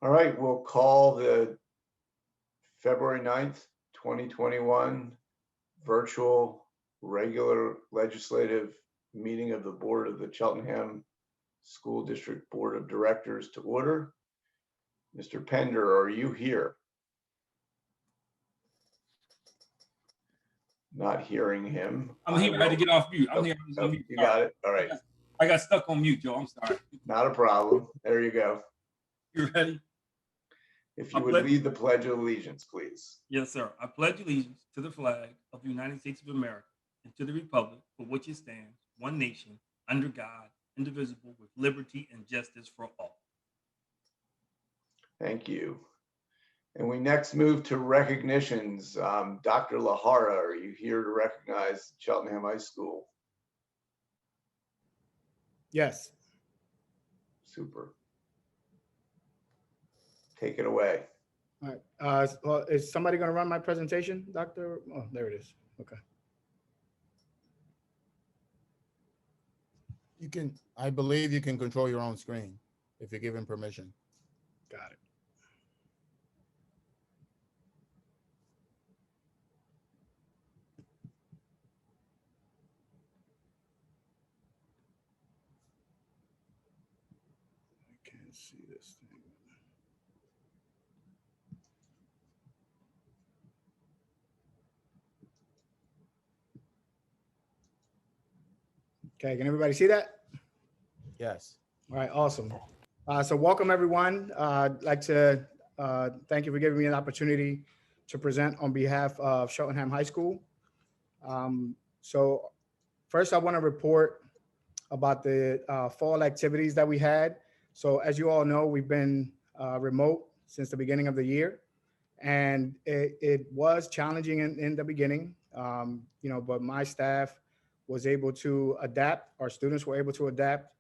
All right, we'll call the February 9th, 2021 virtual regular legislative meeting of the Board of the Cheltenham School District Board of Directors to order. Mr. Pender, are you here? Not hearing him. I'm here. I had to get off mute. I'm here. You got it. All right. I got stuck on mute, Joe. I'm sorry. Not a problem. There you go. You ready? If you would lead the Pledge of Allegiance, please. Yes, sir. I pledge allegiance to the flag of the United States of America and to the republic for which it stands, one nation, under God, indivisible, with liberty and justice for all. Thank you. And we next move to recognitions. Dr. Lahara, are you here to recognize Cheltenham High School? Yes. Super. Take it away. All right. Well, is somebody going to run my presentation, Dr.? Oh, there it is. Okay. You can, I believe you can control your own screen if you're given permission. Got it. I can't see this thing. Okay, can everybody see that? Yes. All right, awesome. So welcome everyone. I'd like to thank you for giving me an opportunity to present on behalf of Cheltenham High School. So first I want to report about the fall activities that we had. So as you all know, we've been remote since the beginning of the year. And it was challenging in the beginning, but my staff was able to adapt. Our students were able to adapt,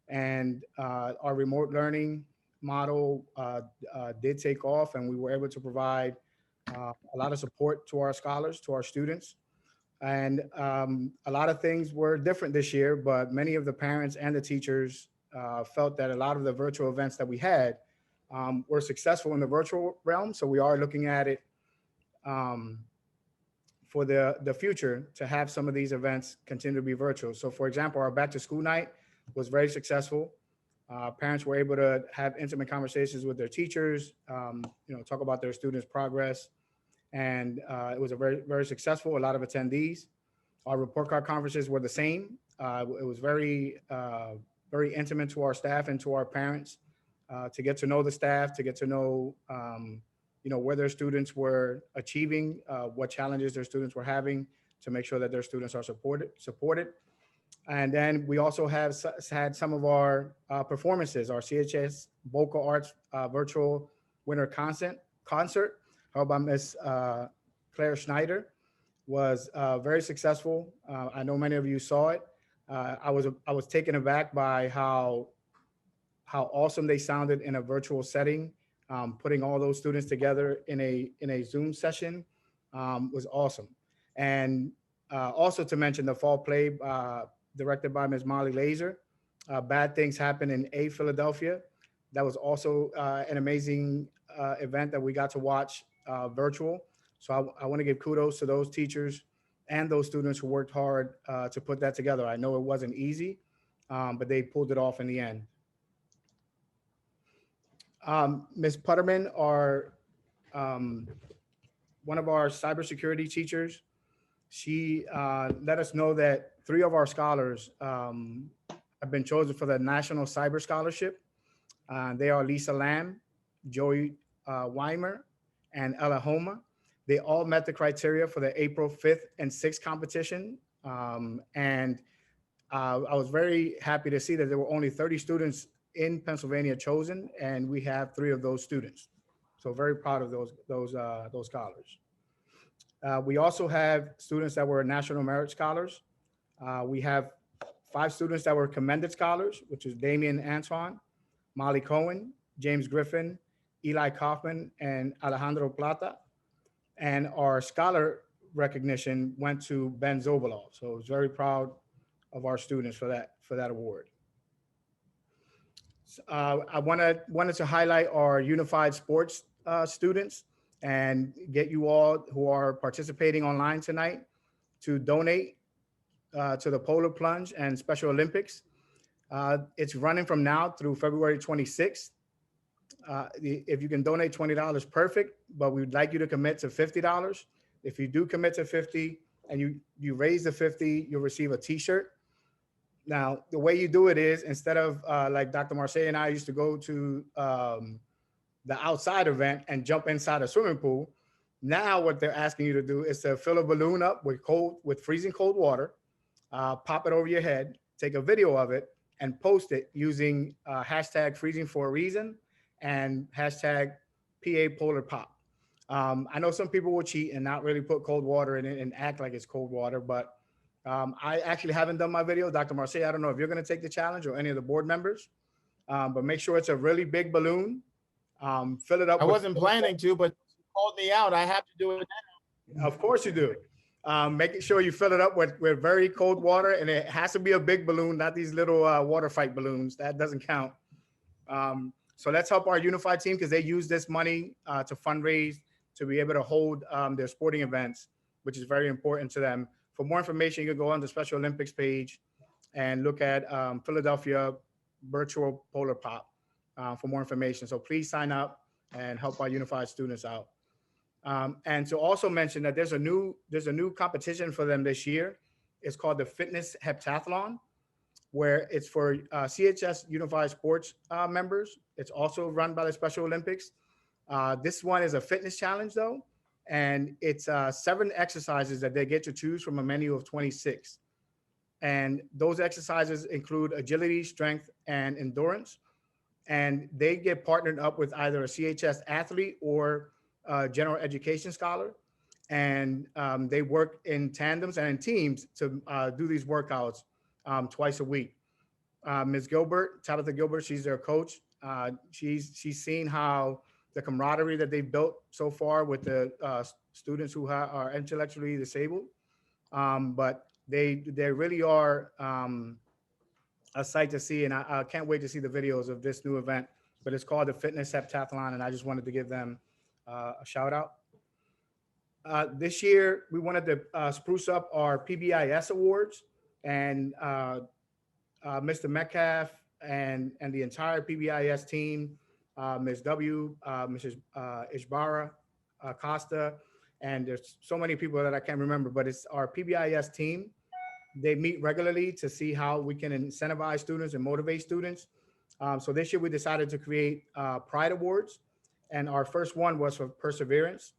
and our remote learning model did take off, and we were able to provide a lot of support to our scholars, to our students. And a lot of things were different this year, but many of the parents and the teachers felt that a lot of the virtual events that we had were successful in the virtual realm. So we are looking at it for the future to have some of these events continue to be virtual. So for example, our back to school night was very successful. Parents were able to have intimate conversations with their teachers, talk about their students' progress. And it was a very, very successful, a lot of attendees. Our report card conferences were the same. It was very, very intimate to our staff and to our parents to get to know the staff, to get to know where their students were achieving, what challenges their students were having, to make sure that their students are supported. And then we also have had some of our performances, our CHS Vocal Arts virtual winter concert held by Miss Claire Schneider, was very successful. I know many of you saw it. I was taken aback by how awesome they sounded in a virtual setting. Putting all those students together in a Zoom session was awesome. And also to mention the fall play directed by Ms. Molly Laser, Bad Things Happen in Philadelphia. That was also an amazing event that we got to watch virtual. So I want to give kudos to those teachers and those students who worked hard to put that together. I know it wasn't easy, but they pulled it off in the end. Ms. Putterman, one of our cybersecurity teachers, she let us know that 3 of our scholars have been chosen for the National Cyber Scholarship. They are Lisa Lamb, Joey Weimer, and Ella Homa. They all met the criteria for the April 5th and 6th competition. And I was very happy to see that there were only 30 students in Pennsylvania chosen, and we have 3 of those students. So very proud of those scholars. We also have students that were National Merit Scholars. We have 5 students that were Commended Scholars, which is Damian Antoine, Molly Cohen, James Griffin, Eli Kaufman, and Alejandro Plata. And our scholar recognition went to Ben Zobalov. So I was very proud of our students for that award. I wanted to highlight our unified sports students and get you all who are participating online tonight to donate to the Polar Plunge and Special Olympics. It's running from now through February 26th. If you can donate $20, perfect, but we'd like you to commit to $50. If you do commit to 50 and you raise the 50, you'll receive a t-shirt. Now, the way you do it is instead of like Dr. Marseille and I used to go to the outside event and jump inside a swimming pool. Now what they're asking you to do is to fill a balloon up with freezing cold water, pop it over your head, take a video of it, and post it using hashtag freezing for a reason and hashtag PA Polar Pop. I know some people will cheat and not really put cold water in it and act like it's cold water, but I actually haven't done my video. Dr. Marseille, I don't know if you're going to take the challenge or any of the board members, but make sure it's a really big balloon. Fill it up. I wasn't planning to, but you called me out. I have to do it now. Of course you do. Making sure you fill it up with very cold water, and it has to be a big balloon, not these little water fight balloons. That doesn't count. So let's help our unified team because they use this money to fundraise to be able to hold their sporting events, which is very important to them. For more information, you can go on the Special Olympics page and look at Philadelphia Virtual Polar Pop for more information. So please sign up and help our unified students out. And to also mention that there's a new competition for them this year. It's called the Fitness Heptathlon, where it's for CHS Unified Sports members. It's also run by the Special Olympics. This one is a fitness challenge though, and it's 7 exercises that they get to choose from a menu of 26. And those exercises include agility, strength, and endurance. And they get partnered up with either a CHS athlete or general education scholar, and they work in tandems and in teams to do these workouts twice a week. Ms. Gilbert, Tabitha Gilbert, she's their coach. She's seen how the camaraderie that they've built so far with the students who are intellectually disabled, but they really are a sight to see, and I can't wait to see the videos of this new event. But it's called the Fitness Heptathlon, and I just wanted to give them a shout out. This year, we wanted to spruce up our PBIS awards, and Mr. Metcalf and the entire PBIS team, Ms. W, Mrs. Ishbara, Costa, and there's so many people that I can't remember, but it's our PBIS team. They meet regularly to see how we can incentivize students and motivate students. So this year we decided to create Pride Awards. And our first one was for perseverance,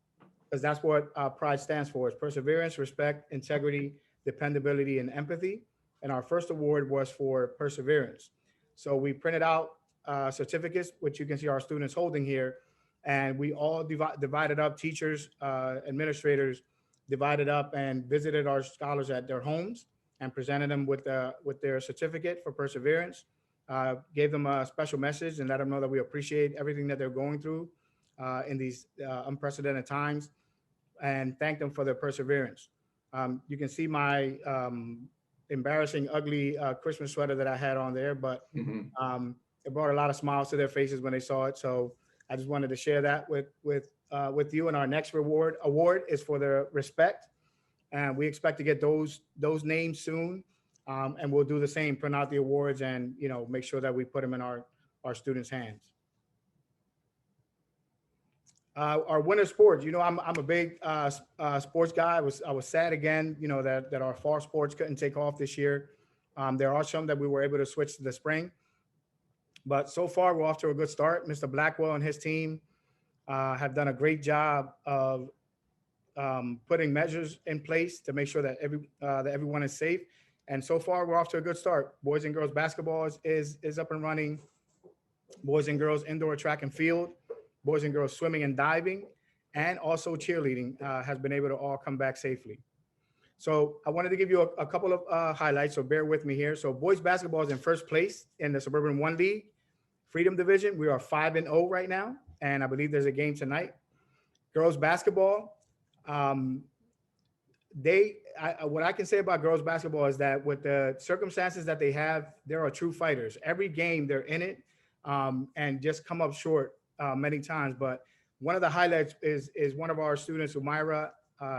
because that's what Pride stands for, is perseverance, respect, integrity, dependability, and empathy. And our first award was for perseverance. So we printed out certificates, which you can see our students holding here. And we all divided up, teachers, administrators divided up and visited our scholars at their homes and presented them with their certificate for perseverance. Gave them a special message and let them know that we appreciate everything that they're going through in these unprecedented times, and thank them for their perseverance. You can see my embarrassing, ugly Christmas sweater that I had on there, but it brought a lot of smiles to their faces when they saw it. So I just wanted to share that with you. And our next award is for the respect, and we expect to get those names soon. And we'll do the same, print out the awards, and make sure that we put them in our students' hands. Our winter sports, I'm a big sports guy. I was sad again, that our fall sports couldn't take off this year. There are some that we were able to switch to the spring, but so far we're off to a good start. Mr. Blackwell and his team have done a great job of putting measures in place to make sure that everyone is safe. And so far we're off to a good start. Boys and girls basketball is up and running. Boys and girls indoor track and field, boys and girls swimming and diving, and also cheerleading has been able to all come back safely. So I wanted to give you a couple of highlights, so bear with me here. So boys basketball is in first place in the Suburban 1 League, Freedom Division. We are 5-0 right now, and I believe there's a game tonight. Girls basketball, what I can say about girls basketball is that with the circumstances that they have, they are true fighters. Every game they're in it. and just come up short many times. But one of the highlights is one of our students, Umaira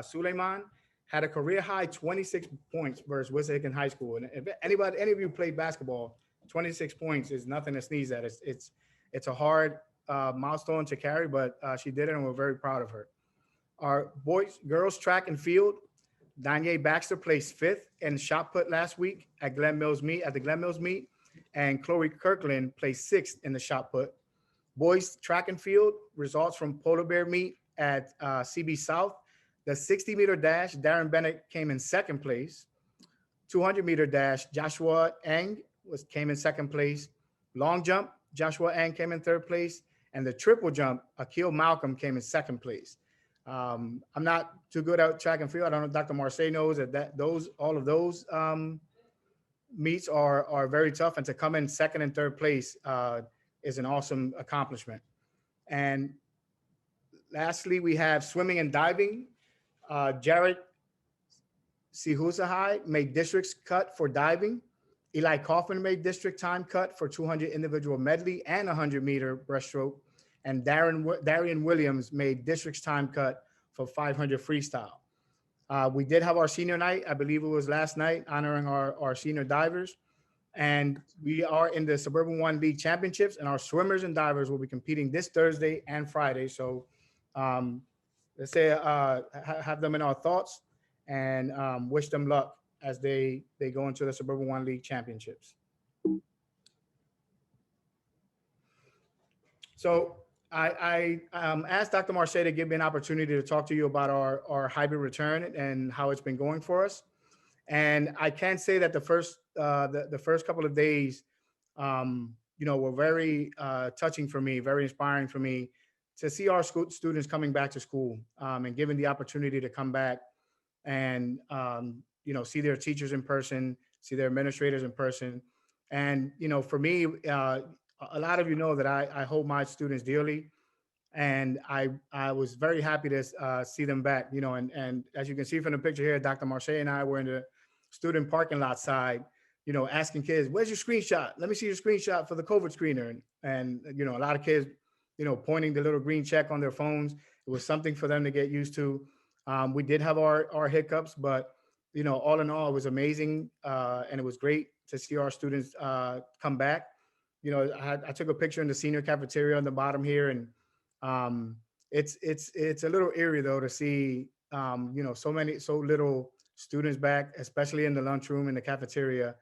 Suleiman, had a career high 26 points versus Wissahickon High School. And if any of you played basketball, 26 points is nothing to sneeze at. It's a hard milestone to carry, but she did it, and we're very proud of her. Our girls track and field, Danye Baxter placed fifth in shot put last week at the Glen Mills meet, and Chloe Kirkland placed sixth in the shot put. Boys track and field results from Polar Bear meet at CB South. The 60-meter dash, Darren Bennett came in second place. 200-meter dash, Joshua Eng came in second place. Long jump, Joshua Eng came in third place. And the triple jump, Akil Malcolm came in second place. I'm not too good at track and field. I don't know if Dr. Marseille knows that all of those meets are very tough. And to come in second and third place is an awesome accomplishment. And lastly, we have swimming and diving. Jared Sihusahai made district's cut for diving. Eli Kaufman made district time cut for 200 individual medley and 100-meter breaststroke. And Darian Williams made district's time cut for 500 freestyle. We did have our senior night. I believe it was last night, honoring our senior divers. And we are in the Suburban One League Championships, and our swimmers and divers will be competing this Thursday and Friday. So let's say have them in our thoughts and wish them luck as they go into the Suburban One League Championships. So I asked Dr. Marseille to give me an opportunity to talk to you about our hybrid return and how it's been going for us. And I can say that the first couple of days, were very touching for me, very inspiring for me to see our students coming back to school and given the opportunity to come back and, see their teachers in person, see their administrators in person. And, for me, a lot of you know that I hold my students dearly. And I was very happy to see them back, and as you can see from the picture here, Dr. Marseille and I were in the student parking lot side, asking kids, where's your screenshot? Let me see your screenshot for the COVID screener. And a lot of kids, pointing the little green check on their phones. It was something for them to get used to. We did have our hiccups, but, all in all, it was amazing. And it was great to see our students come back. I took a picture in the senior cafeteria on the bottom here, and it's a little eerie though to see so little students back, especially in the lunchroom in the cafeteria,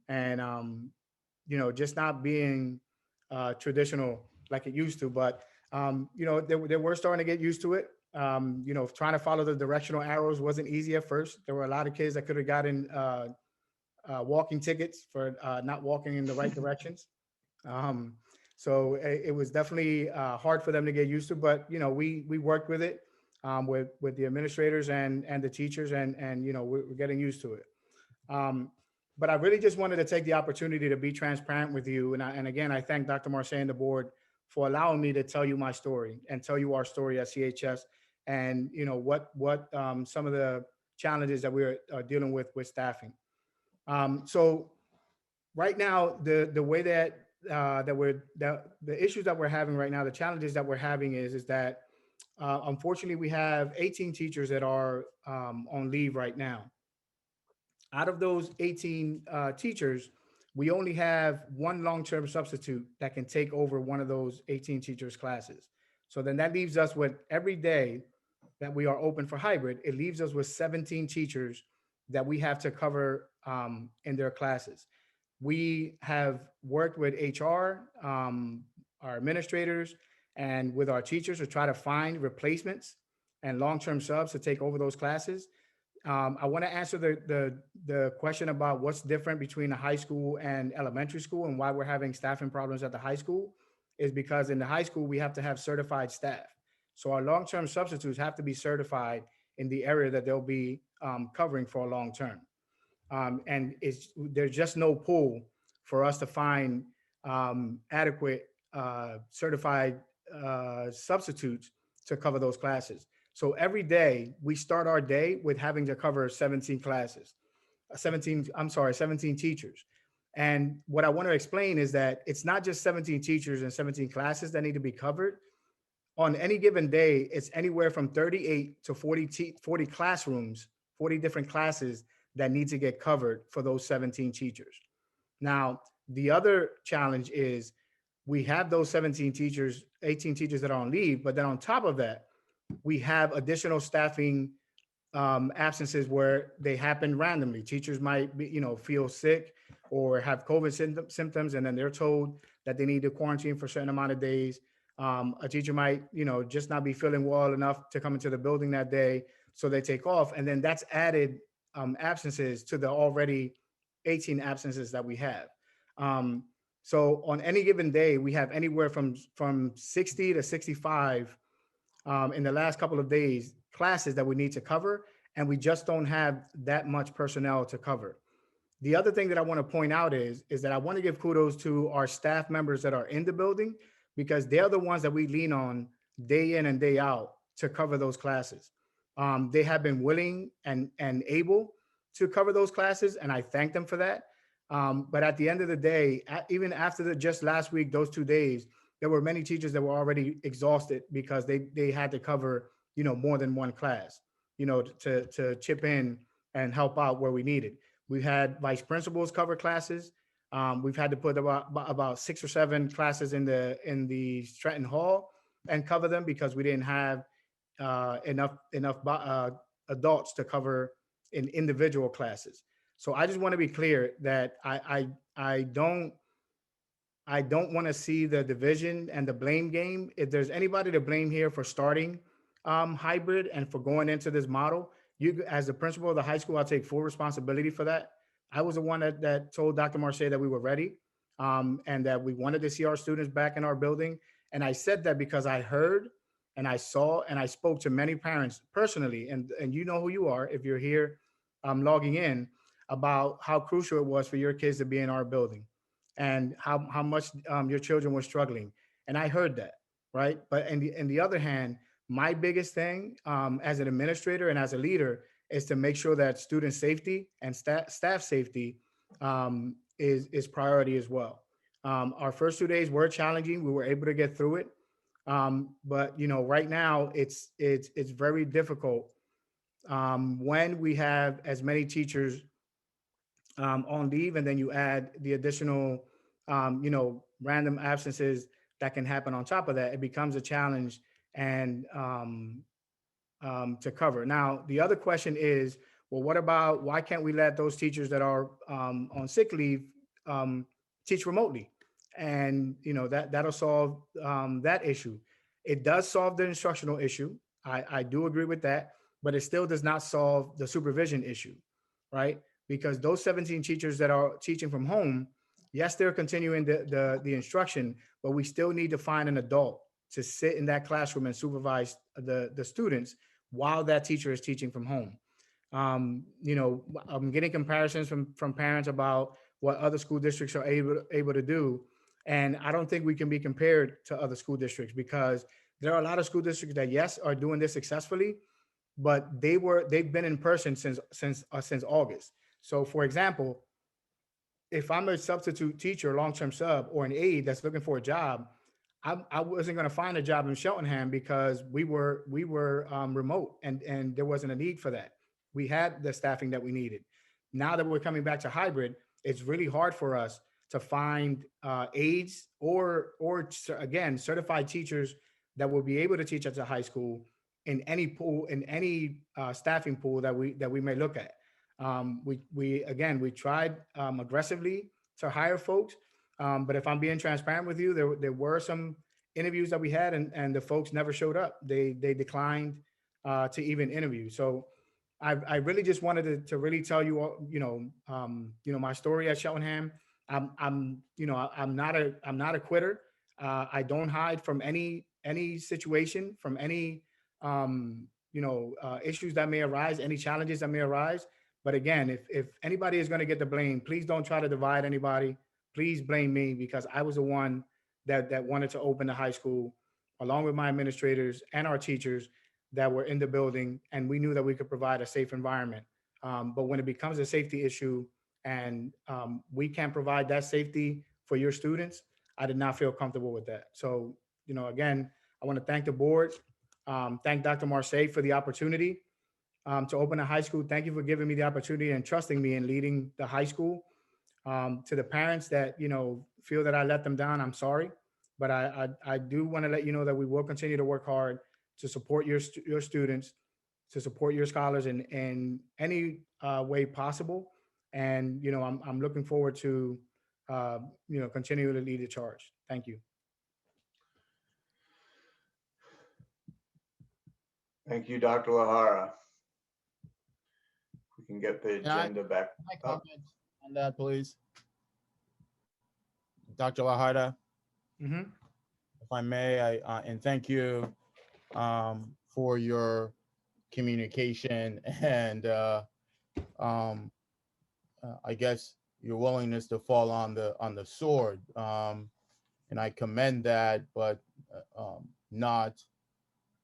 and just not being traditional like it used to. But they were starting to get used to it. Trying to follow the directional arrows wasn't easy at first. There were a lot of kids that could have gotten walking tickets for not walking in the right directions. So it was definitely hard for them to get used to, but we worked with it with the administrators and the teachers, and we're getting used to it. But I really just wanted to take the opportunity to be transparent with you, and again, I thank Dr. Marseille and the board for allowing me to tell you my story and tell you our story at CHS, and what some of the challenges that we're dealing with staffing. So right now, the way that the issues that we're having right now, the challenges that we're having is that unfortunately we have 18 teachers that are on leave right now. Out of those 18 teachers, we only have one long-term substitute that can take over one of those 18 teachers' classes. So then that leaves us with, every day that we are open for hybrid, it leaves us with 17 teachers that we have to cover in their classes. We have worked with HR, our administrators, and with our teachers to try to find replacements and long-term subs to take over those classes. I want to answer the question about what's different between the high school and elementary school and why we're having staffing problems at the high school is because in the high school, we have to have certified staff. So our long-term substitutes have to be certified in the area that they'll be covering for a long-term. And there's just no pool for us to find adequate certified substitutes to cover those classes. So every day we start our day with having to cover 17 teachers. And what I want to explain is that it's not just 17 teachers and 17 classes that need to be covered. On any given day, it's anywhere from 38 to 40 classrooms, 40 different classes that need to get covered for those 17 teachers. Now, the other challenge is we have those 17 teachers, 18 teachers that are on leave, but then on top of that, we have additional staffing absences where they happen randomly. Teachers might be, feel sick or have COVID symptoms, and then they're told that they need to quarantine for a certain amount of days. A teacher might, just not be feeling well enough to come into the building that day, so they take off, and then that's added absences to the already 18 absences that we have. So on any given day, we have anywhere from 60 to 65 in the last couple of days classes that we need to cover, and we just don't have that much personnel to cover. The other thing that I want to point out is that I want to give kudos to our staff members that are in the building, because they're the ones that we lean on day in and day out to cover those classes. They have been willing and able to cover those classes, and I thank them for that. But at the end of the day, even after just last week, those 2 days, there were many teachers that were already exhausted because they had to cover, more than one class, to chip in and help out where we needed. We've had vice principals cover classes. We've had to put about 6 or 7 classes in the Stratton Hall and cover them because we didn't have enough adults to cover in individual classes. So I just want to be clear that I don't want to see the division and the blame game. If there's anybody to blame here for starting hybrid and for going into this model, you, as the principal of the high school, I'll take full responsibility for that. I was the one that told Dr. Marche that we were ready and that we wanted to see our students back in our building. And I said that because I heard and I saw and I spoke to many parents personally. And you know who you are if you're here logging in, about how crucial it was for your kids to be in our building and how much your children were struggling. And I heard that, right? But in the other hand, my biggest thing as an administrator and as a leader is to make sure that student safety and staff safety is priority as well. Our first 2 days were challenging. We were able to get through it. But right now it's very difficult when we have as many teachers on leave, and then you add the additional, random absences that can happen on top of that. It becomes a challenge and to cover. Now, the other question is, well, what about why can't we let those teachers that are on sick leave teach remotely? And that'll solve that issue. It does solve the instructional issue. I do agree with that, but it still does not solve the supervision issue, right? Because those 17 teachers that are teaching from home, yes, they're continuing the instruction, but we still need to find an adult to sit in that classroom and supervise the students while that teacher is teaching from home. I'm getting comparisons from parents about what other school districts are able to do. And I don't think we can be compared to other school districts, because there are a lot of school districts that, yes, are doing this successfully, but they've been in person since August. So for example, if I'm a substitute teacher, long-term sub, or an aide that's looking for a job, I wasn't going to find a job in Cheltenham because we were remote and there wasn't a need for that. We had the staffing that we needed. Now that we're coming back to hybrid, it's really hard for us to find aides or again, certified teachers that will be able to teach at the high school in any pool, in any staffing pool that we may look at. We tried aggressively to hire folks, but if I'm being transparent with you, there were some interviews that we had, and the folks never showed up. They declined to even interview. So I really just wanted to really tell you my story at Cheltenham. I'm not a quitter. I don't hide from any situation, from any issues that may arise, any challenges that may arise. But again, if anybody is going to get the blame, please don't try to divide anybody. Please blame me, because I was the one that wanted to open the high school, along with my administrators and our teachers that were in the building, and we knew that we could provide a safe environment. But when it becomes a safety issue, and we can't provide that safety for your students, I did not feel comfortable with that. So, again, I want to thank the board, thank Dr. Marseille for the opportunity to open a high school. Thank you for giving me the opportunity and trusting me in leading the high school. To the parents that, feel that I let them down, I'm sorry. But I do want to let you know that we will continue to work hard to support your students, to support your scholars in any way possible. And, I'm looking forward to, continue to lead the charge. Thank you. Thank you, Dr. Lahara. We can get the Can I- agenda back Can I up. comment on that, please? Dr. Lahada, Mm-hmm. if I may, and thank you for your communication and I guess your willingness to fall on the sword. And I commend that, but not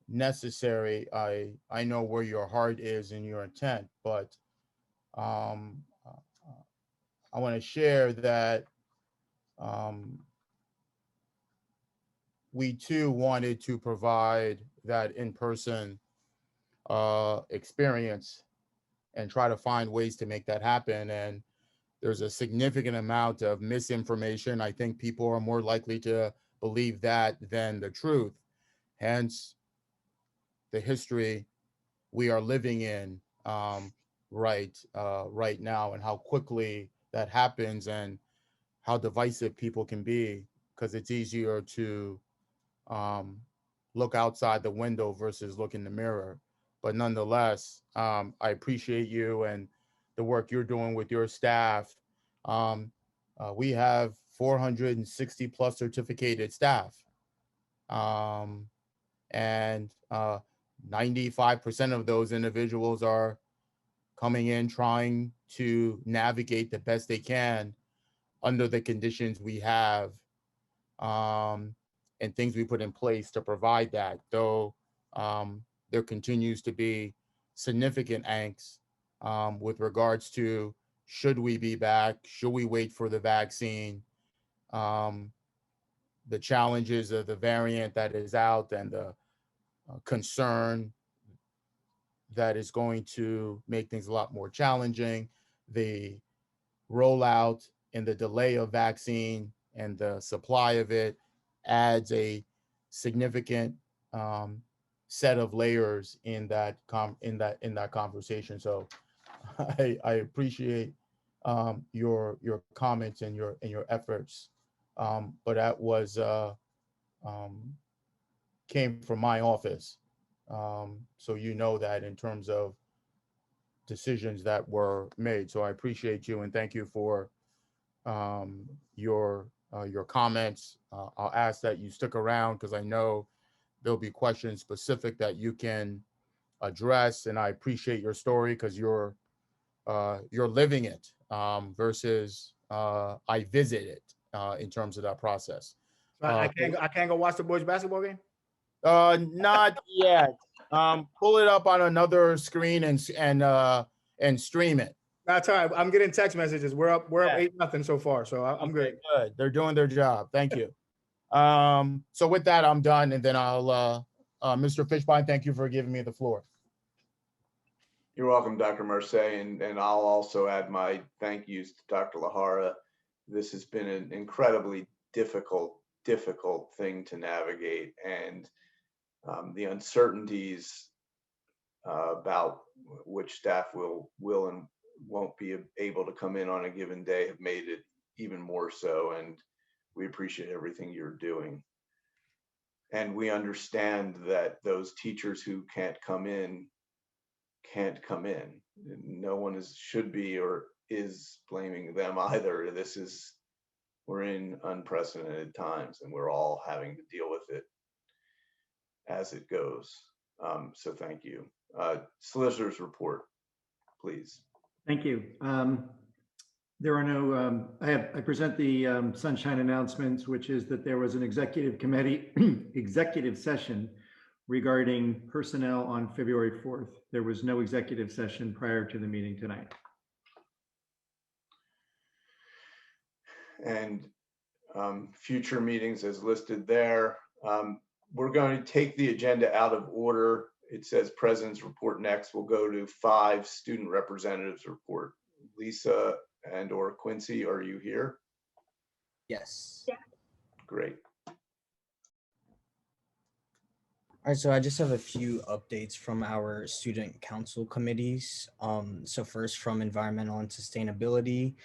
necessary. I know where your heart is and your intent, but I want to share that we too wanted to provide that in-person experience and try to find ways to make that happen. And there's a significant amount of misinformation. I think people are more likely to believe that than the truth. Hence, the history we are living in right now, and how quickly that happens, and how divisive people can be, because it's easier to look outside the window versus look in the mirror. But nonetheless, I appreciate you and the work you're doing with your staff. We have 460 plus certificated staff. And 95% of those individuals are coming in trying to navigate the best they can under the conditions we have, and things we put in place to provide that. Though there continues to be significant angst with regards to, should we be back? Should we wait for the vaccine? The challenges of the variant that is out, and the concern that is going to make things a lot more challenging. The rollout and the delay of vaccine and the supply of it adds a significant set of layers in that conversation. So I appreciate your comments and your efforts, but that was came from my office. So you know that in terms of decisions that were made. So I appreciate you and thank you for your comments. I'll ask that you stick around, because I know there'll be questions specific that you can address, and I appreciate your story, because you're living it versus I visit it in terms of that process. So I can't go watch the boys basketball game? Not yet. Pull it up on another screen and stream it. That's all right. I'm getting text messages. We're up Yeah. 8-0 so far. So I'm Okay, good. good. They're doing their job. Thank you. So with that, I'm done, and then I'll Mr. Fishbein, thank you for giving me the floor. You're welcome, Dr. Marseille, and I'll also add my thank yous to Dr. Lahara. This has been an incredibly difficult thing to navigate, and the uncertainties about which staff will and won't be able to come in on a given day have made it even more so, and we appreciate everything you're doing. And we understand that those teachers who can't come in. No one should be or is blaming them either. We're in unprecedented times, and we're all having to deal with it as it goes. So thank you. Solicitor's report, please. Thank you. There are no, I present the sunshine announcements, which is that there was an executive committee executive session regarding personnel on February 4th. There was no executive session prior to the meeting tonight. and future meetings as listed there. We're going to take the agenda out of order. It says President's Report next. We'll go to 5 Student Representatives Report. Lisa and/or Quincy, are you here? Yes. Great. All right, so I just have a few updates from our student council committees. So first from environmental and sustainability,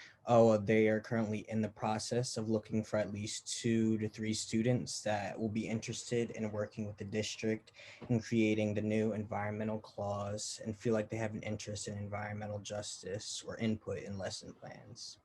they are currently in the process of looking for at least 2 to 3 students that will be interested in working with the district in creating the new environmental clause and feel like they have an interest in environmental justice or input in lesson plans.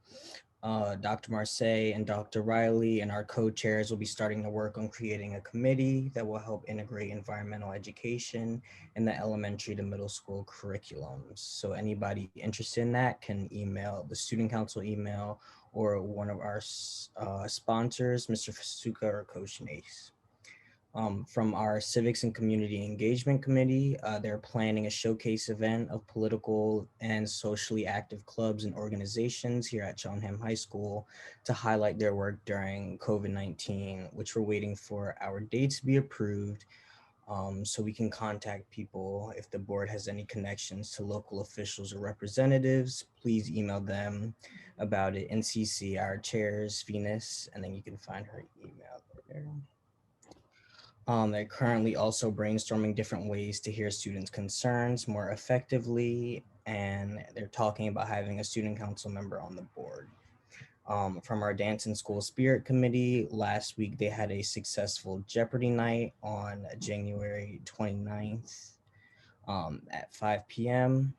Dr. Marseille and Dr. Riley and our co-chairs will be starting to work on creating a committee that will help integrate environmental education in the elementary to middle school curriculums. So anybody interested in that can email the student council email or one of our sponsors, Mr. Fasuka or Coach Nace. From our Civics and Community Engagement Committee, they're planning a showcase event of political and socially active clubs and organizations here at Cheltenham High School to highlight their work during COVID-19, which we're waiting for our dates to be approved so we can contact people. If the board has any connections to local officials or representatives, please email them about it and CC our chairs, Venus, and then you can find her email there. They're currently also brainstorming different ways to hear students' concerns more effectively, and they're talking about having a student council member on the board. From our Dance and School Spirit Committee, last week they had a successful Jeopardy night on January 29th at 5 p.m.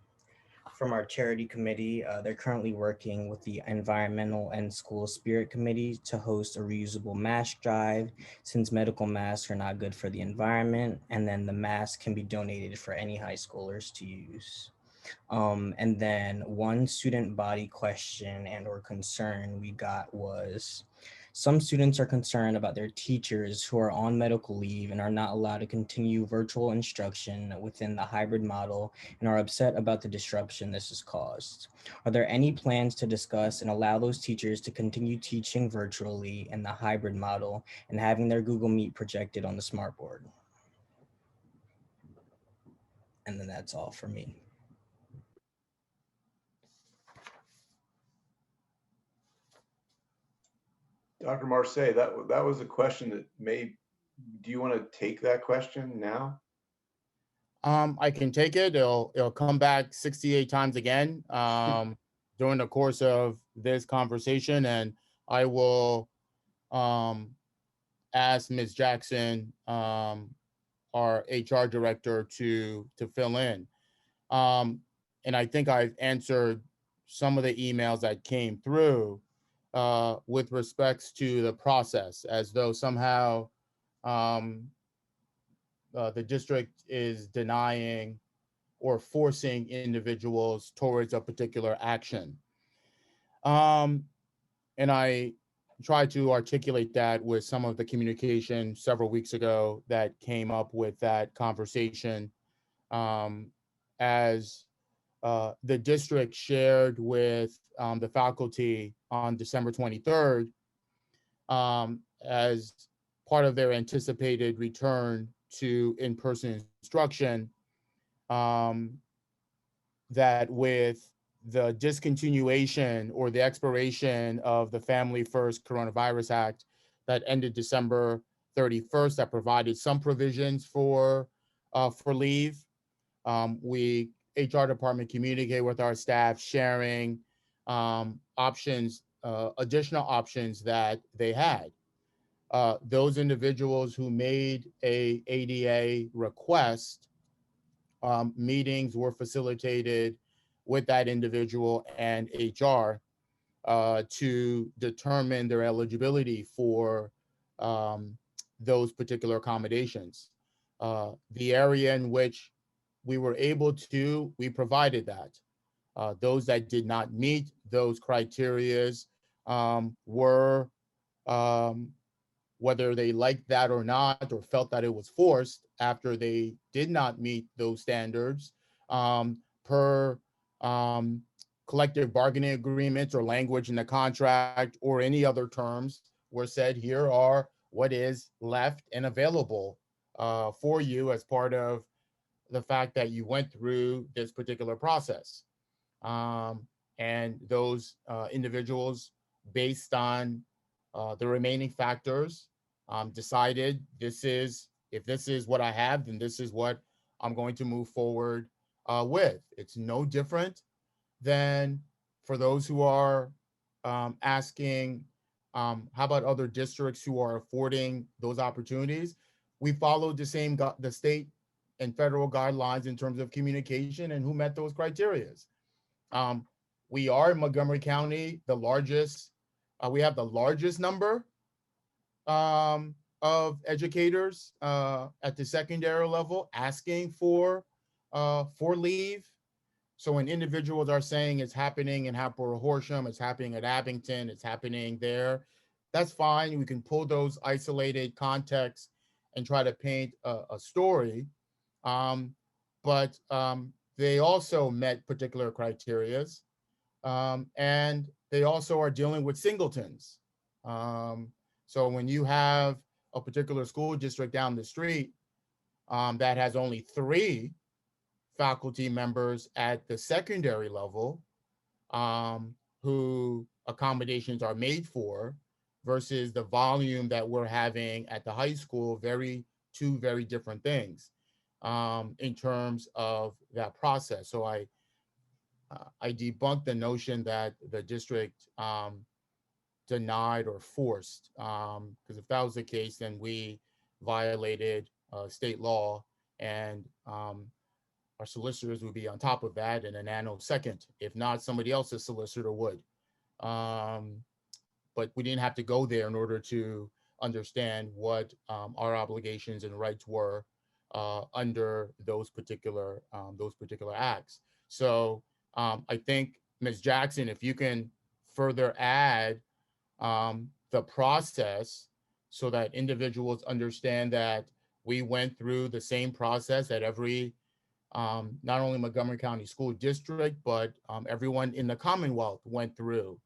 From our charity committee, they're currently working with the Environmental and School Spirit Committee to host a reusable mask drive, since medical masks are not good for the environment, and then the mask can be donated for any high schoolers to use. And then one student body question and or concern we got was, some students are concerned about their teachers who are on medical leave and are not allowed to continue virtual instruction within the hybrid model and are upset about the disruption this has caused. Are there any plans to discuss and allow those teachers to continue teaching virtually in the hybrid model and having their Google Meet projected on the smartboard? And then that's all for me. Dr. Marseille, that was a question that do you want to take that question now? I can take it. It'll come back 68 times again during the course of this conversation, and I will ask Ms. Jackson, our HR director, to fill in. And I think I've answered some of the emails that came through with respects to the process, as though somehow the district is denying or forcing individuals towards a particular action. And I tried to articulate that with some of the communication several weeks ago that came up with that conversation, as the district shared with the faculty on December 23rd as part of their anticipated return to in-person instruction, that with the discontinuation or the expiration of the Family First Coronavirus Act that ended December 31st, that provided some provisions for leave, we HR department communicate with our staff, sharing options, additional options that they had. Those individuals who made a ADA request, meetings were facilitated with that individual and HR to determine their eligibility for those particular accommodations. The area in which we were able to, we provided that. Those that did not meet those criterias were, whether they liked that or not, or felt that it was forced after they did not meet those standards, per collective bargaining agreements or language in the contract or any other terms were said, here are what is left and available for you as part of the fact that you went through this particular process. And those individuals, based on the remaining factors, decided if this is what I have, then this is what I'm going to move forward with. It's no different than for those who are asking, how about other districts who are affording those opportunities? We followed the state and federal guidelines in terms of communication and who met those criterias. We are in Montgomery County, the largest, we have the largest number of educators at the secondary level asking for leave. So when individuals are saying it's happening in Hatboro Horsham, it's happening at Abington, it's happening there, that's fine. We can pull those isolated contexts and try to paint a story. But they also met particular criterias. And they also are dealing with singletons. So when you have a particular school district down the street that has only 3 faculty members at the secondary level who accommodations are made for versus the volume that we're having at the high school, two very different things in terms of that process. So I debunked the notion that the district denied or forced, because if that was the case, then we violated state law, and our solicitors would be on top of that in a nanosecond. If not, somebody else's solicitor would. But we didn't have to go there in order to understand what our obligations and rights were under those particular acts. So I think, Ms. Jackson, if you can further add the process so that individuals understand that we went through the same process that every, not only Montgomery County School District, but everyone in the Commonwealth went through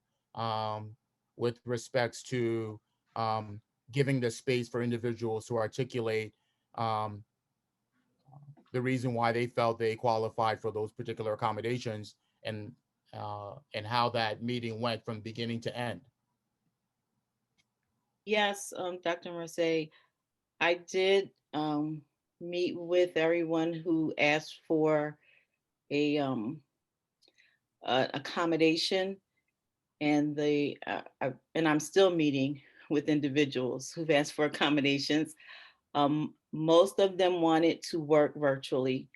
with respects to giving the space for individuals to articulate the reason why they felt they qualified for those particular accommodations, and how that meeting went from beginning to end. Yes, Dr. Mercé, I did meet with everyone who asked for a accommodation, and I'm still meeting with individuals who've asked for accommodations. Most of them wanted to work virtually.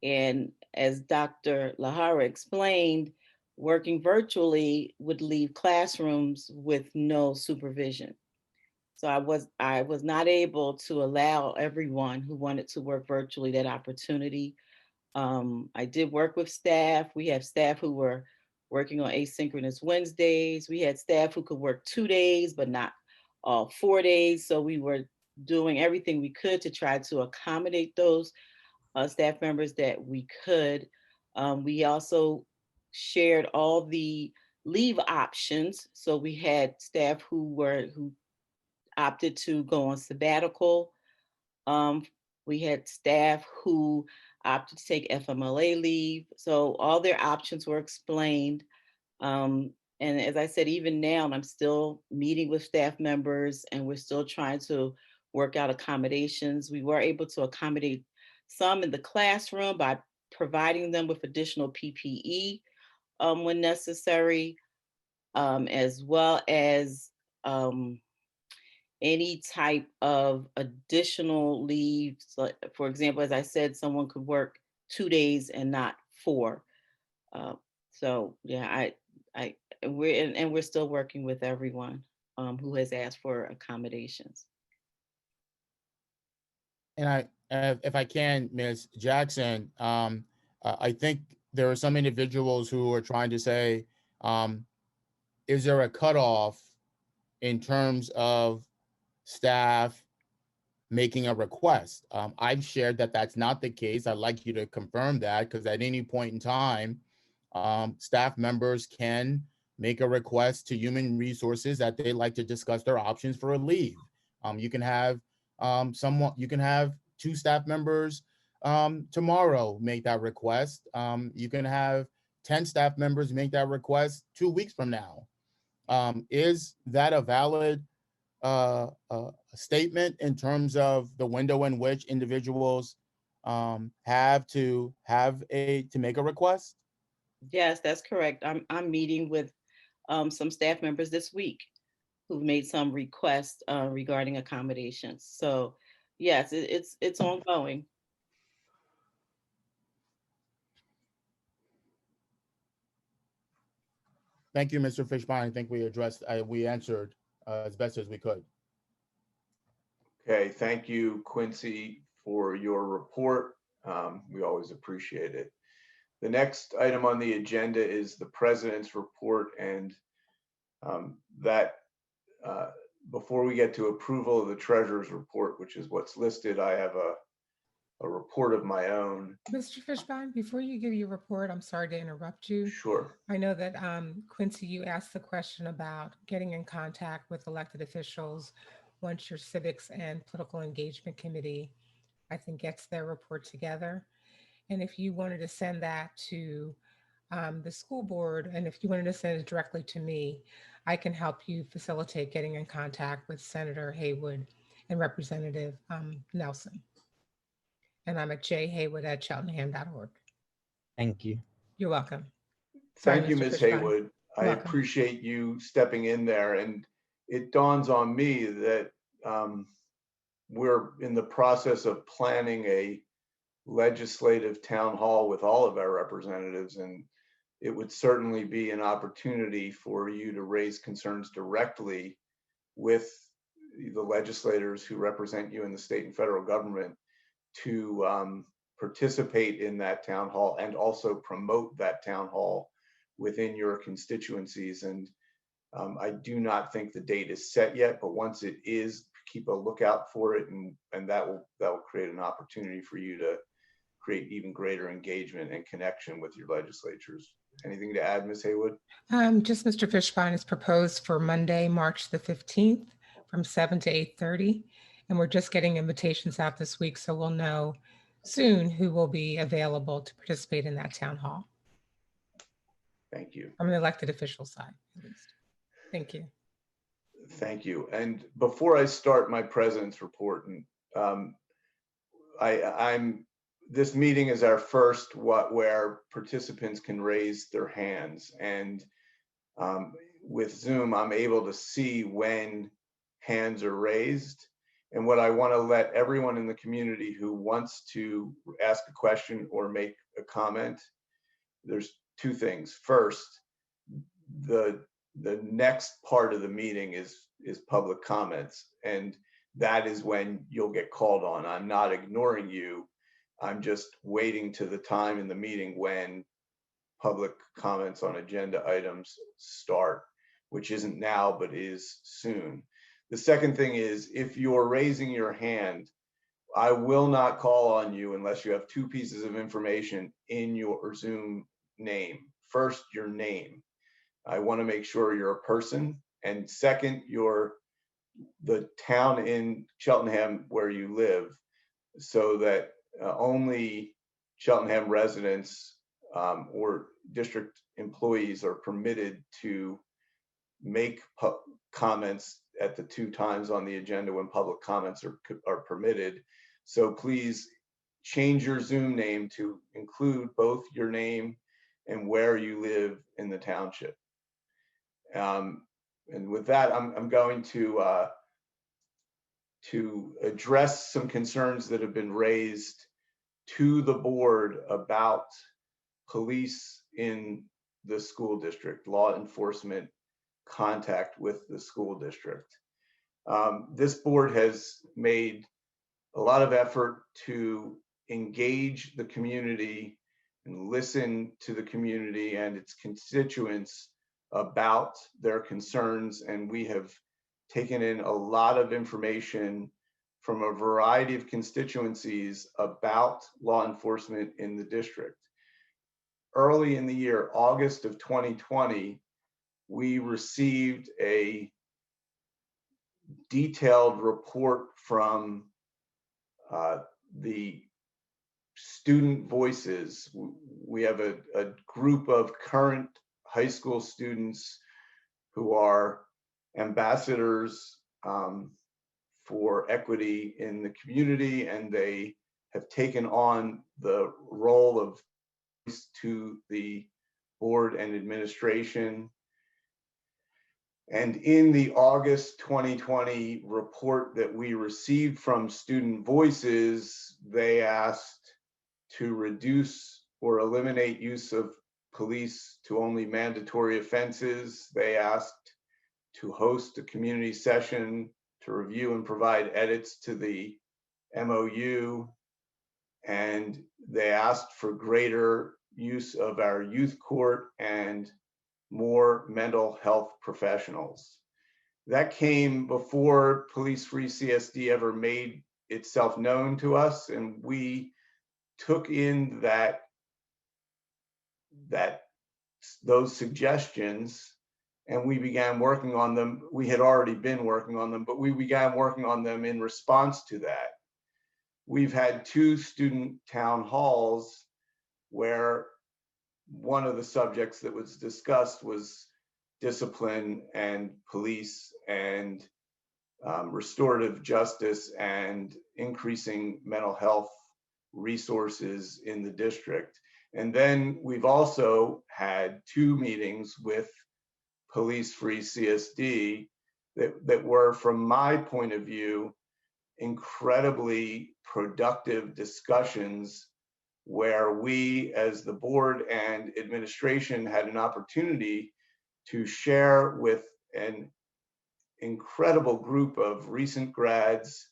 And as Dr. Lahara explained, working virtually would leave classrooms with no supervision. So I was not able to allow everyone who wanted to work virtually that opportunity. I did work with staff. We have staff who were working on asynchronous Wednesdays. We had staff who could work 2 days, but not all 4 days. So we were doing everything we could to try to accommodate those staff members that we could. We also shared all the leave options. So we had staff who opted to go on sabbatical. We had staff who opted to take FMLA leave. So all their options were explained. And as I said, even now, I'm still meeting with staff members and we're still trying to work out accommodations. We were able to accommodate some in the classroom by providing them with additional PPE when necessary, as well as any type of additional leave. So, for example, as I said, someone could work 2 days and not 4. So yeah, we're still working with everyone who has asked for accommodations. And if I can, Ms. Jackson, I think there are some individuals who are trying to say, is there a cutoff in terms of staff making a request? I've shared that that's not the case. I'd like you to confirm that, because at any point in time, staff members can make a request to human resources that they'd like to discuss their options for a leave. You can have you can have 2 staff members tomorrow make that request. You can have 10 staff members make that request 2 weeks from now. Is that a valid statement in terms of the window in which individuals have to make a request? Yes, that's correct. I'm meeting with some staff members this week who've made some requests regarding accommodations. So yes, it's ongoing. Thank you, Mr. Fishbein. I think we answered as best as we could. Okay, thank you, Quincy, for your report. We always appreciate it. The next item on the agenda is the president's report, and before we get to approval of the treasurer's report, which is what's listed, I have a report of my own. Mr. Fishbein, before you give your report, I'm sorry to interrupt you. Sure. I know that Quincy, you asked the question about getting in contact with elected officials once your civics and political engagement committee, I think, gets their report together. And if you wanted to send that to the school board, and if you wanted to send it directly to me, I can help you facilitate getting in contact with Senator Haywood and Representative Nelson. And I'm at jhaywood@cheltenham.org. Thank you. You're welcome. Thank Sorry, you, Mr. Ms. Fishbein. Haywood. I Welcome. appreciate you stepping in there. And it dawns on me that we're in the process of planning a legislative town hall with all of our representatives, and it would certainly be an opportunity for you to raise concerns directly with the legislators who represent you in the state and federal government to participate in that town hall and also promote that town hall within your constituencies. And I do not think the date is set yet, but once it is, keep a lookout for it, and that will create an opportunity for you to create even greater engagement and connection with your legislatures. Anything to add, Ms. Haywood? Just Mr. Fishbein is proposed for Monday, March the 15th from 7 to 8:30. And we're just getting invitations out this week, so we'll know soon who will be available to participate in that town hall. Thank you. From the elected official side, at least. Thank you. Thank you. And before I start my president's report, and this meeting is our first where participants can raise their hands, and with Zoom, I'm able to see when hands are raised. And what I want to let everyone in the community who wants to ask a question or make a comment, there's 2 things. First, the next part of the meeting is public comments, and that is when you'll get called on. I'm not ignoring you. I'm just waiting to the time in the meeting when public comments on agenda items start, which isn't now, but is soon. The second thing is, if you're raising your hand, I will not call on you unless you have 2 pieces of information in your Zoom name. First, your name. I want to make sure you're a person. And second, you're the town in Cheltenham where you live, so that only Cheltenham residents or district employees are permitted to make comments at the 2 times on the agenda when public comments are permitted. So please change your Zoom name to include both your name and where you live in the township. And with that, I'm going to address some concerns that have been raised to the board about police in the school district, law enforcement contact with the school district. This board has made a lot of effort to engage the community and listen to the community and its constituents about their concerns, and we have taken in a lot of information from a variety of constituencies about law enforcement in the district. early in the year, August of 2020, we received a detailed report from the student voices. We have a group of current high school students who are ambassadors for equity in the community, and they have taken on the role of voice to the board and administration. And in the August 2020 report that we received from Student Voices, they asked to reduce or eliminate use of police to only mandatory offenses. They asked to host a community session to review and provide edits to the MOU. And they asked for greater use of our youth court and more mental health professionals. That came before Police Free CSD ever made itself known to us, and we took in those suggestions and we began working on them. We had already been working on them, but we began working on them in response to that. We've had 2 student town halls where one of the subjects that was discussed was discipline and police and restorative justice and increasing mental health resources in the district. And then we've also had 2 meetings with Police Free CSD that were, from my point of view, incredibly productive discussions where we as the board and administration had an opportunity to share with an incredible group of recent grads,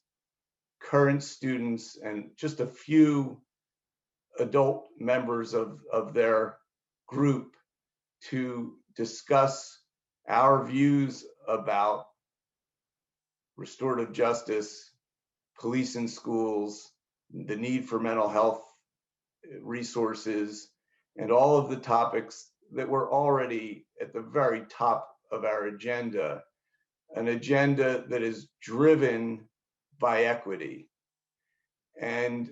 current students, and just a few adult members of their group to discuss our views about restorative justice, police in schools, the need for mental health resources, and all of the topics that were already at the very top of our agenda, an agenda that is driven by equity. And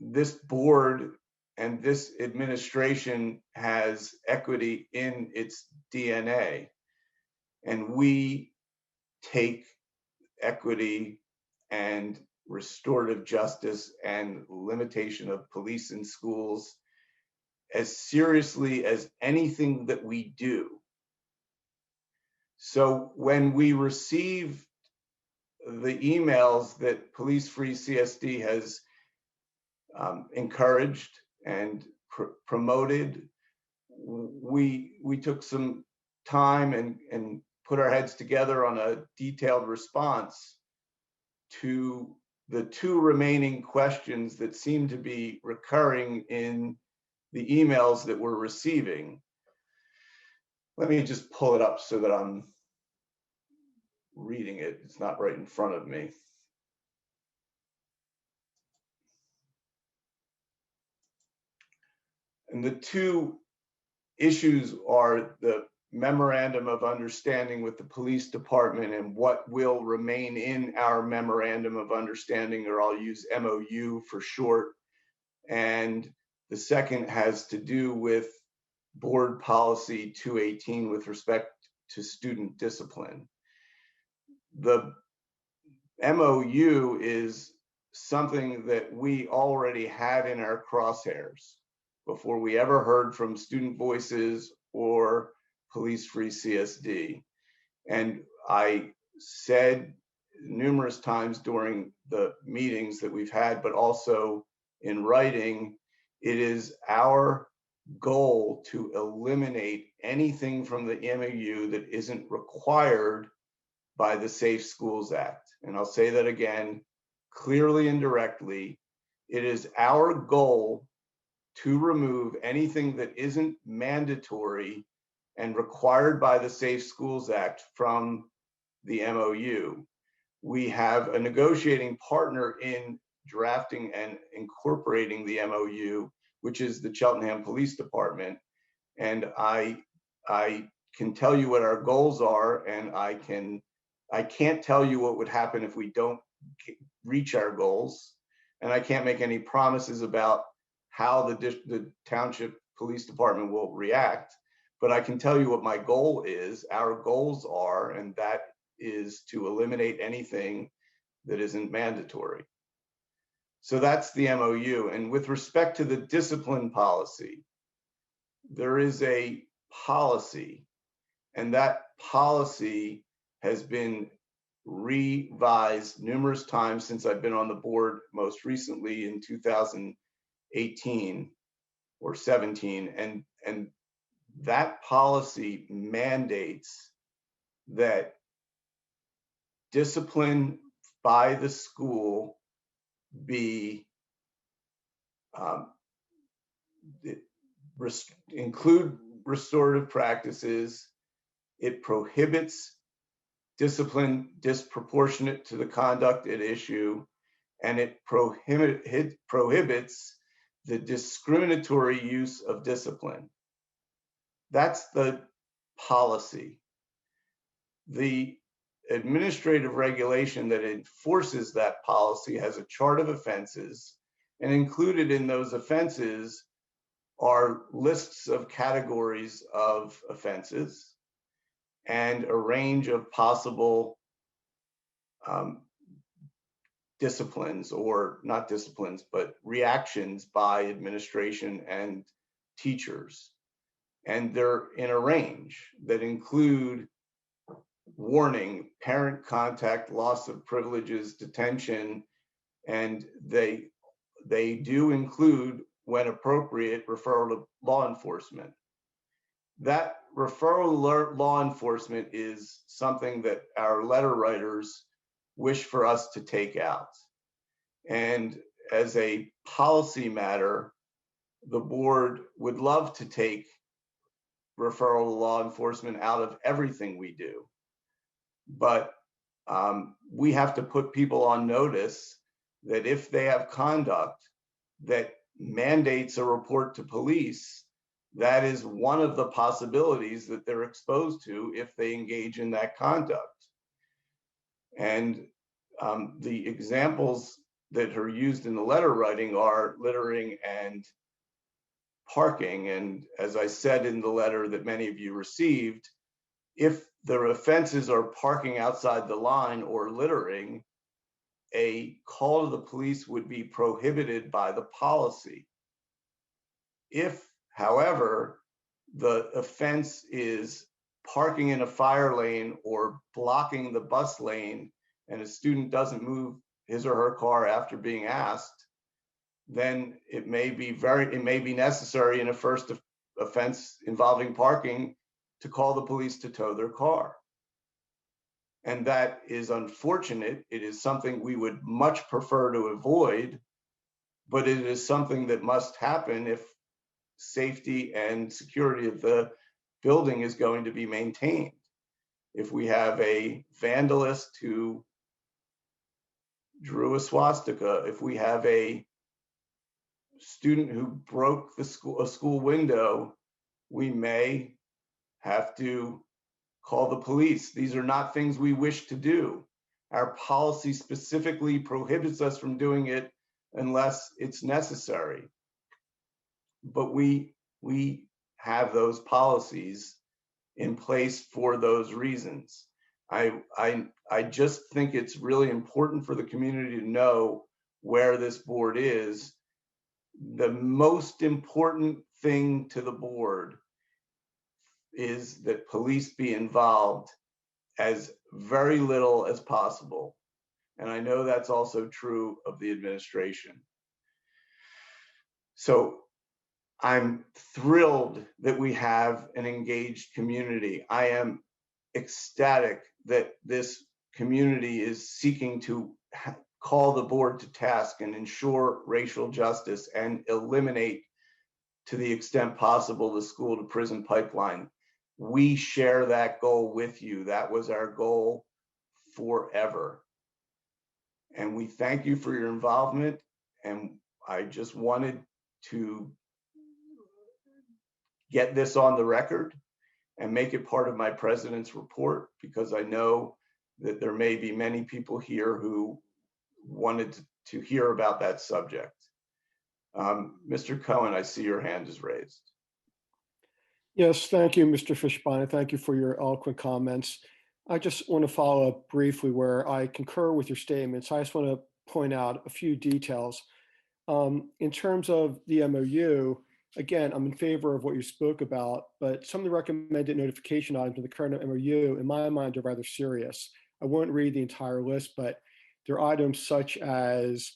this board and this administration has equity in its DNA. And we take equity and restorative justice and limitation of police in schools as seriously as anything that we do. So when we receive the emails that Police Free CSD has encouraged and promoted, we took some time and put our heads together on a detailed response to the 2 remaining questions that seem to be recurring in the emails that we're receiving. Let me just pull it up so that I'm reading it. It's not right in front of me. And the 2 issues are the memorandum of understanding with the police department and what will remain in our memorandum of understanding, or I'll use MOU for short. And the second has to do with board policy 218 with respect to student discipline. The MOU is something that we already had in our crosshairs before we ever heard from Student Voices or Police Free CSD. And I said numerous times during the meetings that we've had, but also in writing, it is our goal to eliminate anything from the MOU that isn't required by the Safe Schools Act. And I'll say that again, clearly and directly. It is our goal to remove anything that isn't mandatory and required by the Safe Schools Act from the MOU. We have a negotiating partner in drafting and incorporating the MOU, which is the Cheltenham Police Department. And I can tell you what our goals are, and I can't tell you what would happen if we don't reach our goals. And I can't make any promises about how the township police department will react, but I can tell you what my goal is, our goals are, and that is to eliminate anything that isn't mandatory. So that's the MOU. And with respect to the discipline policy, there is a policy, and that policy has been revised numerous times since I've been on the board, most recently in 2018 or 17. And that policy mandates that discipline by the school be include restorative practices. It prohibits discipline disproportionate to the conduct at issue, and it prohibits the discriminatory use of discipline. That's the policy. The administrative regulation that enforces that policy has a chart of offenses, and included in those offenses are lists of categories of offenses and a range of possible disciplines, or not disciplines, but reactions by administration and teachers. And they're in a range that include warning, parent contact, loss of privileges, detention, and they do include, when appropriate, referral to law enforcement. That referral to law enforcement is something that our letter writers wish for us to take out. And as a policy matter, the board would love to take referral to law enforcement out of everything we do. But we have to put people on notice that if they have conduct that mandates a report to police, that is one of the possibilities that they're exposed to if they engage in that conduct. And the examples that are used in the letter writing are littering and parking. And as I said in the letter that many of you received, if the offenses are parking outside the line or littering, a call to the police would be prohibited by the policy. If, however, the offense is parking in a fire lane or blocking the bus lane, and a student doesn't move his or her car after being asked, then it may be necessary in a first offense involving parking to call the police to tow their car. And that is unfortunate. It is something we would much prefer to avoid, but it is something that must happen if safety and security of the building is going to be maintained. If we have a vandalist who drew a swastika, if we have a student who broke a school window, we may have to call the police. These are not things we wish to do. Our policy specifically prohibits us from doing it unless it's necessary. But we have those policies in place for those reasons. I just think it's really important for the community to know where this board is. The most important thing to the board is that police be involved as very little as possible. And I know that's also true of the administration. So I'm thrilled that we have an engaged community. I am ecstatic that this community is seeking to call the board to task and ensure racial justice and eliminate, to the extent possible, the school to prison pipeline. We share that goal with you. That was our goal forever. And we thank you for your involvement. And I just wanted to get this on the record and make it part of my president's report, because I know that there may be many people here who wanted to hear about that subject. Mr. Cohen, I see your hand is raised. Yes, thank you, Mr. Fishbein. Thank you for your eloquent comments. I just want to follow up briefly where I concur with your statements. I just want to point out a few details. In terms of the MOU, again, I'm in favor of what you spoke about, but some of the recommended notification items in the current MOU, in my mind, are rather serious. I won't read the entire list, but there are items such as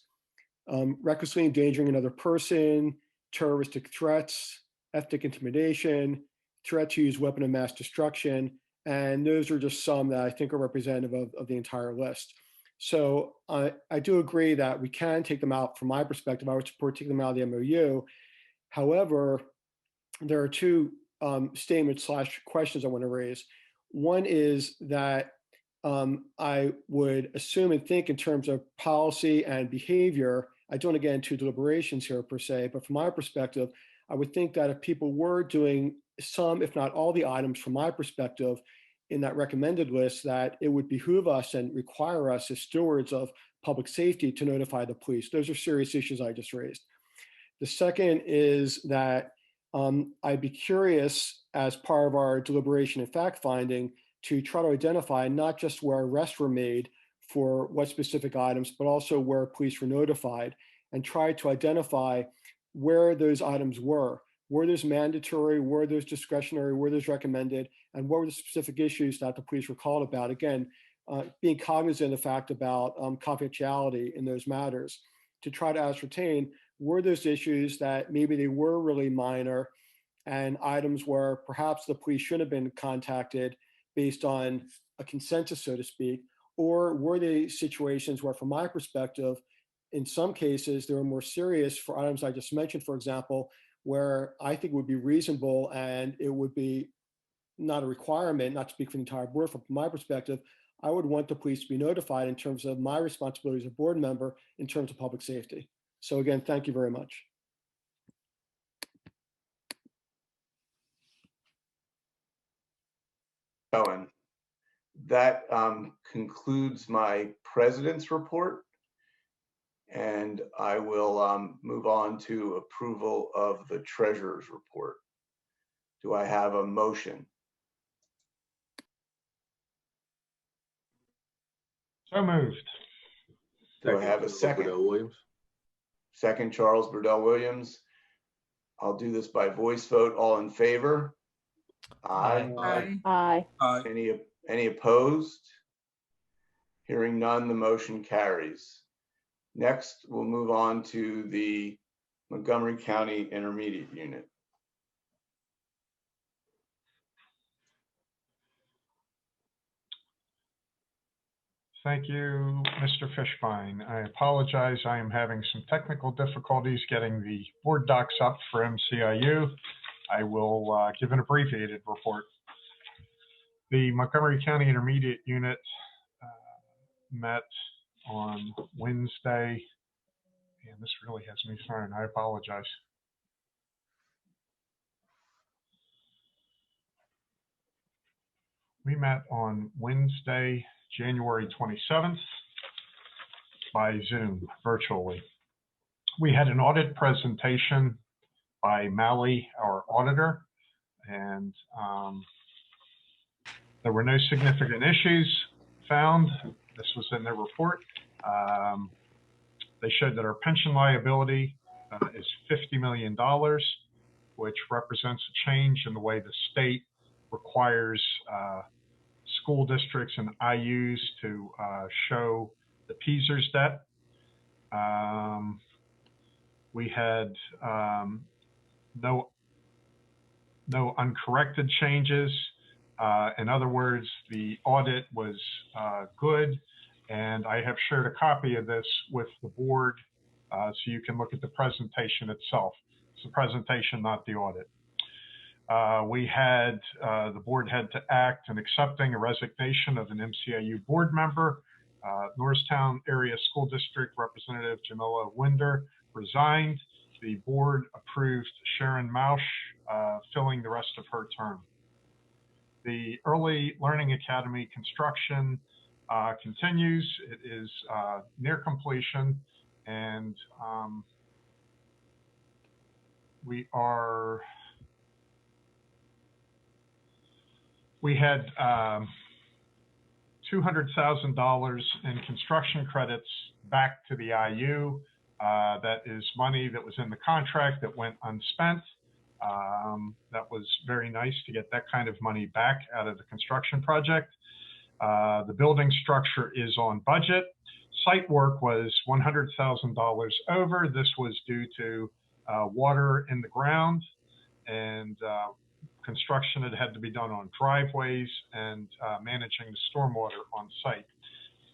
recklessly endangering another person, terroristic threats, ethnic intimidation, threat to use weapon of mass destruction. And those are just some that I think are representative of the entire list. So I do agree that we can take them out. From my perspective, I would support taking them out of the MOU. However, there are two statements / questions I want to raise. One is that I would assume and think in terms of policy and behavior. I don't want to get into deliberations here per se, but from my perspective, I would think that if people were doing some, if not all the items from my perspective in that recommended list, that it would behoove us and require us as stewards of public safety to notify the police. Those are serious issues I just raised. The second is that I'd be curious, as part of our deliberation and fact finding, to try to identify not just where arrests were made for what specific items, but also where police were notified, and try to identify where those items were. Were those mandatory? Were those discretionary? Were those recommended? And what were the specific issues that the police were called about? Again, being cognizant of the fact about confidentiality in those matters, to try to ascertain, were those issues that maybe they were really minor and items where perhaps the police should have been contacted based on a consensus, so to speak, or were they situations where, from my perspective, in some cases, they were more serious for items I just mentioned, for example, where I think would be reasonable and it would be not a requirement, not to speak for the entire board, from my perspective, I would want the police to be notified in terms of my responsibility as a board member in terms of public safety. So again, thank you very much. Cohen, that concludes my president's report. And I will move on to approval of the treasurer's report. Do I have a motion? So moved. Do I have a second? Williams. Second, Charles Burdell Williams. I'll do this by voice vote. All in favor? Aye. Aye. Aye. Aye. Any opposed? Hearing none, the motion carries. Next, we'll move on to the Montgomery County Intermediate Unit. Thank you, Mr. Fishbein. I apologize. I am having some technical difficulties getting the board docs up for MCIU. I will give an abbreviated report. The Montgomery County Intermediate Unit met on Wednesday, and this really has me fine. I apologize. We met on Wednesday, January 27th by Zoom, virtually. We had an audit presentation by Malley, our auditor, and there were no significant issues found. This was in their report. They showed that our pension liability is $50 million, which represents a change in the way the state requires school districts and IUs to show the PSERS debt. We had no uncorrected changes. In other words, the audit was good, and I have shared a copy of this with the board so you can look at the presentation itself. It's the presentation, not the audit. We had, the board had to act in accepting a resignation of an MCIU board member. Norristown Area School District Representative Jamila Winder resigned. The board approved Sharon Mausch filling the rest of her term. The Early Learning Academy construction continues. It is near completion, and we had $200,000 in construction credits back to the IU. That is money that was in the contract that went unspent. That was very nice to get that kind of money back out of the construction project. The building structure is on budget. Site work was $100,000 over. This was due to water in the ground and construction that had to be done on driveways and managing the stormwater on site.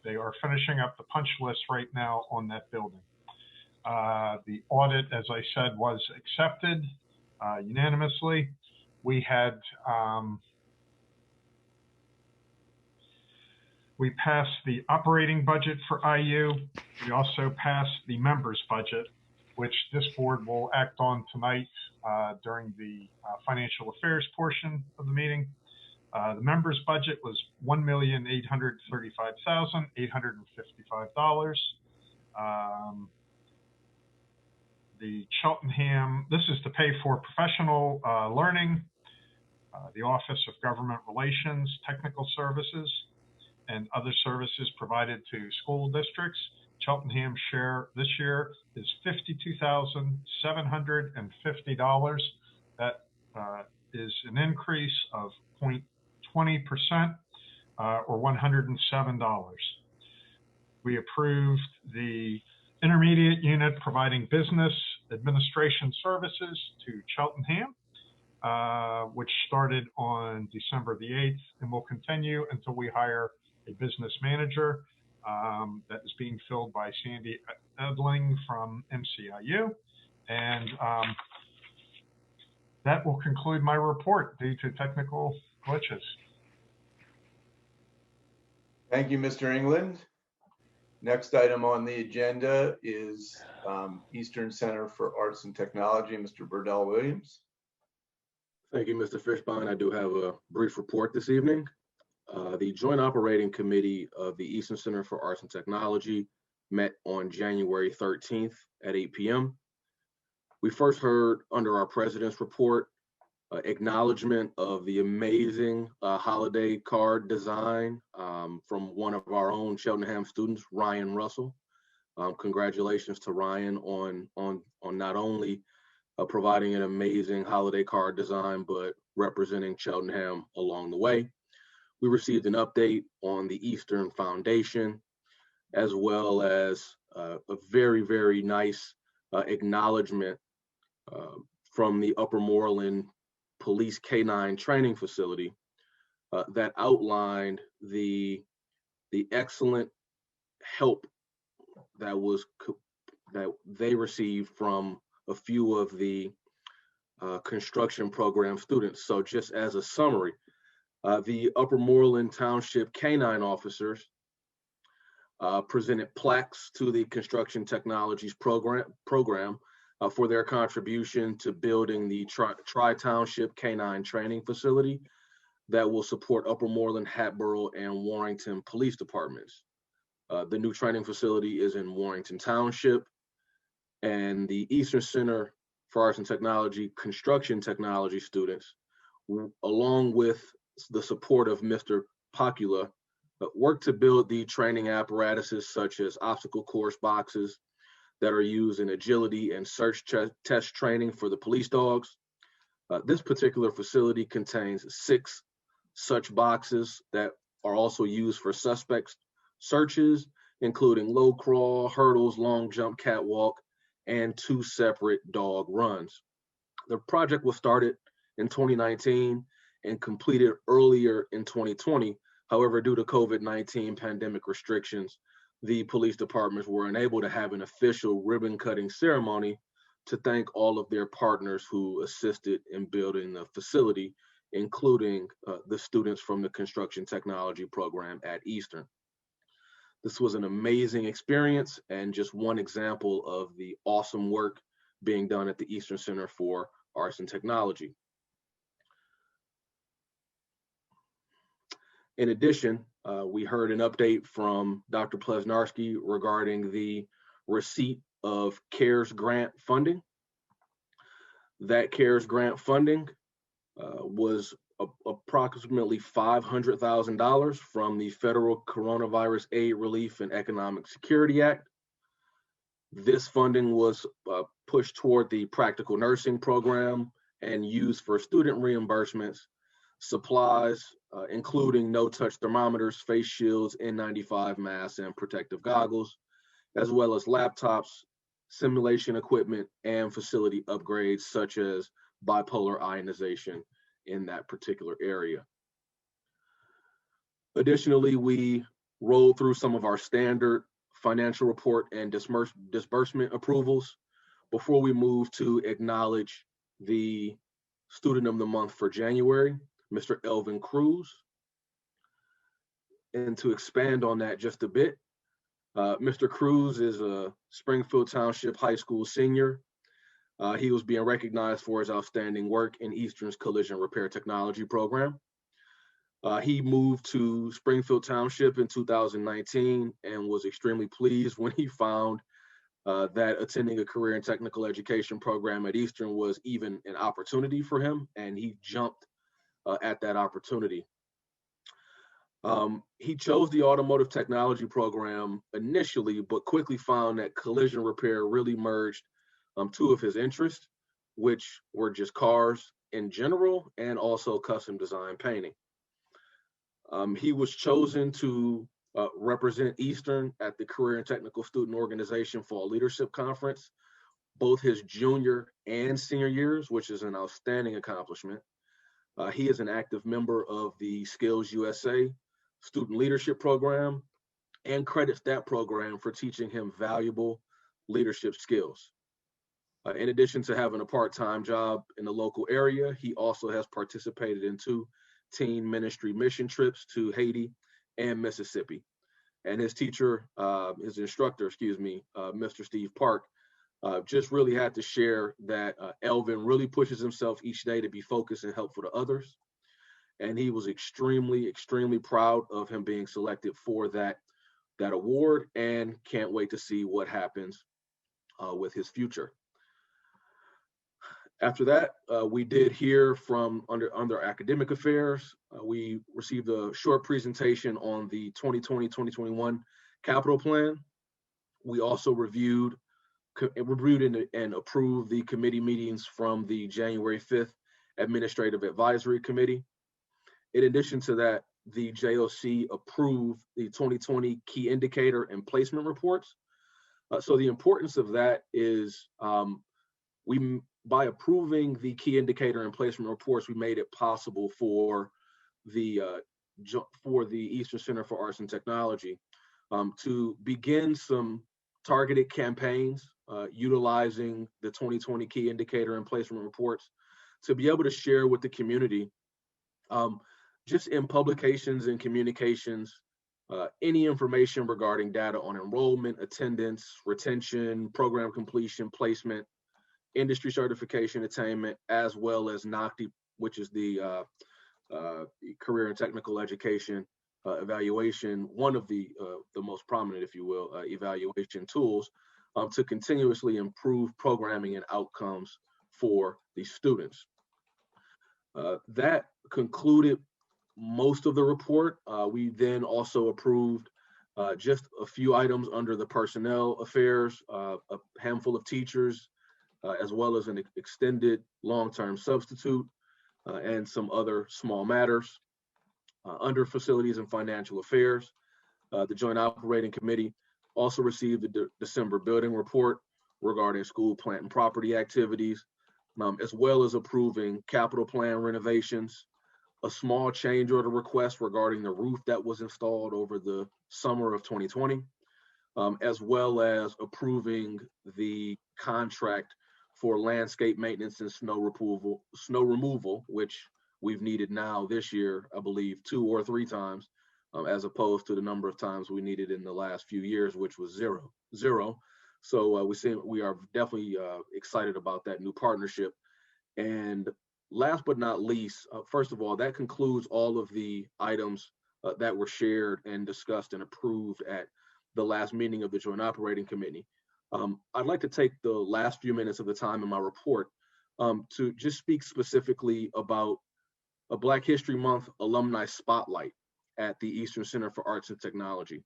They are finishing up the punch list right now on that building. The audit, as I said, was accepted unanimously. We had we passed the operating budget for IU. We also passed the members budget, which this board will act on tonight during the financial affairs portion of the meeting. The members budget was $1,835,855. The Cheltenham, this is to pay for professional learning, the Office of Government Relations, technical services, and other services provided to school districts. Cheltenham share this year is $52,750. That is an increase of 0.20% or $107. We approved the intermediate unit providing business administration services to Cheltenham, which started on December the 8th and will continue until we hire a business manager. That is being filled by Sandy Edling from MCIU. And that will conclude my report due to technical glitches. Thank you, Mr. England. Next item on the agenda is Eastern Center for Arts and Technology, Mr. Burdell Williams. Thank you, Mr. Fishbein. I do have a brief report this evening. The Joint Operating Committee of the Eastern Center for Arts and Technology met on January 13th at 8 p.m. We first heard under our president's report acknowledgement of the amazing holiday card design from one of our own Cheltenham students, Ryan Russell. Congratulations to Ryan on not only providing an amazing holiday card design, but representing Cheltenham along the way. We received an update on the Eastern Foundation, as well as a very, very nice acknowledgement from the Upper Moreland Police K-9 training facility that outlined the excellent help that they received from a few of the construction program students. So just as a summary, the Upper Moreland Township K-9 officers presented plaques to the Construction Technologies program for their contribution to building the Tri-Township K-9 training facility that will support Upper Moreland, Hatboro, and Warrington police departments. The new training facility is in Warrington Township, and the Eastern Center for Arts and Technology construction technology students, along with the support of Mr. Pocula, work to build the training apparatuses such as obstacle course boxes that are used in agility and search test training for the police dogs. This particular facility contains 6 such boxes that are also used for suspects searches, including low crawl, hurdles, long jump, catwalk, and 2 separate dog runs. The project was started in 2019 and completed earlier in 2020. However, due to COVID-19 pandemic restrictions, the police departments were unable to have an official ribbon cutting ceremony to thank all of their partners who assisted in building the facility, including the students from the construction technology program at Eastern. This was an amazing experience and just one example of the awesome work being done at the Eastern Center for Arts and Technology. In addition, we heard an update from Dr. Plesnarski regarding the receipt of CARES grant funding. That CARES grant funding was approximately $500,000 from the Federal Coronavirus Aid, Relief, and Economic Security Act. This funding was pushed toward the practical nursing program and used for student reimbursements, supplies, including no-touch thermometers, face shields, N95 masks, and protective goggles, as well as laptops, simulation equipment, and facility upgrades such as bipolar ionization in that particular area. Additionally, we rolled through some of our standard financial report and disbursement approvals before we move to acknowledge the Student of the Month for January, Mr. Elvin Cruz. And to expand on that just a bit, Mr. Cruz is a Springfield Township High School senior. He was being recognized for his outstanding work in Eastern's collision repair technology program. He moved to Springfield Township in 2019 and was extremely pleased when he found that attending a career and technical education program at Eastern was even an opportunity for him, and he jumped at that opportunity. He chose the automotive technology program initially, but quickly found that collision repair really merged two of his interests, which were just cars in general and also custom design painting. He was chosen to represent Eastern at the Career and Technical Student Organization Fall Leadership Conference, both his junior and senior years, which is an outstanding accomplishment. He is an active member of the Skills USA Student Leadership Program and credits that program for teaching him valuable leadership skills. In addition to having a part-time job in the local area, he also has participated in 2 teen ministry mission trips to Haiti and Mississippi. And his teacher, his instructor, Mr. Steve Park, just really had to share that Elvin really pushes himself each day to be focused and helpful to others. And he was extremely, extremely proud of him being selected for that award, and can't wait to see what happens with his future. After that, we did hear from under academic affairs. We received a short presentation on the 2020-2021 capital plan. We also reviewed and approved the committee meetings from the January 5th Administrative Advisory Committee. In addition to that, the JOC approved the 2020 key indicator and placement reports. So the importance of that is by approving the key indicator and placement reports, we made it possible for the Eastern Center for Arts and Technology to begin some targeted campaigns utilizing the 2020 key indicator and placement reports to be able to share with the community just in publications and communications, any information regarding data on enrollment, attendance, retention, program completion, placement, industry certification attainment, as well as NOCTI, which is the career and technical education evaluation, one of the most prominent, if you will, evaluation tools to continuously improve programming and outcomes for the students. That concluded most of the report. We then also approved just a few items under the personnel affairs, a handful of teachers, as well as an extended long-term substitute and some other small matters. Under facilities and financial affairs, the Joint Operating Committee also received the December building report regarding school plant and property activities, as well as approving capital plan renovations, a small change order request regarding the roof that was installed over the summer of 2020, as well as approving the contract for landscape maintenance and snow removal, which we've needed now this year, I believe 2 or 3 times, as opposed to the number of times we needed in the last few years, which was zero. So we are definitely excited about that new partnership. And last but not least, first of all, that concludes all of the items that were shared and discussed and approved at the last meeting of the Joint Operating Committee. I'd like to take the last few minutes of the time in my report to just speak specifically about a Black History Month alumni spotlight at the Eastern Center for Arts and Technology.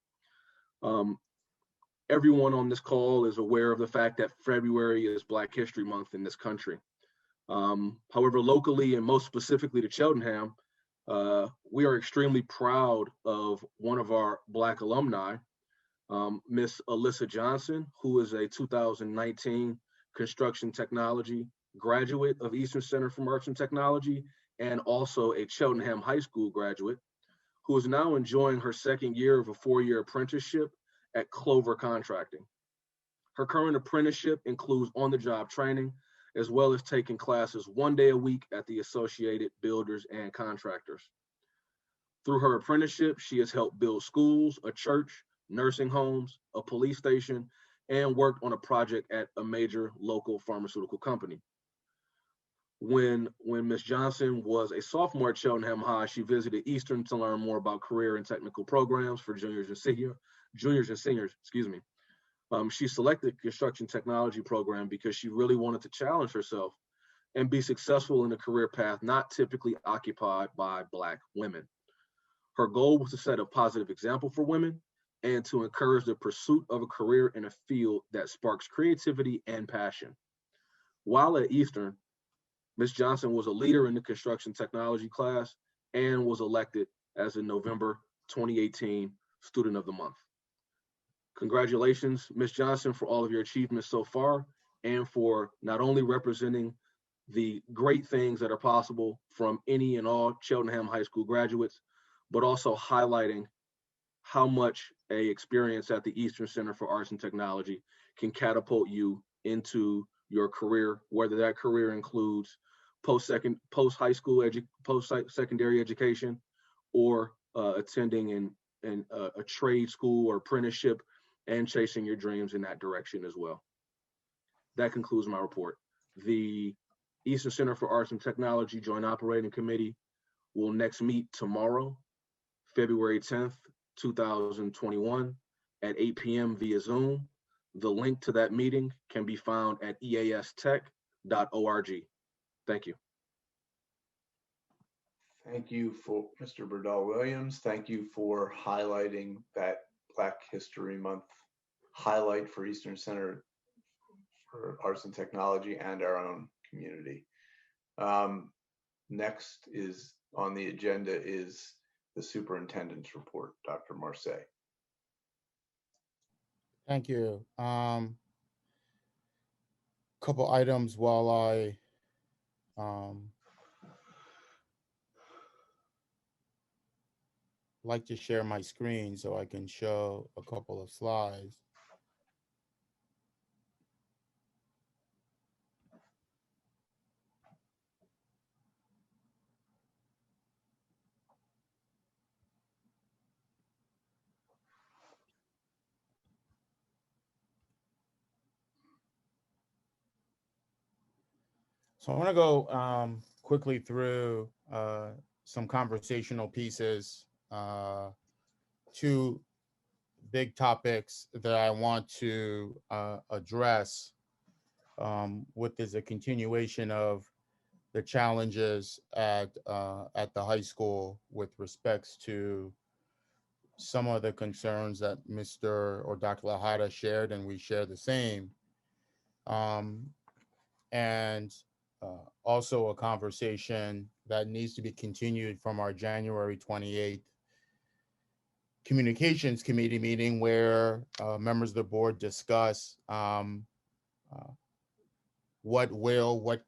Everyone on this call is aware of the fact that February is Black History Month in this country. However, locally and most specifically to Cheltenham, we are extremely proud of one of our Black alumni, Miss Alyssa Johnson, who is a 2019 construction technology graduate of Eastern Center for Arts and Technology, and also a Cheltenham High School graduate, who is now enjoying her second year of a 4-year apprenticeship at Clover Contracting. Her current apprenticeship includes on-the-job training, as well as taking classes 1 day a week at the Associated Builders and Contractors. Through her apprenticeship, she has helped build schools, a church, nursing homes, a police station, and worked on a project at a major local pharmaceutical company. When Ms. Johnson was a sophomore at Cheltenham High, she visited Eastern to learn more about career and technical programs for juniors and seniors, excuse me. She selected the construction technology program because she really wanted to challenge herself and be successful in a career path not typically occupied by Black women. Her goal was to set a positive example for women and to encourage the pursuit of a career in a field that sparks creativity and passion. While at Eastern, Ms. Johnson was a leader in the construction technology class and was elected as the November 2018 Student of the Month. Congratulations, Ms. Johnson, for all of your achievements so far and for not only representing the great things that are possible from any and all Cheltenham High School graduates, but also highlighting how much an experience at the Eastern Center for Arts and Technology can catapult you into your career, whether that career includes post-secondary education or attending a trade school or apprenticeship and chasing your dreams in that direction as well. That concludes my report. The Eastern Center for Arts and Technology Joint Operating Committee will next meet tomorrow, February 10th, 2021 at 8 p.m. via Zoom. The link to that meeting can be found at eastech.org. Thank you. Thank you for Mr. Burdell Williams. Thank you for highlighting that Black History Month highlight for Eastern Center for Arts and Technology and our own community. Next is on the agenda is the superintendent's report, Dr. Marseille. Thank you. Couple items while I like to share my screen so I can show a couple of slides. So I want to go quickly through some conversational pieces, two big topics that I want to address with is a continuation of the challenges at the high school with respects to some of the concerns that Mr. or Dr. Lahada shared, and we share the same. And also a conversation that needs to be continued from our January 28th Communications Committee meeting where members of the board discuss what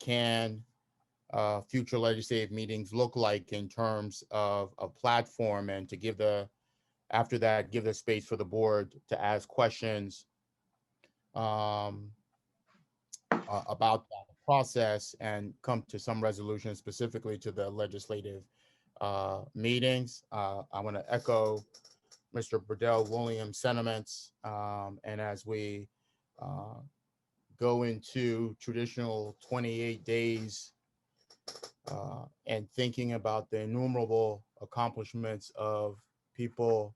can future legislative meetings look like in terms of a platform, and to give after that, give the space for the board to ask questions about that process and come to some resolution specifically to the legislative meetings. I want to echo Mr. Burdell Williams' sentiments, and as we go into traditional 28 days and thinking about the innumerable accomplishments of people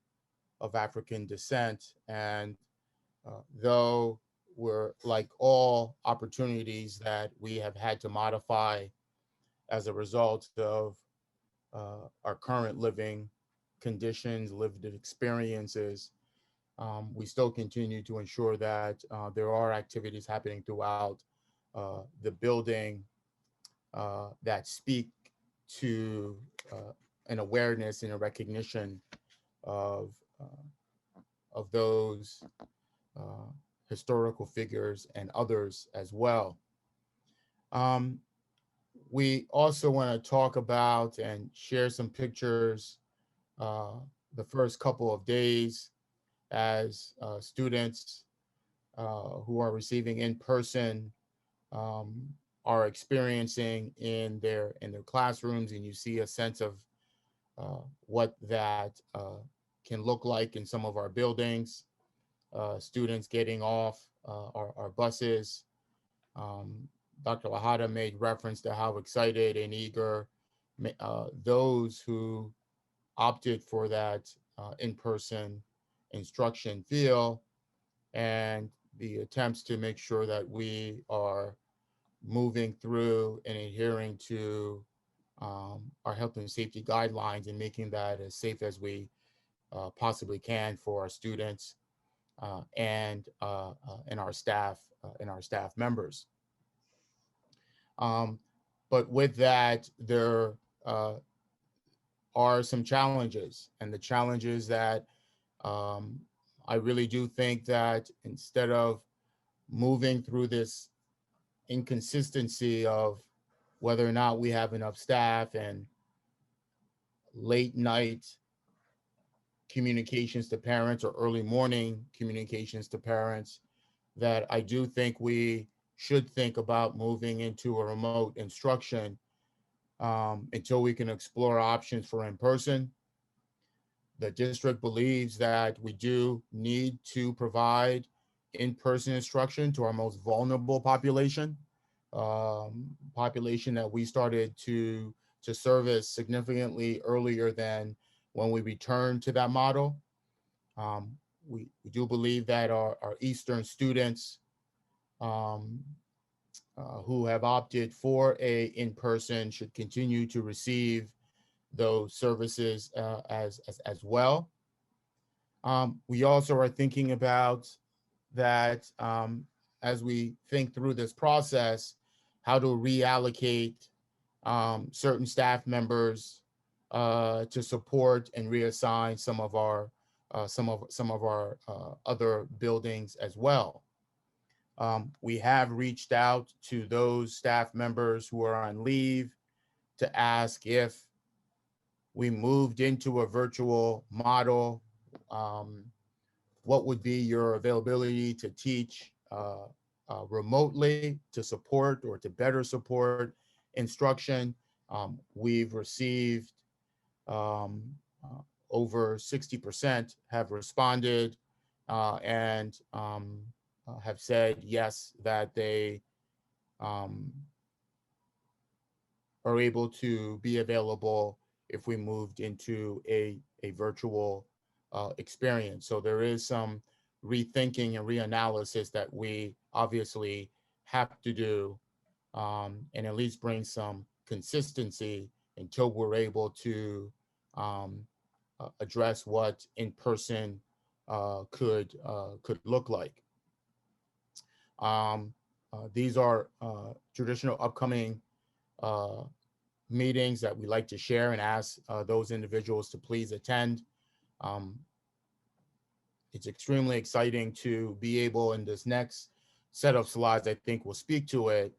of African descent. And though we're like all opportunities that we have had to modify as a result of our current living conditions, lived experiences, we still continue to ensure that there are activities happening throughout the building that speak to an awareness and a recognition of those historical figures and others as well. We also want to talk about and share some pictures the first couple of days as students who are receiving in-person are experiencing in their classrooms, and you see a sense of what that can look like in some of our buildings. Students getting off our buses. Dr. Lahada made reference to how excited and eager those who opted for that in-person instruction feel, and the attempts to make sure that we are moving through and adhering to our health and safety guidelines and making that as safe as we possibly can for our students and our staff members. But with that, there are some challenges, and the challenges that I really do think that instead of moving through this inconsistency of whether or not we have enough staff and late night communications to parents or early morning communications to parents, that I do think we should think about moving into a remote instruction until we can explore options for in-person. The district believes that we do need to provide in-person instruction to our most vulnerable population, population that we started to service significantly earlier than when we returned to that model. We do believe that our Eastern students who have opted for a in-person should continue to receive those services as well. We also are thinking about that as we think through this process, how to reallocate certain staff members to support and reassign some of our other buildings as well. We have reached out to those staff members who are on leave to ask if we moved into a virtual model, what would be your availability to teach remotely to support or to better support instruction. We've received over 60% have responded and have said yes, that they are able to be available if we moved into a virtual experience. So there is some rethinking and reanalysis that we obviously have to do and at least bring some consistency until we're able to address what in-person could look like. These are traditional upcoming meetings that we like to share and ask those individuals to please attend. It's extremely exciting to be able, in this next set of slides, I think will speak to it,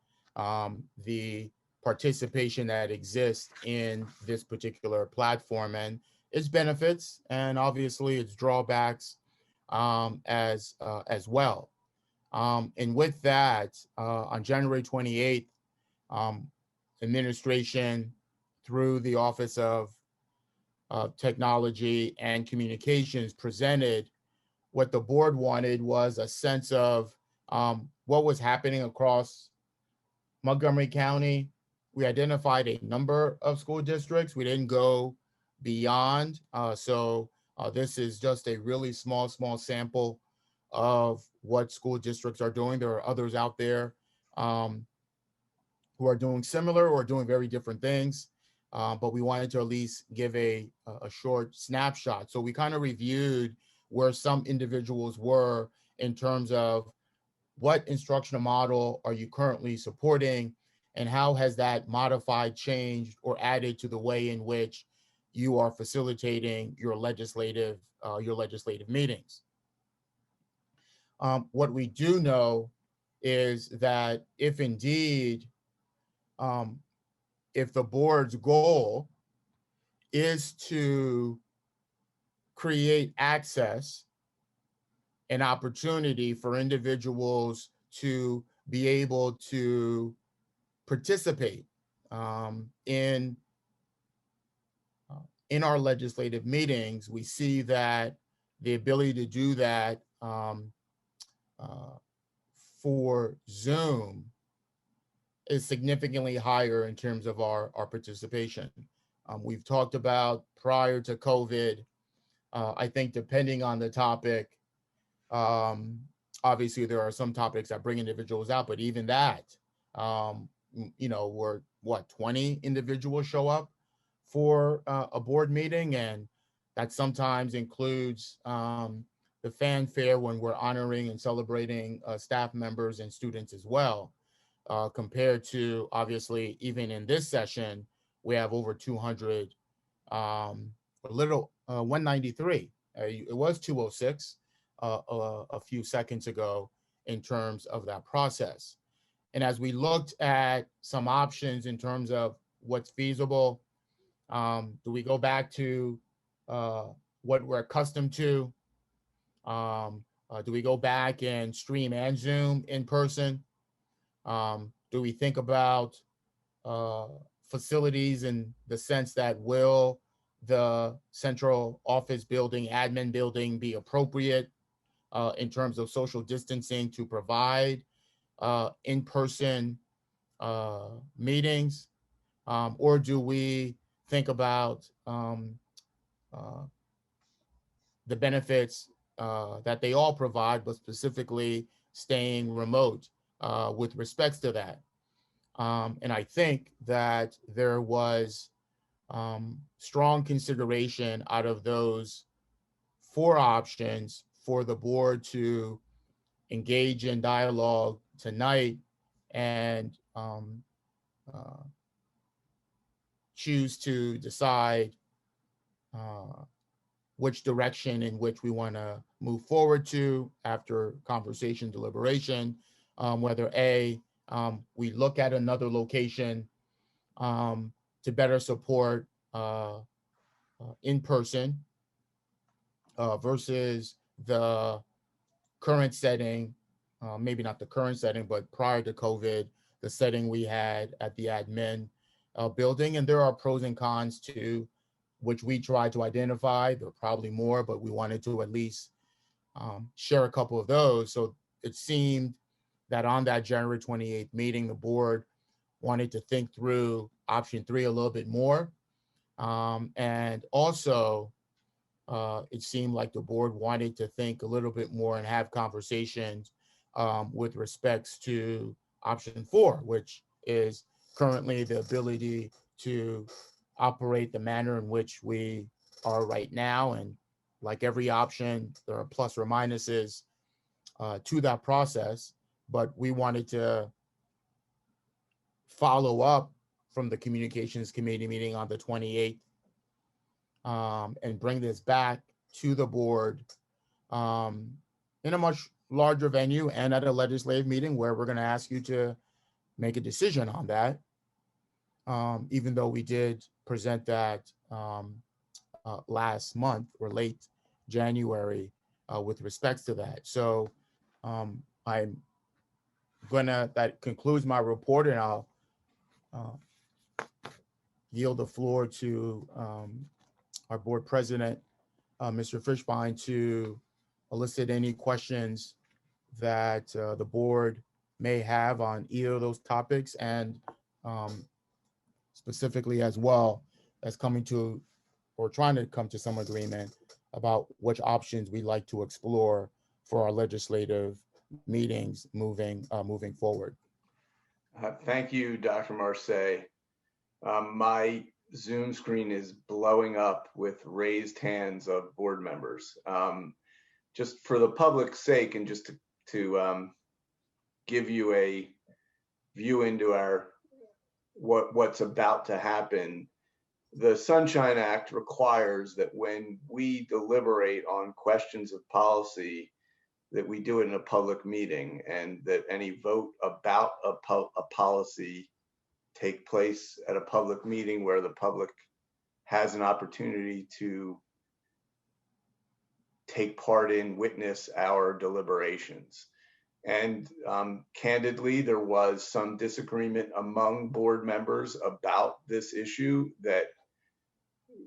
the participation that exists in this particular platform and its benefits, and obviously its drawbacks as well. And with that, on January 28th, administration through the Office of Technology and Communications presented what the board wanted was a sense of what was happening across Montgomery County. We identified a number of school districts. We didn't go beyond. So This is just a really small sample of what school districts are doing. There are others out there who are doing similar or doing very different things, but we wanted to at least give a short snapshot. So we kind of reviewed where some individuals were in terms of what instructional model are you currently supporting, and how has that modified, changed, or added to the way in which you are facilitating your legislative meetings. What we do know is that if indeed, if the board's goal is to create access and opportunity for individuals to be able to participate in our legislative meetings, we see that the ability to do that for Zoom is significantly higher in terms of our participation. We've talked about prior to COVID, I think depending on the topic, obviously there are some topics that bring individuals out, but even that, we're what, 20 individuals show up for a board meeting, and that sometimes includes the fanfare when we're honoring and celebrating staff members and students as well, compared to, obviously, even in this session, we have over 200, a little 193. It was 206 a few seconds ago in terms of that process. And as we looked at some options in terms of what's feasible, do we go back to what we're accustomed to? Do we go back and stream and Zoom in person? Do we think about facilities in the sense that will the central office building, admin building be appropriate in terms of social distancing to provide in-person meetings? Or do we think about the benefits that they all provide, but specifically staying remote with respects to that? And I think that there was strong consideration out of those 4 options for the board to engage in dialogue tonight and choose to decide which direction in which we want to move forward to after conversation, deliberation, whether A, we look at another location to better support in person versus the current setting, maybe not the current setting, but prior to COVID, the setting we had at the admin building. And there are pros and cons to which we tried to identify. There are probably more, but we wanted to at least share a couple of those. So it seemed that on that January 28th meeting, the board wanted to think through option 3 a little bit more. And also, it seemed like the board wanted to think a little bit more and have conversations with respects to option 4, which is currently the ability to operate the manner in which we are right now. And like every option, there are plus or minuses to that process, but we wanted to follow up from the communications committee meeting on the 28th and bring this back to the board in a much larger venue and at a legislative meeting where we're going to ask you to make a decision on that, even though we did present that last month or late January with respects to that. So that concludes my report, and I'll yield the floor to our board president, Mr. Fishbein, to elicit any questions that the board may have on either of those topics, and specifically as well as coming to or trying to come to some agreement about which options we like to explore for our legislative meetings moving forward. Thank you, Dr. Marseille. My Zoom screen is blowing up with raised hands of board members. Just for the public's sake, and just to give you a view into what's about to happen, the Sunshine Act requires that when we deliberate on questions of policy, that we do it in a public meeting, and that any vote about a policy take place at a public meeting where the public has an opportunity to take part in, witness our deliberations. And candidly, there was some disagreement among board members about this issue that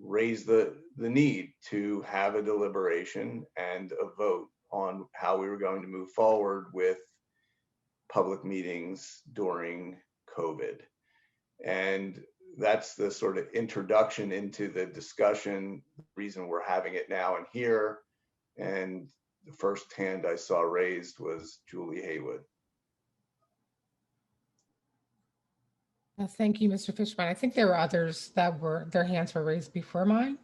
raised the need to have a deliberation and a vote on how we were going to move forward with public meetings during COVID. And that's the sort of introduction into the discussion, reason we're having it now and here. And the first hand I saw raised was Julie Haywood. Thank you, Mr. Fishbein. I think there were others that their hands were raised before mine.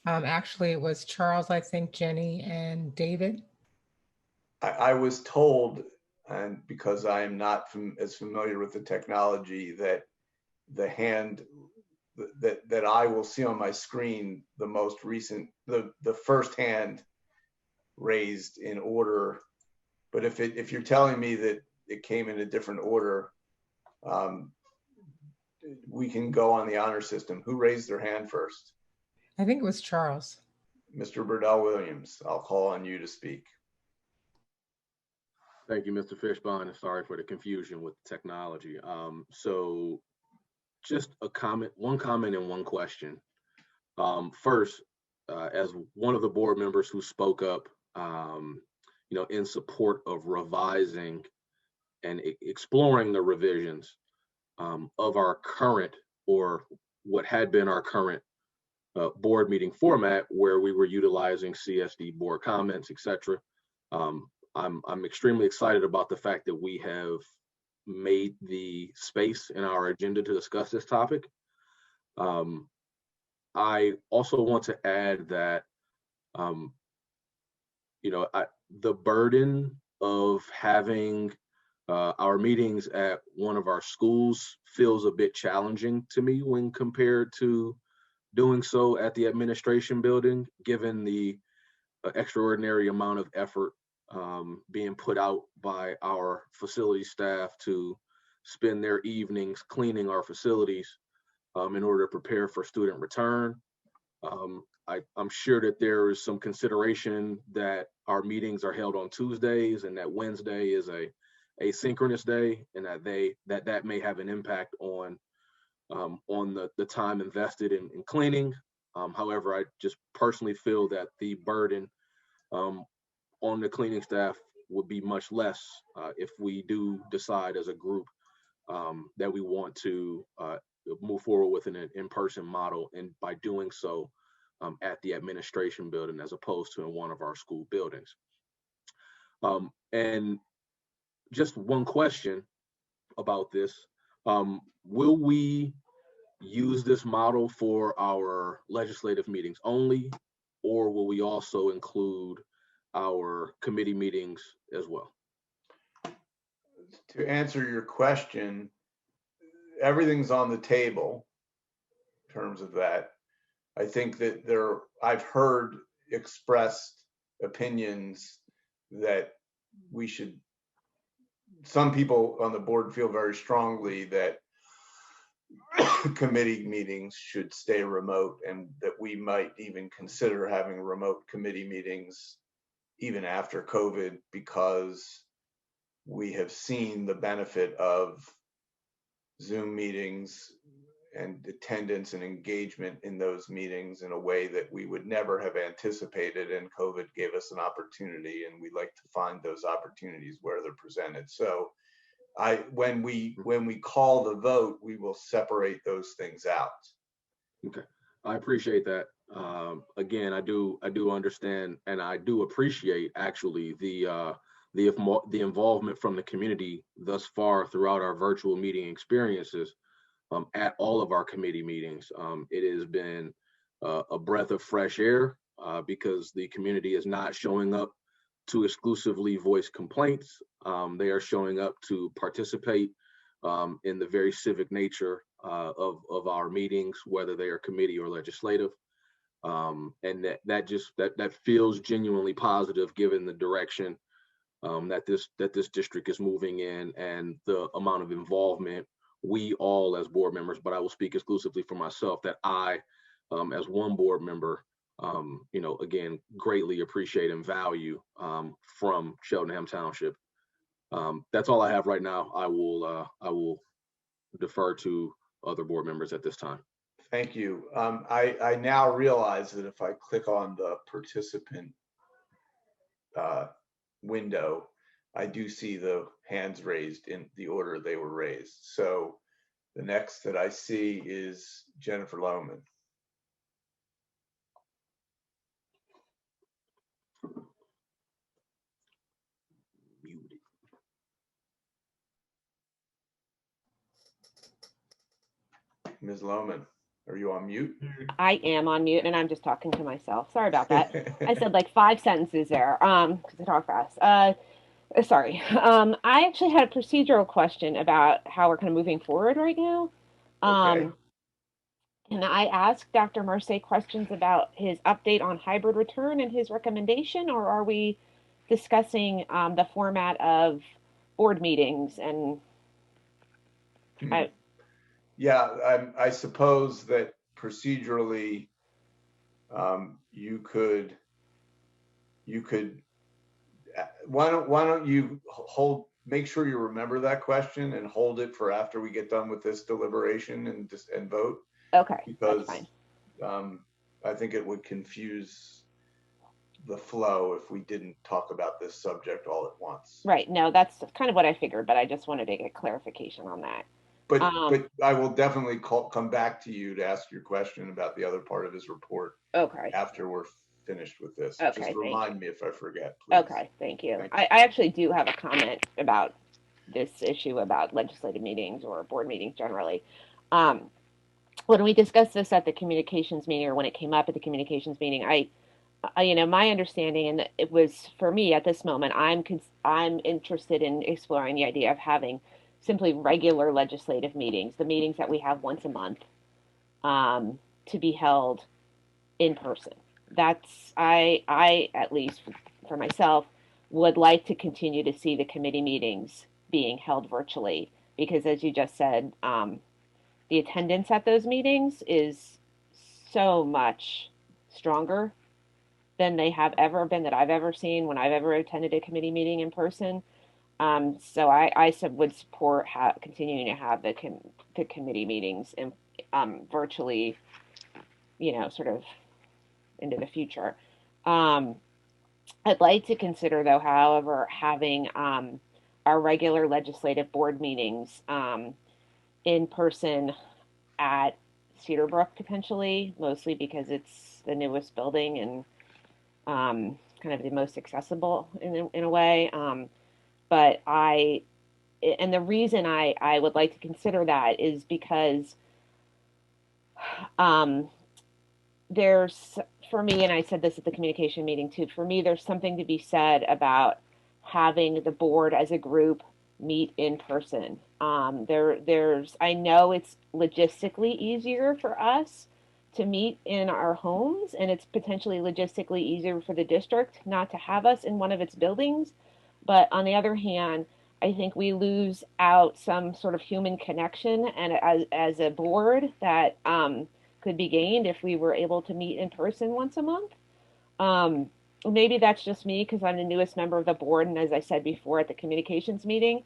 Actually, it was Charles, I think, Jenny, and David. I was told, and because I am not as familiar with the technology, that the hand that I will see on my screen, the most recent, the first hand raised in order. But if you're telling me that it came in a different order, we can go on the honor system. Who raised their hand first? I think it was Charles. Mr. Burdell Williams, I'll call on you to speak. Thank you, Mr. Fishbein, and sorry for the confusion with technology. So just one comment and one question. First, as one of the board members who spoke up, in support of revising and exploring the revisions of our current, or what had been our current board meeting format, where we were utilizing CSD board comments, etc. I'm extremely excited about the fact that we have made the space in our agenda to discuss this topic. I also want to add that, the burden of having our meetings at one of our schools feels a bit challenging to me when compared to doing so at the administration building, given the extraordinary amount of effort being put out by our facility staff to spend their evenings cleaning our facilities in order to prepare for student return. I'm sure that there is some consideration that our meetings are held on Tuesdays and that Wednesday is a asynchronous day, and that may have an impact on the time invested in cleaning. However, I just personally feel that the burden on the cleaning staff would be much less if we do decide as a group that we want to move forward with an in-person model, and by doing so at the administration building as opposed to in one of our school buildings. And just one question about this. Will we use this model for our legislative meetings only, or will we also include our committee meetings as well? To answer your question, everything's on the table in terms of that. I think that I've heard expressed opinions that some people on the board feel very strongly that committee meetings should stay remote, and that we might even consider having remote committee meetings even after COVID, because we have seen the benefit of Zoom meetings and attendance and engagement in those meetings in a way that we would never have anticipated, and COVID gave us an opportunity, and we like to find those opportunities where they're presented. So when we call the vote, we will separate those things out. Okay, I appreciate that. Again, I do understand, and I do appreciate actually the involvement from the community thus far throughout our virtual meeting experiences at all of our committee meetings. It has been a breath of fresh air because the community is not showing up to exclusively voice complaints. They are showing up to participate in the very civic nature of our meetings, whether they are committee or legislative. And that feels genuinely positive given the direction that this district is moving in and the amount of involvement we all as board members, but I will speak exclusively for myself, that I as one board member, again, greatly appreciate and value from Cheltenham Township. That's all I have right now. I will defer to other board members at this time. Thank you. I now realize that if I click on the participant window, I do see the hands raised in the order they were raised. So the next that I see is Jennifer Lohman. Ms. Lohman, are you on mute? I am on mute and I'm just talking to myself. Sorry about that. I said like 5 sentences there because I talk fast. Sorry. I actually had a procedural question about how we're kind of moving forward right now. Okay. Can I ask Dr. Mercer questions about his update on hybrid return and his recommendation, or are we discussing the format of board meetings? And yeah, I suppose that procedurally, you could. Why don't you make sure you remember that question and hold it for after we get done with this deliberation and vote. Okay, because that's fine. I think it would confuse the flow if we didn't talk about this subject all at once. Right. No, that's kind of what I figured, but I just wanted to get clarification on that. But I will definitely come back to you to ask your question about the other part of his report. Okay. After we're finished with this. Okay, just remind me if I forget, please. Okay, thank you. I actually do have a comment about this issue about legislative meetings or board meetings generally. When we discussed this at the communications meeting, or when it came up at the communications meeting, I my understanding, and it was for me at this moment, I'm interested in exploring the idea of having simply regular legislative meetings, the meetings that we have once a month, to be held in person. That's I at least for myself would like to continue to see the committee meetings being held virtually, because as you just said, the attendance at those meetings is so much stronger than they have ever been that I've ever seen when I've ever attended a committee meeting in person. So I would support continuing to have the committee meetings in, virtually, sort of into the future. I'd like to consider, though, however, having our regular legislative board meetings in person at Cedar Brook potentially, mostly because it's the newest building and kind of the most accessible in a way. But the reason I would like to consider that is because there's, for me, and I said this at the communication meeting too, for me, there's something to be said about having the board as a group meet in person. I know it's logistically easier for us to meet in our homes, and it's potentially logistically easier for the district not to have us in one of its buildings. But on the other hand, I think we lose out some sort of human connection, and as a board that could be gained if we were able to meet in person once a month. Maybe that's just me because I'm the newest member of the board, and as I said before at the communications meeting,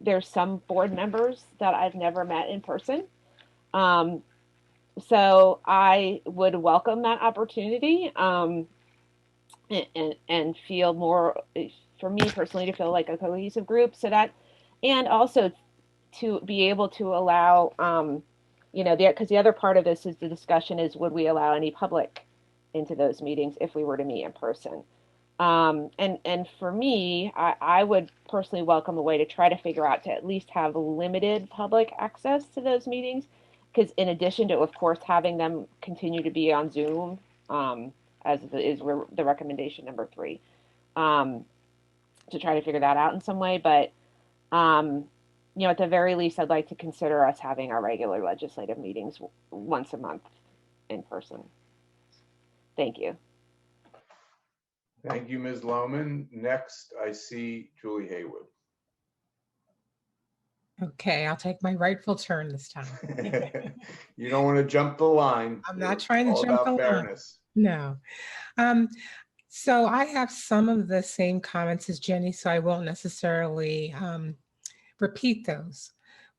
there's some board members that I've never met in person. So I would welcome that opportunity and feel more, for me personally, to feel like a cohesive group. So that, and also to be able to allow you know, because the other part of this is the discussion is, would we allow any public into those meetings if we were to meet in person? And for me, I would personally welcome a way to try to figure out to at least have limited public access to those meetings, because in addition to, of course, having them continue to be on Zoom, as is the recommendation number 3, to try to figure that out in some way. But you know, at the very least, I'd like to consider us having our regular legislative meetings once a month in person. Thank you. Thank you, Ms. Lohman. Next, I see Julie Haywood. Okay, I'll take my rightful turn this time. You don't want to jump the line. I'm not trying to All jump the about line. fairness. No. So I have some of the same comments as Jenny, so I won't necessarily repeat those.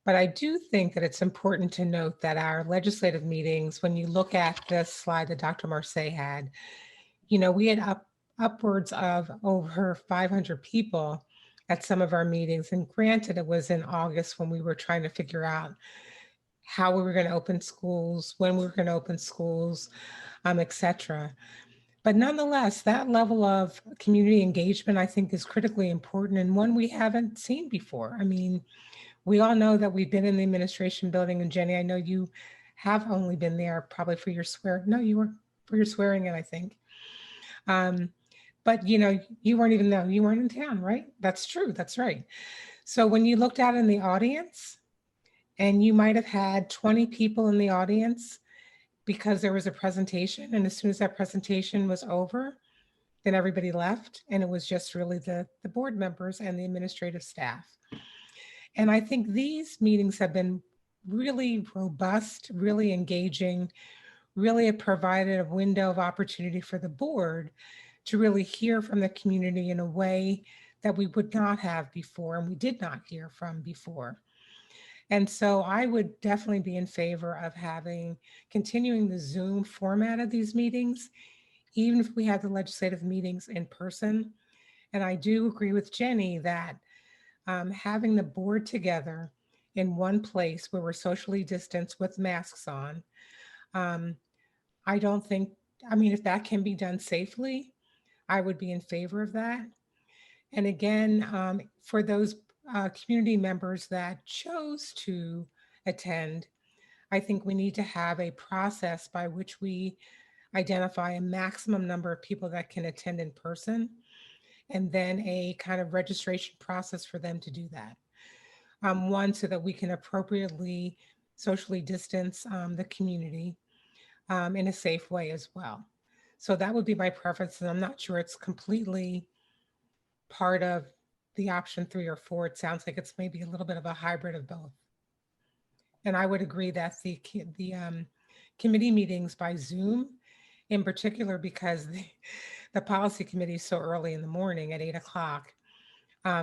But I do think that it's important to note that our legislative meetings, when you look at this slide that Dr. Marseille had, you know, we had upwards of over 500 people at some of our meetings. And granted, it was in August when we were trying to figure out how we were going to open schools, when we were going to open schools, et cetera. But nonetheless, that level of community engagement, I think, is critically important and one we haven't seen before. I mean, we all know that we've been in the administration building, and Jenny, I know you have only been there probably for your you were for your swearing in, I think. But you know, you weren't even there, you weren't in town, right? That's true, that's right. So when you looked out in the audience, and you might have had 20 people in the audience because there was a presentation, and as soon as that presentation was over, then everybody left, and it was just really the board members and the administrative staff. And I think these meetings have been really robust, really engaging, really have provided a window of opportunity for the board to really hear from the community in a way that we would not have before, and we did not hear from before. And so I would definitely be in favor of continuing the Zoom format of these meetings, even if we had the legislative meetings in person. And I do agree with Jenny that having the board together in one place where we're socially distanced with masks on, I don't think, I mean, if that can be done safely, I would be in favor of that. And again, for those community members that chose to attend, I think we need to have a process by which we identify a maximum number of people that can attend in person, and then a kind of registration process for them to do that. One, so that we can appropriately socially distance the community in a safe way as well. So that would be my preference, and I'm not sure it's completely part of the option 3 or 4. It sounds like it's maybe a little bit of a hybrid of both. And I would agree that the committee meetings by Zoom, in particular, because the policy committee is so early in the morning at 8 o'clock,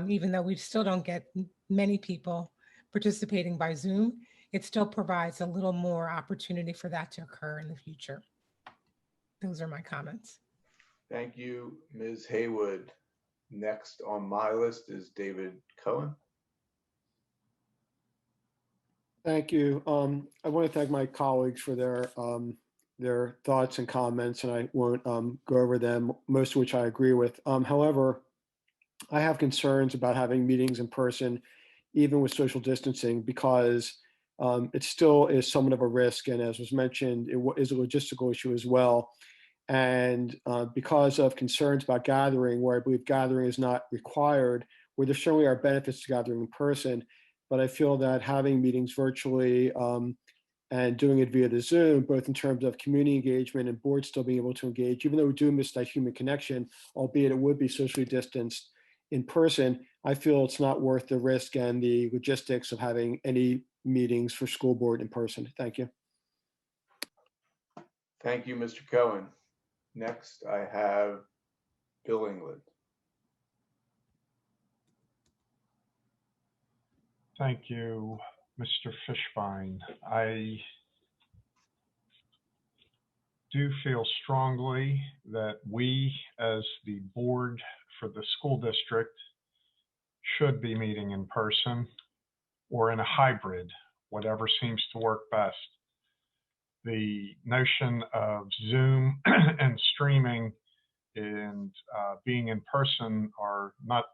even though we still don't get many people participating by Zoom, it still provides a little more opportunity for that to occur in the future. Those are my comments. Thank you, Ms. Haywood. Next on my list is David Cohen. Thank you. I want to thank my colleagues for their thoughts and comments, and I won't go over them, most of which I agree with. However, I have concerns about having meetings in person, even with social distancing, because it still is somewhat of a risk. And as was mentioned, it is a logistical issue as well. And because of concerns about gathering, where I believe gathering is not required, where there certainly are benefits to gathering in person, but I feel that having meetings virtually and doing it via the Zoom, both in terms of community engagement and board still being able to engage, even though we do miss that human connection, albeit it would be socially distanced in person, I feel it's not worth the risk and the logistics of having any meetings for school board in person. Thank you. Thank you, Mr. Cohen. Next, I have Bill England. Thank you, Mr. Fishbein. I do feel strongly that we, as the board for the school district, should be meeting in person or in a hybrid, whatever seems to work best. the notion of Zoom and streaming and being in person are not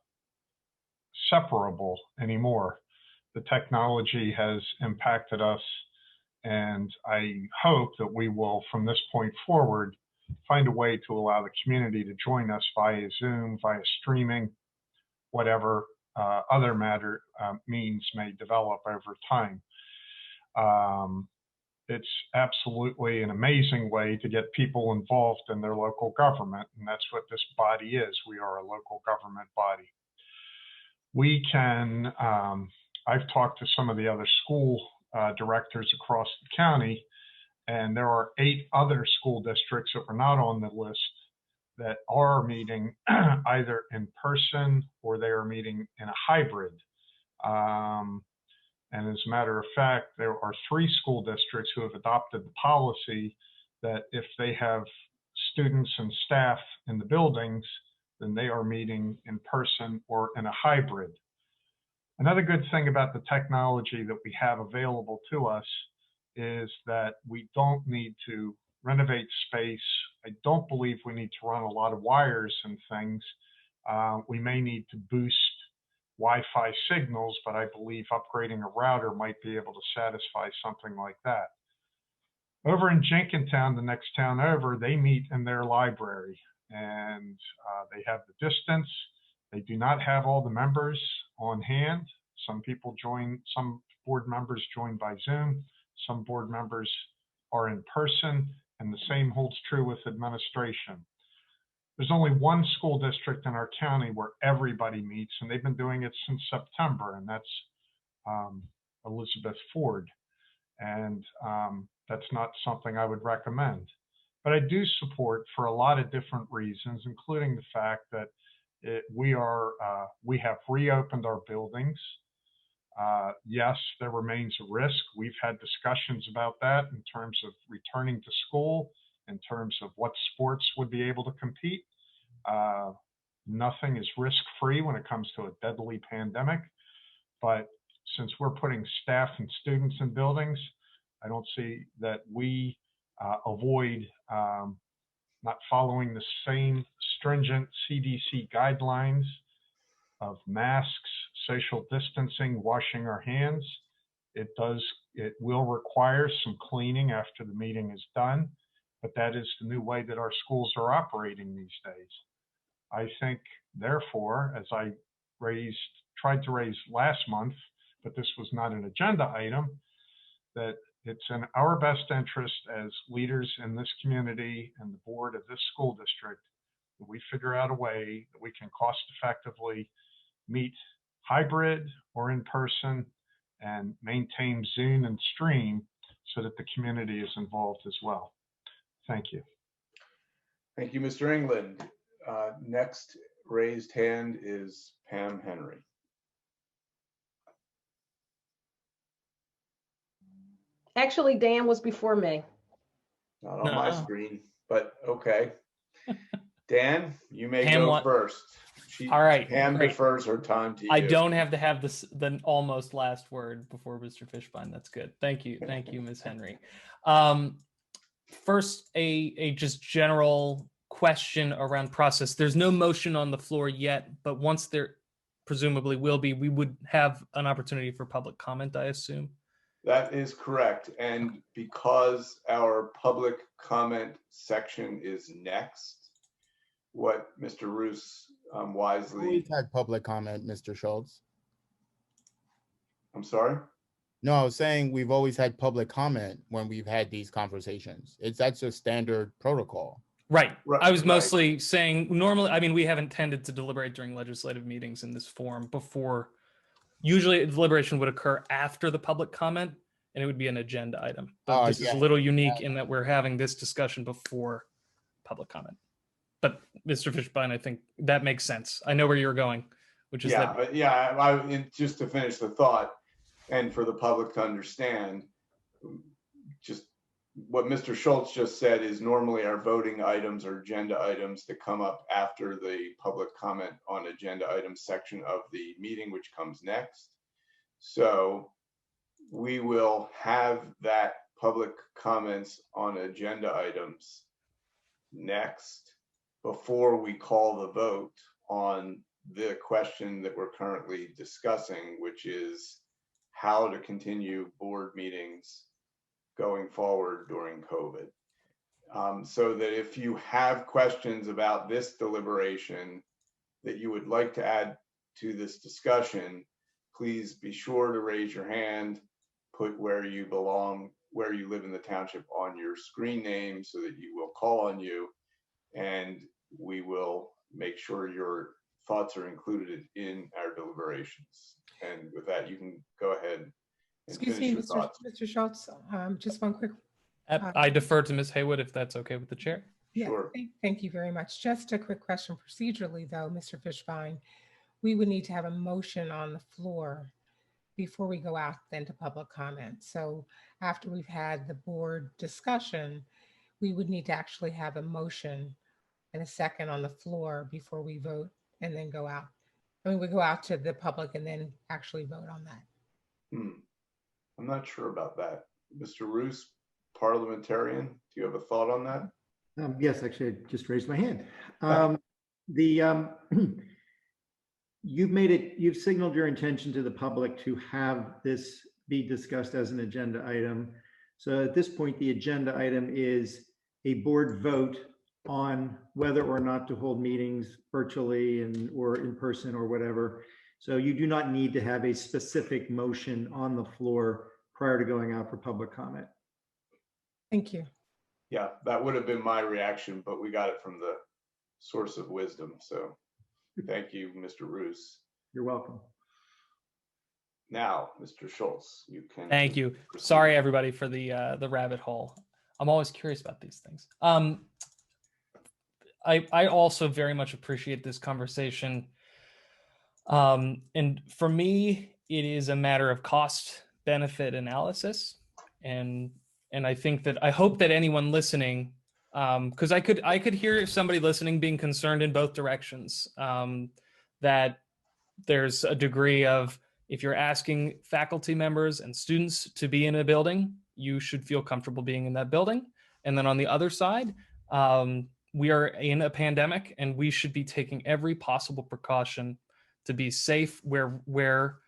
separable anymore. The technology has impacted us, and I hope that we will, from this point forward, find a way to allow the community to join us via Zoom, via streaming, whatever other means may develop over time. It's absolutely an amazing way to get people involved in their local government, and that's what this body is. We are a local government body. We can, I've talked to some of the other school directors across the county, and there are 8 other school districts that were not on the list that are meeting either in person or they are meeting in a hybrid. And as a matter of fact, there are 3 school districts who have adopted the policy that if they have students and staff in the buildings, then they are meeting in person or in a hybrid. Another good thing about the technology that we have available to us is that we don't need to renovate space. I don't believe we need to run a lot of wires and things. We may need to boost Wi-Fi signals, but I believe upgrading a router might be able to satisfy something like that. Over in Jenkintown, the next town over, they meet in their library, and they have the distance. They do not have all the members on hand. Some people join, some board members join by Zoom, some board members are in person, and the same holds true with administration. There's only one school district in our county where everybody meets, and they've been doing it since September, and that's Elizabeth Ford. And that's not something I would recommend. But I do support for a lot of different reasons, including the fact that we have reopened our buildings. Yes, there remains a risk. We've had discussions about that in terms of returning to school, in terms of what sports would be able to compete. Nothing is risk-free when it comes to a deadly pandemic. But since we're putting staff and students in buildings, I don't see that we avoid not following the same stringent CDC guidelines of masks, social distancing, washing our hands. It will require some cleaning after the meeting is done, but that is the new way that our schools are operating these days. I think, therefore, as I tried to raise last month, but this was not an agenda item, that it's in our best interest as leaders in this community and the board of this school district that we figure out a way that we can cost effectively meet hybrid or in person and maintain Zoom and stream so that the community is involved as well. Thank you. Thank you, Mr. England. Next raised hand is Pam Henry. Actually, Dan was before me. Not on my screen, but okay. Dan, you may go first. All right. Pam defers her time to you. I don't have to have the almost last word before Mr. Fishbein. That's good. Thank you. Thank you, Ms. Henry. First, a just general question around process. There's no motion on the floor yet, but once there presumably will be, we would have an opportunity for public comment, I assume. That is correct. And because our public comment section is next, what Mr. Roos wisely... We've had public comment, Mr. Schultz. I'm sorry? No, I was saying we've always had public comment when we've had these conversations. That's a standard protocol. Right. I was mostly saying normally, I mean, we haven't tended to deliberate during legislative meetings in this form before. Usually deliberation would occur after the public comment and it would be an agenda item. But this is a little unique in that we're having this discussion before public comment. But Mr. Fishbein, I think that makes sense. I know where you're going, which is just to finish the thought and for the public to understand, just what Mr. Schultz just said is normally our voting items or agenda items that come up after the public comment on agenda items section of the meeting, which comes next. So we will have that public comments on agenda items next before we call the vote on the question that we're currently discussing, which is how to continue board meetings going forward during COVID. So that if you have questions about this deliberation that you would like to add to this discussion, please be sure to raise your hand, put where you belong, where you live in the township on your screen name so that you will call on you, and we will make sure your thoughts are included in our deliberations. And with that, you can go ahead and Excuse finish me, your thoughts. Mr. Schultz, just one quick. I defer to Ms. Haywood if that's okay with the chair. Yeah, Sure. thank you very much. Just a quick question procedurally though, Mr. Fishbein, we would need to have a motion on the floor before we go out then to public comment. So after we've had the board discussion, we would need to actually have a motion and a second on the floor before we vote and then go out. I mean, we go out to the public and then actually vote on that. I'm not sure about that. Mr. Roos, parliamentarian, do you have a thought on that? Yes, actually, I just raised my hand. You've signaled your intention to the public to have this be discussed as an agenda item. So at this point, the agenda item is a board vote on whether or not to hold meetings virtually or in person or whatever. So you do not need to have a specific motion on the floor prior to going out for public comment. Thank you. Yeah, that would have been my reaction, but we got it from the source of wisdom. So thank you, Mr. Roos. You're welcome. Now, Mr. Schultz, you can. Thank you. proceed. Sorry, everybody, for the rabbit hole. I'm always curious about these things. I also very much appreciate this conversation. And for me, it is a matter of cost benefit analysis. And I think that I hope that anyone listening, because I could hear somebody listening being concerned in both directions, that there's a degree of, if you're asking faculty members and students to be in a building, you should feel comfortable being in that building. And then on the other side, we are in a pandemic and we should be taking every possible precaution to be safe where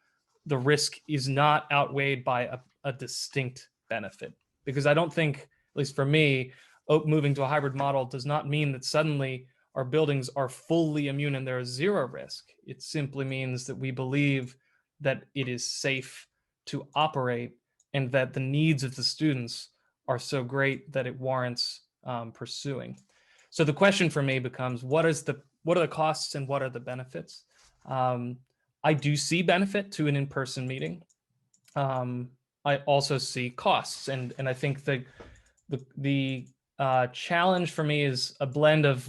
the risk is not outweighed by a distinct benefit. Because I don't think, at least for me, moving to a hybrid model does not mean that suddenly our buildings are fully immune and there is zero risk. It simply means that we believe that it is safe to operate and that the needs of the students are so great that it warrants pursuing. So the question for me becomes, what are the costs and what are the benefits? I do see benefit to an in-person meeting. I also see costs, and I think the challenge for me is a blend of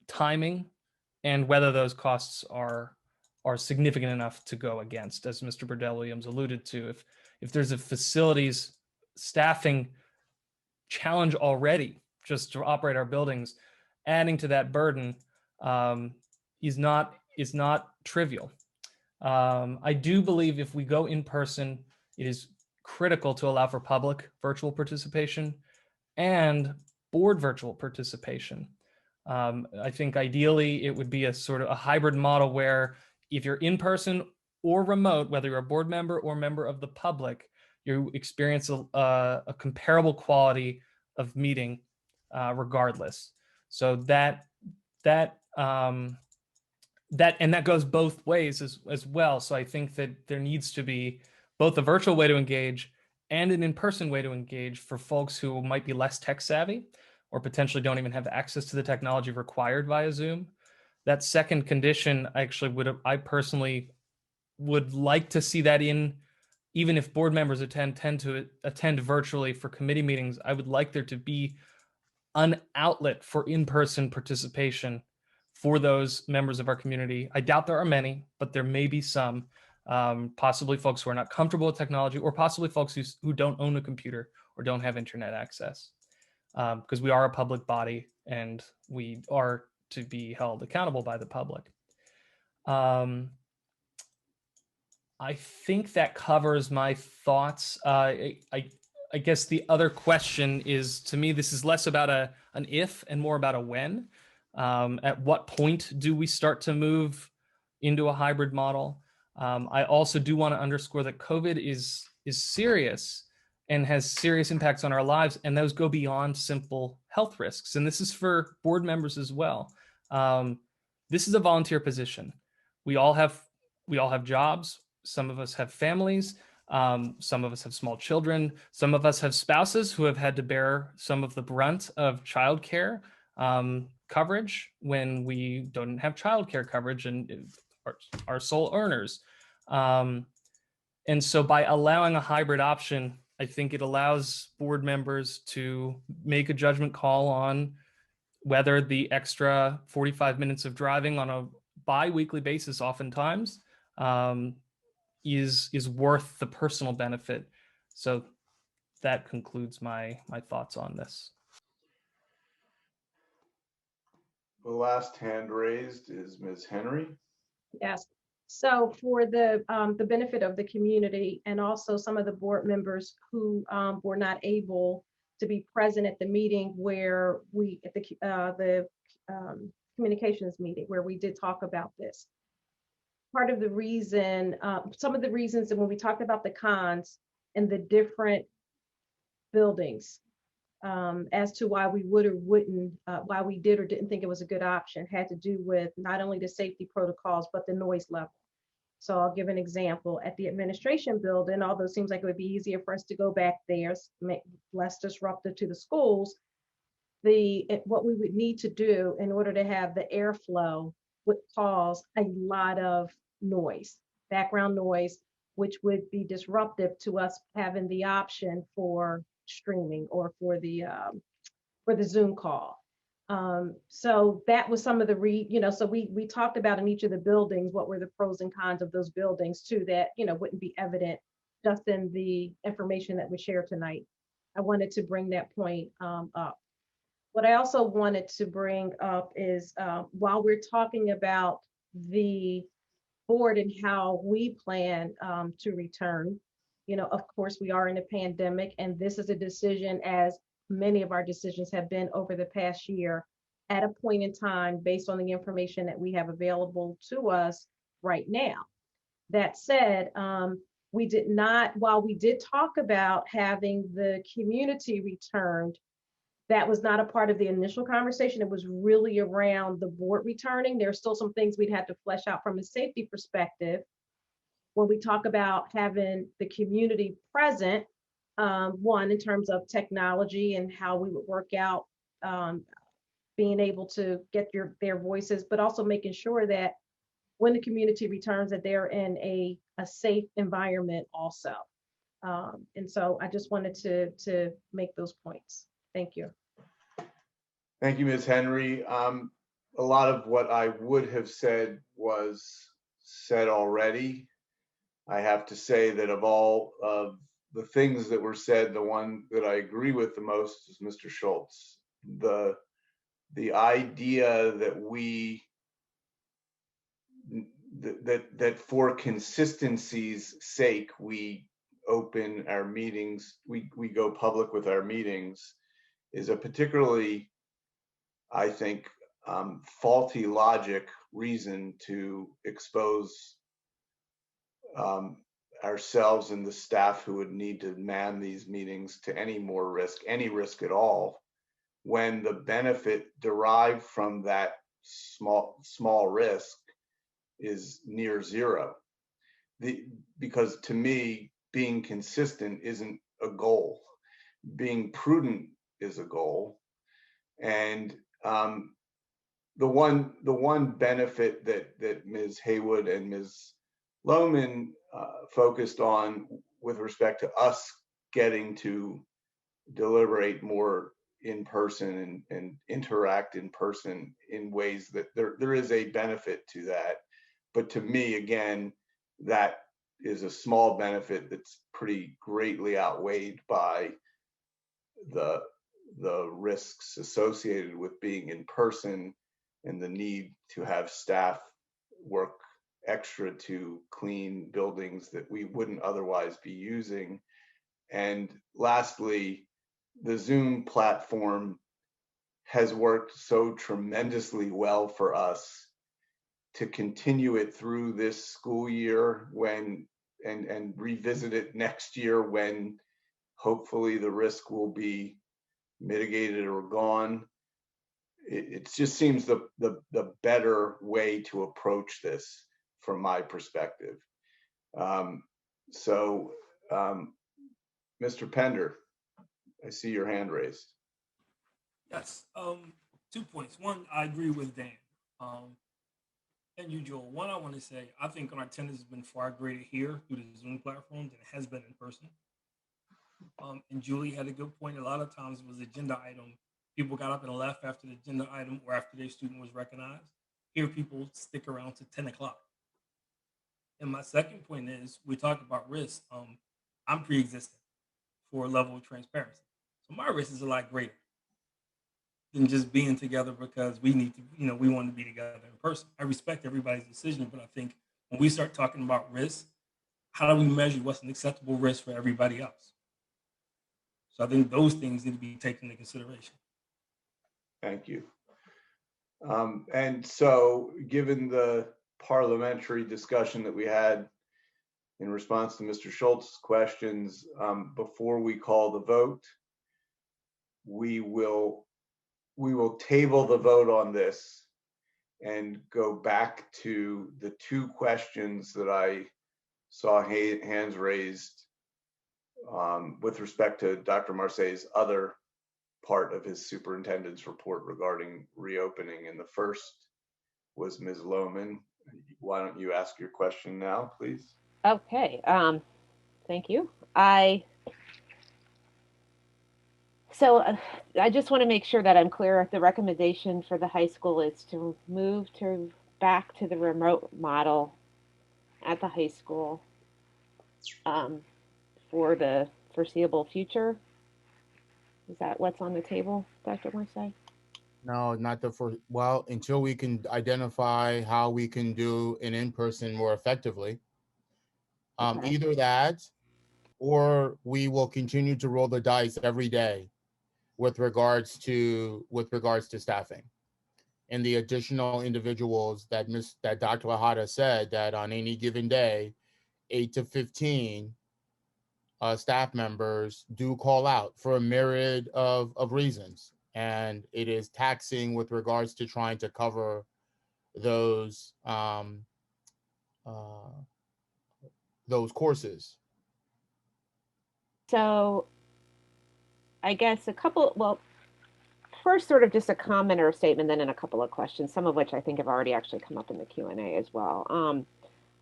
timing and whether those costs are significant enough to go against, as Mr. Burdell Williams alluded to. If there's a facilities staffing challenge already just to operate our buildings, adding to that burden is not trivial. I do believe if we go in person, it is critical to allow for public virtual participation and board virtual participation. I think ideally it would be a sort of a hybrid model where if you're in person or remote, whether you're a board member or member of the public, you experience a comparable quality of meeting regardless. So that goes both ways as well. So I think that there needs to be both a virtual way to engage and an in-person way to engage for folks who might be less tech savvy or potentially don't even have access to the technology required via Zoom. That second condition, I personally would like to see that in, even if board members tend to attend virtually for committee meetings. I would like there to be an outlet for in-person participation for those members of our community. I doubt there are many, but there may be some, possibly folks who are not comfortable with technology, or possibly folks who don't own a computer or don't have internet access, because we are a public body and we are to be held accountable by the public. I think that covers my thoughts. I guess the other question is, to me, this is less about an if and more about a when. At what point do we start to move into a hybrid model? I also do want to underscore that COVID is serious and has serious impacts on our lives, and those go beyond simple health risks. And this is for board members as well. This is a volunteer position. We all have jobs. Some of us have families. Some of us have small children. Some of us have spouses who have had to bear some of the brunt of childcare coverage when we don't have childcare coverage and are sole earners. And so by allowing a hybrid option, I think it allows board members to make a judgment call on whether the extra 45 minutes of driving on a bi-weekly basis oftentimes is worth the personal benefit. So that concludes my thoughts on this. The last hand raised is Ms. Henry. Yes. So for the benefit of the community and also some of the board members who were not able to be present at the meeting where we at the communications meeting where we did talk about this. Part of the reason, some of the reasons that when we talked about the cons and the different buildings as to why we would or wouldn't, why we did or didn't think it was a good option had to do with not only the safety protocols, but the noise level. So I'll give an example. At the administration building, although it seems like it would be easier for us to go back there, less disruptive to the schools, what we would need to do in order to have the airflow would cause a lot of noise, background noise, which would be disruptive to us having the option for streaming or for the Zoom call. So that was some of the so we talked about in each of the buildings what were the pros and cons of those buildings too that wouldn't be evident just in the information that we share tonight. I wanted to bring that point up. What I also wanted to bring up is while we're talking about the board and how we plan to return, of course, we are in a pandemic, and this is a decision, as many of our decisions have been over the past year, at a point in time based on the information that we have available to us right now. That said, while we did talk about having the community returned, that was not a part of the initial conversation. It was really around the board returning. There are still some things we'd have to flesh out from a safety perspective. When we talk about having the community present, one, in terms of technology and how we would work out being able to get their voices, but also making sure that when the community returns that they're in a safe environment also. And so I just wanted to make those points. Thank you. Thank you, Ms. Henry. A lot of what I would have said was said already. I have to say that of all of the things that were said, the one that I agree with the most is Mr. Schultz. The idea that that for consistency's sake, we open our meetings, we go public with our meetings, is a particularly, I think, faulty logic reason to expose ourselves and the staff who would need to man these meetings to any more risk, any risk at all, when the benefit derived from that small risk is near zero. Because to me, being consistent isn't a goal. Being prudent is a goal. And the one benefit that Ms. Haywood and Ms. Lohman focused on with respect to us getting to deliberate more in person and interact in person in ways that there is a benefit to that. But to me, again, that is a small benefit that's pretty greatly outweighed by the risks associated with being in person and the need to have staff work extra to clean buildings that we wouldn't otherwise be using. And lastly, the Zoom platform has worked so tremendously well for us to continue it through this school year and revisit it next year when hopefully the risk will be mitigated or gone. It just seems the better way to approach this from my perspective. Mr. Pender, I see your hand raised. Yes, 2 points. One, I agree with Dan. And you, Joel. One, I want to say, I think our attendance has been far greater here through the Zoom platform than it has been in person. And Julie had a good point. A lot of times it was agenda item. People got up and left after the agenda item or after their student was recognized. Here, people stick around to 10 o'clock. And my second point is, we talk about risk. I'm pre-existing for a level of transparency. So my risk is a lot greater than just being together because we need to, we want to be together in person. I respect everybody's decision, but I think when we start talking about risk, how do we measure what's an acceptable risk for everybody else? So I think those things need to be taken into consideration. Thank you. And so given the parliamentary discussion that we had in response to Mr. Schultz's questions, before we call the vote, we will table the vote on this and go back to the two questions that I saw hands raised with respect to Dr. Marseille's other part of his superintendent's report regarding reopening. And the first was Ms. Lohman. Why don't you ask your question now, please? Okay, thank you. So I just want to make sure that I'm clear. The recommendation for the high school is to move back to the remote model at the high school for the foreseeable future. Is that what's on the table, Dr. Marseille? No, not the first. Well, until we can identify how we can do an in-person more effectively. Okay. Either that, or we will continue to roll the dice every day with regards to staffing and the additional individuals that Dr. Lahada said that on any given day, 8 to 15 staff members do call out for a myriad of reasons. And it is taxing with regards to trying to cover those courses. So I guess first sort of just a comment or a statement, then in a couple of questions, some of which I think have already actually come up in the Q&A as well.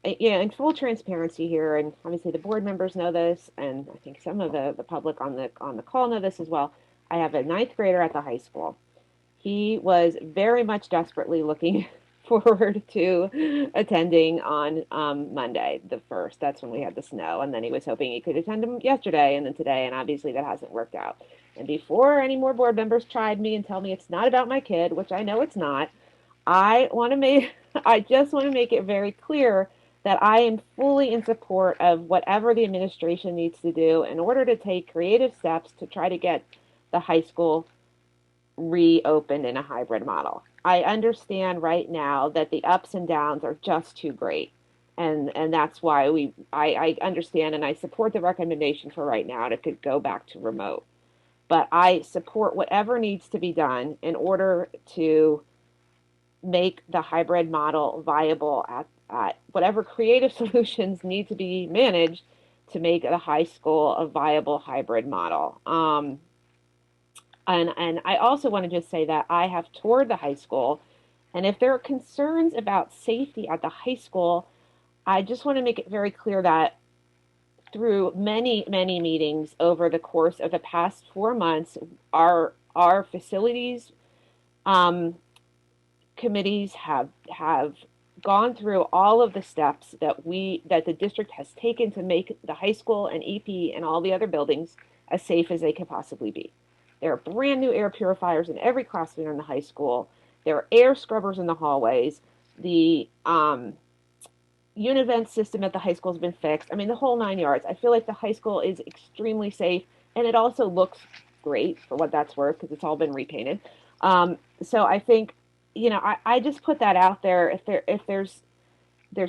In full transparency here, and obviously the board members know this, and I think some of the public on the call know this as well. I have a 9th grader at the high school. He was very much desperately looking forward to attending on Monday, the 1st. That's when we had the snow, and then he was hoping he could attend them yesterday and then today, and obviously that hasn't worked out. And before any more board members chide me and tell me it's not about my kid, which I know it's not, I just want to make it very clear that I am fully in support of whatever the administration needs to do in order to take creative steps to try to get the high school reopened in a hybrid model. I understand right now that the ups and downs are just too great. And that's why I understand and I support the recommendation for right now to go back to remote. But I support whatever needs to be done in order to make the hybrid model viable at whatever creative solutions need to be managed to make the high school a viable hybrid model. And I also want to just say that I have toured the high school, and if there are concerns about safety at the high school, I just want to make it very clear that through many, many meetings over the course of the past 4 months, our facilities committees have gone through all of the steps that the district has taken to make the high school and EP and all the other buildings as safe as they can possibly be. There are brand new air purifiers in every classroom in the high school. There are air scrubbers in the hallways. The Univent system at the high school has been fixed. I mean, the whole 9 yards. I feel like the high school is extremely safe, and it also looks great for what that's worth because it's all been repainted. So I think, I just put that out there. If there's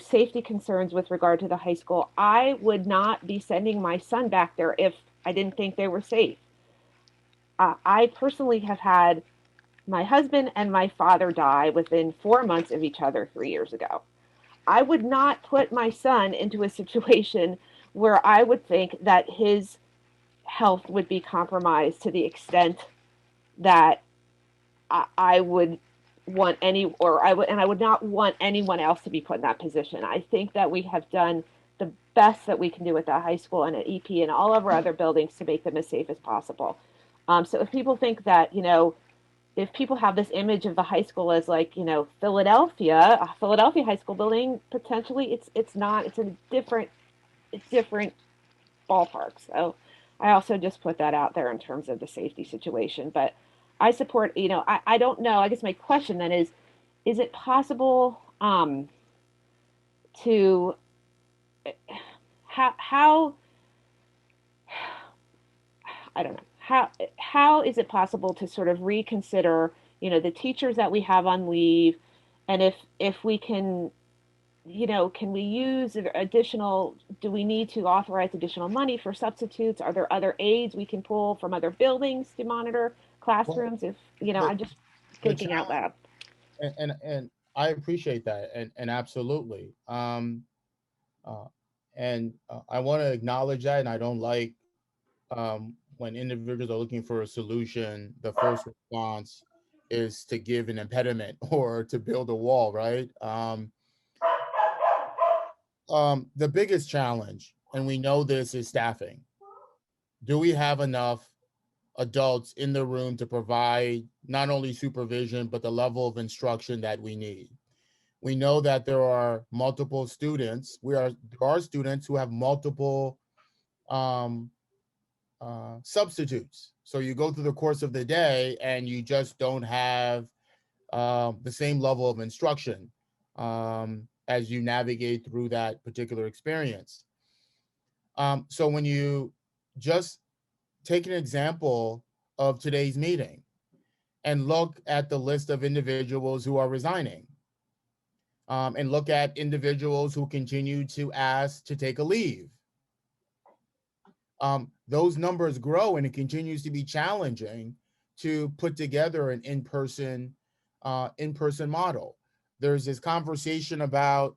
safety concerns with regard to the high school, I would not be sending my son back there if I didn't think they were safe. I personally have had my husband and my father die within 4 months of each other 3 years ago. I would not put my son into a situation where I would think that his health would be compromised to the extent that I would want I would not want anyone else to be put in that position. I think that we have done the best that we can do at the high school and at EP and all of our other buildings to make them as safe as possible. So if people think that, if people have this image of the high school as like, Philadelphia, a Philadelphia high school building, potentially it's not. It's a different ballpark. So I also just put that out there in terms of the safety situation. But I support, I don't know. I guess my question then is it possible to how I don't know. How is it possible to sort of reconsider, the teachers that we have on leave, and if we can, can we use additional? Do we need to authorize additional money for substitutes? Are there other aides we can pull from other buildings to monitor classrooms? I'm just thinking out loud. And I appreciate that, and absolutely. I want to acknowledge that, and I don't like when individuals are looking for a solution, the first response is to give an impediment or to build a wall, right? The biggest challenge, and we know this, is staffing. Do we have enough adults in the room to provide not only supervision, but the level of instruction that we need? We know that there are multiple students. There are students who have multiple substitutes. So you go through the course of the day and you just don't have the same level of instruction as you navigate through that particular experience. So when you just take an example of today's meeting and look at the list of individuals who are resigning, and look at individuals who continue to ask to take a leave, those numbers grow, and it continues to be challenging to put together an in-person model. There's this conversation about,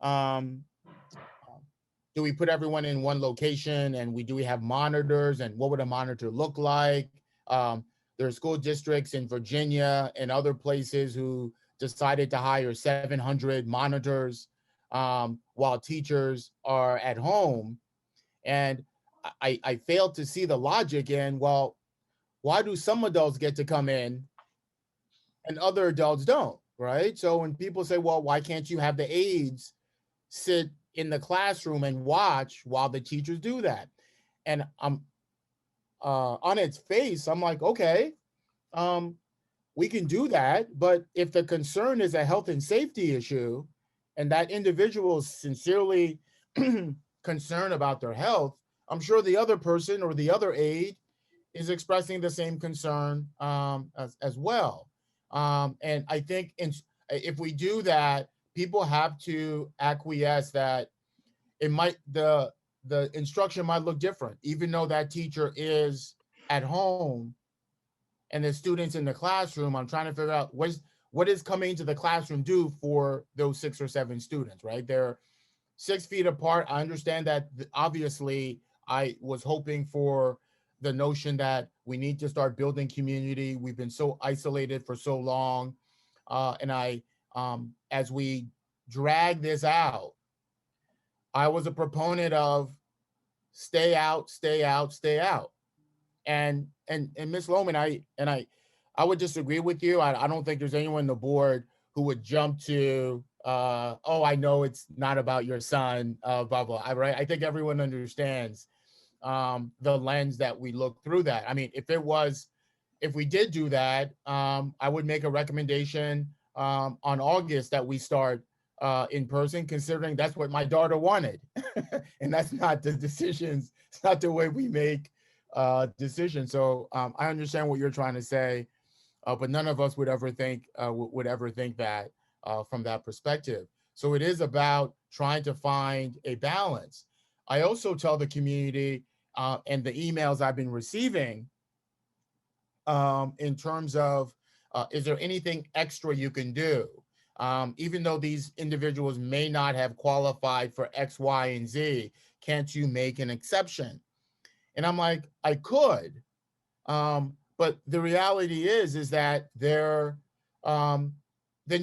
do we put everyone in one location, and do we have monitors, and what would a monitor look like? There are school districts in Virginia and other places who decided to hire 700 monitors while teachers are at home. And I failed to see the logic in, well, why do some adults get to come in and other adults don't, right? So when people say, well, why can't you have the aides sit in the classroom and watch while the teachers do that? And I'm on its face, I'm like, okay, we can do that. But if the concern is a health and safety issue, and that individual is sincerely concerned about their health, I'm sure the other person or the other aide is expressing the same concern as well. And I think if we do that, people have to acquiesce that the instruction might look different, even though that teacher is at home and the students in the classroom. I'm trying to figure out what is coming to the classroom do for those 6 or 7 students, right? They're 6 feet apart. I understand that. Obviously, I was hoping for the notion that we need to start building community. We've been so isolated for so long. And as we drag this out, I was a proponent of stay out, stay out, stay out. And Ms. Lohman, I would disagree with you. I don't think there's anyone on the board who would jump to, oh, I know it's not about your son, blah, blah. Right? I think everyone understands the lens that we look through that. I mean, if we did do that, I would make a recommendation on August that we start in person, considering that's what my daughter wanted. And that's not the decisions, it's not the way we make decisions. So I understand what you're trying to say, but none of us would ever think that from that perspective. So it is about trying to find a balance. I also tell the community and the emails I've been receiving in terms of, is there anything extra you can do? Even though these individuals may not have qualified for X, Y, and Z, can't you make an exception? And I'm like, I could, but the reality is that then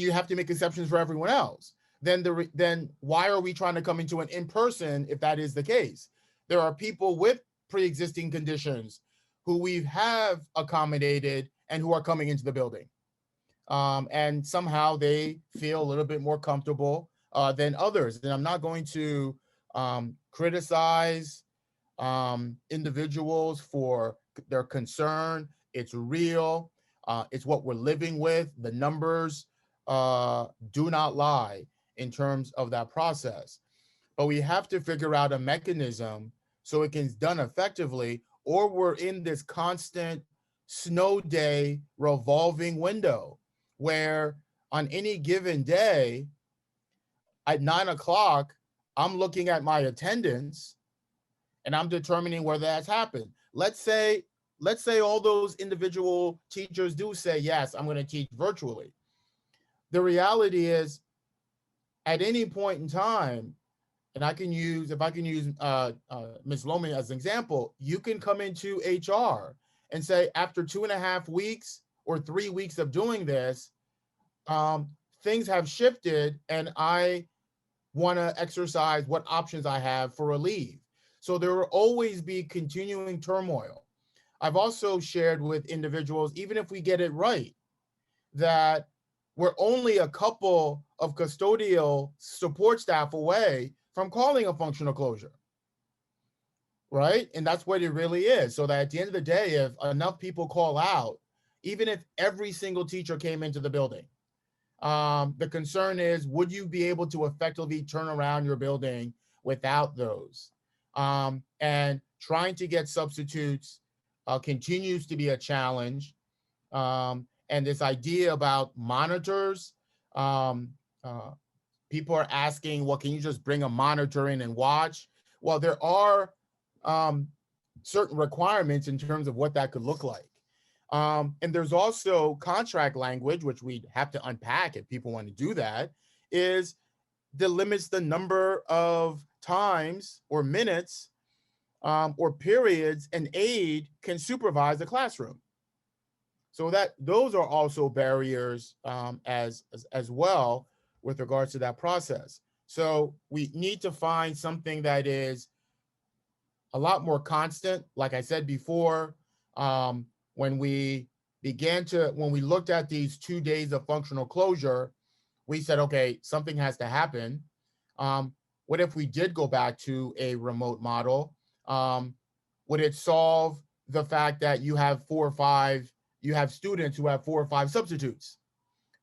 you have to make exceptions for everyone else. Then why are we trying to come into an in-person if that is the case? There are people with pre-existing conditions who we have accommodated and who are coming into the building. And somehow they feel a little bit more comfortable than others. And I'm not going to criticize individuals for their concern. It's real. It's what we're living with. The numbers do not lie in terms of that process. But we have to figure out a mechanism so it can be done effectively, or we're in this constant snow day revolving window where on any given day at 9 o'clock, I'm looking at my attendance and I'm determining whether that's happened. Let's say all those individual teachers do say, yes, I'm going to teach virtually. The reality is at any point in time, and if I can use Ms. Lomi as an example, you can come into HR and say, after 2.5 weeks or 3 weeks of doing this, things have shifted and I want to exercise what options I have for a leave. So there will always be continuing turmoil. I've also shared with individuals, even if we get it right, that we're only a couple of custodial support staff away from calling a functional closure, right? And that's what it really is. So that at the end of the day, if enough people call out, even if every single teacher came into the building, the concern is, would you be able to effectively turn around your building without those? And trying to get substitutes continues to be a challenge. And this idea about monitors, people are asking, well, can you just bring a monitor in and watch? Well, there are certain requirements in terms of what that could look like. And there's also contract language, which we'd have to unpack if people want to do that, is that limits the number of times or minutes or periods an aide can supervise the classroom. So that those are also barriers as well with regards to that process. So we need to find something that is a lot more constant. Like I said before, when we looked at these 2 days of functional closure, we said, okay, something has to happen. What if we did go back to a remote model? Would it solve the fact that you have students who have 4 or 5 substitutes?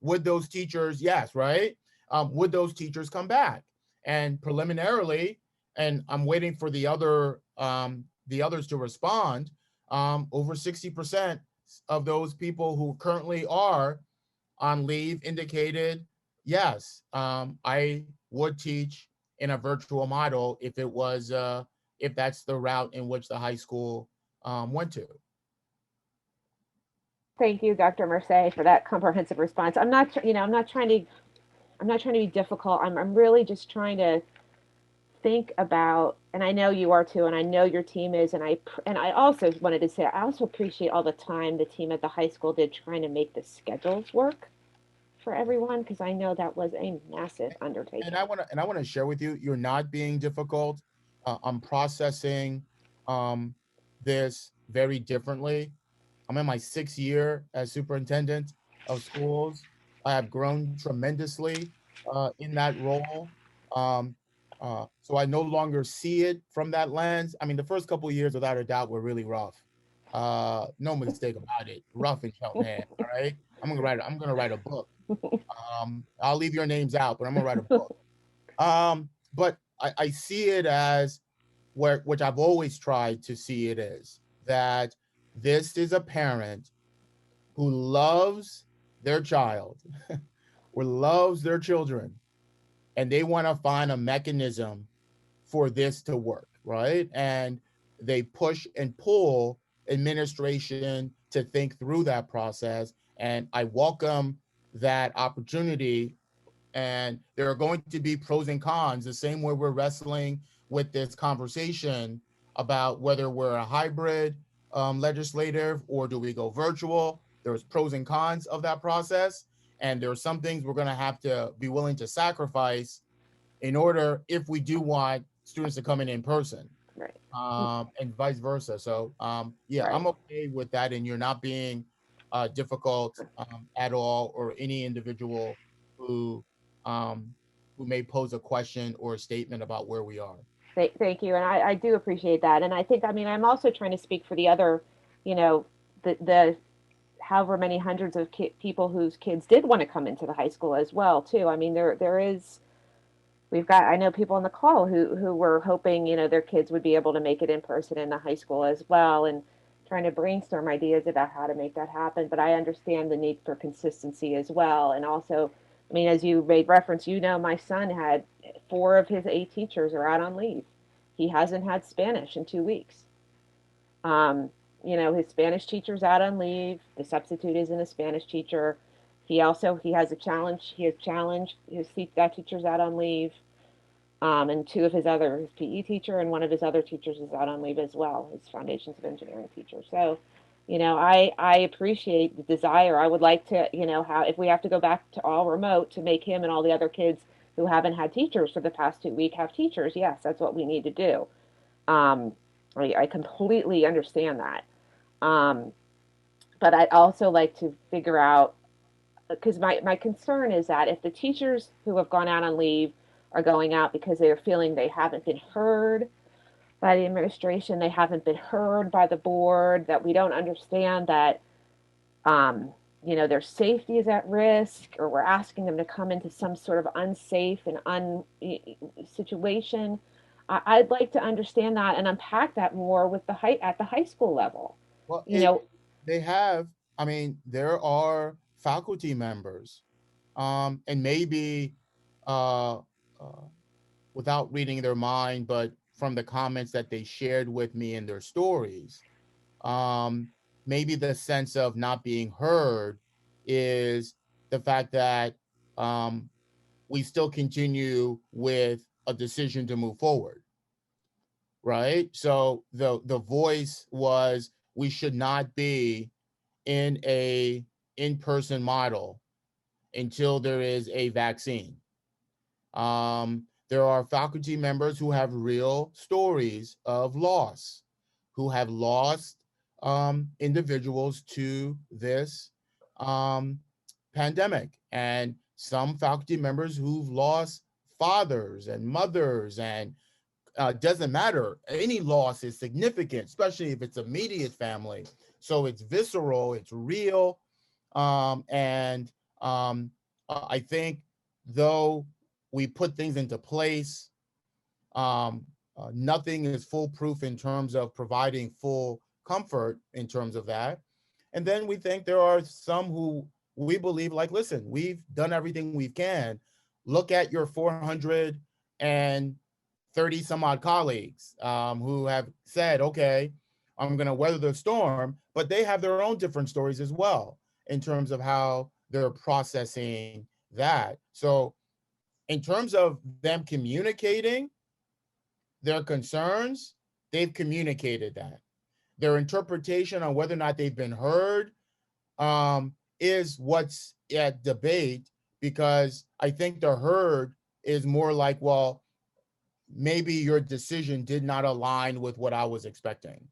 Would those teachers, yes, right? Would those teachers come back? And preliminarily, and I'm waiting for the others to respond, over 60% of those people who currently are on leave indicated, yes, I would teach in a virtual model if that's the route in which the high school went to. Thank you, Dr. Mercé, for that comprehensive response. I'm not trying to be difficult. I'm really just trying to think about, and I know you are too, and I know your team is, and I also wanted to say, I also appreciate all the time the team at the high school did trying to make the schedules work for everyone, because I know that was a massive undertaking. And I want to share with you, you're not being difficult. I'm processing this very differently. I'm in my 6th year as superintendent of schools. I have grown tremendously in that role. So I no longer see it from that lens. I mean, the first couple of years, without a doubt, were really rough. No mistake about it. Rough in Cheltenham. All right. I'm gonna write a book I'll leave your names out, but I'm gonna write a book. But I see it as which I've always tried to see it as, that this is a parent who loves their child or loves their children, and they want to find a mechanism for this to work, right? And they push and pull administration to think through that process. And I welcome that opportunity. And there are going to be pros and cons, the same way we're wrestling with this conversation about whether we're a hybrid legislative or do we go virtual. There's pros and cons of that process. And there are some things we're going to have to be willing to sacrifice in order, if we do want students to come in person, Right. And vice versa. So yeah, Right. I'm okay with that. And you're not being difficult at all, or any individual who may pose a question or a statement about where we are. Thank you. And I do appreciate that. And I think, I mean, I'm also trying to speak for the other, you know, the however many hundreds of people whose kids did want to come into the high school as well, too. I mean, there is, we've got, I know people on the call who were hoping, you know, their kids would be able to make it in person in the high school as well, and trying to brainstorm ideas about how to make that happen. But I understand the need for consistency as well. And also, I mean, as you made reference, you know, my son had 4 of his 8 teachers are out on leave. He hasn't had Spanish in 2 weeks. You know, his Spanish teacher's out on leave. The substitute isn't a Spanish teacher. He has a challenge. He has challenged that teacher's out on leave. And 2 of his PE teacher and 1 of his other teachers is out on leave as well, his Foundations of Engineering teacher. So, you know, I appreciate the desire. I would like to, you know, if we have to go back to all remote to make him and all the other kids who haven't had teachers for the past 2 weeks have teachers. Yes, that's what we need to do. I completely understand that. But I'd also like to figure out, because my concern is that if the teachers who have gone out on leave are going out because they are feeling they haven't been heard by the administration, they haven't been heard by the board, that we don't understand that, you know, their safety is at risk, or we're asking them to come into some sort of unsafe and situation. I'd like to understand that and unpack that more with at the high school level. Well, You know, they have, I mean, there are faculty members, and maybe without reading their mind, but from the comments that they shared with me in their stories, maybe the sense of not being heard is the fact that we still continue with a decision to move forward, right? So the voice was, we should not be in a in-person model until there is a vaccine. There are faculty members who have real stories of loss, who have lost individuals to this pandemic, and some faculty members who've lost fathers and mothers, and doesn't matter. Any loss is significant, especially if it's immediate family. So it's visceral, it's real. And I think, though we put things into place, nothing is foolproof in terms of providing full comfort in terms of that. And then we think there are some who we believe, like, listen, we've done everything we can. Look at your 430 some odd colleagues who have said, okay, I'm going to weather the storm, but they have their own different stories as well in terms of how they're processing that. So in terms of them communicating their concerns, they've communicated that. Their interpretation on whether or not they've been heard is what's at debate, because I think the heard is more like, well, maybe your decision did not align with what I was expecting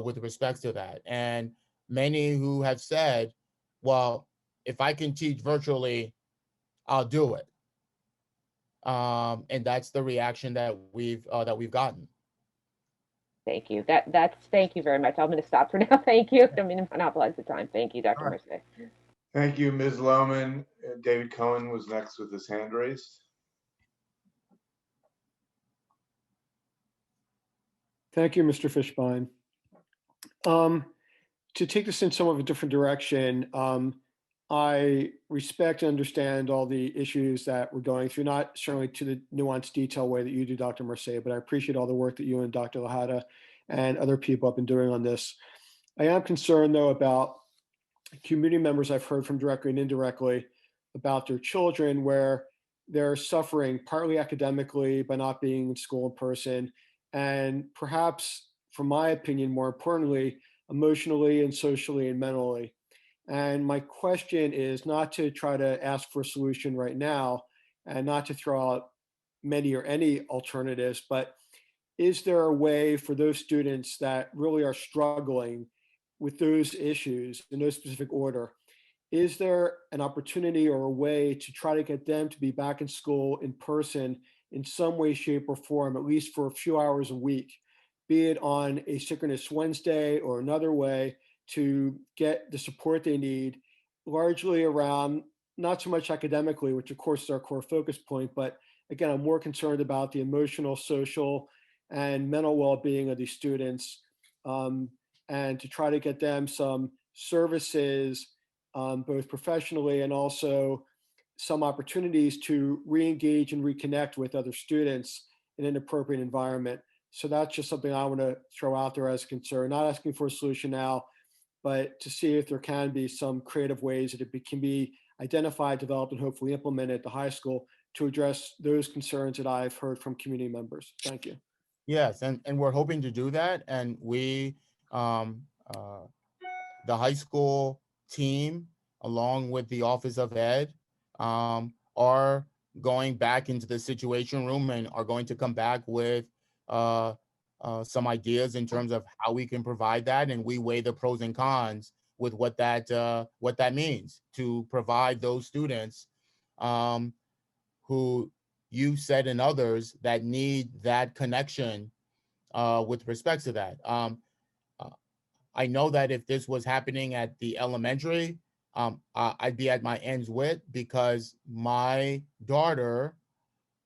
with respect to that. And many who have said, well, if I can teach virtually, I'll do it. And that's the reaction that we've gotten. thank you. Thank you very much. I'm going to stop for now. Thank you. I don't mean to monopolize the time. Thank you, Dr. Mercier. Thank you, Ms. Lohman. David Cohen was next with his hand raised. Thank you, Mr. Fishbein. To take this in somewhat of a different direction, I respect and understand all the issues that we're going through, not certainly to the nuanced detail way that you do, Dr. Mercier, but I appreciate all the work that you and Dr. Lahada and other people have been doing on this. I am concerned, though, about community members I've heard from directly and indirectly about their children, where they're suffering partly academically by not being in school in person, and perhaps, from my opinion, more importantly, emotionally and socially and mentally. And my question is not to try to ask for a solution right now and not to throw out many or any alternatives, but is there a way for those students that really are struggling with those issues in no specific order? Is there an opportunity or a way to try to get them to be back in school in person in some way, shape, or form, at least for a few hours a week, be it on a synchronous Wednesday or another way, to get the support they need, largely around not so much academically, which of course is our core focus point, but again, I'm more concerned about the emotional, social, and mental well-being of these students, and to try to get them some services, both professionally and also some opportunities to re-engage and reconnect with other students in an appropriate environment. So that's just something I want to throw out there as a concern, not asking for a solution now, but to see if there can be some creative ways that it can be identified, developed, and hopefully implemented at the high school to address those concerns that I've heard from community members. Thank you. Yes, and we're hoping to do that. And we, the high school team, along with the Office of Ed, are going back into the Situation Room and are going to come back with some ideas in terms of how we can provide that, and we weigh the pros and cons with what that means to provide those students who you said and others that need that connection with respect to that. I know that if this was happening at the elementary, I'd be at my ends with, because my daughter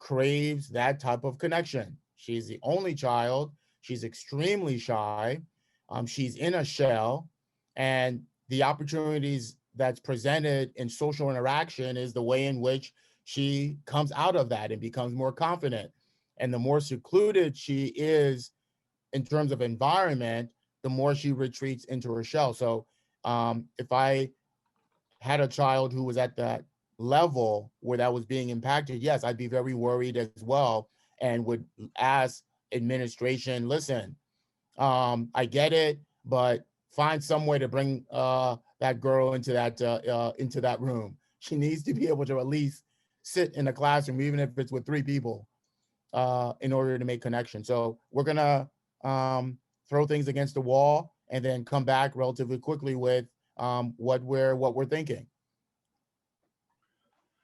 craves that type of connection. She's the only child. She's extremely shy. She's in a shell, and the opportunities that's presented in social interaction is the way in which she comes out of that and becomes more confident. And the more secluded she is in terms of environment, the more she retreats into her shell. So if I had a child who was at that level where that was being impacted, yes, I'd be very worried as well, and would ask administration, listen, I get it, but find some way to bring that girl into that room. She needs to be able to at least sit in a classroom, even if it's with 3 people, in order to make connection. So we're gonna throw things against the wall and then come back relatively quickly with what we're thinking.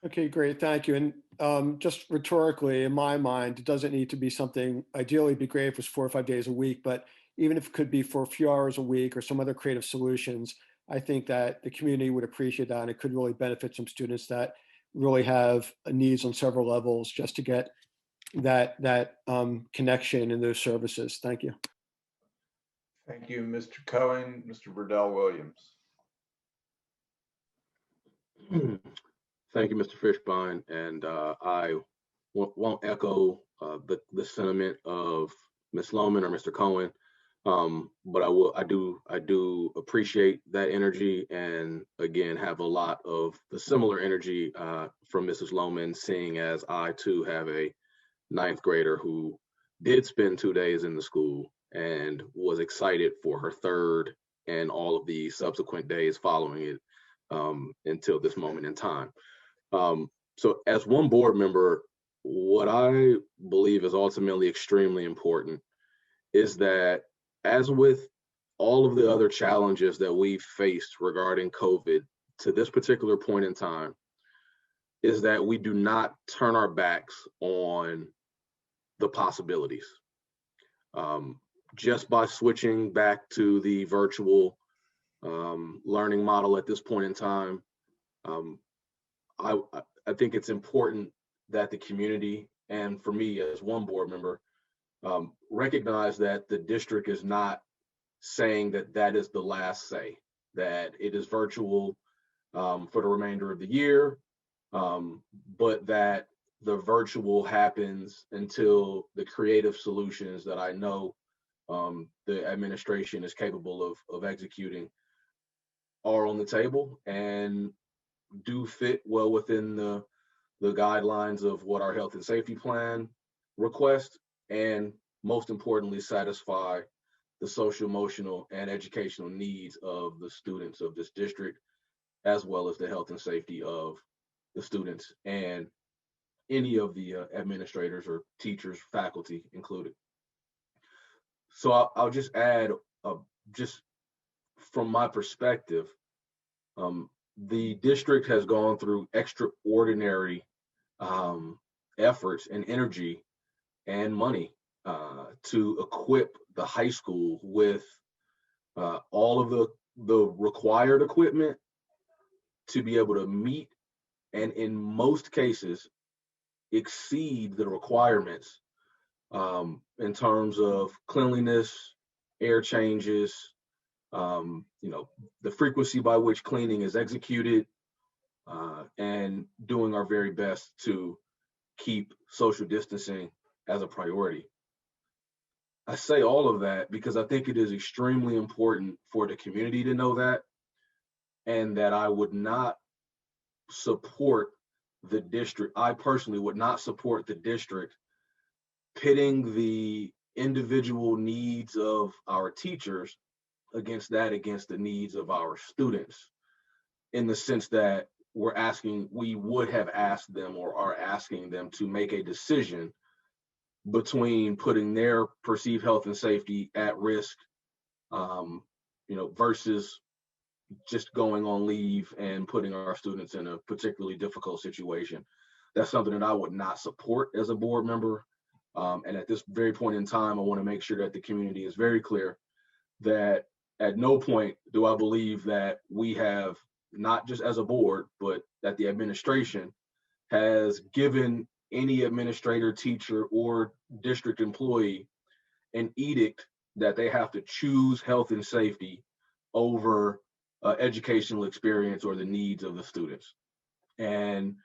Okay, great, thank you. And just rhetorically, in my mind, it doesn't need to be something, ideally it'd be great if it was 4 or 5 days a week, but even if it could be for a few hours a week or some other creative solutions, I think that the community would appreciate that, and it could really benefit some students that really have needs on several levels just to get that connection in those services. Thank you. Thank you, Mr. Cohen. Mr. Burdell Williams. Thank you, Mr. Fishbein, and I won't echo the sentiment of Ms. Lohman or Mr. Cohen, but I do appreciate that energy, and again have a lot of the similar energy from Mrs. Lohman, seeing as I too have a 9th grader who did spend 2 days in the school and was excited for her 3rd and all of the subsequent days following it until this moment in time. So as one board member, what I believe is ultimately extremely important is that, as with all of the other challenges that we've faced regarding COVID to this particular point in time, is that we do not turn our backs on the possibilities. Just by switching back to the virtual learning model at this point in time, I think it's important that the community, and for me as one board member, recognize that the district is not saying that that is the last say, that it is virtual for the remainder of the year, but that the virtual happens until the creative solutions that I know the administration is capable of executing are on the table and do fit well within the guidelines of what our health and safety plan requests, and most importantly, satisfy the social, emotional, and educational needs of the students of this district, as well as the health and safety of the students and any of the administrators or teachers, faculty included. So I'll just add, just from my perspective, the district has gone through extraordinary efforts and energy and money to equip the high school with all of the required equipment to be able to meet, and in most cases exceed, the requirements in terms of cleanliness, air changes, the frequency by which cleaning is executed, and doing our very best to keep social distancing as a priority. I say all of that because I think it is extremely important for the community to know that, and that I would not support the district. I personally would not support the district pitting the individual needs of our teachers against the needs of our students, in the sense that we would have asked them or are asking them to make a decision between putting their perceived health and safety at risk, versus just going on leave and putting our students in a particularly difficult situation. That's something that I would not support as a board member. And at this very point in time, I want to make sure that the community is very clear that at no point do I believe that we have, not just as a board, but that the administration has given any administrator, teacher, or district employee an edict that they have to choose health and safety over educational experience or the needs of the students. And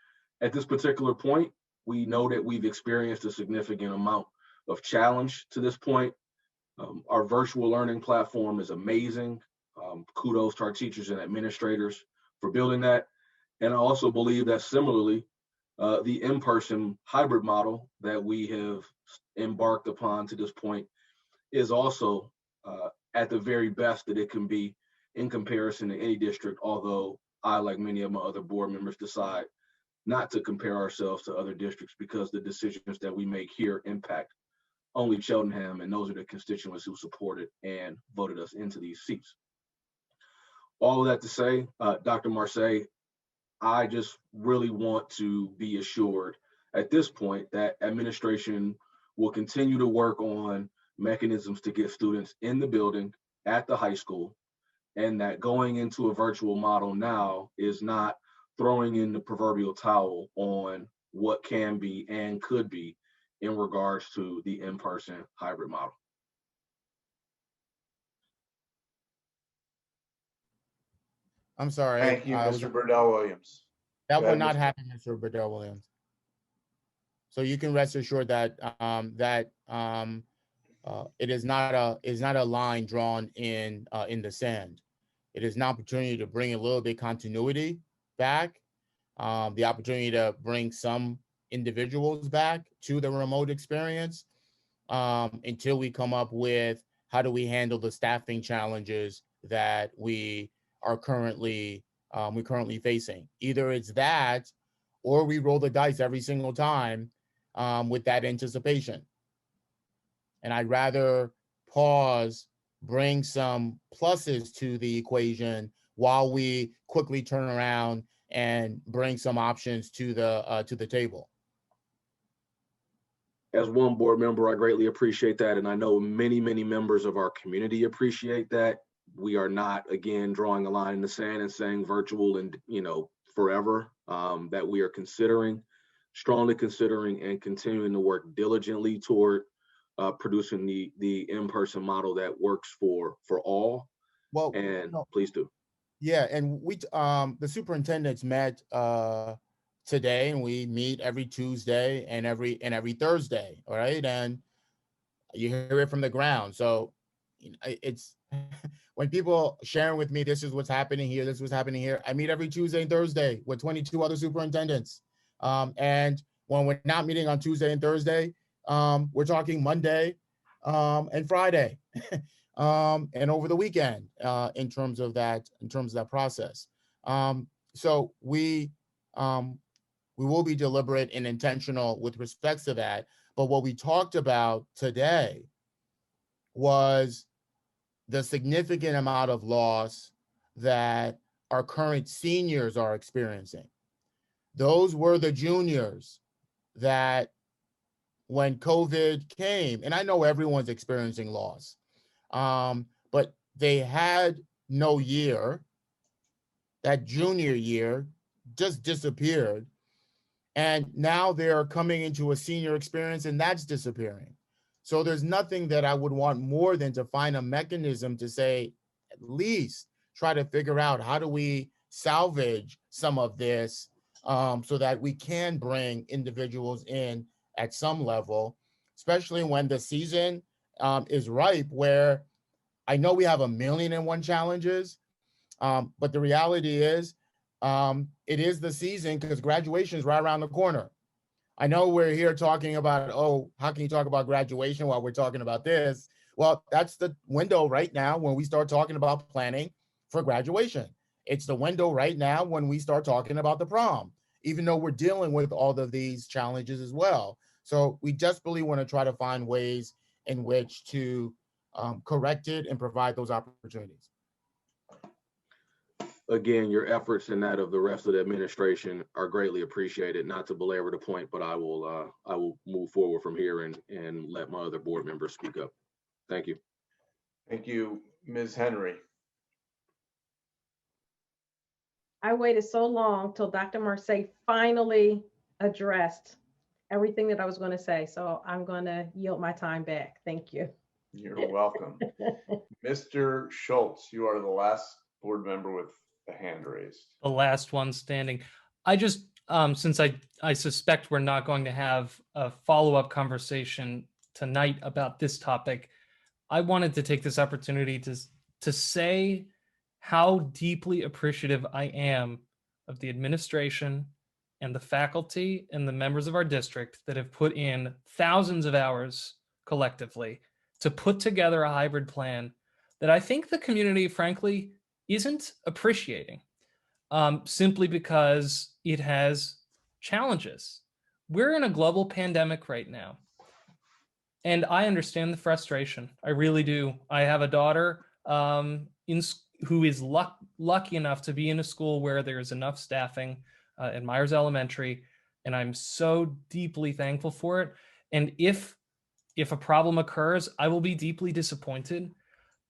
at this particular point, we know that we've experienced a significant amount of challenge to this point. Our virtual learning platform is amazing. Kudos to our teachers and administrators for building that. And I also believe that similarly, the in-person hybrid model that we have embarked upon to this point is also at the very best that it can be in comparison to any district, although I, like many of my other board members, decide not to compare ourselves to other districts because the decisions that we make here impact only Cheltenham, and those are the constituents who supported and voted us into these seats. All of that to say, Dr. Marseille, I just really want to be assured at this point that administration will continue to work on mechanisms to get students in the building at the high school, and that going into a virtual model now is not throwing in the proverbial towel on what can be and could be in regards to the in-person hybrid model. I'm sorry. Thank you, Mr. Burdell Williams. That Go will ahead, not Mr. happen, Mr. Burdell Williams. So you can rest assured that it is not a line drawn in the sand. It is an opportunity to bring a little bit continuity back, the opportunity to bring some individuals back to the remote experience until we come up with how do we handle the staffing challenges that we are currently facing. Either it's that, or we roll the dice every single time with that anticipation. And I'd rather pause, bring some pluses to the equation while we quickly turn around and bring some options to the table. As one board member, I greatly appreciate that. And I know many, many members of our community appreciate that. We are not, again, drawing a line in the sand and saying virtual and, forever, that we are considering, strongly considering, and continuing to work diligently toward producing the in-person model that works for all. Well, And no, please do. yeah, and we the superintendents met today, and we meet every Tuesday and every Thursday, all right? And you hear it from the ground. So it's when people sharing with me, this is what's happening here, this is what's happening here. I meet every Tuesday and Thursday with 22 other superintendents. And when we're not meeting on Tuesday and Thursday, we're talking Monday and Friday. And over the weekend, in terms of that process. So we will be deliberate and intentional with respect to that. But what we talked about today was the significant amount of loss that our current seniors are experiencing. Those were the juniors that when COVID came, and I know everyone's experiencing loss, but they had no year. That junior year just disappeared. And now they're coming into a senior experience and that's disappearing. So there's nothing that I would want more than to find a mechanism to say, at least try to figure out how do we salvage some of this so that we can bring individuals in at some level, especially when the season is ripe, where I know we have 1,000,001 challenges, but the reality is it is the season because graduation is right around the corner. I know we're here talking about, oh, how can you talk about graduation while we're talking about this? Well, that's the window right now when we start talking about planning for graduation. It's the window right now when we start talking about the prom, even though we're dealing with all of these challenges as well. So we desperately want to try to find ways in which to correct it and provide those opportunities. Again, your efforts and that of the rest of the administration are greatly appreciated. Not to belabor the point, but I will move forward from here and let my other board members speak up. Thank you. Thank you, Ms. Henry. I waited so long till Dr. Marseille finally addressed everything that I was going to say. So I'm going to yield my time back. Thank you. You're welcome. Mr. Schultz, you are the last board member with a hand raised. The last one standing. I just, since I suspect we're not going to have a follow-up conversation tonight about this topic, I wanted to take this opportunity to say how deeply appreciative I am of the administration and the faculty and the members of our district that have put in thousands of hours collectively to put together a hybrid plan that I think the community, frankly, isn't appreciating, simply because it has challenges. We're in a global pandemic right now. And I understand the frustration. I really do. I have a daughter who is lucky enough to be in a school where there's enough staffing at Myers Elementary, and I'm so deeply thankful for it. And if a problem occurs, I will be deeply disappointed.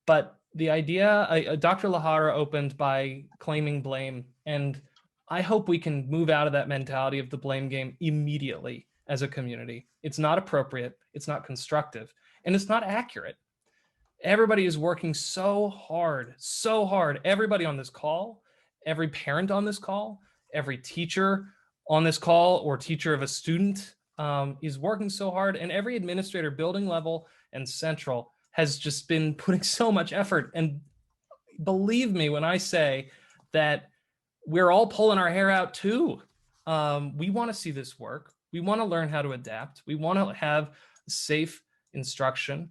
But the idea, Dr. Lahara opened by claiming blame, and I hope we can move out of that mentality of the blame game immediately as a community. It's not appropriate, it's not constructive, and it's not accurate. Everybody is working so hard, so hard. Everybody on this call, every parent on this call, every teacher on this call or teacher of a student is working so hard, and every administrator, building level and central, has just been putting so much effort. And believe me when I say that we're all pulling our hair out too. We want to see this work. We want to learn how to adapt. We want to have safe instruction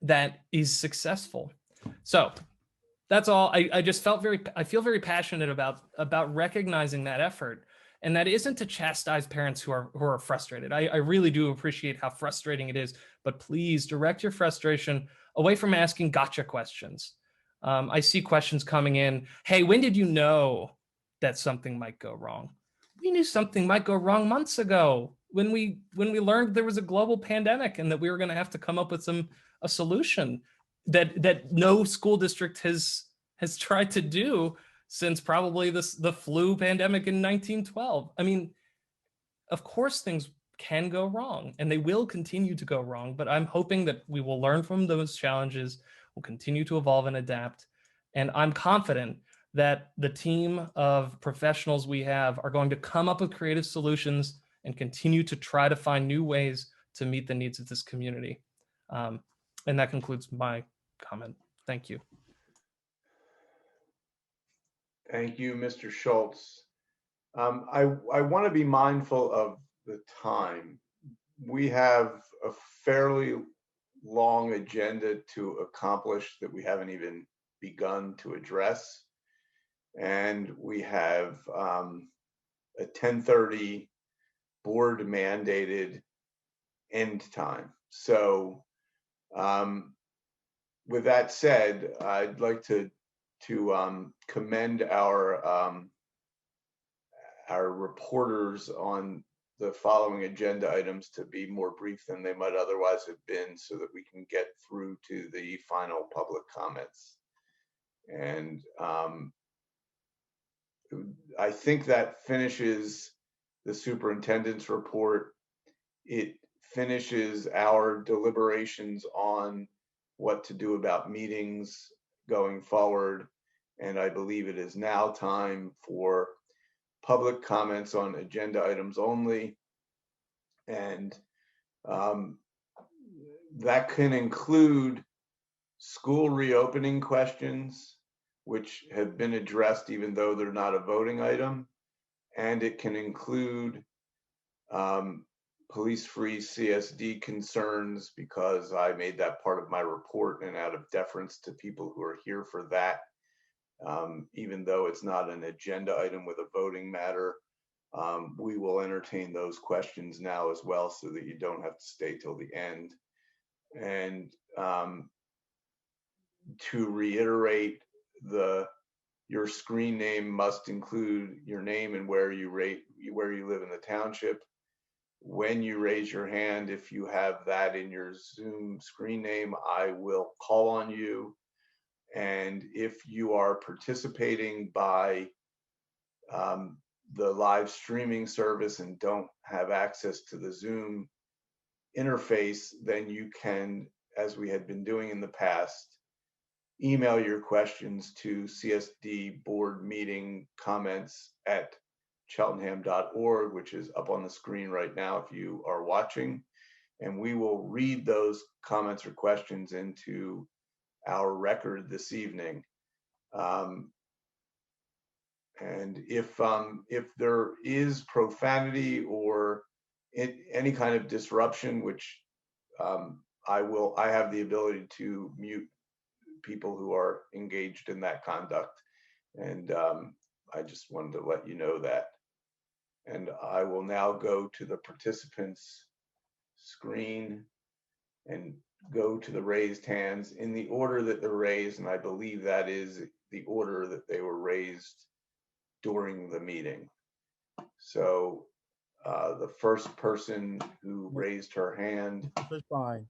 that is successful. So that's all. I just I feel very passionate about recognizing that effort. And that isn't to chastise parents who are frustrated. I really do appreciate how frustrating it is, but please direct your frustration away from asking gotcha questions. I see questions coming in. Hey, when did you know that something might go wrong? We knew something might go wrong months ago when we learned there was a global pandemic and that we were going to have to come up with a solution that no school district has tried to do since probably the flu pandemic in 1912. I mean, of course things can go wrong and they will continue to go wrong, but I'm hoping that we will learn from those challenges, we'll continue to evolve and adapt. And I'm confident that the team of professionals we have are going to come up with creative solutions and continue to try to find new ways to meet the needs of this community. And that concludes my comment. Thank you. Thank you, Mr. Schultz. I want to be mindful of the time. We have a fairly long agenda to accomplish that we haven't even begun to address. And we have a 10:30 board mandated end time. So with that said, I'd like to commend our reporters on the following agenda items to be more brief than they might otherwise have been, so that we can get through to the final public comments. And I think that finishes the superintendent's report. It finishes our deliberations on what to do about meetings going forward. And I believe it is now time for public comments on agenda items only. And that can include school reopening questions, which have been addressed even though they're not a voting item. And it can include police-free CSD concerns, because I made that part of my report, and out of deference to people who are here for that, even though it's not an agenda item with a voting matter, we will entertain those questions now as well, so that you don't have to stay till the end. And to reiterate, your screen name must include your name and where you live in the township. When you raise your hand, if you have that in your Zoom screen name, I will call on you. And if you are participating by the live streaming service and don't have access to the Zoom interface, then you can, as we had been doing in the past, email your questions to CSD board meeting comments at cheltenham.org, which is up on the screen right now if you are watching. And we will read those comments or questions into our record this evening. And if there is profanity or any kind of disruption, which I have the ability to mute people who are engaged in that conduct. And I just wanted to let you know that. And I will now go to the participants' screen and go to the raised hands in the order that they're raised. And I believe that is the order that they were raised during the meeting. So the first person who raised her hand. That's fine.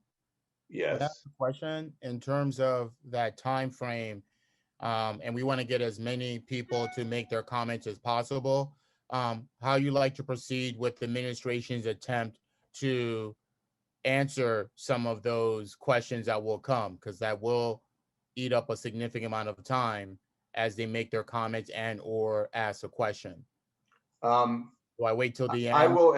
Yes. That's the question in terms of that time frame. And we want to get as many people to make their comments as possible. How you like to proceed with the administration's attempt to answer some of those questions that will come, because that will eat up a significant amount of time as they make their comments and or ask a question. Do I wait till the end? I will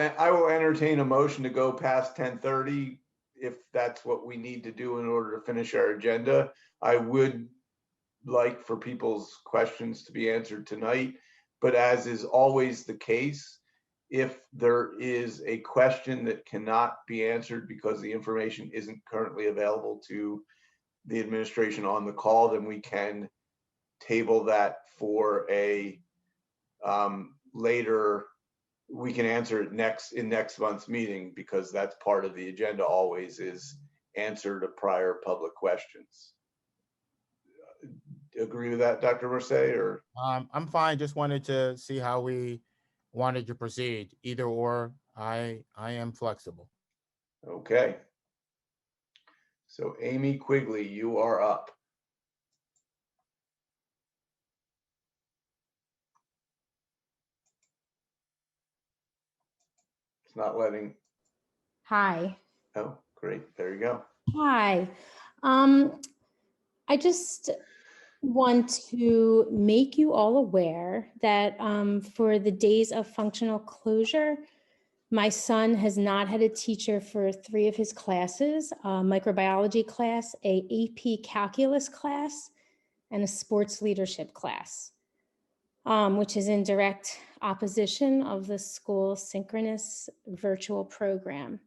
entertain a motion to go past 10:30 if that's what we need to do in order to finish our agenda. I would like for people's questions to be answered tonight, but as is always the case, if there is a question that cannot be answered because the information isn't currently available to the administration on the call, then we can table that for a later. We can answer it in next month's meeting, because that's part of the agenda always, is answer to prior public questions. Agree with that, Dr. Merced, or? I'm fine. Just wanted to see how we wanted to proceed. Either or, I am flexible. Okay. So Amy Quigley, you are up. It's not letting, Hi. oh, great, there you go. Hi. I just want to make you all aware that for the days of functional closure, my son has not had a teacher for 3 of his classes, a microbiology class, a AP calculus class, and a sports leadership class, which is in direct opposition of the school's synchronous virtual program.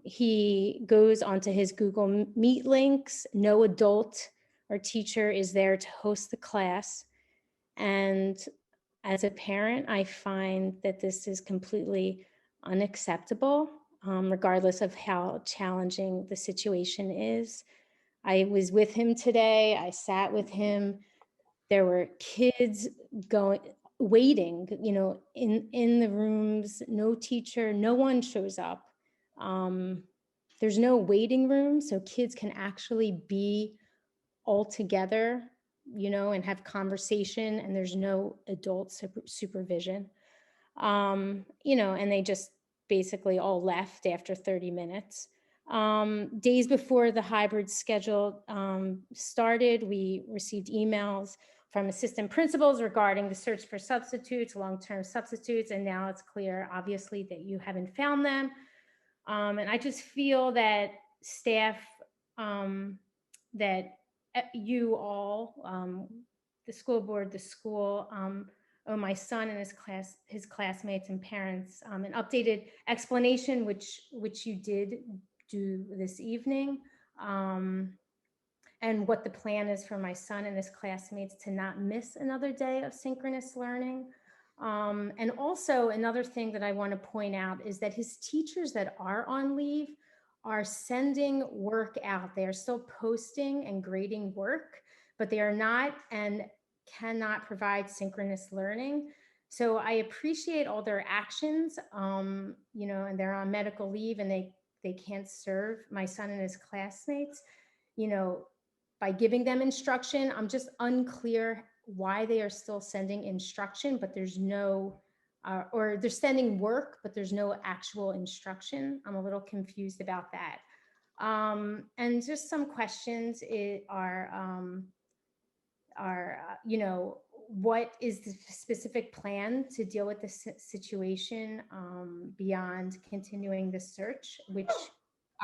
He goes onto his Google Meet links. No adult or teacher is there to host the class. And as a parent, I find that this is completely unacceptable, regardless of how challenging the situation is. I was with him today. I sat with him. There were kids waiting, in the rooms, no teacher, no one shows up. There's no waiting room, so kids can actually be all together, and have conversation, and there's no adult supervision. And they just basically all left after 30 minutes. Days before the hybrid schedule started, we received emails from assistant principals regarding the search for substitutes, long-term substitutes, and now it's clear, obviously, that you haven't found them. And I just feel that staff, that you all, the school board, the school, owe my son and his classmates and parents an updated explanation, which you did do this evening, and what the plan is for my son and his classmates to not miss another day of synchronous learning. And also another thing that I want to point out is that his teachers that are on leave are sending work out. They are still posting and grading work, but they are not and cannot provide synchronous learning. So I appreciate all their actions, and they're on medical leave and they can't serve my son and his classmates, by giving them instruction. I'm just unclear why they are still sending instruction, but there's no, or they're sending work, but there's no actual instruction. I'm a little confused about that. And just some questions are, what is the specific plan to deal with this situation beyond continuing the search, which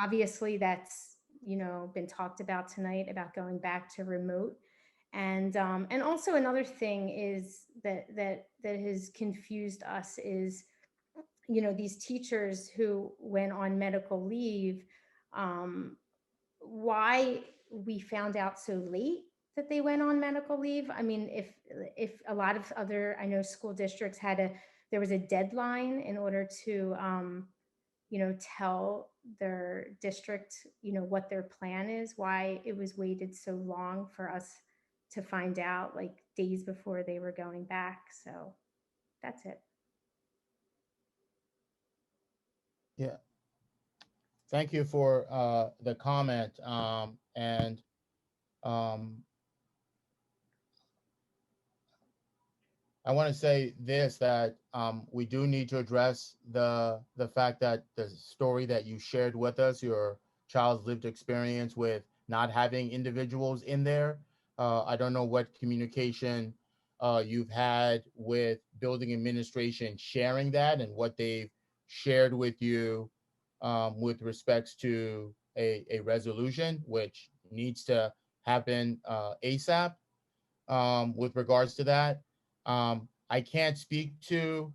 obviously that's, been talked about tonight about going back to remote. And also another thing is that has confused us is, these teachers who went on medical leave, why we found out so late that they went on medical leave. I mean, if a lot of other, I know school districts there was a deadline in order to, tell their district, what their plan is, why it was waited so long for us to find out, like days before they were going back. So that's it. Yeah. Thank you for the comment. I want to say this, that we do need to address the fact that the story that you shared with us, your child's lived experience with not having individuals in there. I don't know what communication you've had with building administration sharing that and what they've shared with you with respects to a resolution, which needs to happen ASAP with regards to that. I can't speak to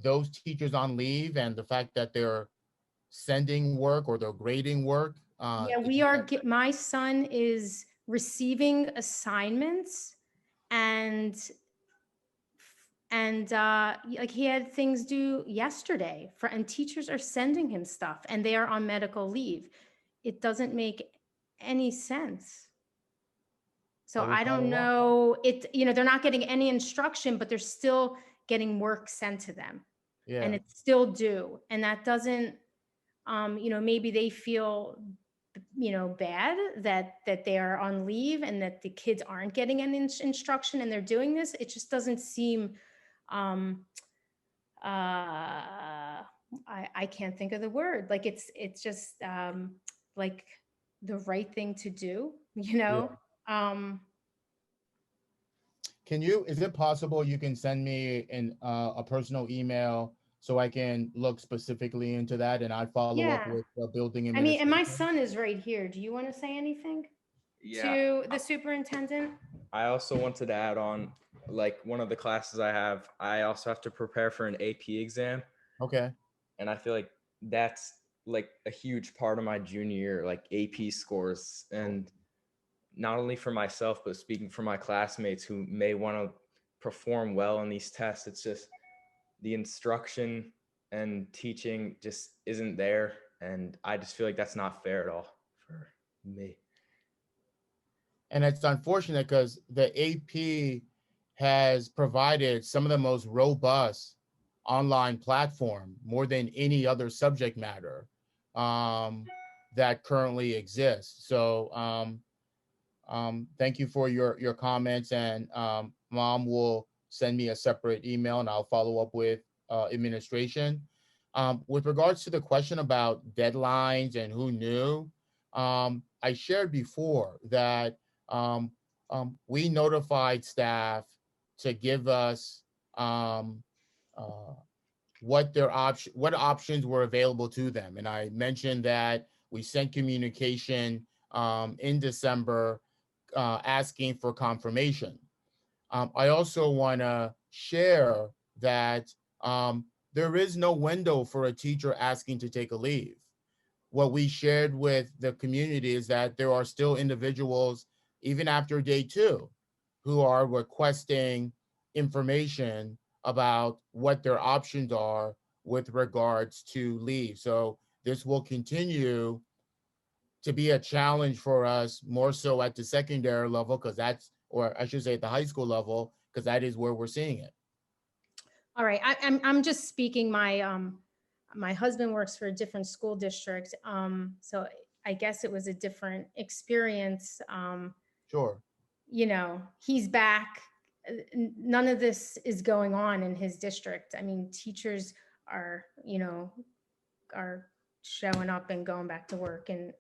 those teachers on leave and the fact that they're sending work or they're grading work. Yeah, my son is receiving assignments and like he had things due yesterday and teachers are sending him stuff and they are on medical leave. It doesn't make any sense. So I don't know, they're not getting any instruction, but they're still getting work sent to them. Yeah. And it's still due. And that doesn't, maybe they feel, bad that they are on leave and that the kids aren't getting any instruction and they're doing this. It just doesn't seem I can't think of the word. Like it's just like the right thing to do, you know? Is it possible you can send me a personal email so I can look specifically into that and I follow up Yeah. with the building I mean, and my administration? son is right here. Do you want to say anything Yeah, to the superintendent? I also wanted to add on, like one of the classes I have, I also have to prepare for an AP exam. Okay. And I feel like that's like a huge part of my junior year, like AP scores. And not only for myself, but speaking for my classmates who may want to perform well on these tests, it's just the instruction and teaching just isn't there. And I just feel like that's not fair at all for me. And it's unfortunate because the AP has provided some of the most robust online platform, more than any other subject matter that currently exists. So thank you for your comments, and Mom will send me a separate email and I'll follow up with administration. With regards to the question about deadlines and who knew, I shared before that we notified staff to give us what options were available to them. And I mentioned that we sent communication in December asking for confirmation. I also want to share that there is no window for a teacher asking to take a leave. What we shared with the community is that there are still individuals, even after day 2, who are requesting information about what their options are with regards to leave. So this will continue to be a challenge for us, more so at the secondary level, because or I should say at the high school level, because that is where we're seeing it. All right, I'm just speaking. My husband works for a different school district, so I guess it was a different experience. Sure. You know, he's back. None of this is going on in his district. I mean, teachers are, are showing up and going back to work, and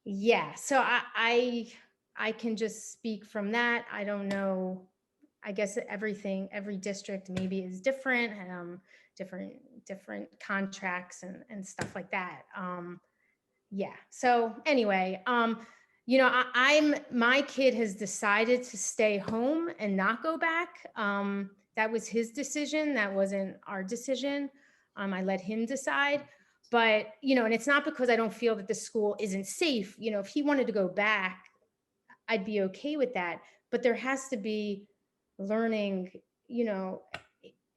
yeah. So I can just speak from that. I don't know. I guess every district maybe is different, different contracts and stuff like that. Yeah. So anyway, my kid has decided to stay home and not go back. That was his decision. That wasn't our decision. I let him decide. But, and it's not because I don't feel that the school isn't safe. If he wanted to go back, I'd be okay with that. But there has to be learning,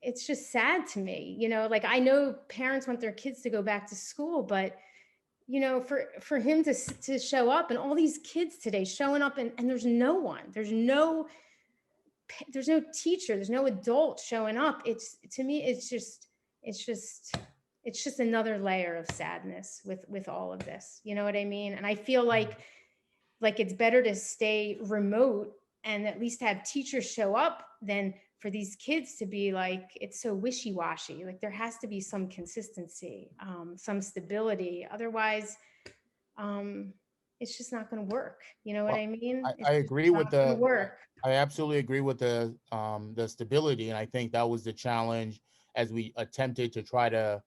it's just sad to me, like I know parents want their kids to go back to school, but for him to show up and all these kids today showing up and there's no one, there's no teacher, there's no adult showing up. To me, it's just another layer of sadness with all of this. You know what I mean? And I feel like it's better to stay remote and at least have teachers show up than for these kids to be like, it's so wishy-washy. Like there has to be some consistency, some stability. Otherwise, it's just not going to work. You know what I mean? I agree with work. I absolutely agree with the stability. And I think that was the challenge as we attempted to try to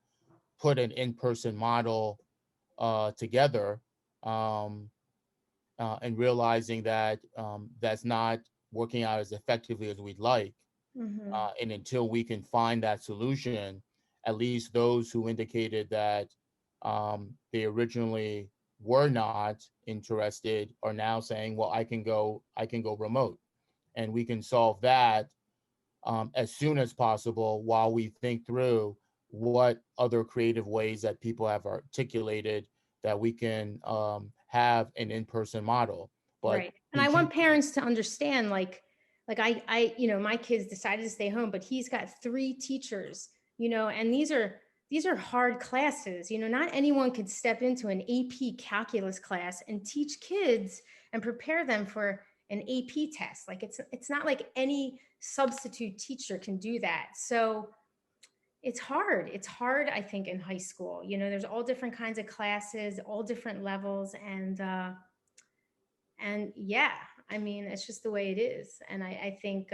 put an in-person model together. And realizing that that's not working out as effectively as we'd like. Mm-hmm. And until we can find that solution, at least those who indicated that they originally were not interested are now saying, well, I can go remote. And we can solve that as soon as possible while we think through what other creative ways that people have articulated that we can have an in-person model. But right. And I want parents to understand, like I, my kids decided to stay home, but he's got 3 teachers, and these are hard classes. Not anyone could step into an AP calculus class and teach kids and prepare them for an AP test. Like it's not like any substitute teacher can do that. So it's hard. It's hard, I think, in high school. You know, there's all different kinds of classes, all different levels, and yeah, I mean, it's just the way it is. And I think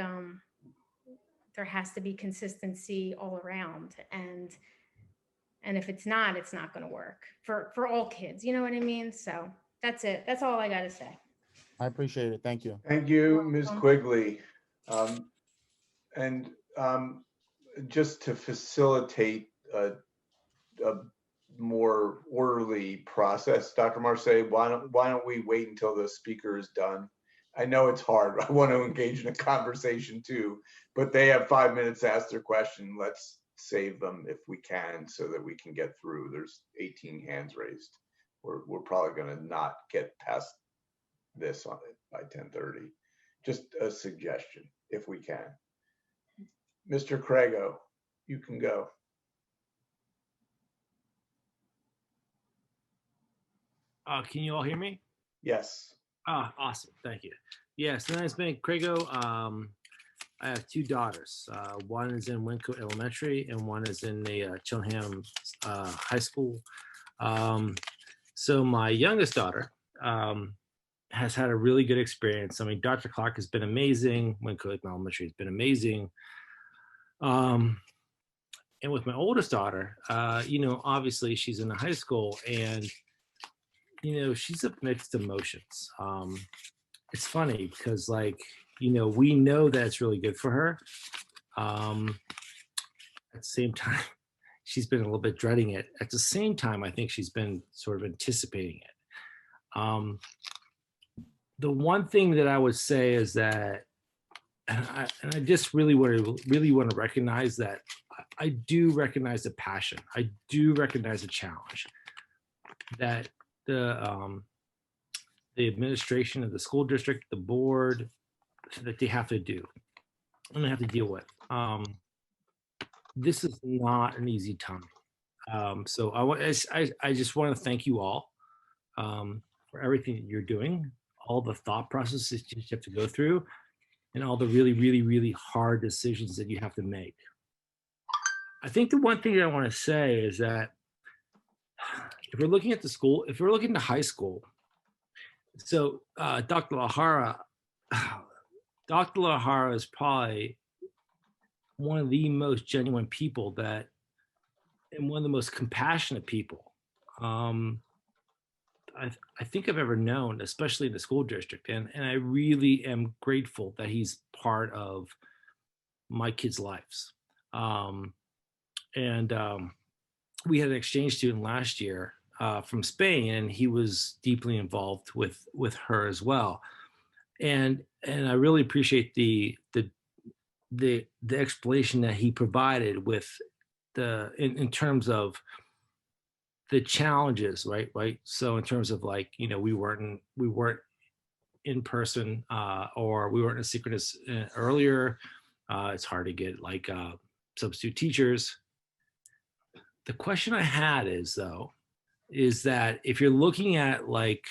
there has to be consistency all around. And if it's not going to work for all kids. You know what I mean? So that's it. That's all I got to say. I appreciate it. Thank you. Thank you, Ms. Quigley. And just to facilitate a more orderly process, Dr. Marseille, why don't we wait until the speaker is done? I know it's hard. I want to engage in a conversation too, but they have 5 minutes to ask their question. Let's save them if we can so that we can get through. There's 18 hands raised. We're probably going to not get past this on it by 10:30. Just a suggestion if we can. Mr. Crago, you can go. Can you all hear me? Yes. Awesome. Thank you. Yes, my name is Ben Crago. I have two daughters. One is in Winco Elementary and one is in the Cheltenham High School. So my youngest daughter has had a really good experience. I mean, Dr. Clark has been amazing. Winco Elementary has been amazing. And with my oldest daughter, you know, obviously she's in the high school and, you know, she's of mixed emotions. It's funny because, like, you know, we know that it's really good for her. At the same time, she's been a little bit dreading it. At the same time, I think she's been sort of anticipating it. The one thing that I would say is that, and I just really want to recognize that I do recognize the passion. I do recognize the challenge that the administration of the school district, the board, that they have to do and they have to deal with. This is not an easy time. So I just want to thank you all for everything that you're doing, all the thought processes you have to go through, and all the really, really, really hard decisions that you have to make. I think the one thing that I want to say is that if we're looking at the school, if we're looking at high school, so Dr. Lahara is probably one of the most genuine people that, and one of the most compassionate people I think I've ever known, especially in the school district. And I really am grateful that he's part of my kids' lives. We had an exchange student last year from Spain, and he was deeply involved with her as well. And I really appreciate the explanation that he provided with in terms of the challenges, right? So in terms of, like, you know, we weren't in person or we weren't asynchronous earlier. It's hard to get like substitute teachers. The question I had is that if you're looking at, like,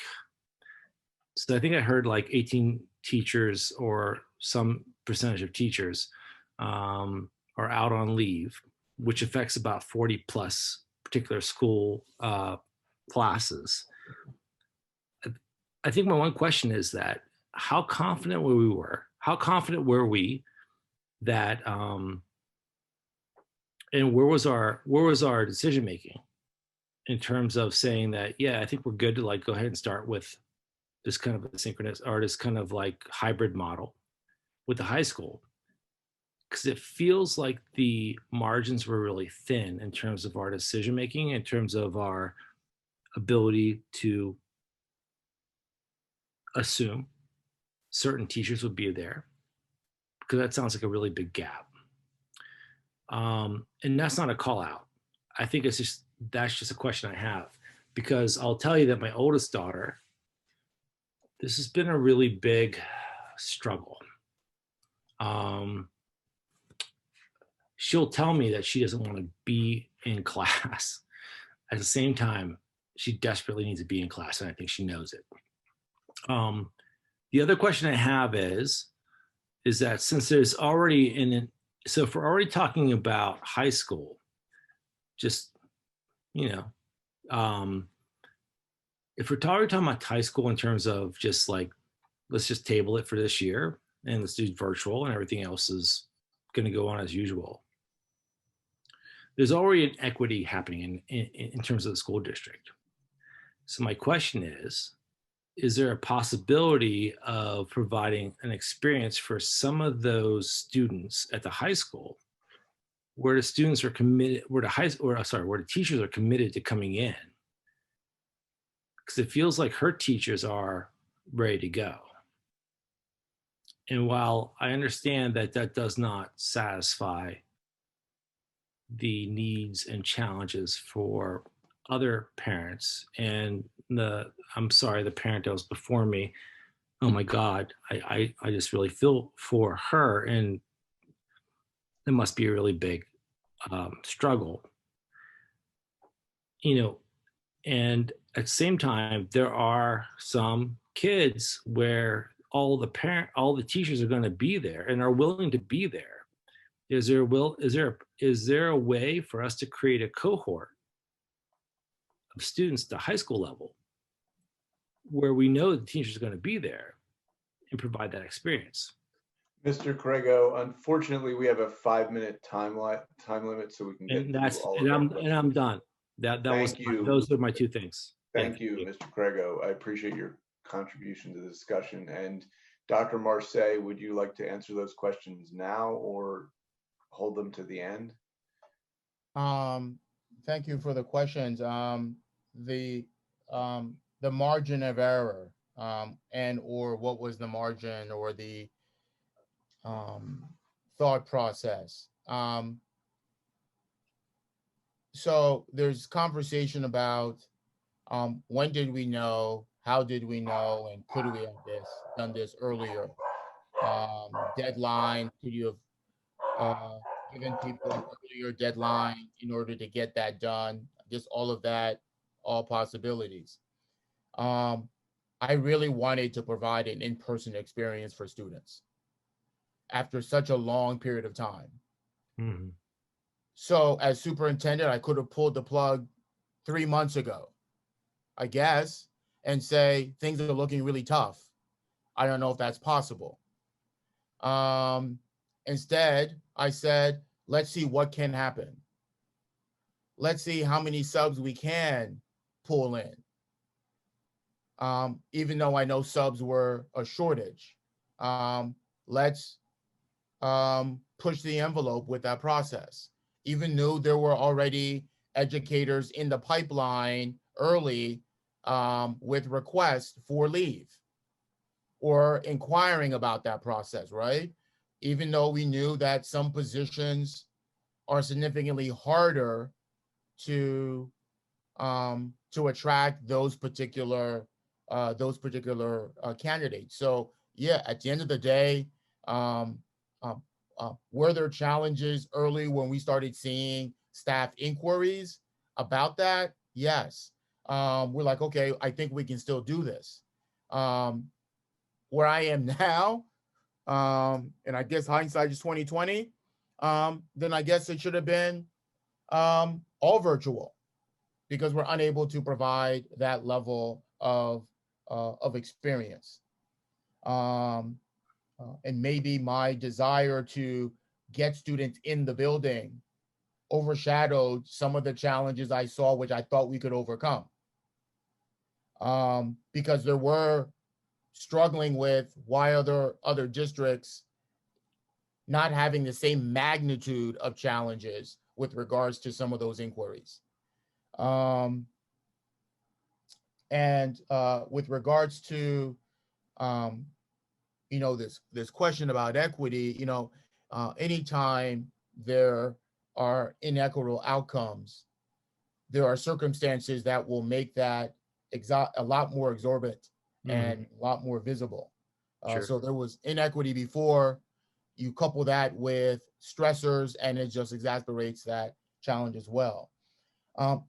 so I think I heard like 18 teachers or some percentage of teachers are out on leave, which affects about 40 plus particular school classes. I think my one question is that how confident were we that and where was our decision making in terms of saying that, yeah, I think we're good to, like, go ahead and start with this kind of asynchronous or this kind of like hybrid model with the high school, because it feels like the margins were really thin in terms of our decision making, in terms of our ability to assume certain teachers would be there, because that sounds like a really big gap. And that's not a call out. I think that's just a question I have, because I'll tell you that my oldest daughter, this has been a really big struggle. She'll tell me that she doesn't want to be in class. At the same time, she desperately needs to be in class, and I think she knows it. The other question I have is that since there's already so if we're already talking about high school, just, you know, if we're already talking about high school in terms of just like, let's just table it for this year and let's do virtual and everything else is going to go on as usual. There's already an equity happening in terms of the school district. So my question is there a possibility of providing an experience for some of those students at the high school where the students are committed, where the teachers are committed to coming in? Because it feels like her teachers are ready to go. And while I understand that that does not satisfy the needs and challenges for other parents, and I'm sorry, the parent that was before me, oh my God, I just really feel for her, and it must be a really big struggle, you know. And at the same time, there are some kids where all the teachers are going to be there and are willing to be there. Is there a way for us to create a cohort of students at the high school level where we know the teachers are going to be there and provide that experience? Mr. Corrego, unfortunately, we have a 5-minute time limit, so we can get through all of our questions. And I'm done. Those are my two things. Thank you, Mr. Corrego. I appreciate your contribution to the discussion. And Dr. Marseille, would you like to answer those questions now or hold them to the end? Thank you for the questions. The margin of error, and or what was the margin or the thought process. So there's conversation about when did we know, how did we know, and could we have done this earlier? Deadline, could you have given people an earlier deadline in order to get that done? Just all of that, all possibilities. I really wanted to provide an in-person experience for students after such a long period of time. Mm-hmm. So as superintendent, I could have pulled the plug 3 months ago, I guess, and say, things are looking really tough. I don't know if that's possible. Instead, I said, let's see what can happen. Let's see how many subs we can pull in. Even though I know subs were a shortage, let's push the envelope with that process. Even though there were already educators in the pipeline early with requests for leave or inquiring about that process, right? Even though we knew that some positions are significantly harder to attract those particular candidates. So yeah, at the end of the day, were there challenges early when we started seeing staff inquiries about that? Yes. We're like, okay, I think we can still do this. Where I am now, and I guess hindsight is 2020, then I guess it should have been all virtual, because we're unable to provide that level of experience. And maybe my desire to get students in the building overshadowed some of the challenges I saw, which I thought we could overcome. Because there were struggling with why other districts not having the same magnitude of challenges with regards to some of those inquiries. And with regards to this question about equity, anytime there are inequitable outcomes, there are circumstances that will make that a lot more exorbitant and a lot more visible. Sure. So there was inequity before. You couple that with stressors, and it just exacerbates that challenge as well.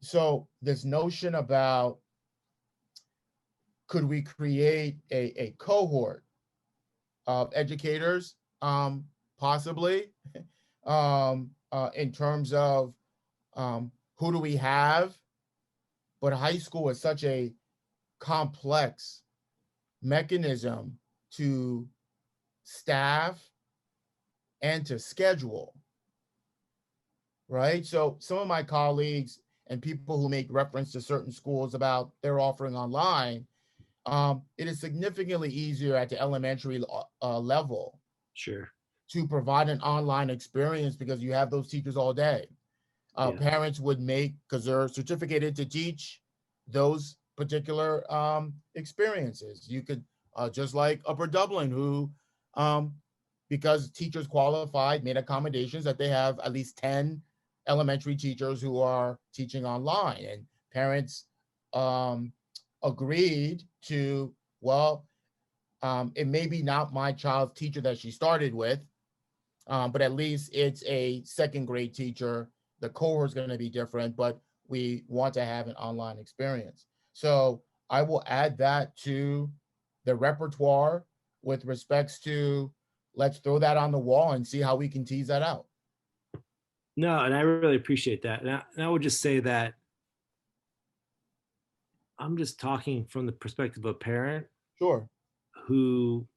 So this notion about could we create a cohort educators, possibly, in terms of who do we have, but high school is such a complex mechanism to staff and to schedule, right? So some of my colleagues and people who make reference to certain schools about their offering online, it is significantly easier at the elementary level, Sure, to provide an online experience because you have those teachers all day. Yeah. Parents would make, because they're certificated to teach those particular experiences. You could, just like Upper Dublin, who, because teachers qualified, made accommodations that they have at least 10 elementary teachers who are teaching online, and parents agreed to, well, it may be not my child's teacher that she started with, but at least it's a second grade teacher. The cohort is going to be different, but we want to have an online experience. So I will add that to the repertoire with respects to, let's throw that on the wall and see how we can tease that out. No, and I really appreciate that. And I would just say that I'm just talking from the perspective of a parent. Sure. Who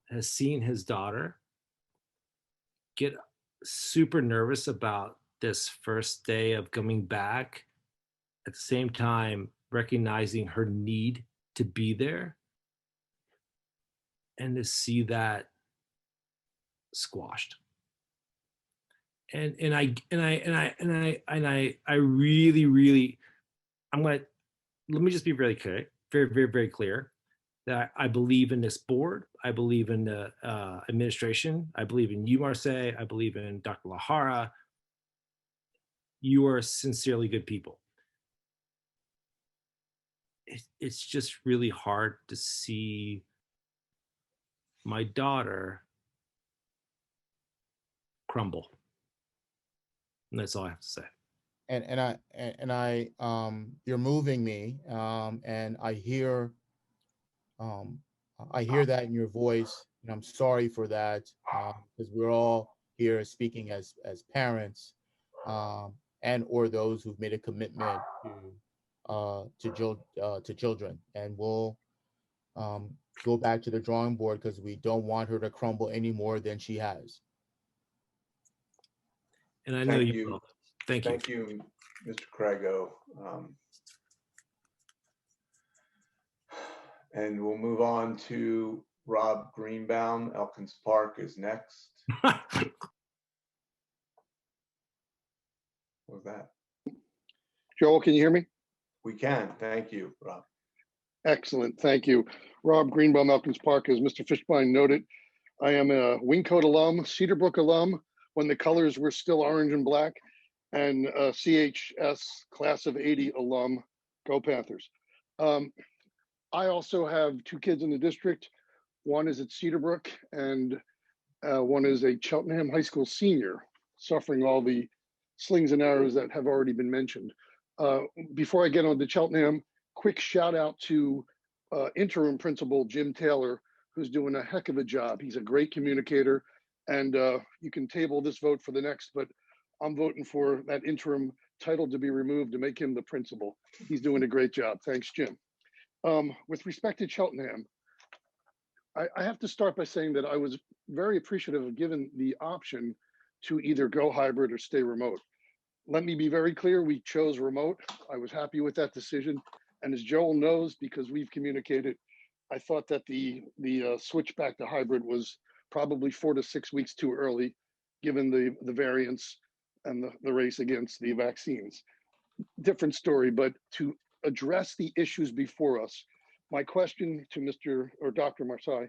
has seen his daughter get super nervous about this first day of coming back, at the same time recognizing her need to be there, and to see that squashed. And I really, let me just be very clear, very clear, that I believe in this board. I believe in the administration. I believe in you, Marseille. I believe in Dr. Lahara. You are sincerely good people. It's just really hard to see my daughter crumble. And that's all I have to say. And I you're moving me, and I hear that in your voice, and I'm sorry for that, because we're all here speaking as parents, and or those who've made a commitment to children, and we'll go back to the drawing board because we don't want her to crumble any more than she has. And I know you will. Thank you. Thank you, Mr. Crago. And we'll move on to Rob Greenbaum. Elkins Park is next. What was that? Joel, can you hear me? We can. Thank you, Rob. Excellent. Thank you. Rob Greenbaum, Elkins Park. As Mr. Fishbein noted, I am a Wingcoat alum, Cedarbrook alum, when the colors were still orange and black, and a CHS class of 80 alum. Go Panthers. I also have two kids in the district. One is at Cedarbrook, and one is a Cheltenham High School senior, suffering all the slings and arrows that have already been mentioned. Before I get on to Cheltenham, quick shout out to interim principal Jim Taylor, who's doing a heck of a job. He's a great communicator, and you can table this vote for the next, but I'm voting for that interim title to be removed to make him the principal. He's doing a great job. Thanks, Jim. With respect to Cheltenham, I have to start by saying that I was very appreciative of given the option to either go hybrid or stay remote. Let me be very clear, we chose remote. I was happy with that decision. And as Joel knows, because we've communicated, I thought that the switch back to hybrid was probably 4 to 6 weeks too early, given the variants and the race against the vaccines. Different story, but to address the issues before us, my question to Mr. or Dr. Marseille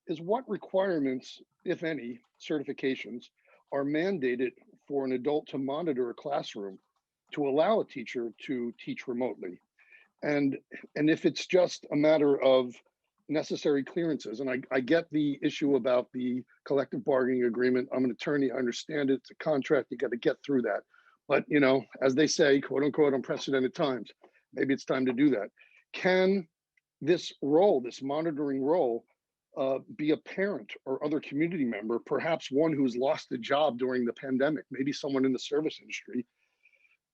is, what requirements, if any, certifications are mandated for an adult to monitor a classroom to allow a teacher to teach remotely? And if it's just a matter of necessary clearances, and I get the issue about the collective bargaining agreement. I'm an attorney, I understand it, it's a contract, you got to get through that. But, you know, as they say, quote unquote, unprecedented times, maybe it's time to do that. Can this role, this monitoring role, be a parent or other community member, perhaps one who's lost a job during the pandemic, maybe someone in the service industry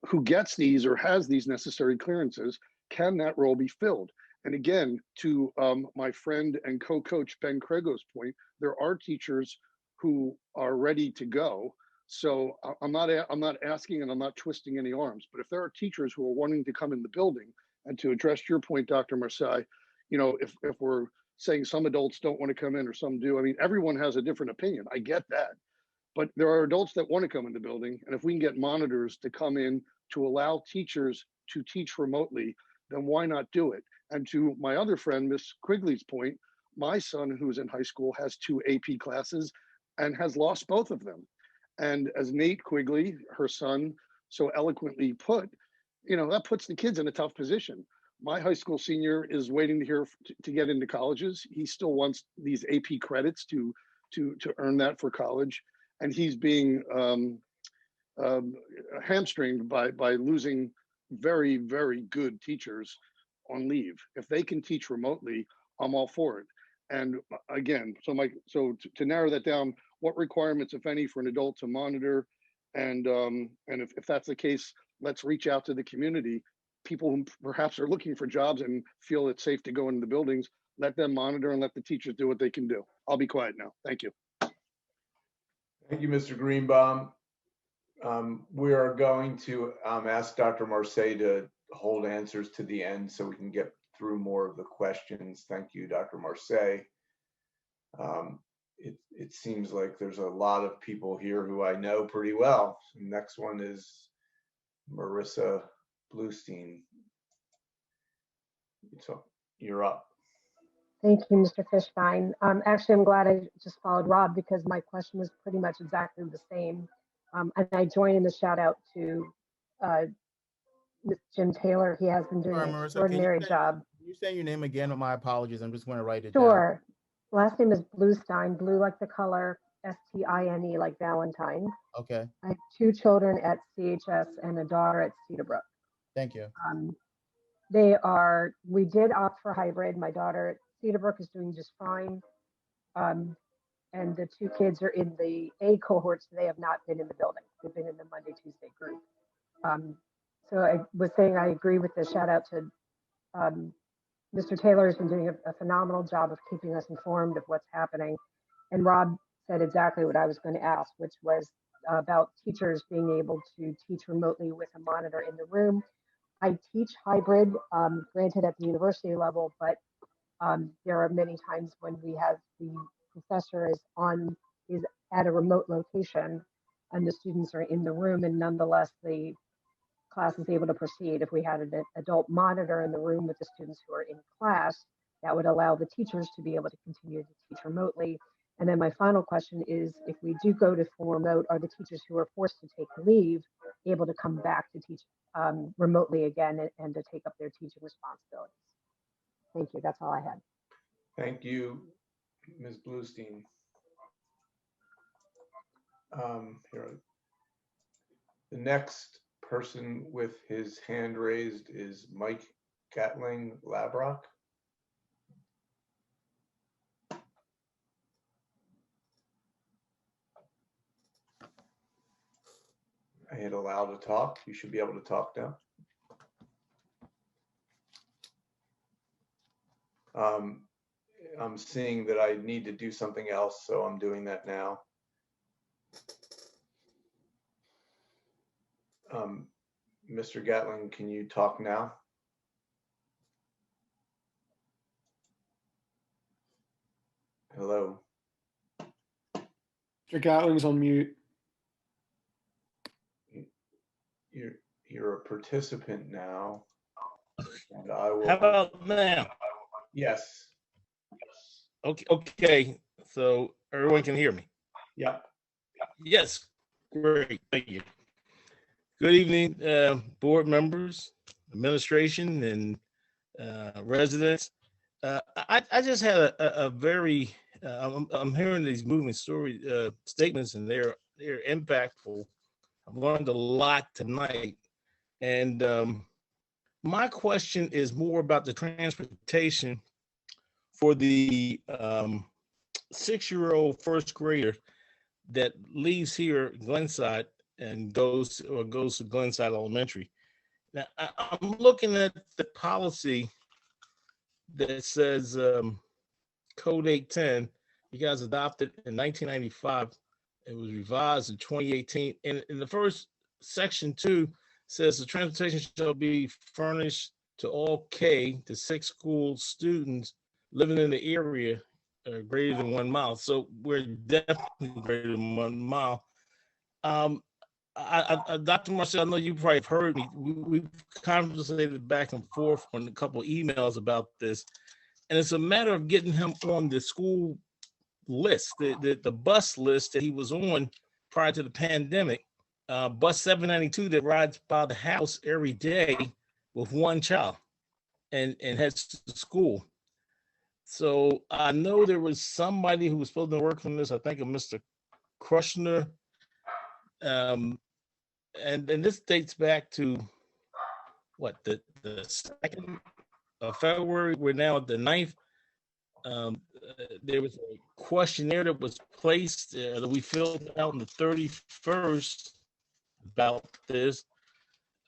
who gets these or has these necessary clearances, can that role be filled? And again, to my friend and co-coach Ben Krego's point, there are teachers who are ready to go. So I'm not asking and I'm not twisting any arms, but if there are teachers who are wanting to come in the building, and to address your point, Dr. Marseille, you know, if we're saying some adults don't want to come in or some do, I mean, everyone has a different opinion. I get that. But there are adults that want to come in the building. And if we can get monitors to come in to allow teachers to teach remotely, then why not do it? And to my other friend, Miss Quigley's point, my son, who's in high school, has 2 AP classes and has lost both of them. And as Nate Quigley, her son, so eloquently put, you know, that puts the kids in a tough position. My high school senior is waiting to hear to get into colleges. He still wants these AP credits to earn that for college, and he's being hamstringed by losing very, very good teachers on leave. If they can teach remotely, I'm all for it. And again, so to narrow that down, what requirements, if any, for an adult to monitor, and if that's the case, let's reach out to the community, people who perhaps are looking for jobs and feel it's safe to go into the buildings, let them monitor and let the teachers do what they can do. I'll be quiet now. Thank you. Thank you, Mr. Greenbaum. We are going to ask Dr. Marseille to hold answers to the end so we can get through more of the questions. Thank you, Dr. Marseille. It seems like there's a lot of people here who I know pretty well. Next one is Marissa Bluestein. So you're up. Thank you, Mr. Fishbein. Actually, I'm glad I just followed Rob because my question was pretty much exactly the same. And I join in the shout out to Jim Taylor. He has been doing an extraordinary job. Can you say your name again? My apologies. I'm just going to write it Sure. Last name is Bluestein, blue like the color, S-T-I-N-E like Valentine. Okay. I have 2 children at CHS and a daughter at Cedarbrook. Thank you. We did opt for hybrid. My daughter at Cedarbrook is doing just fine. And the 2 kids are in the A cohort, so they have not been in the building. They've been in the Monday, Tuesday group. So I was saying I agree with the shout out to Mr. Taylor has been doing a phenomenal job of keeping us informed of what's happening. And Rob said exactly what I was going to ask, which was about teachers being able to teach remotely with a monitor in the room. I teach hybrid, granted at the university level, but there are many times when we have the professor is at a remote location and the students are in the room, and nonetheless the class is able to proceed. If we had an adult monitor in the room with the students who are in class, that would allow the teachers to be able to continue to teach remotely. And then my final question is, if we do go to full remote, are the teachers who are forced to take leave able to come back to teach remotely again and to take up their teaching responsibilities? Thank you. That's all I had. Thank you, Ms. Bluestein. Here, the next person with his hand raised is Mike Gatling Labrock. I hit allow to talk. You should be able to talk now. I'm seeing that I need to do something else, so I'm doing that now. Mr. Gatling, can you talk now? Hello. Mr. Gatling's on mute. You're a participant now. And I will. How about now? Yes. Okay. So everyone can hear me. Yeah. Yes. Great. Thank you. Good evening, board members, administration, and residents. I just had a very. I'm hearing these moving story statements, and they're impactful. I've learned a lot tonight, and my question is more about the transportation for the 6-year-old first grader that leaves here Glenside and goes to Glenside Elementary. Now I'm looking at the policy that says Code 810. You guys adopted in 1995. It was revised in 2018. And in the first section 2 says the transportation shall be furnished to all K to 6 school students living in the area greater than 1 mile. So we're definitely greater than 1 mile. Dr. Marcel, I know you probably have heard me. We've conversated back and forth on a couple of emails about this. And it's a matter of getting him on the school list, the bus list that he was on prior to the pandemic. Bus 792 that rides by the house every day with 1 child and heads to school. So I know there was somebody who was supposed to work on this. I think of Mr. Krushner. And this dates back to what, the 2nd of February. We're now at the 9th. There was a questionnaire that was placed that we filled out on the 31st about this,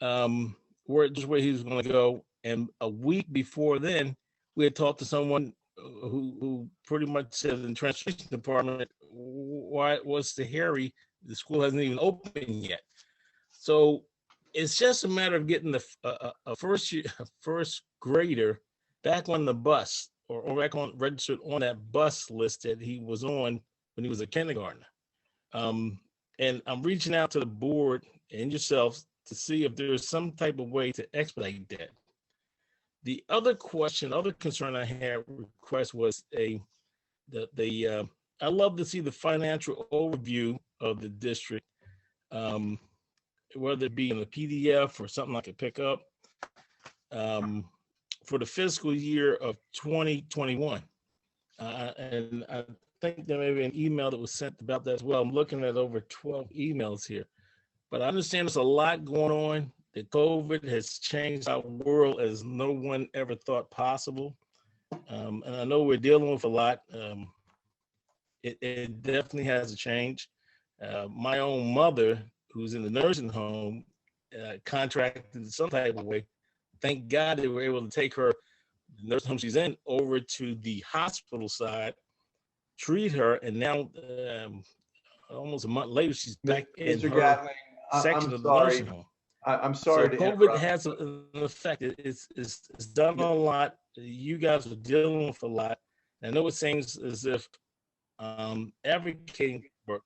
where he was going to go. And a week before then, we had talked to someone who pretty much said in the transportation department, why was the Harry? The school hasn't even opened yet. So it's just a matter of getting a first grader back on the bus or back on registered on that bus list that he was on when he was a kindergartner. And I'm reaching out to the board and yourselves to see if there's some type of way to expedite that. The other concern I had request was I love to see the financial overview of the district, whether it be in a PDF or something I could pick up for the fiscal year of 2021. And I think there may be an email that was sent about that as well. I'm looking at over 12 emails here, but I understand there's a lot going on. The COVID has changed our world as no one ever thought possible. And I know we're dealing with a lot. It definitely has to change. My own mother, who's in the nursing home, contracted in some type of way. Thank God they were able to take her, the nursing home she's in, over to the hospital side, treat her, and now almost a month later, she's back in her Gatling, section of the nursing home. I'm sorry to COVID interrupt. has an effect. It's done a lot. You guys are dealing with a lot. I know it seems as if advocating for.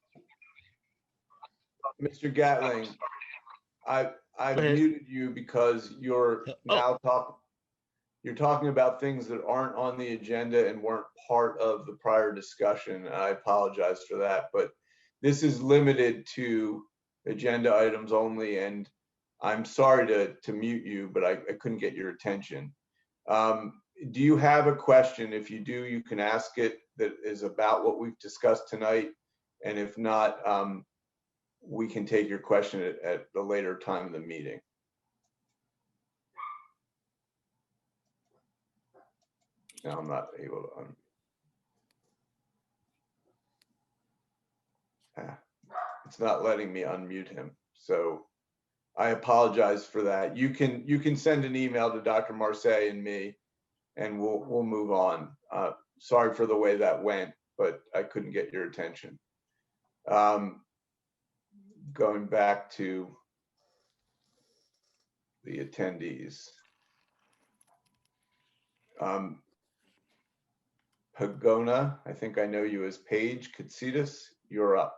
Mr. Gatling, I muted you because you're now you're talking about things that aren't on the agenda and weren't part of the prior discussion. I apologize for that, but this is limited to agenda items only, and I'm sorry to mute you, but I couldn't get your attention. Do you have a question? If you do, you can ask it that is about what we've discussed tonight. And if not, we can take your question at a later time in the meeting. No, I'm not able to. It's not letting me unmute him. So I apologize for that. You can send an email to Dr. Marseille and me, and we'll move on. Sorry for the way that went, but I couldn't get your attention. Going back to the attendees. Pagona, I think I know you as Paige Katsidas. You're up.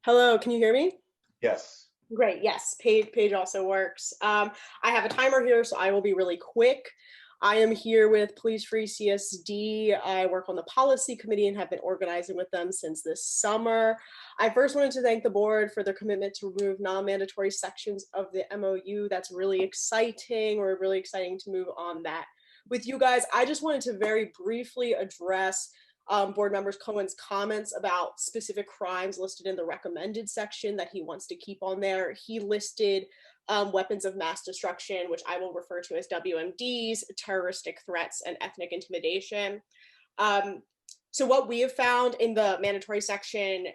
Hello, can you hear me? Yes. Great, yes, Paige also works. I have a timer here, so I will be really quick. I am here with Police Free CSD. I work on the policy committee and have been organizing with them since this summer. I first wanted to thank the board for their commitment to remove non-mandatory sections of the MOU. That's really exciting. We're really exciting to move on that with you guys. I just wanted to very briefly address board members Cohen's comments about specific crimes listed in the recommended section that he wants to keep on there. He listed weapons of mass destruction, which I will refer to as WMDs, terroristic threats, and ethnic intimidation. So what we have found in the mandatory section,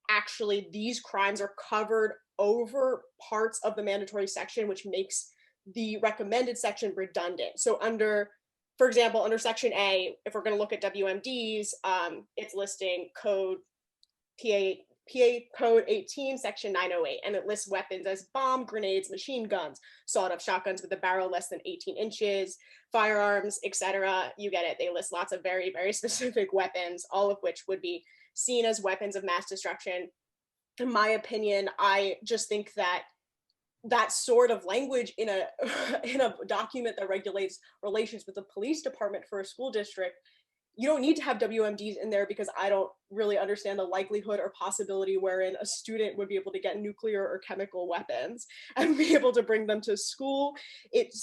actually these crimes are covered over parts of the mandatory section, which makes the recommended section redundant. So for example, under section A, if we're going to look at WMDs, it's listing code PA code 18, section 908, and it lists weapons as bomb, grenades, machine guns, sawed-off shotguns with a barrel less than 18 inches, firearms, etc. You get it. They list lots of very, very specific weapons, all of which would be seen as weapons of mass destruction. In my opinion, I just think that that sort of language in a in a document that regulates relations with the police department for a school district, you don't need to have WMDs in there, because I don't really understand the likelihood or possibility wherein a student would be able to get nuclear or chemical weapons and be able to bring them to school. It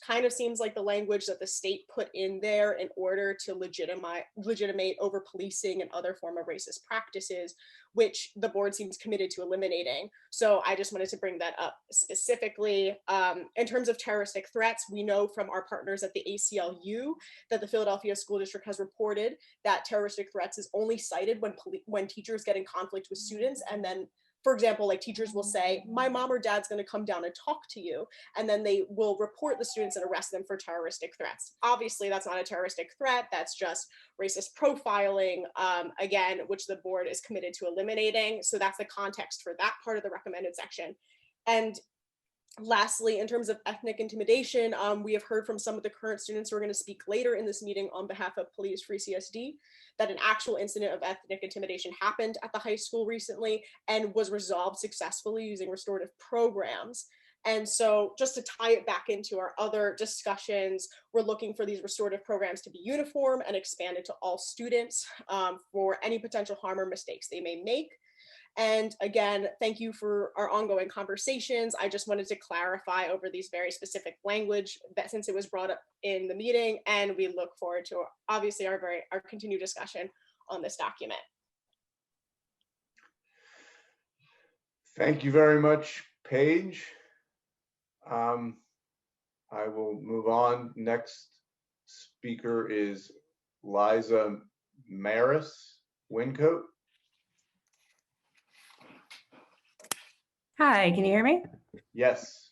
kind of seems like the language that the state put in there in order to legitimate over policing and other form of racist practices, which the board seems committed to eliminating. So I just wanted to bring that up specifically. In terms of terroristic threats, we know from our partners at the ACLU that the Philadelphia School District has reported that terroristic threats is only cited when teachers get in conflict with students. And then, for example, like teachers will say, my mom or dad's going to come down and talk to you. And then they will report the students and arrest them for terroristic threats. Obviously, that's not a terroristic threat. That's just racist profiling, again, which the board is committed to eliminating. So that's the context for that part of the recommended section. And lastly, in terms of ethnic intimidation, we have heard from some of the current students who are going to speak later in this meeting on behalf of Police Free CSD that an actual incident of ethnic intimidation happened at the high school recently and was resolved successfully using restorative programs. And so just to tie it back into our other discussions, we're looking for these restorative programs to be uniform and expanded to all students for any potential harm or mistakes they may make. And again, thank you for our ongoing conversations. I just wanted to clarify over these very specific language that since it was brought up in the meeting, and we look forward to obviously our continued discussion on this document. Thank you very much, Paige. I will move on. Next speaker is Liza Maris Wincoat. Hi, can you hear me? Yes.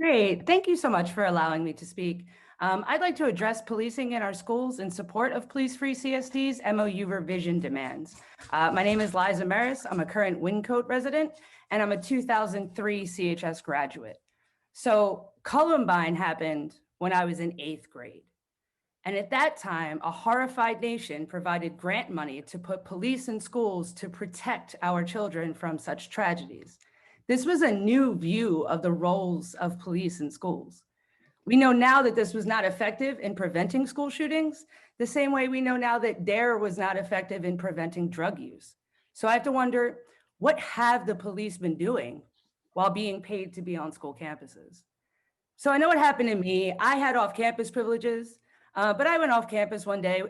Great. Thank you so much for allowing me to speak. I'd like to address policing in our schools in support of Police Free CSD's MOU revision demands. My name is Liza Maris. I'm a current Wincoat resident, and I'm a 2003 CHS graduate. So Columbine happened when I was in 8th grade. And at that time, a horrified nation provided grant money to put police in schools to protect our children from such tragedies. This was a new view of the roles of police in schools. We know now that this was not effective in preventing school shootings, the same way we know now that DARE was not effective in preventing drug use. So I have to wonder, what have the police been doing while being paid to be on school campuses? So I know what happened to me. I had off-campus privileges, but I went off campus one day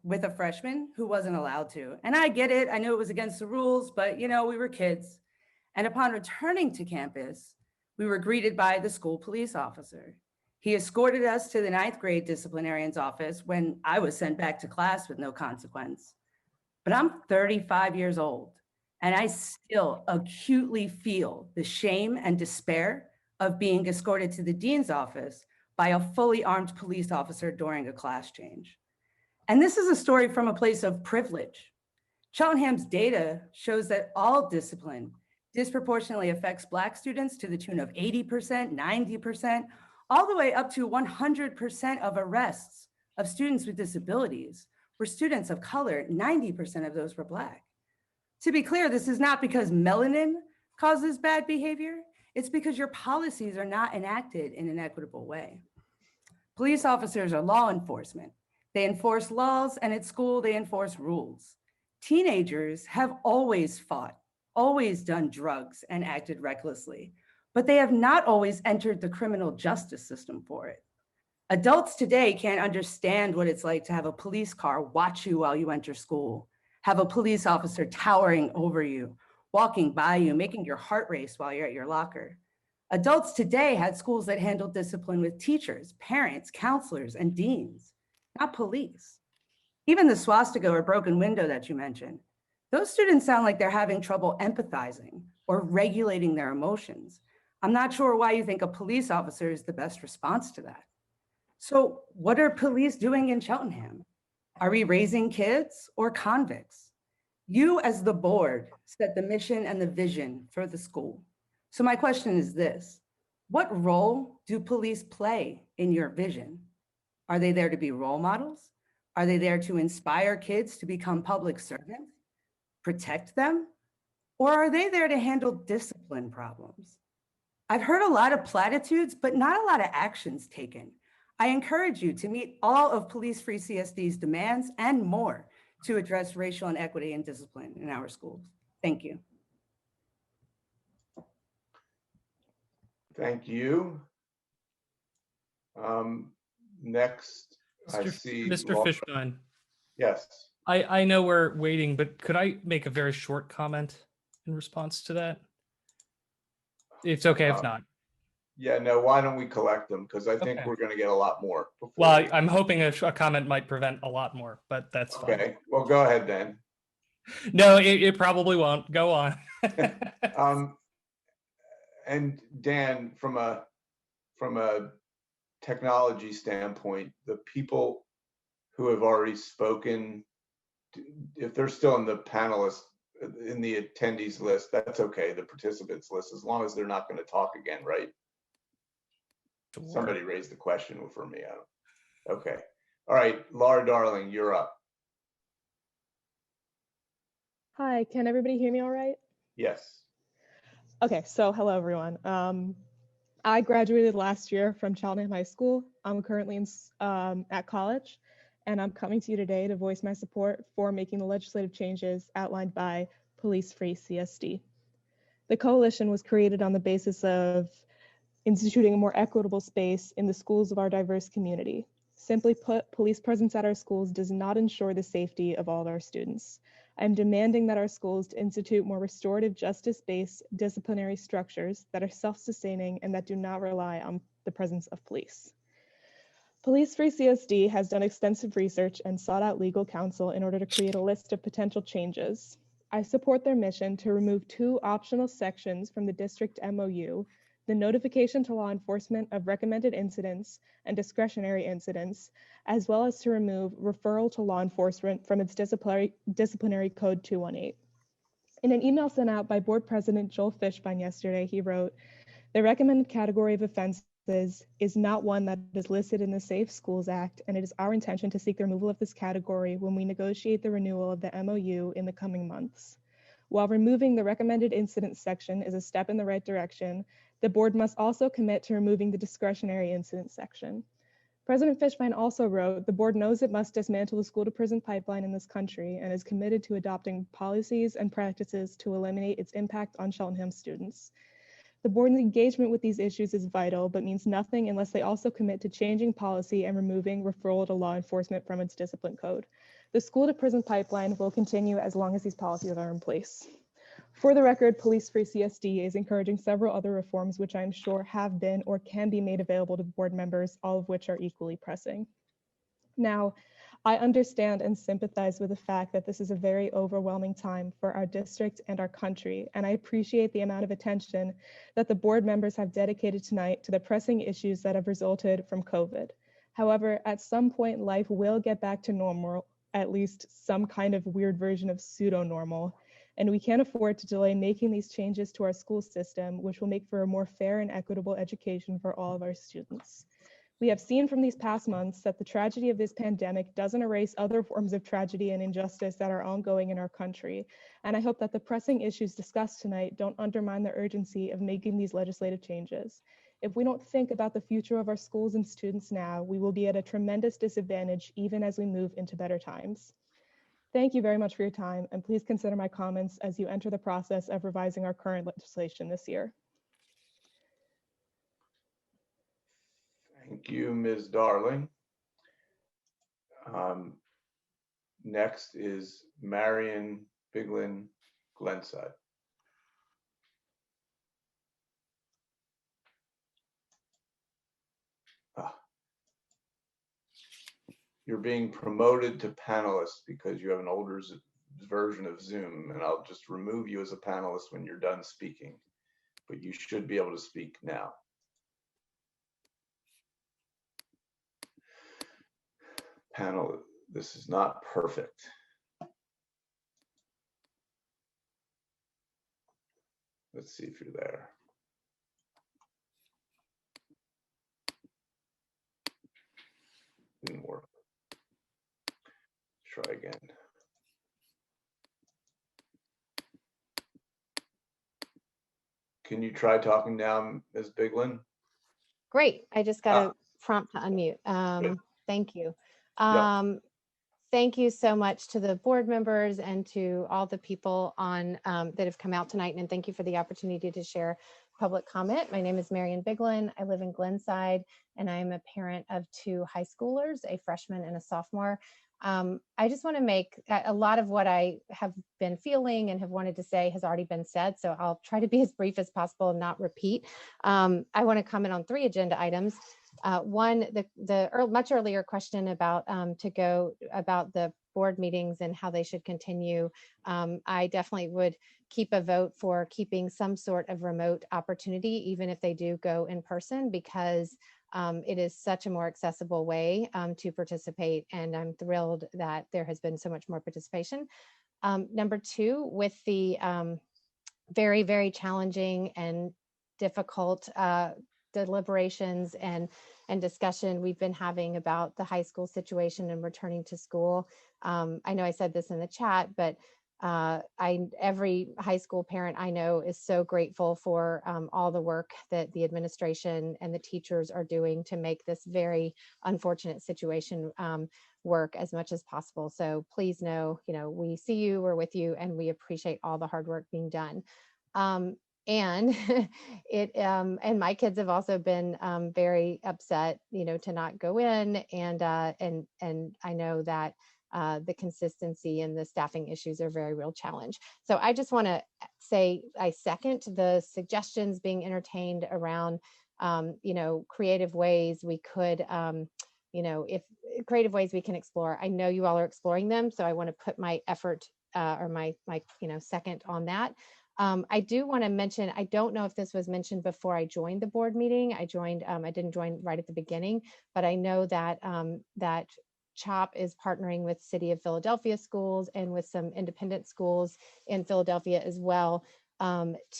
with a freshman who wasn't allowed to. And I get it, I knew it was against the rules, but we were kids. And upon returning to campus, we were greeted by the school police officer. He escorted us to the 9th grade disciplinarian's office when I was sent back to class with no consequence. But I'm 35 years old, and I still acutely feel the shame and despair of being escorted to the dean's office by a fully armed police officer during a class change. And this is a story from a place of privilege. Cheltenham's data shows that all discipline disproportionately affects Black students to the tune of 80%, 90%, all the way up to 100% of arrests of students with disabilities were students of color. 90% of those were Black. To be clear, this is not because melanin causes bad behavior. It's because your policies are not enacted in an equitable way. Police officers are law enforcement. They enforce laws, and at school, they enforce rules. Teenagers have always fought, always done drugs and acted recklessly, but they have not always entered the criminal justice system for it. Adults today can't understand what it's like to have a police car watch you while you enter school, have a police officer towering over you, walking by you, making your heart race while you're at your locker. Adults today had schools that handled discipline with teachers, parents, counselors, and deans, not police. Even the swastika or broken window that you mentioned, those students sound like they're having trouble empathizing or regulating their emotions. I'm not sure why you think a police officer is the best response to that. So what are police doing in Cheltenham? Are we raising kids or convicts? You as the board set the mission and the vision for the school. So my question is this: what role do police play in your vision? Are they there to be role models? Are they there to inspire kids to become public servants, protect them? Or are they there to handle discipline problems? I've heard a lot of platitudes, but not a lot of actions taken. I encourage you to meet all of Police Free CSD's demands and more to address racial inequity and discipline in our schools. Thank you. Thank you. Next, I see Mr. Fishbein. Yes. I know we're waiting, but could I make a very short comment in response to that? It's okay if not. Yeah, no, why don't we collect them? Because I think Okay. we're going to get a lot more. Well, I'm hoping a comment might prevent a lot more, but that's fine. Okay, well, go ahead then. No, it probably won't. Go on. And Dan, from a technology standpoint, the people who have already spoken, if they're still in the panelists, in the attendees list, that's okay, the participants list, as long as they're not going to talk again, right? Sure. Somebody raised the question for me. Okay. All right, Laura Darling, you're up. Hi, can everybody hear me all right? Yes. Okay, so hello everyone. I graduated last year from Cheltenham High School. I'm currently at college, and I'm coming to you today to voice my support for making the legislative changes outlined by Police Free CSD. The coalition was created on the basis of instituting a more equitable space in the schools of our diverse community. Simply put, police presence at our schools does not ensure the safety of all of our students. I'm demanding that our schools institute more restorative justice-based disciplinary structures that are self-sustaining and that do not rely on the presence of police. Police Free CSD has done extensive research and sought out legal counsel in order to create a list of potential changes. I support their mission to remove 2 optional sections from the district MOU: the notification to law enforcement of recommended incidents and discretionary incidents, as well as to remove referral to law enforcement from its disciplinary code 218. In an email sent out by Board President Joel Fishbein yesterday, he wrote, "The recommended category of offenses is not one that is listed in the Safe Schools Act, and it is our intention to seek the removal of this category when we negotiate the renewal of the MOU in the coming months. While removing the recommended incident section is a step in the right direction, the board must also commit to removing the discretionary incident section." President Fishbein also wrote, "The board knows it must dismantle the school to prison pipeline in this country and is committed to adopting policies and practices to eliminate its impact on Cheltenham students. The board's engagement with these issues is vital, but means nothing unless they also commit to changing policy and removing referral to law enforcement from its discipline code. The school to prison pipeline will continue as long as these policies are in place." For the record, Police Free CSD is encouraging several other reforms which I'm sure have been or can be made available to board members, all of which are equally pressing. Now, I understand and sympathize with the fact that this is a very overwhelming time for our district and our country, and I appreciate the amount of attention that the board members have dedicated tonight to the pressing issues that have resulted from COVID. However, at some point, life will get back to normal, at least some kind of weird version of pseudo-normal, and we can't afford to delay making these changes to our school system, which will make for a more fair and equitable education for all of our students. We have seen from these past months that the tragedy of this pandemic doesn't erase other forms of tragedy and injustice that are ongoing in our country, and I hope that the pressing issues discussed tonight don't undermine the urgency of making these legislative changes. If we don't think about the future of our schools and students now, we will be at a tremendous disadvantage even as we move into better times. Thank you very much for your time, and please consider my comments as you enter the process of revising our current legislation this year. Thank you, Ms. Darling. Next is Marion Biglin Glenside. you're being promoted to panelist because you have an older version of Zoom, and I'll just remove you as a panelist when you're done speaking. But you should be able to speak now. Panel, this is not perfect. Let's see if you're there. Didn't work. Try again. Can you try talking now, Ms. Biglin? Great. I just got a prompt to unmute. Thank you. Thank you so much to the board members and to all the people on that have come out tonight. And thank you for the opportunity to share public comment. My name is Marian Biglin. I live in Glenside, and I'm a parent of 2 high schoolers, a freshman and a sophomore. I just want to make a lot of what I have been feeling and have wanted to say has already been said, so I'll try to be as brief as possible and not repeat. I want to comment on 3 agenda items. One, the much earlier question about the board meetings and how they should continue. I definitely would keep a vote for keeping some sort of remote opportunity, even if they do go in person, because it is such a more accessible way to participate, and I'm thrilled that there has been so much more participation. Number 2, with the very, very challenging and difficult deliberations and discussion we've been having about the high school situation and returning to school. I know I said this in the chat, but every high school parent I know is so grateful for all the work that the administration and the teachers are doing to make this very unfortunate situation work as much as possible. So please know, we see you, we're with you, and we appreciate all the hard work being done. And and my kids have also been very upset, to not go in, and I know that the consistency and the staffing issues are very real challenge. So I just want to say I second the suggestions being entertained around, creative ways we could, if creative ways we can explore. I know you all are exploring them, so I want to put my effort or my second on that. I do want to mention, I don't know if this was mentioned before I joined the board meeting. I didn't join right at the beginning, but I know that that CHOP is partnering with City of Philadelphia schools and with some independent schools in Philadelphia as well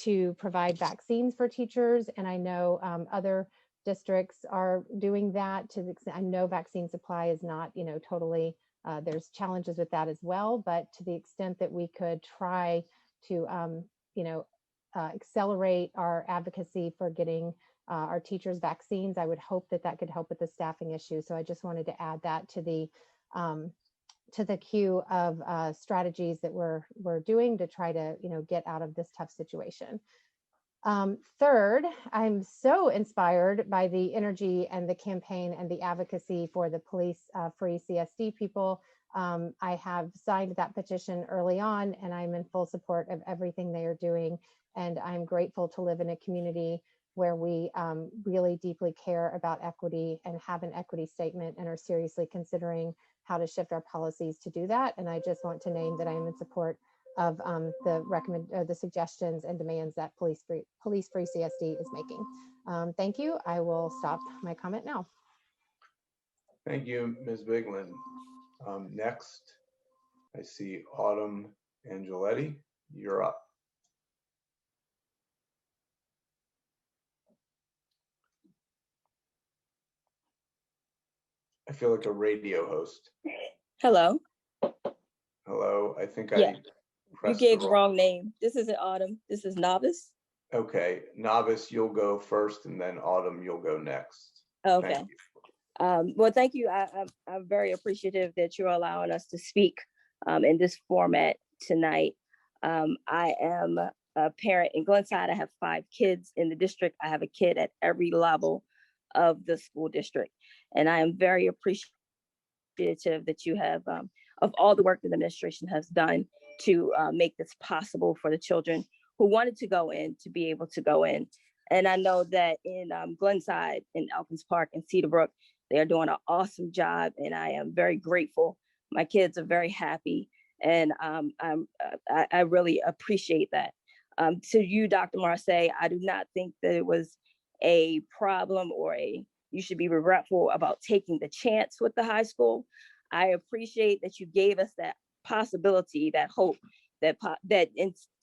to provide vaccines for teachers. And I know other districts are doing that to the extent. I know vaccine supply is not, totally, there's challenges with that as well, but to the extent that we could try to, accelerate our advocacy for getting our teachers vaccines, I would hope that could help with the staffing issue. So I just wanted to add that to the queue of strategies that we're doing to try to, get out of this tough situation. Third, I'm so inspired by the energy and the campaign and the advocacy for the police-free CSD people. I have signed that petition early on, and I'm in full support of everything they are doing. And I'm grateful to live in a community where we really deeply care about equity and have an equity statement and are seriously considering how to shift our policies to do that. And I just want to name that I am in support of the suggestions and demands that police-free CSD is making. Thank you. I will stop my comment now. Thank you, Ms. Biglin. Next, I see Autumn Angeletti. You're up. I feel like a radio host. Hello. Hello. I think Yeah. I You gave the wrong name. This isn't Autumn. This is Novice. Okay. Novice, you'll go first, and then Autumn, you'll go next. Okay. Thank you. Well, thank you. I'm very appreciative that you're allowing us to speak in this format tonight. I am a parent in Glenside. I have 5 kids in the district. I have a kid at every level of the school district. And I am very appreciative that you have, of all the work that the administration has done to make this possible for the children who wanted to go in to be able to go in. And I know that in Glenside, in Elkins Park, and Cedarbrook, They are doing an awesome job, and I am very grateful. My kids are very happy, and I really appreciate that. To you, Dr. Marseille, I do not think that it was a problem or you should be regretful about taking the chance with the high school. I appreciate that you gave us that possibility, that hope, that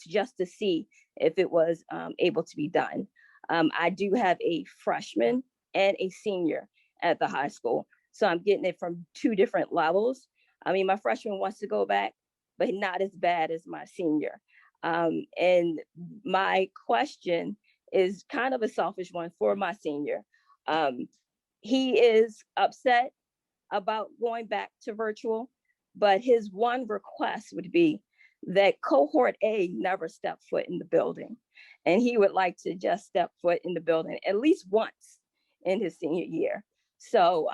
just to see if it was able to be done. I do have a freshman and a senior at the high school, so I'm getting it from two different levels. I mean, my freshman wants to go back, but not as bad as my senior. And my question is kind of a selfish one for my senior. He is upset about going back to virtual, but his one request would be that cohort A never step foot in the building. And he would like to just step foot in the building at least once in his senior year. So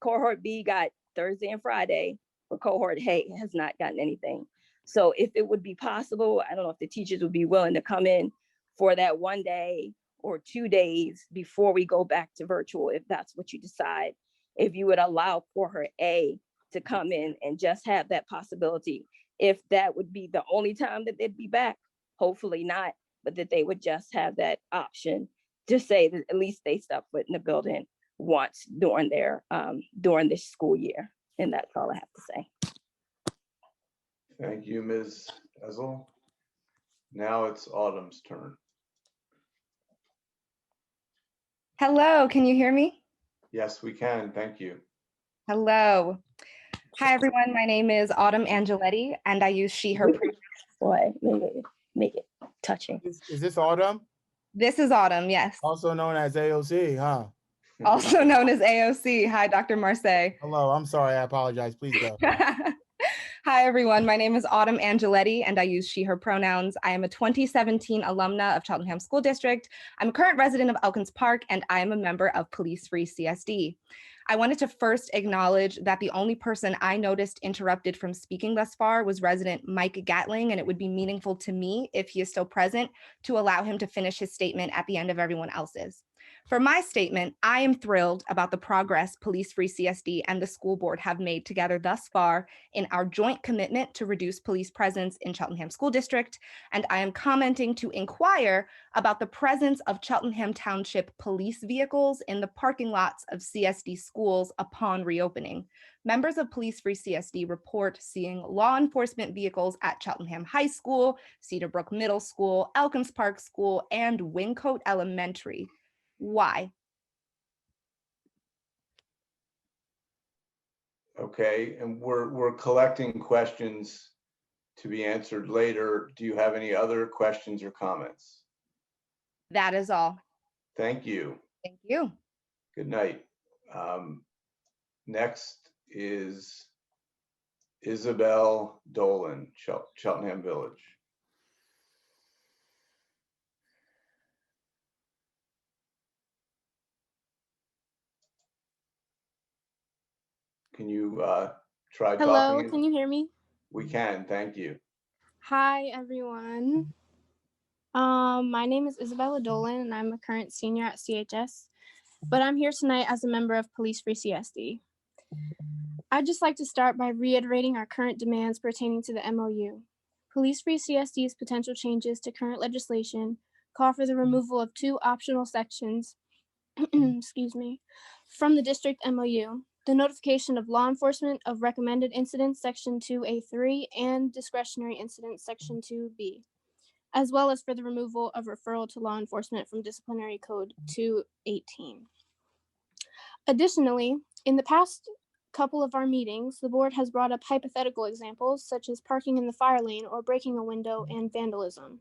cohort B got Thursday and Friday, but cohort A has not gotten anything. So if it would be possible, I don't know if the teachers would be willing to come in for that 1 day or 2 days before we go back to virtual, if that's what you decide. If you would allow cohort A to come in and just have that possibility, if that would be the only time that they'd be back, hopefully not, but that they would just have that option to say that at least they step foot in the building once during this school year. And that's all I have to say. Thank you, Ms. Ezel. Now it's Autumn's turn. Hello, can you hear me? Yes, we can. Thank you. Hello. Hi, everyone. My name is Autumn Angeletti, and I use she, her pronouns. Boy, make it touching. Is this Autumn? This is Autumn, yes. Also known as AOC, huh? Also known as AOC. Hi, Dr. Marseille. Hello, I'm sorry. I apologize. Please go. Hi, everyone. My name is Autumn Angeletti, and I use she, her pronouns. I am a 2017 alumna of Cheltenham School District. I'm a current resident of Elkins Park, and I am a member of Police Free CSD. I wanted to first acknowledge that the only person I noticed interrupted from speaking thus far was resident Mike Gatling, and it would be meaningful to me, if he is still present, to allow him to finish his statement at the end of everyone else's. For my statement, I am thrilled about the progress Police Free CSD and the school board have made together thus far in our joint commitment to reduce police presence in Cheltenham School District, and I am commenting to inquire about the presence of Cheltenham Township police vehicles in the parking lots of CSD schools upon reopening. Members of Police Free CSD report seeing law enforcement vehicles at Cheltenham High School, Cedarbrook Middle School, Elkins Park School, and Wingcote Elementary. Why? Okay, and we're collecting questions to be answered later. Do you have any other questions or comments? That is all. Thank you. Thank you. Good night. Next is Isabel Dolan, Cheltenham Village. Can you try talking? Hello, can you hear me? We can, thank you. Hi, everyone. My name is Isabella Dolan, and I'm a current senior at CHS, but I'm here tonight as a member of Police Free CSD. I'd just like to start by reiterating our current demands pertaining to the MOU. Police Free CSD's potential changes to current legislation call for the removal of 2 optional sections excuse me, from the district MOU. The notification of law enforcement of recommended incidents, section 2A3, and discretionary incidents, section 2B, as well as for the removal of referral to law enforcement from disciplinary code 218. Additionally, in the past couple of our meetings, the board has brought up hypothetical examples such as parking in the fire lane or breaking a window and vandalism.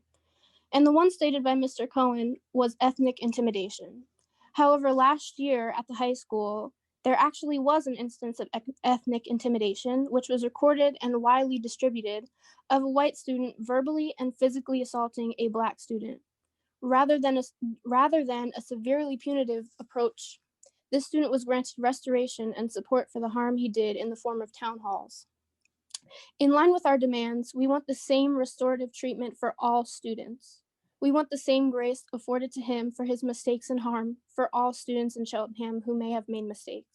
And the one stated by Mr. Cohen was ethnic intimidation. However, last year at the high school, there actually was an instance of ethnic intimidation, which was recorded and widely distributed, of a white student verbally and physically assaulting a Black student. Rather than a severely punitive approach, this student was granted restoration and support for the harm he did in the form of town halls. In line with our demands, we want the same restorative treatment for all students. We want the same grace afforded to him for his mistakes and harm for all students in Cheltenham who may have made mistakes.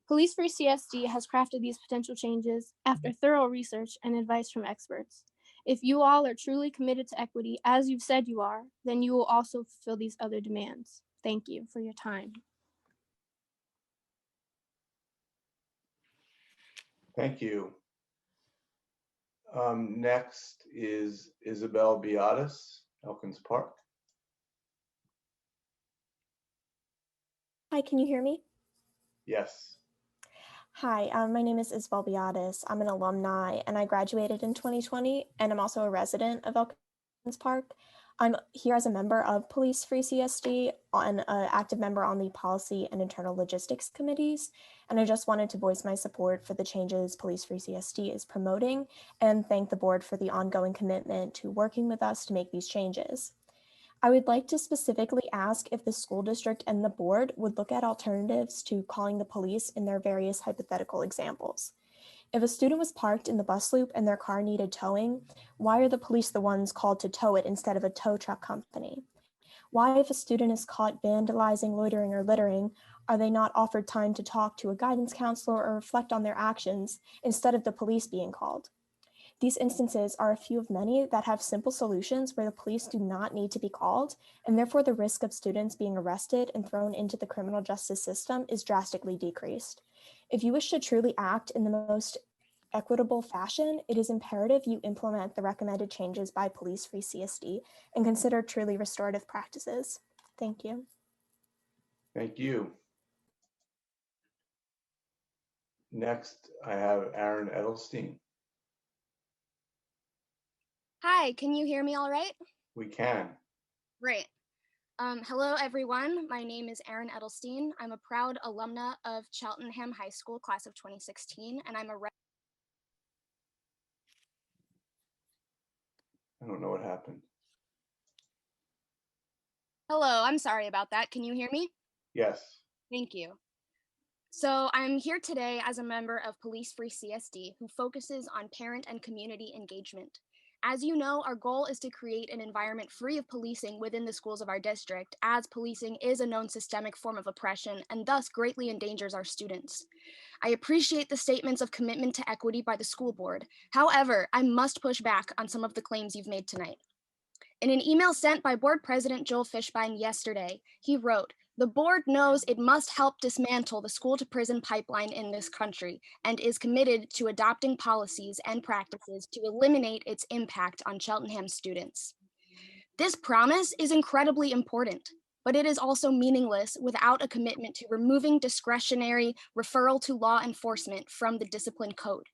Police Free CSD has crafted these potential changes after thorough research and advice from experts. If you all are truly committed to equity, as you've said you are, then you will also fulfill these other demands. Thank you for your time. Thank you. Next is Isabel Beatis, Elkins Park. Hi, can you hear me? Yes. Hi, my name is Isabel Beatis. I'm an alumni and I graduated in 2020, and I'm also a resident of Elkins Park. I'm here as a member of Police Free CSD and an active member on the Policy and Internal Logistics Committees. And I just wanted to voice my support for the changes Police Free CSD is promoting and thank the board for the ongoing commitment to working with us to make these changes. I would like to specifically ask if the school district and the board would look at alternatives to calling the police in their various hypothetical examples. If a student was parked in the bus loop and their car needed towing, why are the police the ones called to tow it instead of a tow truck company? Why, if a student is caught vandalizing, loitering, or littering, are they not offered time to talk to a guidance counselor or reflect on their actions instead of the police being called? These instances are a few of many that have simple solutions where the police do not need to be called, and therefore the risk of students being arrested and thrown into the criminal justice system is drastically decreased. If you wish to truly act in the most equitable fashion, it is imperative you implement the recommended changes by Police Free CSD and consider truly restorative practices. Thank you. Thank you. Next, I have Aaron Edelstein. Hi, can you hear me all right? We can. Great. Hello, everyone. My name is Erin Edelstein. I'm a proud alumna of Cheltenham High School, class of 2016, and I'm a I don't know what happened. Hello, I'm sorry about that. Can you hear me? Yes. Thank you. So I'm here today as a member of Police Free CSD, who focuses on parent and community engagement. As you know, our goal is to create an environment free of policing within the schools of our district, as policing is a known systemic form of oppression and thus greatly endangers our students. I appreciate the statements of commitment to equity by the school board. However, I must push back on some of the claims you've made tonight. In an email sent by Board President Joel Fishbein yesterday, he wrote, "The board knows it must help dismantle the school-to-prison pipeline in this country and is committed to adopting policies and practices to eliminate its impact on Cheltenham students." This promise is incredibly important, but it is also meaningless without a commitment to removing discretionary referral to law enforcement from the discipline code.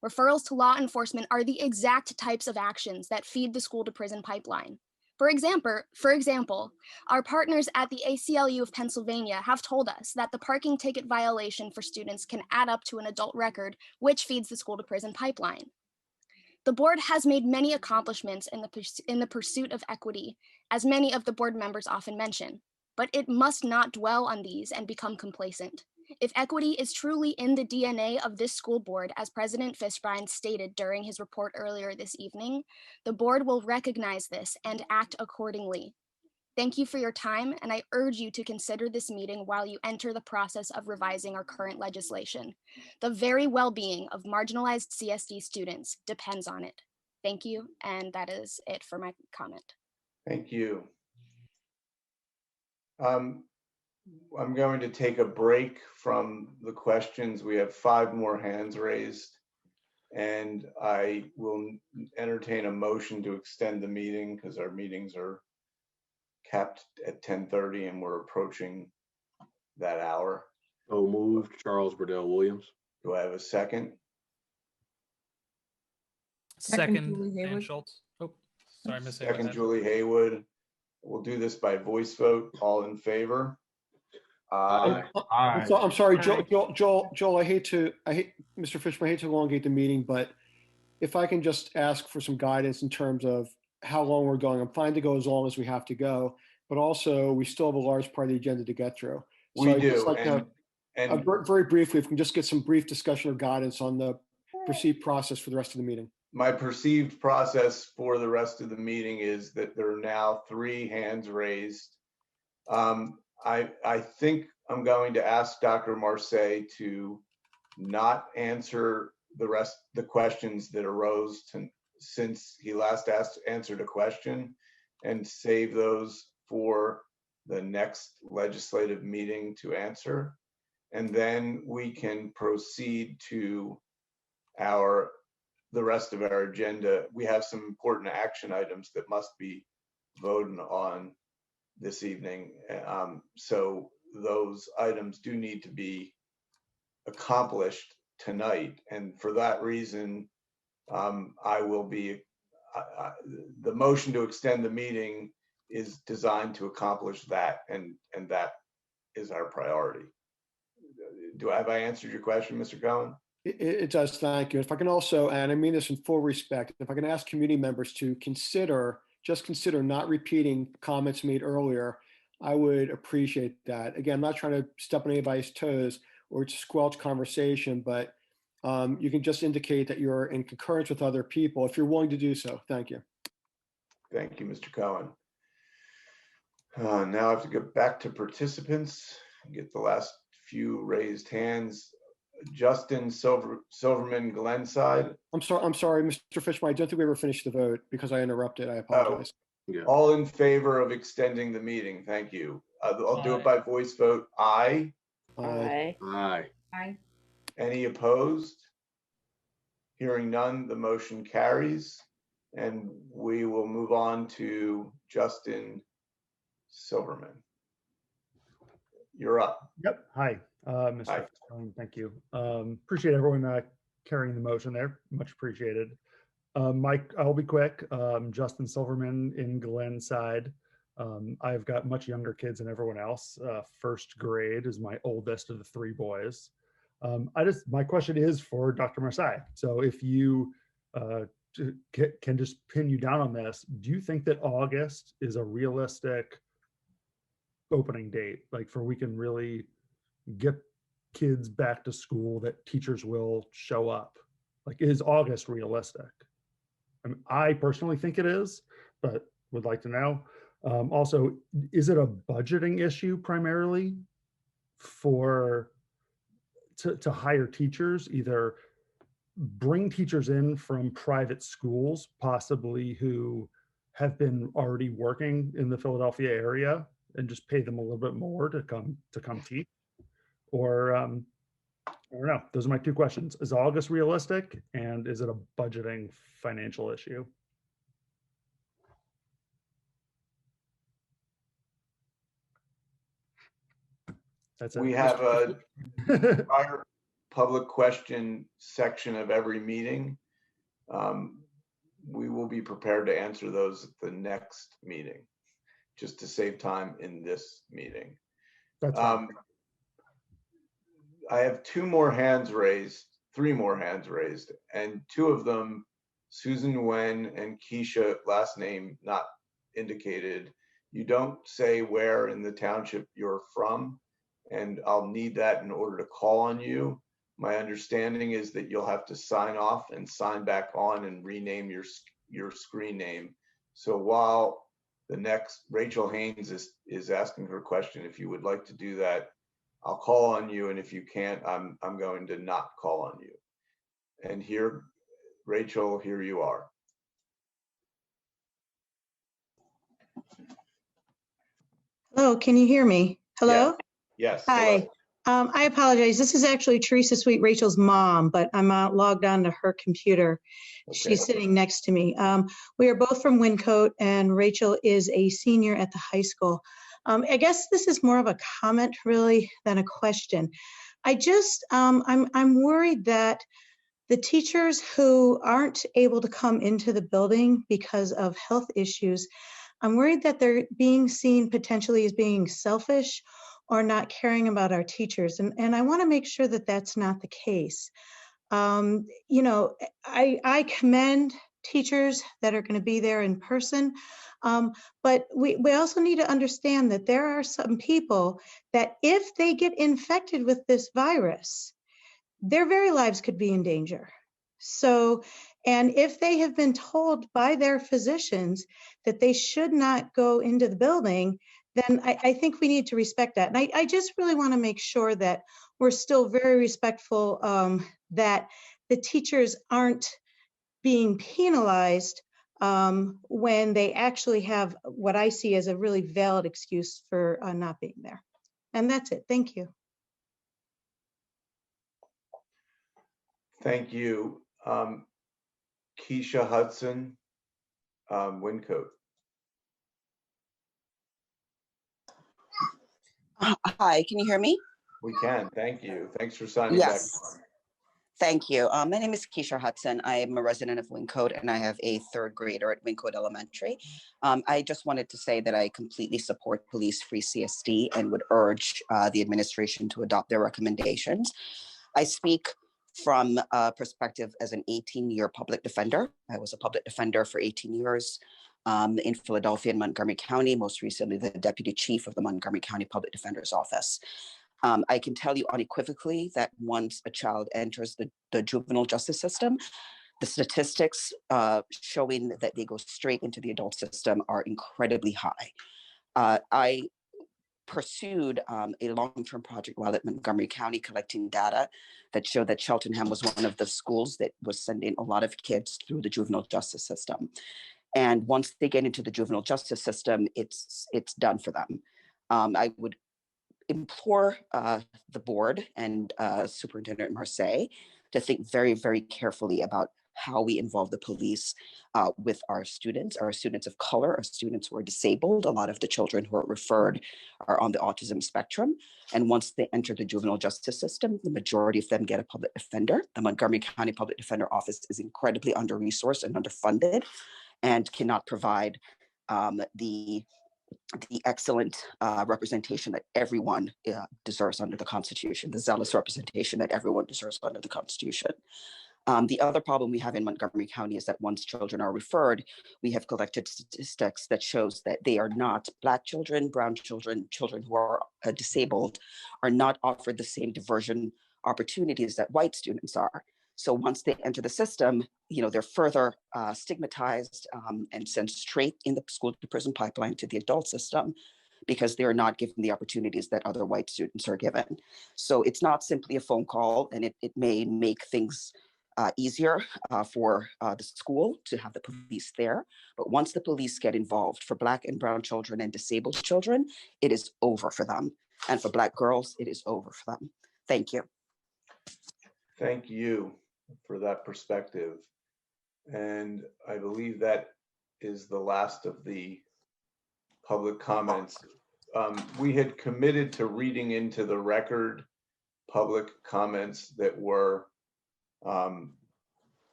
Referrals to law enforcement are the exact types of actions that feed the school-to-prison pipeline. For example, our partners at the ACLU of Pennsylvania have told us that the parking ticket violation for students can add up to an adult record, which feeds the school-to-prison pipeline. The board has made many accomplishments in the pursuit of equity, as many of the board members often mention, but it must not dwell on these and become complacent. If equity is truly in the DNA of this school board, as President Fishbein stated during his report earlier this evening, the board will recognize this and act accordingly. Thank you for your time, and I urge you to consider this meeting while you enter the process of revising our current legislation. The very well-being of marginalized CSD students depends on it. Thank you, and that is it for my comment. Thank you. I'm going to take a break from the questions. We have 5 more hands raised, and I will entertain a motion to extend the meeting because our meetings are capped at 10:30 and we're approaching that hour. So moved, Charles Burdell Williams. Do I have a second? Second, Julie Dan Haywood. Schultz. Oh, sorry, Miss Haywood. Second, Julie Haywood. We'll do this by voice vote. All in favor? Aye. I'm sorry, Joel, I hate, Mr. Fishman, I hate to elongate the meeting, but if I can just ask for some guidance in terms of how long we're going. I'm fine to go as long as we have to go, but also we still have a large part of the agenda to get through. So We I'd do, just like to, and very briefly, if we can just get some brief discussion or guidance on the perceived process for the rest of the meeting. my perceived process for the rest of the meeting is that there are now 3 hands raised. I think I'm going to ask Dr. Marseille to not answer the questions that arose since he last answered a question, and save those for the next legislative meeting to answer. And then we can proceed to the rest of our agenda. We have some important action items that must be voted on this evening. So those items do need to be accomplished tonight. And for that reason, I will be, the motion to extend the meeting is designed to accomplish that, and that is our priority. Have I answered your question, Mr. Cohen? It does, thank you. If I can also, and I mean this in full respect, if I can ask community members to just consider not repeating comments made earlier, I would appreciate that. Again, I'm not trying to step on anybody's toes or to squelch conversation, but you can just indicate that you're in concurrence with other people if you're willing to do so. Thank you. Thank you, Mr. Cohen. Now I have to go back to participants and get the last few raised hands. Justin Silverman, Glenside. I'm sorry, Mr. Fishman. I don't think we ever finished the vote because I interrupted. I apologize. Yeah. All in favor of extending the meeting? Thank you. I'll do it by voice vote. Aye. Aye. Aye. Aye. Any opposed? Hearing none, the motion carries. And we will move on to Justin Silverman. You're up. Yep. Hi, Mr. Cohen, thank you. Appreciate everyone carrying the motion there. Much appreciated. Mike, I'll be quick. Justin Silverman in Glenside. I've got much younger kids than everyone else. First grade is my oldest of the three boys. My question is for Dr. Marseille. So if you can just pin you down on this, do you think that August is a realistic opening date, like we can really get kids back to school, that teachers will show up? Like, is August realistic? I mean, I personally think it is, but would like to know. Also, is it a budgeting issue primarily to hire teachers, either bring teachers in from private schools, possibly who have been already working in the Philadelphia area, and just pay them a little bit more to come teach? Or I don't know. Those are my two questions. Is August realistic, and is it a budgeting financial issue? That's it. We have a prior public question section of every meeting. We will be prepared to answer those at the next meeting, just to save time in this meeting. That's fine. I have three more hands raised, and two of them, Susan Nguyen and Keisha, last name not indicated. You don't say where in the township you're from, and I'll need that in order to call on you. My understanding is that you'll have to sign off and sign back on and rename your screen name. So while the next, Rachel Haynes is asking her question, if you would like to do that, I'll call on you, and if you can't, I'm going to not call on you. And here, Rachel, here you are. Hello, can you hear me? Hello? Yes. Hi. I apologize. This is actually Teresa Sweet, Rachel's mom, but I'm logged on to her computer. Okay. She's sitting next to me. We are both from Wyncote, and Rachel is a senior at the high school. I guess this is more of a comment really than a question. I'm worried that the teachers who aren't able to come into the building because of health issues, I'm worried that they're being seen potentially as being selfish or not caring about our teachers. And I want to make sure that that's not the case. You know, I commend teachers that are going to be there in person. But we also need to understand that there are some people that if they get infected with this virus, their very lives could be in danger. So, and if they have been told by their physicians that they should not go into the building, then I think we need to respect that. And I just really want to make sure that we're still very respectful, that the teachers aren't being penalized when they actually have what I see as a really valid excuse for not being there. And that's it. Thank you. Thank you. Keisha Hudson, Wyncote. Hi, can you hear me? We can, thank you. Thanks for signing back. Yes. Thank you. My name is Keisha Hudson. I am a resident of Wyncote and I have a third grader at Wyncote Elementary. I just wanted to say that I completely support police-free CSD and would urge the administration to adopt their recommendations. I speak from a perspective as an 18-year public defender. I was a public defender for 18 years in Philadelphia and Montgomery County, most recently the deputy chief of the Montgomery County Public Defender's Office. I can tell you unequivocally that once a child enters the juvenile justice system, the statistics showing that they go straight into the adult system are incredibly high. I pursued a long-term project while at Montgomery County collecting data that showed that Cheltenham was one of the schools that was sending a lot of kids through the juvenile justice system. And once they get into the juvenile justice system, it's done for them. I would implore the board and Superintendent Marseille to think very, very carefully about how we involve the police with our students of color, our students who are disabled. A lot of the children who are referred are on the autism spectrum. And once they enter the juvenile justice system, the majority of them get a public defender. The Montgomery County Public Defender Office is incredibly under-resourced and underfunded and cannot provide the excellent representation that everyone deserves under the Constitution, the zealous representation that everyone deserves under the Constitution. The other problem we have in Montgomery County is that once children are referred, we have collected statistics that shows that they are not Black children, brown children, children who are disabled, are not offered the same diversion opportunities that white students are. So once they enter the system, they're further stigmatized and sent straight in the school to prison pipeline to the adult system because they are not given the opportunities that other white students are given. So it's not simply a phone call, and it may make things easier for the school to have the police there. But once the police get involved, for Black and brown children and disabled children, it is over for them. And for Black girls, it is over for them. Thank you. Thank you for that perspective. And I believe that is the last of the public comments. We had committed to reading into the record public comments that were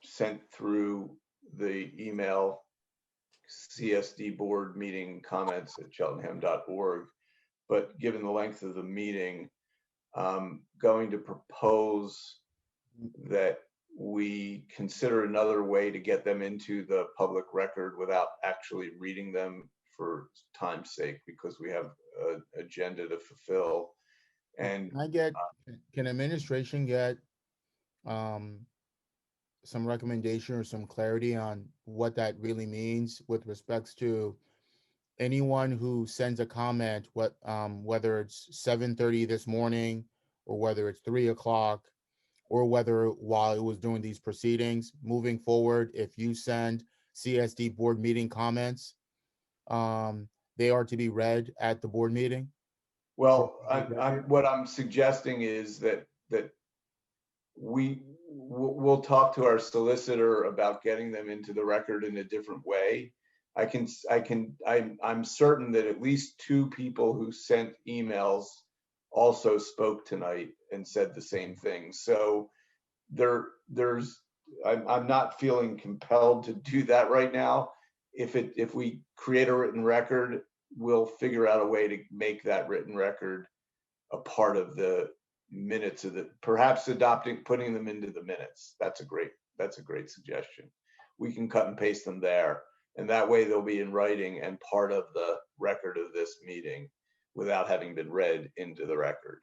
sent through the email CSD board meeting comments at cheltenham.org. But given the length of the meeting, going to propose that we consider another way to get them into the public record without actually reading them for time's sake, because we have an agenda to fulfill. And can administration get some recommendation or some clarity on what that really means with respects to anyone who sends a comment, whether it's 7:30 this morning or whether it's 3 o'clock, or whether while it was doing these proceedings, moving forward, if you send CSD board meeting comments, they are to be read at the board meeting? Well, what I'm suggesting is that we'll talk to our solicitor about getting them into the record in a different way. I'm certain that at least 2 people who sent emails also spoke tonight and said the same thing. So I'm not feeling compelled to do that right now. If we create a written record, we'll figure out a way to make that written record a part of the minutes of perhaps putting them into the minutes. That's a great suggestion. We can cut and paste them there, and that way they'll be in writing and part of the record of this meeting without having been read into the record.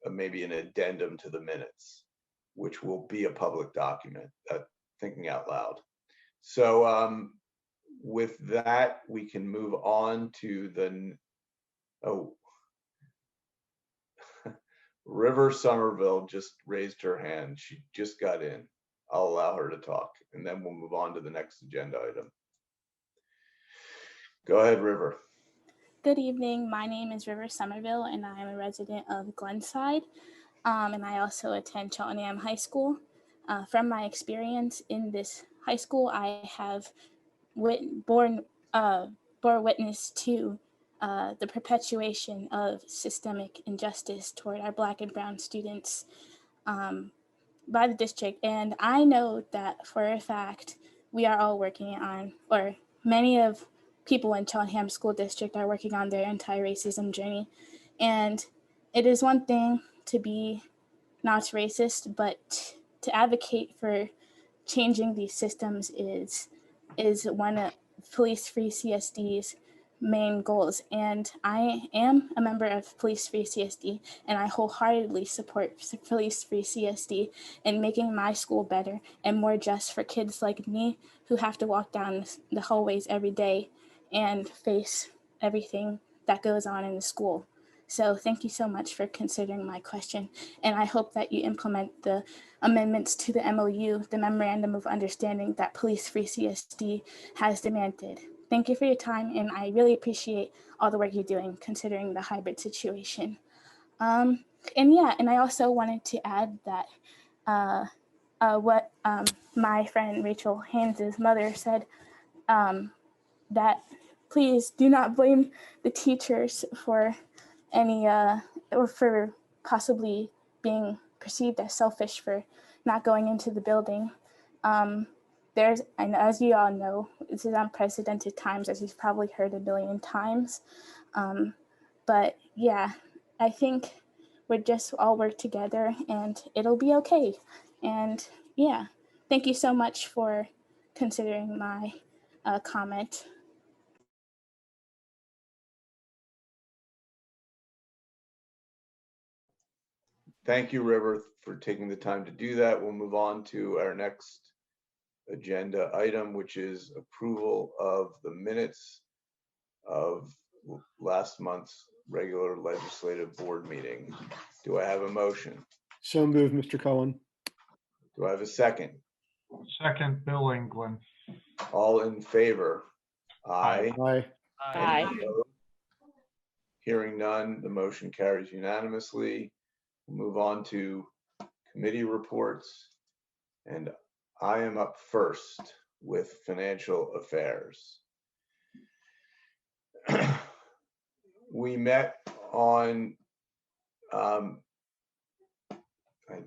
Maybe an addendum to the minutes, which will be a public document, thinking out loud. So with that, we can move on to the Oh, River Somerville just raised her hand. She just got in. I'll allow her to talk, and then we'll move on to the next agenda item. Go ahead, River. Good evening. My name is River Somerville, and I am a resident of Glenside, and I also attend Cheltenham High School. From my experience in this high school, I have bore witness to the perpetuation of systemic injustice toward our Black and Brown students by the district. And I know that for a fact, we are all working on, or many of people in Cheltenham School District are working on their anti-racism journey. And it is one thing to be not racist, but to advocate for changing these systems is one of Police Free CSD's main goals. And I am a member of Police Free CSD, and I wholeheartedly support Police Free CSD in making my school better and more just for kids like me who have to walk down the hallways every day and face everything that goes on in the school. So thank you so much for considering my question. And I hope that you implement the amendments to the MOU, the Memorandum of Understanding that Police Free CSD has demanded. Thank you for your time, and I really appreciate all the work you're doing considering the hybrid situation. And I also wanted to add that what my friend Rachel Haynes' mother said, that please do not blame the teachers for any or for possibly being perceived as selfish for not going into the building. And as you all know, this is unprecedented times, as you've probably heard a billion times. But yeah, I think we'll just all work together and it'll be okay. And yeah, thank you so much for considering my comment. Thank you, River, for taking the time to do that. We'll move on to our next agenda item, which is approval of the minutes of last month's regular legislative board meeting. Do I have a motion? So moved, Mr. Cohen. Do I have a second? Second, Bill England. All in favor? Aye. Aye. Any opposed? Hearing none, the motion carries unanimously. We'll move on to committee reports, and I am up first with financial affairs. We met on, I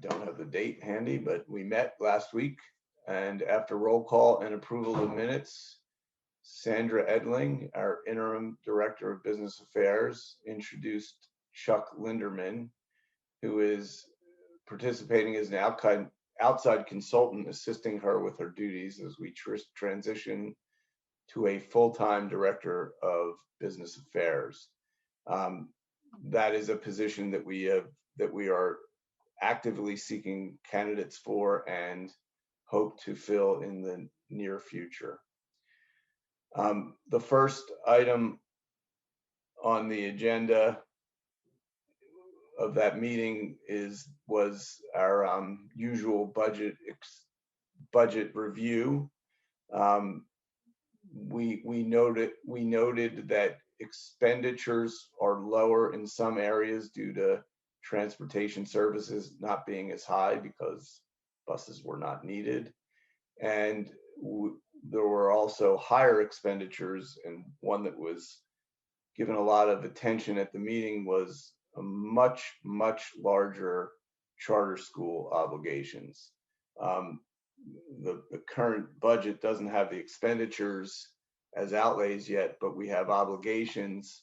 don't have the date handy, but we met last week, and after roll call and approval of minutes, Sandra Edling, our interim director of business affairs, introduced Chuck Linderman, who is participating as an outside consultant, assisting her with her duties as we transition to a full-time director of business affairs. That is a position that we are actively seeking candidates for and hope to fill in the near future. The first item on the agenda of that meeting was our usual budget review. We noted that expenditures are lower in some areas due to transportation services not being as high because buses were not needed, and there were also higher expenditures, and one that was given a lot of attention at the meeting was a much larger charter school obligations. The current budget doesn't have the expenditures as outlays yet, but we have obligations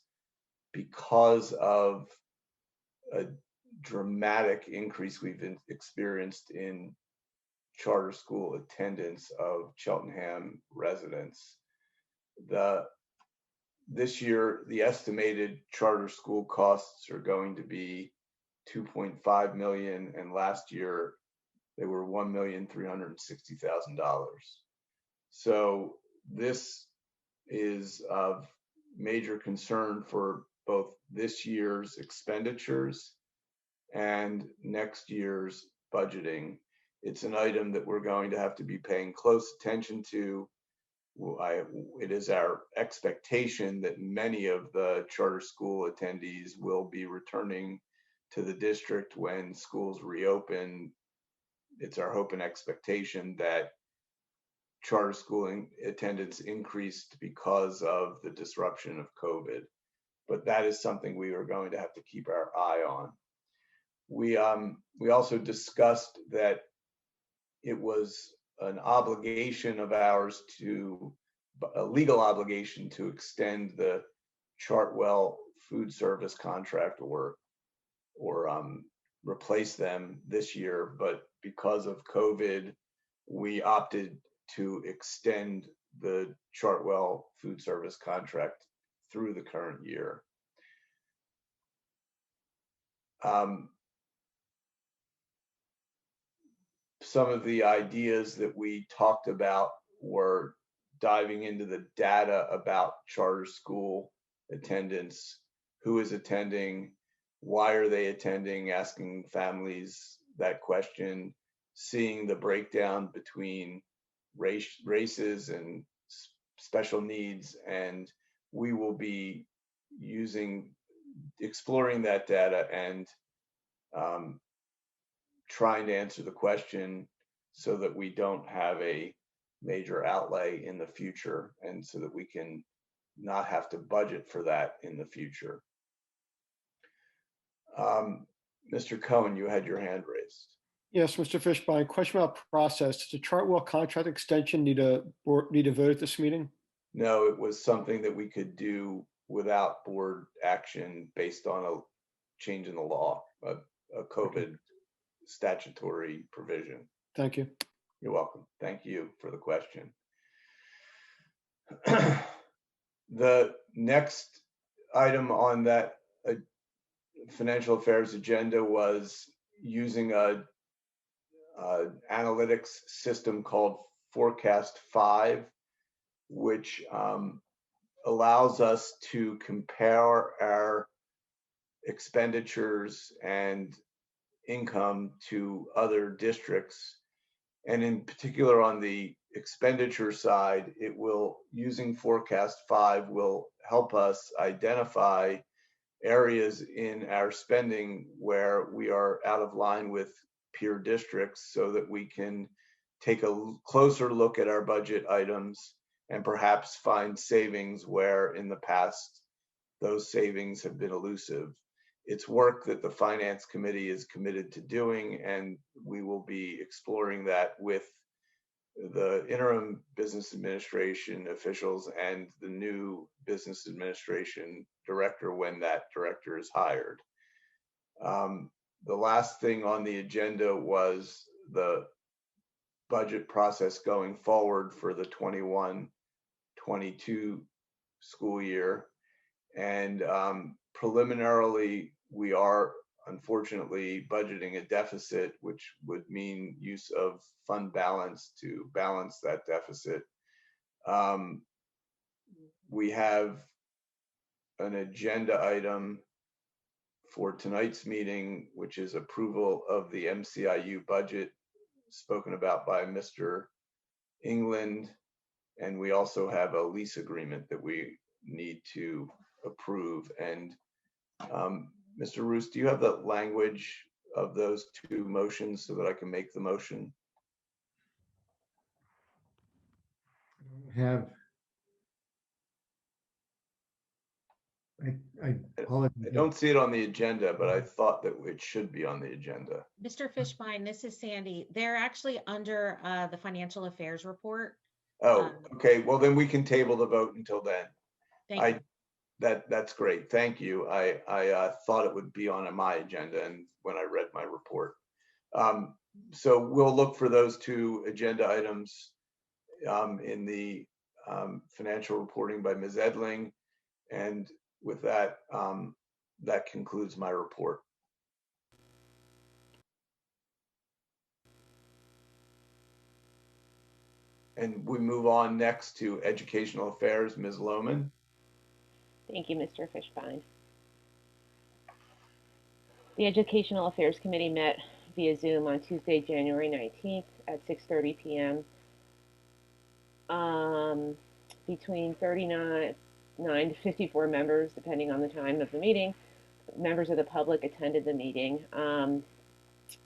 because of a dramatic increase we've experienced in charter school attendance of Cheltenham residents. This year, the estimated charter school costs are going to be $2.5 million, and last year they were $1,360,000. So this is of major concern for both this year's expenditures and next year's budgeting. It's an item that we're going to have to be paying close attention to. It is our expectation that many of the charter school attendees will be returning to the district when schools reopen. It's our hope and expectation that charter school attendance increased because of the disruption of COVID. But that is something we are going to have to keep our eye on. We also discussed that it was an obligation of ours a legal obligation to extend the Chartwell food service contract or replace them this year. But because of COVID, we opted to extend the Chartwell food service contract through the current year. Some of the ideas that we talked about were diving into the data about charter school attendance, who is attending, why are they attending, asking families that question, seeing the breakdown between races and special needs. And we will be exploring that data and trying to answer the question so that we don't have a major outlay in the future, and so that we can not have to budget for that in the future. Mr. Cohen, you had your hand raised. Yes, Mr. Fishbein, question about process. Does the Chartwell contract extension need a vote at this meeting? No, it was something that we could do without board action based on a change in the law, a COVID statutory provision. Thank you. You're welcome. Thank you for the question. The next item on that financial affairs agenda was using a analytics system called Forecast 5, which allows us to compare our expenditures and income to other districts. And in particular, on the expenditure side, using Forecast 5 will help us identify areas in our spending where we are out of line with peer districts, so that we can take a closer look at our budget items and perhaps find savings where in the past those savings have been elusive. It's work that the Finance Committee is committed to doing, and we will be exploring that with the interim business administration officials and the new business administration director when that director is hired. The last thing on the agenda was the budget process going forward for the 21-22 school year. And preliminarily, we are unfortunately budgeting a deficit, which would mean use of fund balance to balance that deficit. We have an agenda item for tonight's meeting, which is approval of the MCIU budget spoken about by Mr. England. And we also have a lease agreement that we need to approve. And Mr. Roos, do you have the language of those two motions so that I can make the motion? I don't see it on the agenda, but I thought that it should be on the agenda. Mr. Fishbein, this is Sandy. They're actually under the financial affairs report. Oh, okay. Well, then we can table the vote until then. Thank you. That's great. Thank you. I thought it would be on my agenda, and when I read my report. So we'll look for those two agenda items in the financial reporting by Ms. Edling. And with that, that concludes my report. And we move on next to Educational Affairs, Ms. Lohman. Thank you, Mr. Fishbein. The Educational Affairs Committee met via Zoom on Tuesday, January 19th at 6:30 p.m. Between 39 to 54 members, depending on the time of the meeting. Members of the public attended the meeting. The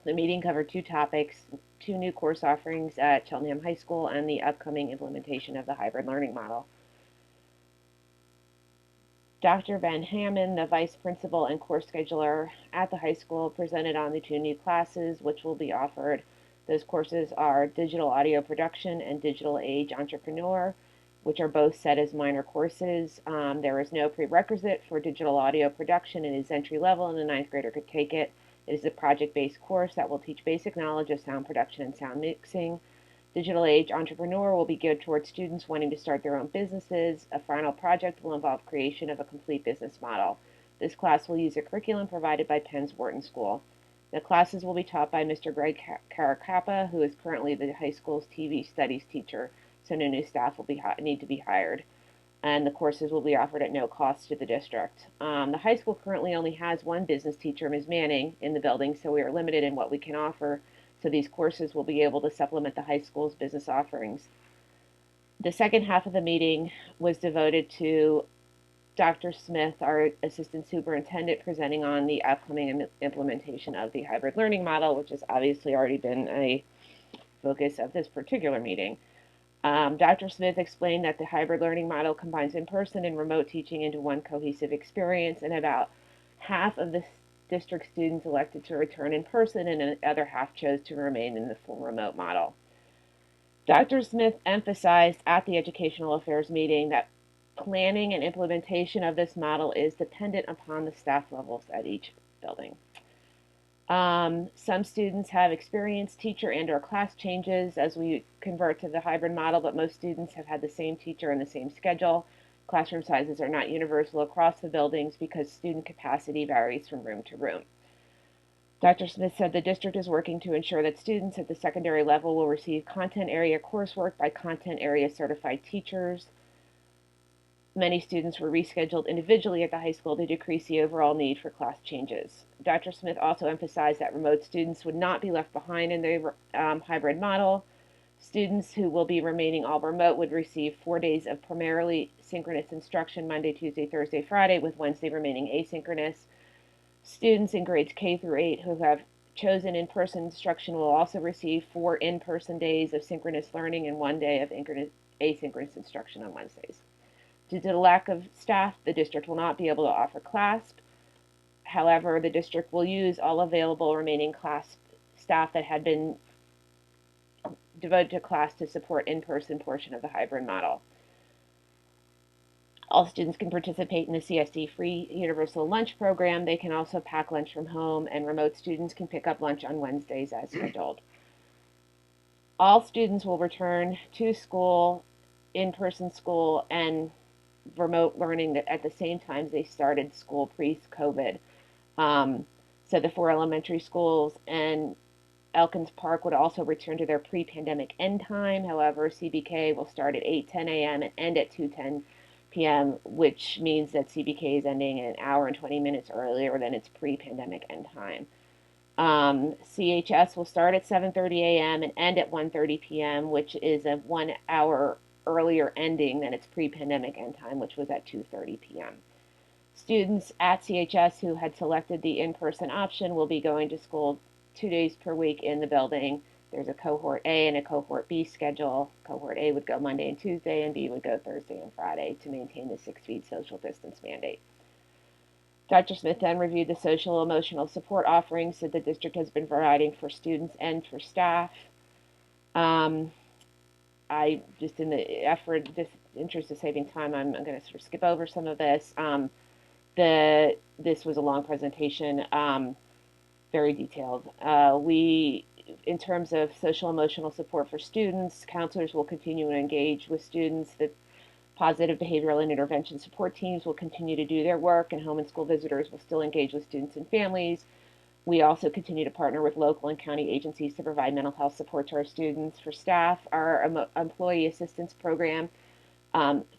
meeting covered two topics, two new course offerings at Cheltenham High School and the upcoming implementation of the hybrid learning model. Dr. Van Hammond, the vice principal and course scheduler at the high school, presented on the two new classes which will be offered. Those courses are Digital Audio Production and Digital Age Entrepreneur, which are both set as minor courses. There is no prerequisite for digital audio production. It is entry level and a ninth grader could take it. It is a project-based course that will teach basic knowledge of sound production and sound mixing. Digital Age Entrepreneur will be geared towards students wanting to start their own businesses. A final project will involve creation of a complete business model. This class will use a curriculum provided by Penn's Wharton School. The classes will be taught by Mr. Greg Caracappa, who is currently the high school's TV studies teacher, so no new staff will need to be hired. And the courses will be offered at no cost to the district. The high school currently only has one business teacher, Ms. Manning, in the building, so we are limited in what we can offer. So these courses will be able to supplement the high school's business offerings. The second half of the meeting was devoted to Dr. Smith, our assistant superintendent, presenting on the upcoming implementation of the hybrid learning model, which has obviously already been a focus of this particular meeting. Dr. Smith explained that the hybrid learning model combines in-person and remote teaching into one cohesive experience, and about half of the district students elected to return in person and the other half chose to remain in the full remote model. Dr. Smith emphasized at the Educational Affairs meeting that planning and implementation of this model is dependent upon the staff levels at each building. Some students have experienced teacher and or class changes as we convert to the hybrid model, but most students have had the same teacher and the same schedule. Classroom sizes are not universal across the buildings because student capacity varies from room to room. Dr. Smith said the district is working to ensure that students at the secondary level will receive content area coursework by content area certified teachers. Many students were rescheduled individually at the high school to decrease the overall need for class changes. Dr. Smith also emphasized that remote students would not be left behind in the hybrid model. Students who will be remaining all remote would receive 4 days of primarily synchronous instruction, Monday, Tuesday, Thursday, Friday, with Wednesday remaining asynchronous. Students in grades K through 8 who have chosen in-person instruction will also receive 4 in-person days of synchronous learning and 1 day of asynchronous instruction on Wednesdays. Due to the lack of staff, the district will not be able to offer CLASP. However, the district will use all available remaining CLASP staff that had been devoted to class to support in-person portion of the hybrid model. All students can participate in the CSD free universal lunch program. They can also pack lunch from home, and remote students can pick up lunch on Wednesdays as scheduled. All students will return to school, in-person school, and remote learning at the same time they started school pre-COVID. So the 4 elementary schools and Elkins Park would also return to their pre-pandemic end time. However, CBK will start at 8:10 a.m. and end at 2:10 p.m., which means that CBK is ending an hour and 20 minutes earlier than its pre-pandemic end time. CHS will start at 7:30 a.m. and end at 1:30 p.m., which is a 1 hour earlier ending than its pre-pandemic end time, which was at 2:30 p.m. Students at CHS who had selected the in-person option will be going to school 2 days per week in the building. There's a cohort A and a cohort B schedule. Cohort A would go Monday and Tuesday, and B would go Thursday and Friday to maintain the 6 feet social distance mandate. Dr. Smith then reviewed the social emotional support offerings that the district has been providing for students and for staff. I just, in the effort, this interest of saving time, I'm going to sort of skip over some of this. This was a long presentation, very detailed. In terms of social emotional support for students, counselors will continue to engage with students. The positive behavioral and intervention support teams will continue to do their work, and home and school visitors will still engage with students and families. We also continue to partner with local and county agencies to provide mental health support to our students. For staff, our employee assistance program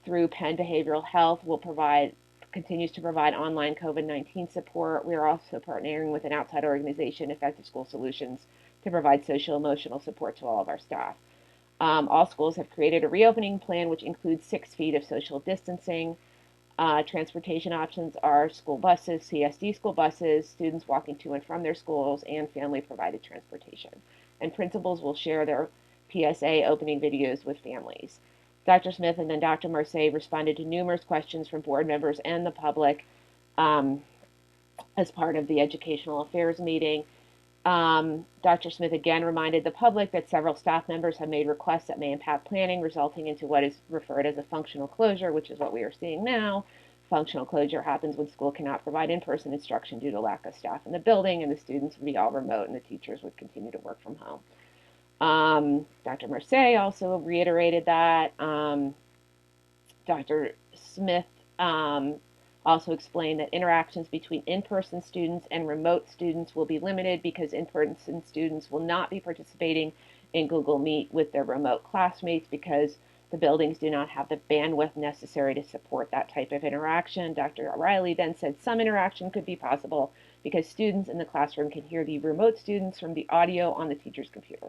through Penn Behavioral Health will provide continues to provide online COVID-19 support. We are also partnering with an outside organization, Effective School Solutions, to provide social emotional support to all of our staff. All schools have created a reopening plan, which includes 6 feet of social distancing. Transportation options are school buses, CSD school buses, students walking to and from their schools, and family provided transportation. And principals will share their PSA opening videos with families. Dr. Smith and then Dr. Marseille responded to numerous questions from board members and the public as part of the educational affairs meeting. Dr. Smith again reminded the public that several staff members have made requests that may impact planning, resulting into what is referred as a functional closure, which is what we are seeing now. Functional closure happens when school cannot provide in-person instruction due to lack of staff in the building, and the students would be all remote and the teachers would continue to work from home. Dr. Marseille also reiterated that. Dr. Smith also explained that interactions between in-person students and remote students will be limited because in-person students will not be participating in Google Meet with their remote classmates because the buildings do not have the bandwidth necessary to support that type of interaction. Dr. O'Reilly then said some interaction could be possible because students in the classroom can hear the remote students from the audio on the teacher's computer.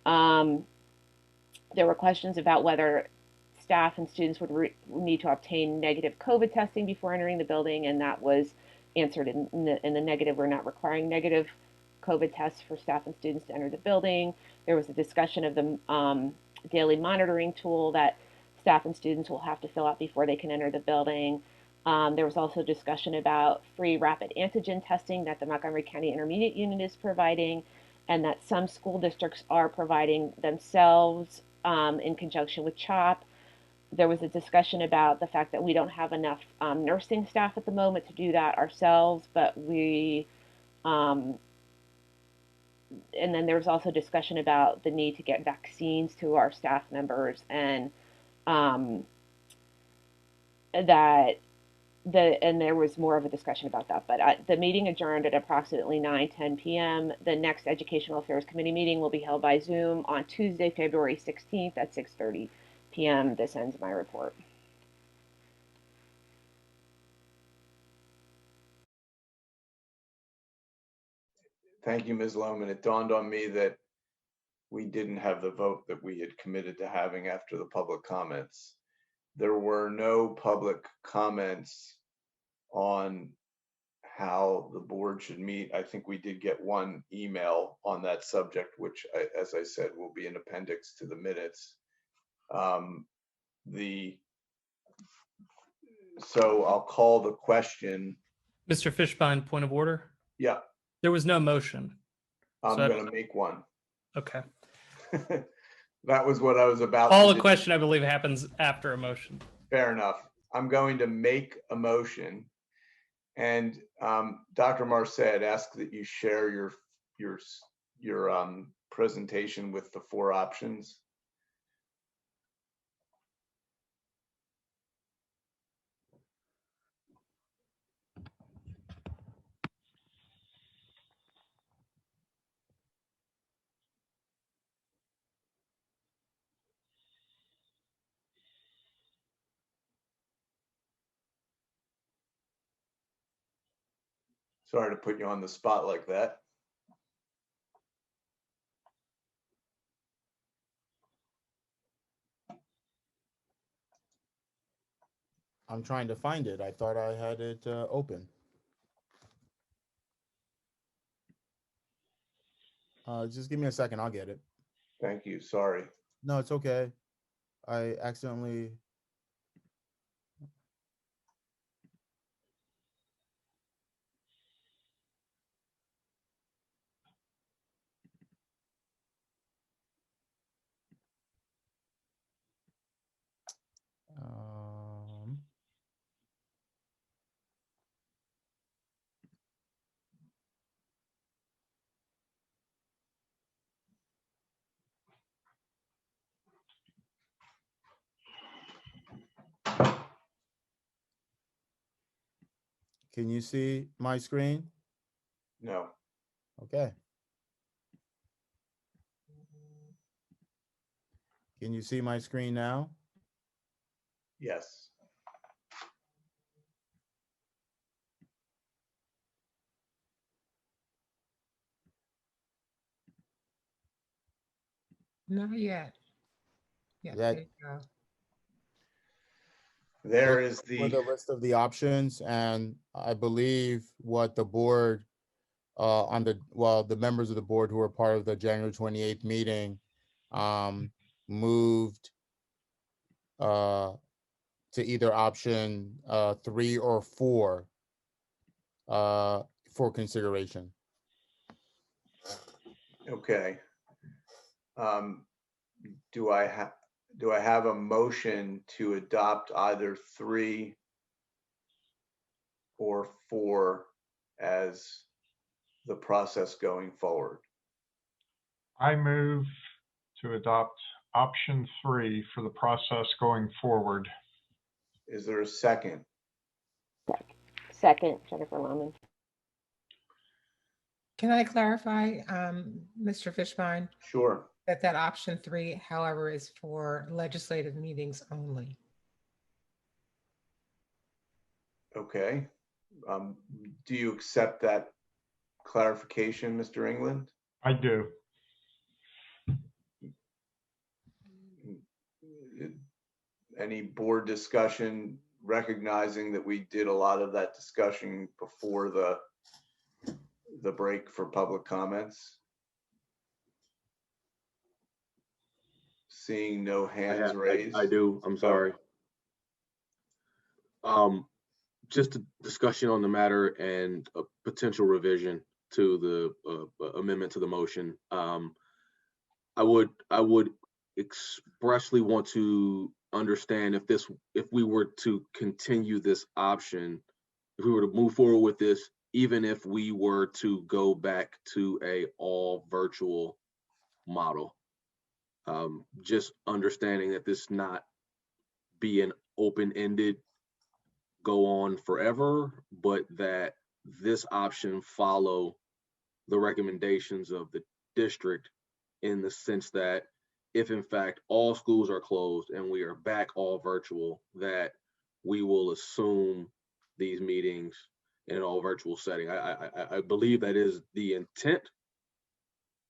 There were questions about whether staff and students would need to obtain negative COVID testing before entering the building, and that was answered in the negative. We're not requiring negative COVID tests for staff and students to enter the building. There was a discussion of the daily monitoring tool that staff and students will have to fill out before they can enter the building. There was also discussion about free rapid antigen testing that the Montgomery County Intermediate Unit is providing, and that some school districts are providing themselves in conjunction with CHOP. There was a discussion about the fact that we don't have enough nursing staff at the moment to do that ourselves, but we, and then there was also discussion about the need to get vaccines to our staff members, and and there was more of a discussion about that. But the meeting adjourned at approximately 9:10 p.m. The next Educational Affairs Committee meeting will be held by Zoom on Tuesday, February 16th at 6:30 p.m. This ends my report. Thank you, Ms. Lohman. It dawned on me that we didn't have the vote that we had committed to having after the public comments. There were no public comments on how the board should meet. I think we did get one email on that subject, which, as I said, will be an appendix to the minutes. So I'll call the question. Mr. Fishbein, point of order. Yeah. There was no motion. I'm going to make one. Okay. That was what I was about. All the question, I believe, happens after a motion. Fair enough. I'm going to make a motion. And Dr. Marseille, I'd ask that you share your presentation with the 4 options. Sorry to put you on the spot like that. I'm trying to find it. I thought I had it open. Just give me a second. I'll get it. Thank you. Sorry. No, it's okay. I accidentally. Can you see my screen? No. Okay. Can you see my screen now? Yes. Not yet. Yeah, That there you go. There is for the list of the options, and I believe what the board the members of the board who were part of the January 28th meeting moved to either option 3 or 4 for consideration. Okay. Do I have a motion to adopt either 3 or 4 as the process going forward? I move to adopt option 3 for the process going forward. Is there a second? Second, Jennifer Lohman. Can I clarify, Mr. Fishbein? Sure. That option 3, however, is for legislative meetings only. Okay. Do you accept that clarification, Mr. England? I do. Any board discussion, recognizing that we did a lot of that discussion before the break for public comments? Seeing no hands raised. I do. I'm sorry. Just a discussion on the matter and a potential revision to the amendment to the motion. I would expressly want to understand if we were to continue this option, if we were to move forward with this, even if we were to go back to a all virtual model. Just understanding that this not be an open-ended go on forever, but that this option follow the recommendations of the district, in the sense that if in fact all schools are closed and we are back all virtual, that we will assume these meetings in an all virtual setting. I believe that is the intent,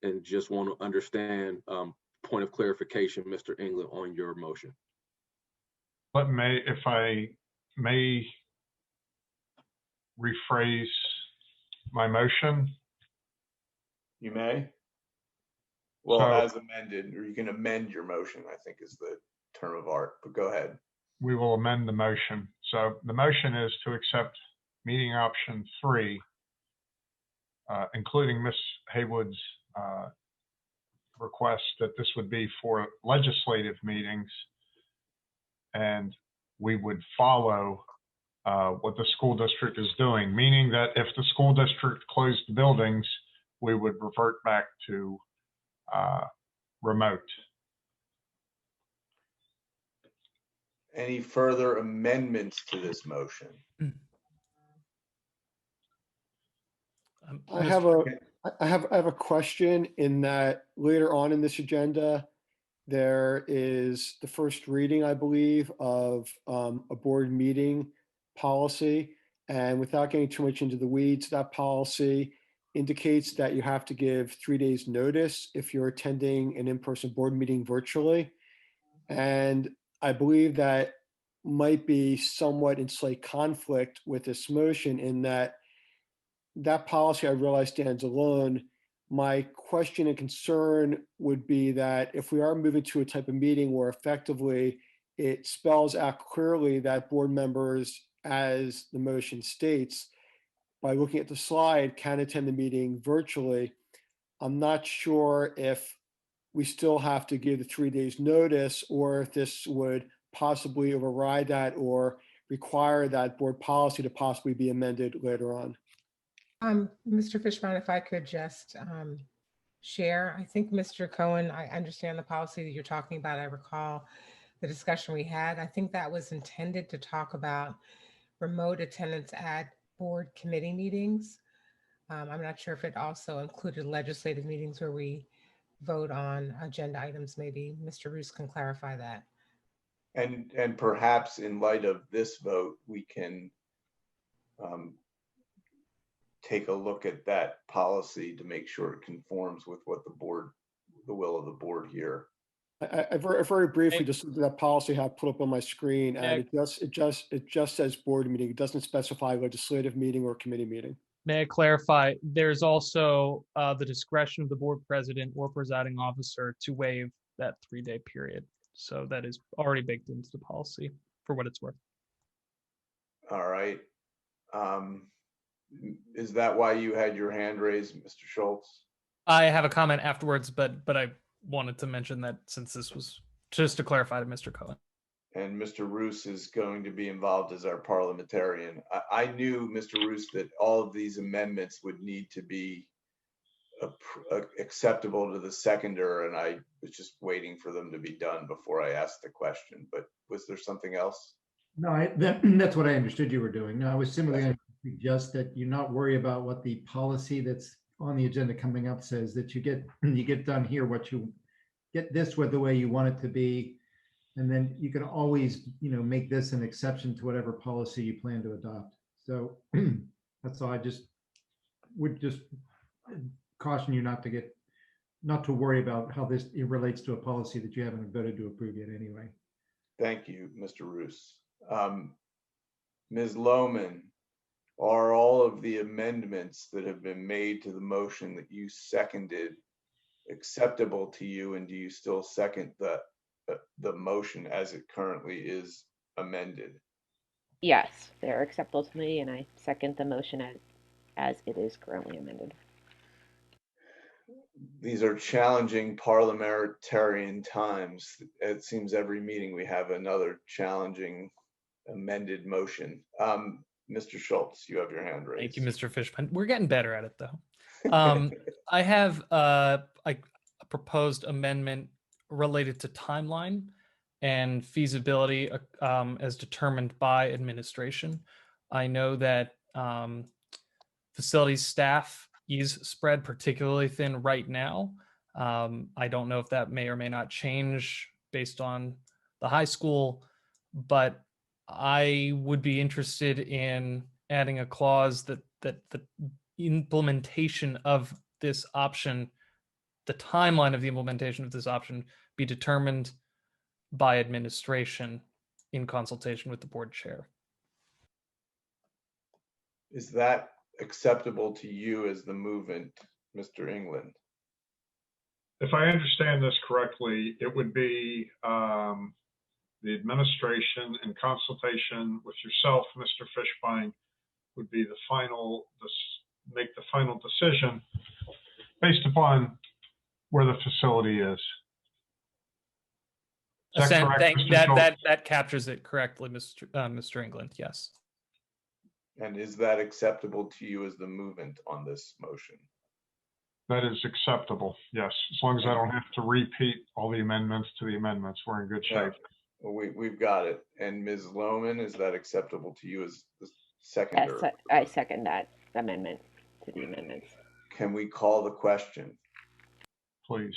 and just want to understand point of clarification, Mr. England, on your motion. If I may rephrase my motion. You may. Well, So, as amended, or you can amend your motion, I think is the term of art, but go ahead. We will amend the motion. So the motion is to accept meeting option 3, including Ms. Haywood's request that this would be for legislative meetings, and we would follow what the school district is doing, meaning that if the school district closed the buildings, we would revert back to remote. Any further amendments to this motion? I have a question, in that later on in this agenda, there is the first reading, I believe, of a board meeting policy. And without getting too much into the weeds, that policy indicates that you have to give 3 days notice if you're attending an in-person board meeting virtually. And I believe that might be somewhat in slight conflict with this motion, in that policy, I realize, stands alone. My question and concern would be that if we are moving to a type of meeting where effectively it spells out clearly that board members, as the motion states, by looking at the slide, can attend the meeting virtually, I'm not sure if we still have to give the 3 days notice, or if this would possibly override that or require that board policy to possibly be amended later on. Mr. Fishbein, if I could just share, I think Mr. Cohen, I understand the policy that you're talking about. I recall the discussion we had. I think that was intended to talk about remote attendance at board committee meetings. I'm not sure if it also included legislative meetings where we vote on agenda items. Maybe Mr. Roos can clarify that. And perhaps in light of this vote, we can take a look at that policy to make sure it conforms with what the will of the board here. I very briefly just looked at that policy I have put up on my screen, May and it just says board meeting. It doesn't specify legislative meeting or committee meeting. May I clarify, there's also the discretion of the board president or presiding officer to waive that 3-day period. So that is already baked into the policy for what it's worth. All right. Is that why you had your hand raised, Mr. Schultz? I have a comment afterwards, but I wanted to mention that since this was just to clarify to Mr. Cohen. And Mr. Roos is going to be involved as our parliamentarian. I knew, Mr. Roos, that all of these amendments would need to be acceptable to the seconder, and I was just waiting for them to be done before I asked the question. But was there something else? No, that's what I understood you were doing. No, I was simply going to suggest that you not worry about what the policy that's on the agenda coming up says, that you get done here what you get this with the way you want it to be, and then you can always make this an exception to whatever policy you plan to adopt. So that's all. I would just caution you not to worry about how it relates to a policy that you haven't voted to approve yet anyway. Thank you, Mr. Roos. Ms. Lohman, are all of the amendments that have been made to the motion that you seconded acceptable to you, and do you still second the motion as it currently is amended? Yes, they're acceptable to me, and I second the motion as it is currently amended. These are challenging parliamentarian times. It seems every meeting we have another challenging amended motion. Mr. Schultz, you have your hand raised. Thank you, Mr. Fishman. We're getting better at it, though. I have a proposed amendment related to timeline and feasibility as determined by administration. I know that facilities staff is spread particularly thin right now. I don't know if that may or may not change based on the high school, but I would be interested in adding a clause that the implementation of this option, the timeline of the implementation of this option, be determined by administration in consultation with the board chair. Is that acceptable to you as the movement, Mr. England? If I understand this correctly, it would be the administration in consultation with yourself, Mr. Fishbein, would be make the final decision based upon where the facility is. Is that correct, Mr. Schultz? That captures it correctly, Mr. England. Yes. And is that acceptable to you as the movement on this motion? That is acceptable, yes. As long as I don't have to repeat all the amendments to the amendments, we're in good shape. Well, we've got it. And Ms. Lohman, is that acceptable to you as the seconder? Yes, I second that amendment to the amendments. Can we call the question? Please.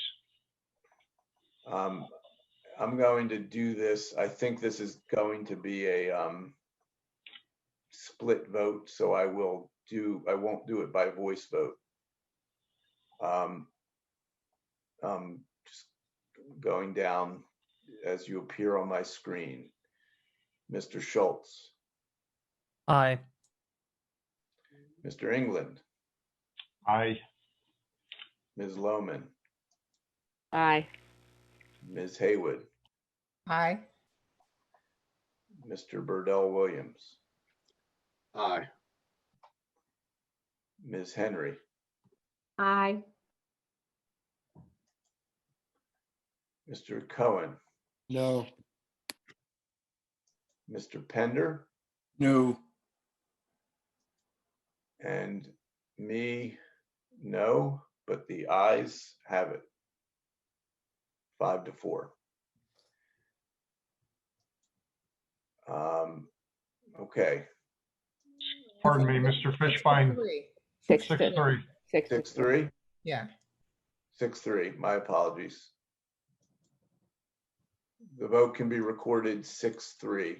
I'm going to do this. I think this is going to be a split vote, so I won't do it by voice vote. Just going down as you appear on my screen. Mr. Schultz. Aye. Mr. England. Aye. Ms. Lohman. Aye. Ms. Haywood. Aye. Mr. Burdell Williams. Aye. Ms. Henry. Aye. Mr. Cohen. No. Mr. Pender. No. And me, no, but the ayes have it. 5-4. Okay. Pardon me, Mr. Fishbein. 6-3. 6-3? Yeah. 6-3, my apologies. The vote can be recorded 6-3.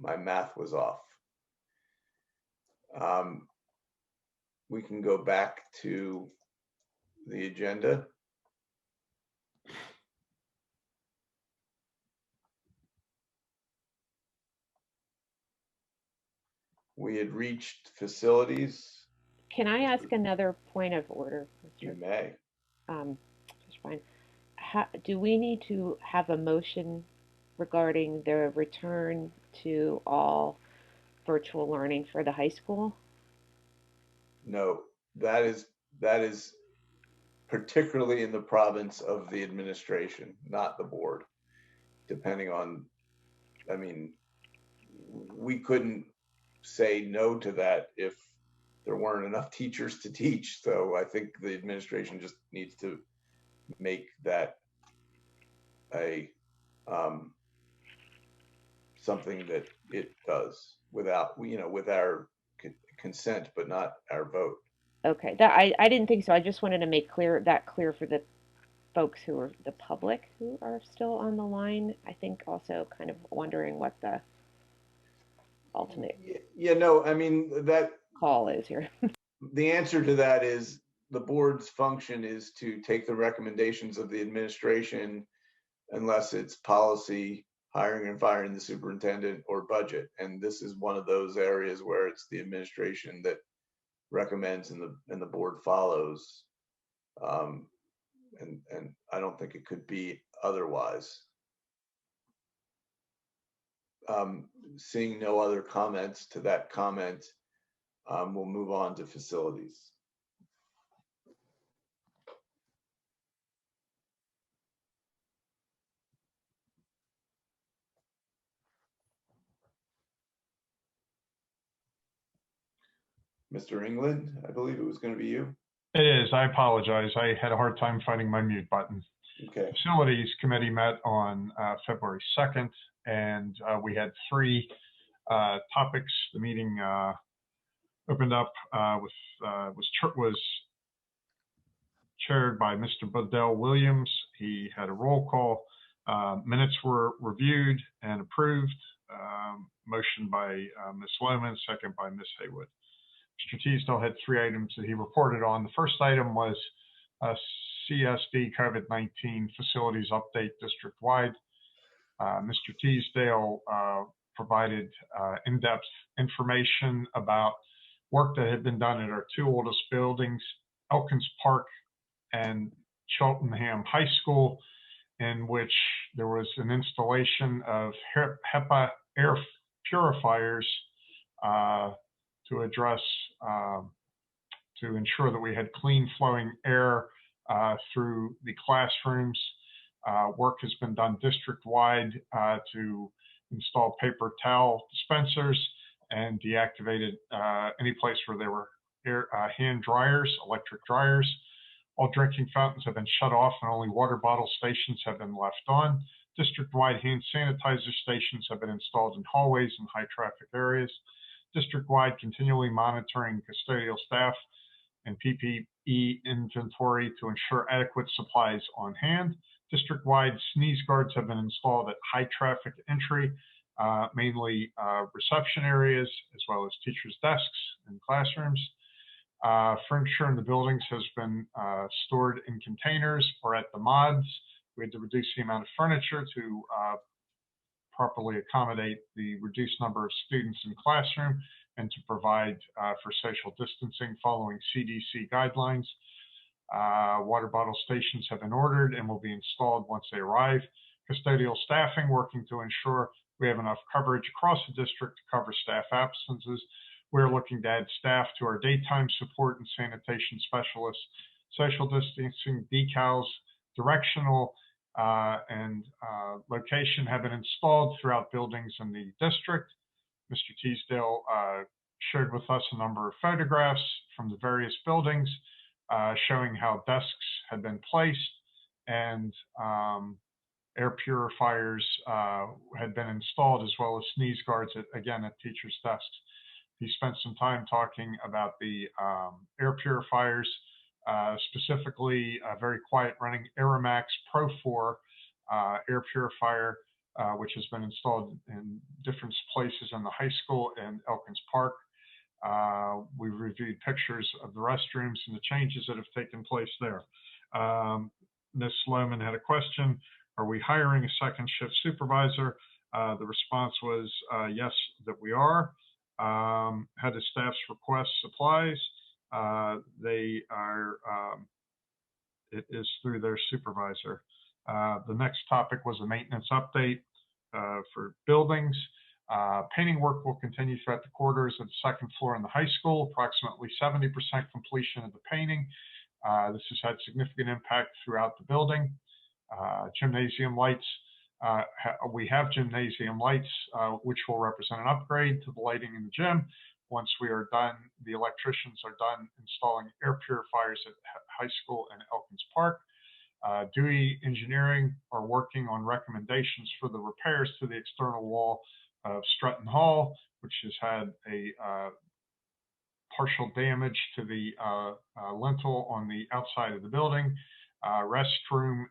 My math was off. We can go back to the agenda. We had reached facilities. Can I ask another point of order? You may. Just fine. Do we need to have a motion regarding the return to all virtual learning for the high school? No, that is particularly in the province of the administration, not the board. Depending on, I mean, we couldn't say no to that if there weren't enough teachers to teach. So I think the administration just needs to make that a something that it does without, with our consent, but not our vote. Okay, that I didn't think so. I just wanted to make clear for the folks who are the public who are still on the line. I think also kind of wondering what the ultimate No, I mean, that call is here. The answer to that is the board's function is to take the recommendations of the administration unless it's policy, hiring and firing the superintendent, or budget. And this is one of those areas where it's the administration that recommends and the board follows. And I don't think it could be otherwise. Seeing no other comments to that comment, we'll move on to facilities. Mr. England, I believe it was going to be you. It is. I apologize. I had a hard time finding my mute button. Okay. Facilities Committee met on February 2nd, and we had 3 topics. The meeting opened up was chaired by Mr. Budell Williams. He had a roll call. Minutes were reviewed and approved. Motion by Ms. Lohman, second by Ms. Haywood. Mr. Teasdale had 3 items that he reported on. The first item was CSD COVID-19 facilities update district-wide. Mr. Teasdale provided in-depth information about work that had been done at our 2 oldest buildings, Elkins Park and Cheltenham High School, in which there was an installation of HEPA air purifiers to address, to ensure that we had clean flowing air through the classrooms. Work has been done district-wide to install paper towel dispensers and deactivated any place where there were hand dryers, electric dryers. All drinking fountains have been shut off and only water bottle stations have been left on. District-wide hand sanitizer stations have been installed in hallways and high-traffic areas. District-wide continually monitoring custodial staff and PPE inventory to ensure adequate supplies on hand. District-wide sneeze guards have been installed at high-traffic entry, mainly reception areas, as well as teachers' desks and classrooms. Furniture in the buildings has been stored in containers or at the mods. We had to reduce the amount of furniture to properly accommodate the reduced number of students in classroom and to provide for social distancing following CDC guidelines. Water bottle stations have been ordered and will be installed once they arrive. Custodial staffing working to ensure we have enough coverage across the district to cover staff absences. We're looking to add staff to our daytime support and sanitation specialists. Social distancing decals, directional and location have been installed throughout buildings in the district. Mr. Teasdale shared with us a number of photographs from the various buildings showing how desks had been placed and air purifiers had been installed, as well as sneeze guards again at teachers' desks. He spent some time talking about the air purifiers, specifically a very quiet running Aeromax Pro 4 air purifier, which has been installed in different places in the high school and Elkins Park. We reviewed pictures of the restrooms and the changes that have taken place there. Ms. Lohman had a question. Are we hiring a second shift supervisor? The response was yes, that we are. Had the staff's request supplies. They are, it is through their supervisor. The next topic was a maintenance update for buildings. Painting work will continue throughout the corridors of the second floor in the high school, approximately 70% completion of the painting. This has had significant impact throughout the building. Gymnasium lights. We have gymnasium lights, which will represent an upgrade to the lighting in the gym. Once we are done, the electricians are done installing air purifiers at high school and Elkins Park. Dewey Engineering are working on recommendations for the repairs to the external wall of Stratton Hall, which has had a partial damage to the lintel on the outside of the building. Restroom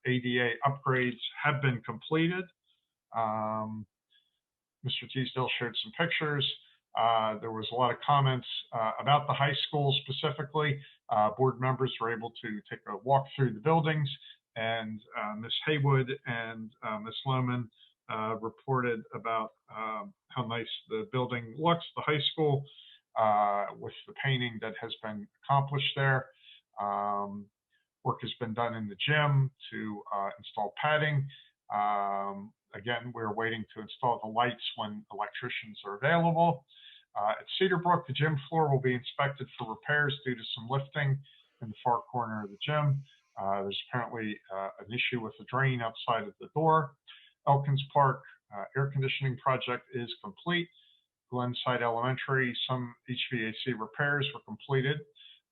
ADA upgrades have been completed. Mr. Teasdale shared some pictures. There was a lot of comments about the high school specifically. Board members were able to take a walk through the buildings, and Ms. Haywood and Ms. Lohman reported about how nice the building looks, the high school, with the painting that has been accomplished there. Work has been done in the gym to install padding. Again, we're waiting to install the lights when electricians are available. At Cedar Brook, the gym floor will be inspected for repairs due to some lifting in the far corner of the gym. There's apparently an issue with the drain outside of the door. Elkins Park air conditioning project is complete. Glenside Elementary, some HVAC repairs were completed.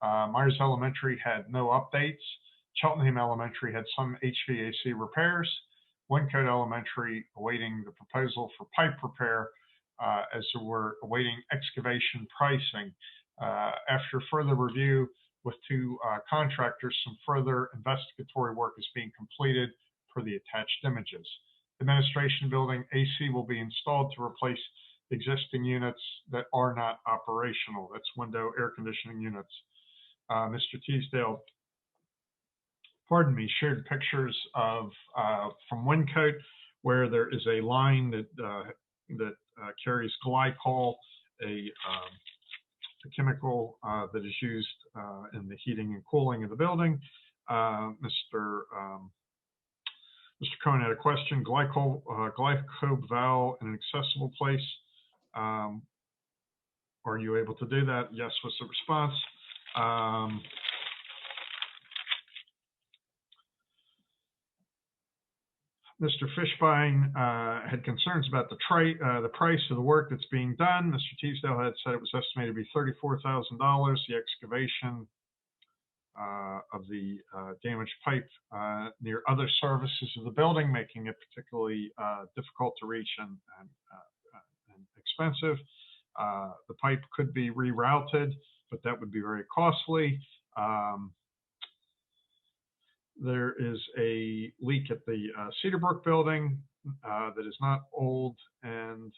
Myers Elementary had no updates. Cheltenham Elementary had some HVAC repairs. Wyncote Elementary awaiting the proposal for pipe repair as we're awaiting excavation pricing. After further review with two contractors, some further investigatory work is being completed per the attached images. Administration building AC will be installed to replace existing units that are not operational. That's window air conditioning units. Mr. Teasdale, pardon me, shared pictures of from Wyncote, where there is a line that carries glycol, a chemical that is used in the heating and cooling of the building. Mr. Cohen had a question. Glycol in an accessible place. Are you able to do that? Yes, was the response. Mr. Fishbein had concerns about the price of the work that's being done. Mr. Teasdale had said it was estimated to be $34,000. The excavation of the damaged pipe near other services of the building, making it particularly difficult to reach and expensive. The pipe could be rerouted, but that would be very costly. There is a leak at the Cedar Brook building that is not old, and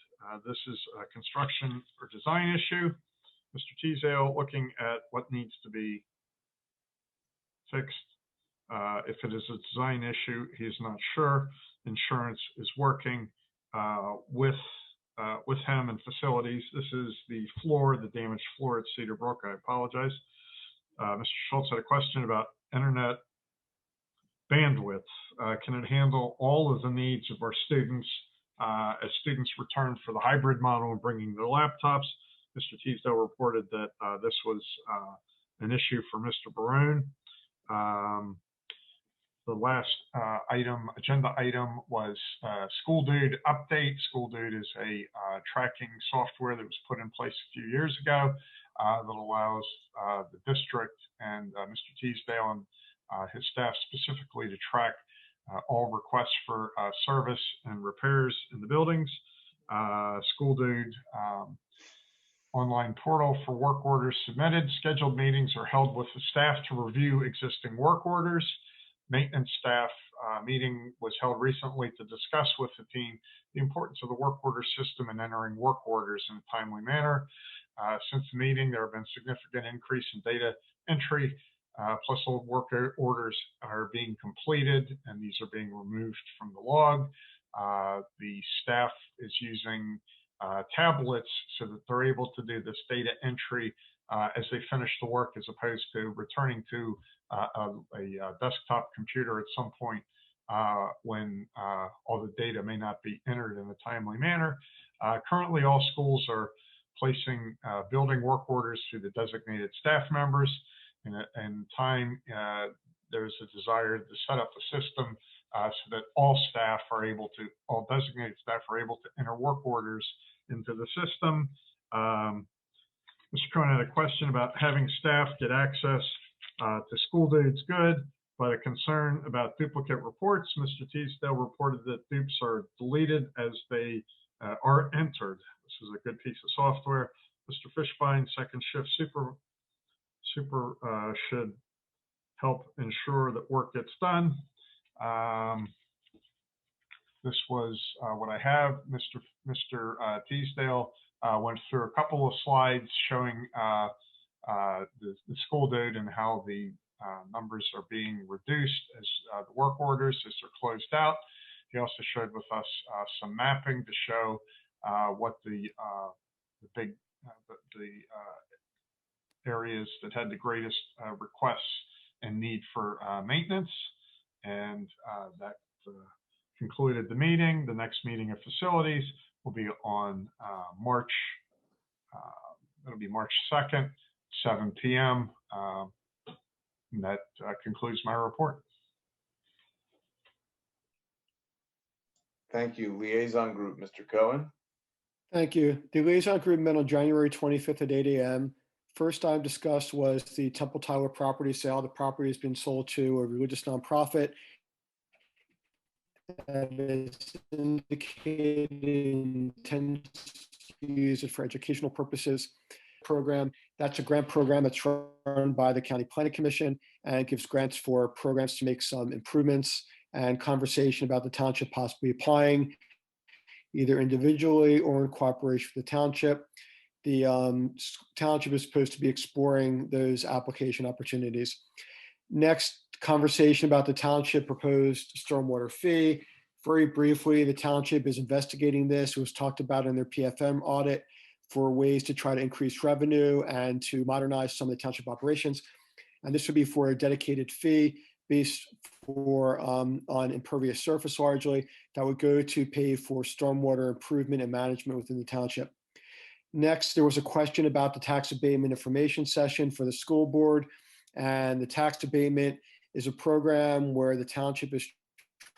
this is a construction or design issue. Mr. Teasdale looking at what needs to be fixed. If it is a design issue, he is not sure. Insurance is working with him and facilities. This is the floor, the damaged floor at Cedar Brook. I apologize. Mr. Schultz had a question about internet bandwidth. Can it handle all of the needs of our students as students return for the hybrid model and bringing their laptops? Mr. Teasdale reported that this was an issue for Mr. Barone. The last agenda item was School Dude update. School Dude is a tracking software that was put in place a few years ago that allows the district and Mr. Teasdale and his staff specifically to track all requests for service and repairs in the buildings. School Dude online portal for work orders submitted. Scheduled meetings are held with the staff to review existing work orders. Maintenance staff meeting was held recently to discuss with the team the importance of the work order system and entering work orders in a timely manner. Since the meeting, there have been significant increase in data entry, plus old work orders are being completed, and these are being removed from the log. The staff is using tablets so that they're able to do this data entry as they finish the work, as opposed to returning to a desktop computer at some point when all the data may not be entered in a timely manner. Currently, all schools are placing building work orders through the designated staff members. In time, there's a desire to set up a system so that all designated staff are able to enter work orders into the system. Mr. Cohen had a question about having staff get access to school dates. Good, but a concern about duplicate reports. Mr. Teasdale reported that dupes are deleted as they are entered. This is a good piece of software. Mr. Fishbein, second shift super should help ensure that work gets done. This was what I have. Mr. Teasdale went through a couple of slides showing the school date and how the numbers are being reduced as the work orders as they're closed out. He also showed with us some mapping to show what the areas that had the greatest requests and need for maintenance. And that concluded the meeting. The next meeting of facilities will be on March 2nd, 7 p.m. And that concludes my report. Thank you. Liaison group, Mr. Cohen. Thank you. The liaison group met on January 25th at 8 a.m. First time discussed was the Temple Tyler property sale. The property has been sold to a religious nonprofit that is indicated intends to use it for educational purposes. Program, that's a grant program that's run by the County Planning Commission and gives grants for programs to make some improvements, and conversation about the township possibly applying either individually or in cooperation with the township. The township is supposed to be exploring those application opportunities. Next, conversation about the township proposed stormwater fee. Very briefly, the township is investigating this. It was talked about in their PFM audit for ways to try to increase revenue and to modernize some of the township operations. And this would be for a dedicated fee based for on impervious surface largely that would go to pay for stormwater improvement and management within the township. Next, there was a question about the tax abatement information session for the school board. And the tax abatement is a program where the township is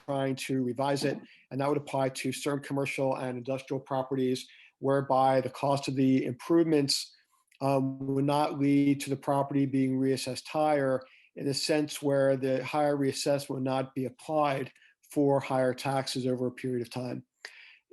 trying to revise it, and that would apply to certain commercial and industrial properties, whereby the cost of the improvements would not lead to the property being reassessed higher, in a sense where the higher reassessment would not be applied for higher taxes over a period of time.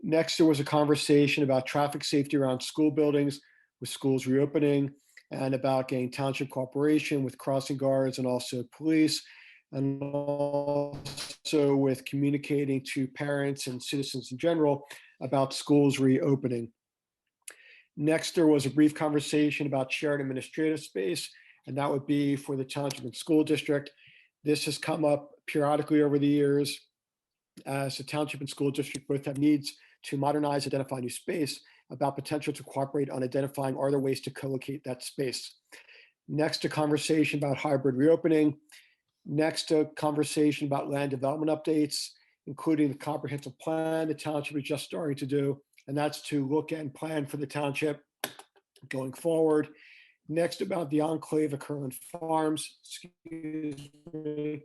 Next, there was a conversation about traffic safety around school buildings with schools reopening, and about getting township cooperation with crossing guards and also police, and also with communicating to parents and citizens in general about schools reopening. Next, there was a brief conversation about shared administrative space, and that would be for the township and school district. This has come up periodically over the years as the township and school district both have needs to modernize, identify new space, about potential to cooperate on identifying are there ways to co-locate that space. Next, a conversation about hybrid reopening. Next, a conversation about land development updates, including the comprehensive plan the township is just starting to do, and that's to look and plan for the township going forward. Next, about the enclave of Curlin Farms, excuse me.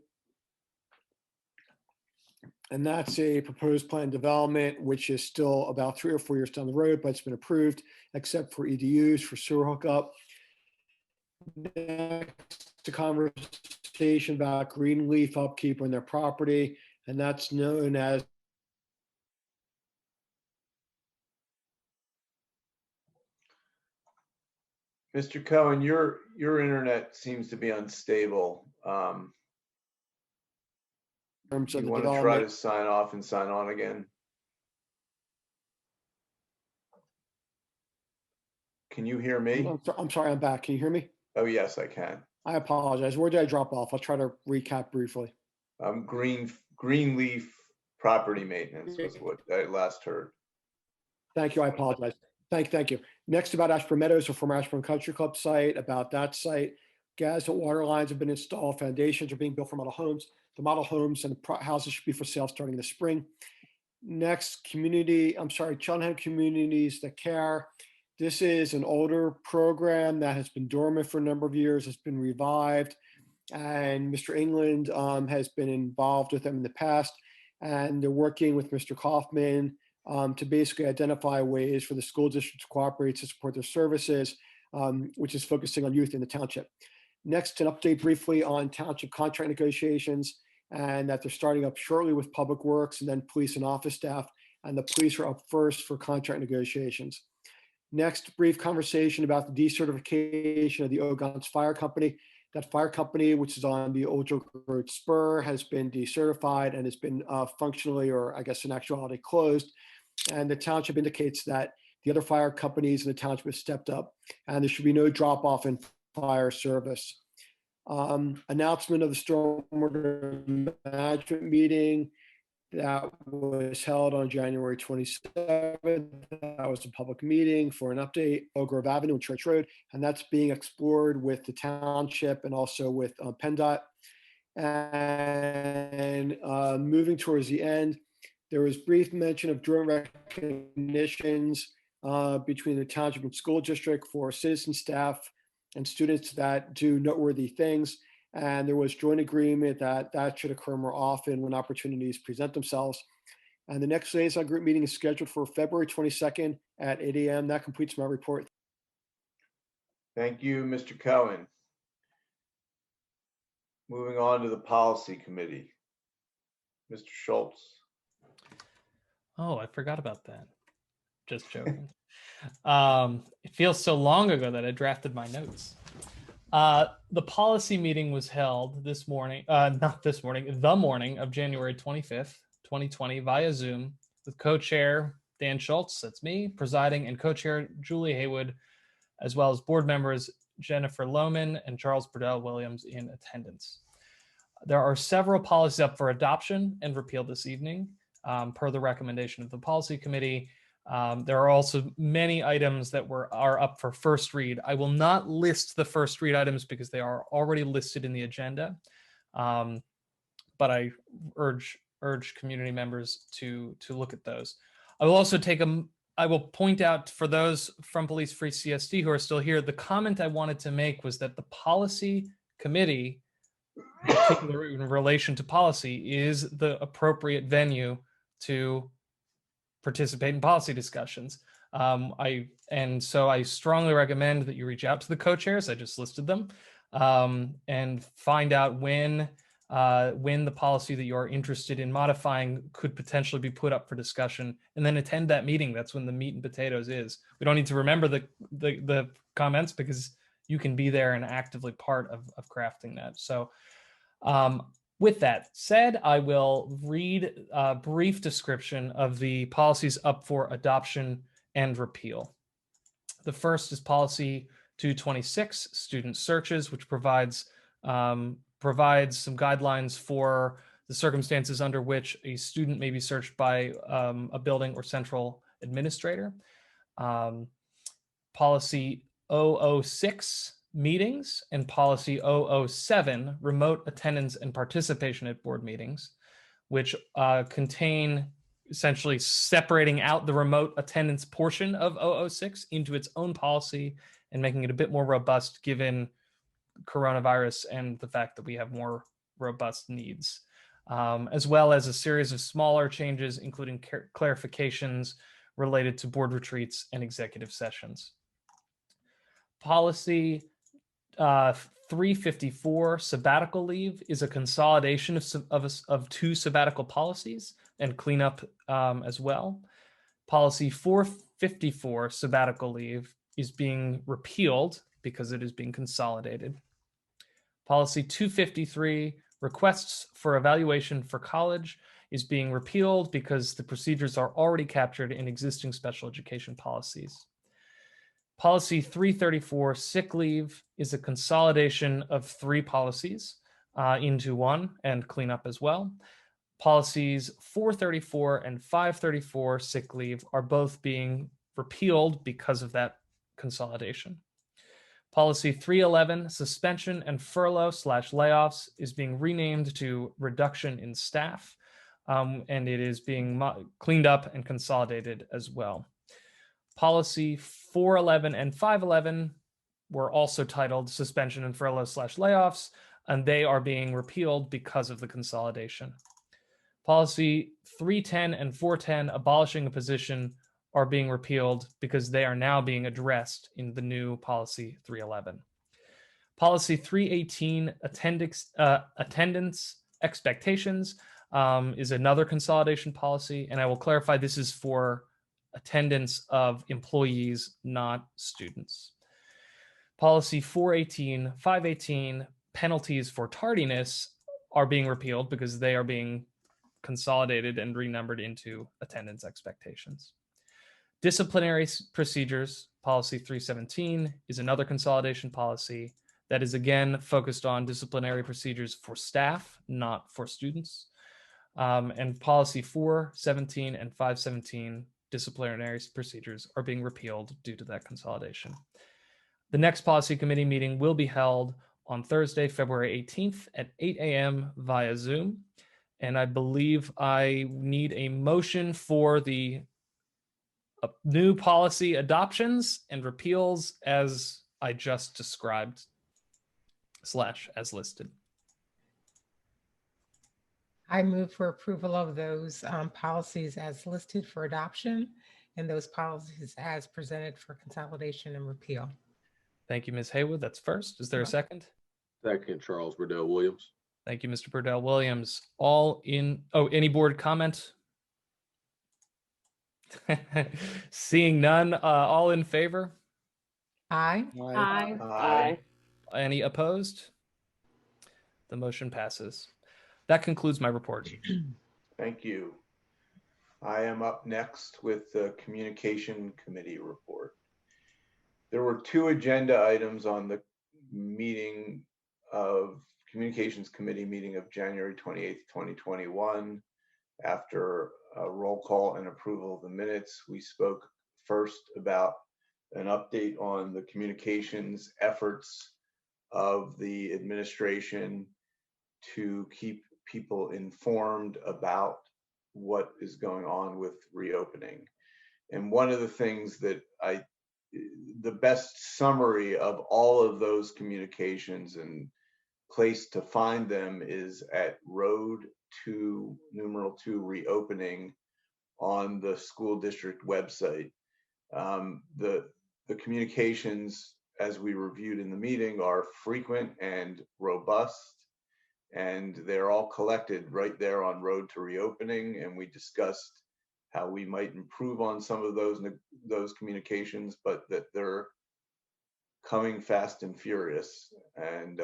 And that's a proposed plan development, which is still about 3 or 4 years down the road, but it's been approved, except for EDUs for sewer hookup. Next, a conversation about green leaf upkeep on their property, and that's known as Mr. Cohen, your internet seems to be unstable. terms of You the want to try development. to sign off and sign on again? Can you hear me? I'm sorry, I'm back. Can you hear me? Oh, yes, I can. I apologize. Where did I drop off? I'll try to recap briefly. Green leaf property maintenance was what I last heard. Thank you. I apologize. Thank you. Next, about Ashburn Meadows, a former Ashburn Country Club site. About that site, gas and water lines have been installed. Foundations are being built for model homes. The model homes and the houses should be for sale starting this spring. Next, Cheltenham Communities That Care. This is an older program that has been dormant for a number of years. It's been revived, and Mr. England has been involved with them in the past, and they're working with Mr. Kaufman to basically identify ways for the school district to cooperate to support their services, which is focusing on youth in the township. Next, an update briefly on township contract negotiations, and that they're starting up shortly with Public Works and then police and office staff, and the police are up first for contract negotiations. Next, brief conversation about the decertification of the Ogons Fire Company. That fire company, which is on the Old Joke Road Spur, has been decertified and has been functionally, or I guess in actuality, closed. And the township indicates that the other fire companies in the township have stepped up, and there should be no drop off in fire service. Announcement of the stormwater management meeting that was held on January 27th. That was a public meeting for an update, Oak Grove Avenue and Church Road, and that's being explored with the township and also with PennDOT. And moving towards the end, there was brief mention of joint recognitions between the township and school district for citizen, staff, and students that do noteworthy things. And there was joint agreement that that should occur more often when opportunities present themselves. And the next liaison group meeting is scheduled for February 22nd at 8 a.m. That completes my report. Thank you, Mr. Cohen. Moving on to the policy committee. Mr. Schultz. Oh, I forgot about that. Just joking. It feels so long ago that I drafted my notes. The policy meeting was held this morning, the morning of January 25th, 2020 via Zoom with co-chair Dan Schultz, that's me, presiding, and co-chair Julie Haywood, as well as board members Jennifer Lohman and Charles Burdell Williams in attendance. There are several policies up for adoption and repeal this evening, per the recommendation of the policy committee. There are also many items that are up for first read. I will not list the first read items because they are already listed in the agenda, but I urge community members to look at those. I will also I will point out for those from Police Free CSD who are still here, the comment I wanted to make was that the policy committee, in particular in relation to policy, is the appropriate venue to participate in policy discussions. So I strongly recommend that you reach out to the co-chairs. I just listed them, and find out when the policy that you're interested in modifying could potentially be put up for discussion, and then attend that meeting. That's when the meat and potatoes is. We don't need to remember the comments because you can be there and actively part of crafting that. So with that said, I will read a brief description of the policies up for adoption and repeal. The first is policy 226, student searches, which provides some guidelines for the circumstances under which a student may be searched by a building or central administrator. Policy 006, meetings, and policy 007, remote attendance and participation at board meetings, which contain essentially separating out the remote attendance portion of 006 into its own policy and making it a bit more robust given coronavirus and the fact that we have more robust needs, as well as a series of smaller changes, including clarifications related to board retreats and executive sessions. Policy 354, sabbatical leave, is a consolidation of two sabbatical policies and cleanup as well. Policy 454, sabbatical leave, is being repealed because it is being consolidated. Policy 253, requests for evaluation for college, is being repealed because the procedures are already captured in existing special education policies. Policy 334, sick leave, is a consolidation of three policies into one and cleanup as well. Policies 434 and 534, sick leave, are both being repealed because of that consolidation. Policy 311, suspension and furlough/layoffs, is being renamed to reduction in staff, and it is being cleaned up and consolidated as well. Policy 411 and 511 were also titled suspension and furlough/layoffs, and they are being repealed because of the consolidation. Policy 310 and 410, abolishing a position, are being repealed because they are now being addressed in the new policy 311. Policy 318, attendance expectations, is another consolidation policy, and I will clarify this is for attendance of employees, not students. Policy 418, 518, penalties for tardiness, are being repealed because they are being consolidated and renumbered into attendance expectations. Disciplinary procedures, policy 317, is another consolidation policy that is again focused on disciplinary procedures for staff, not for students. And policy 417 and 517, disciplinary procedures, are being repealed due to that consolidation. The next policy committee meeting will be held on Thursday, February 18th at 8 a.m. via Zoom. And I believe I need a motion for the new policy adoptions and repeals as I just described / as listed. I move for approval of those policies as listed for adoption and those policies as presented for consolidation and repeal. Thank you, Ms. Haywood. That's first. Is there a second? Second, Charles Burdell Williams. Thank you, Mr. Burdell Williams. All in, any board comment? Seeing none, all in favor? Aye. Aye. Aye. Any opposed? The motion passes. That concludes my report. Thank you. I am up next with the Communication Committee report. There were 2 agenda items on the Communications Committee meeting of January 28th, 2021. After a roll call and approval of the minutes, we spoke first about an update on the communications efforts of the administration to keep people informed about what is going on with reopening. And one of the things that the best summary of all of those communications and place to find them is at Road to #2 reopening on the school district website. The communications, as we reviewed in the meeting, are frequent and robust, and they're all collected right there on Road to Reopening. And we discussed how we might improve on some of those communications, but that they're coming fast and furious. And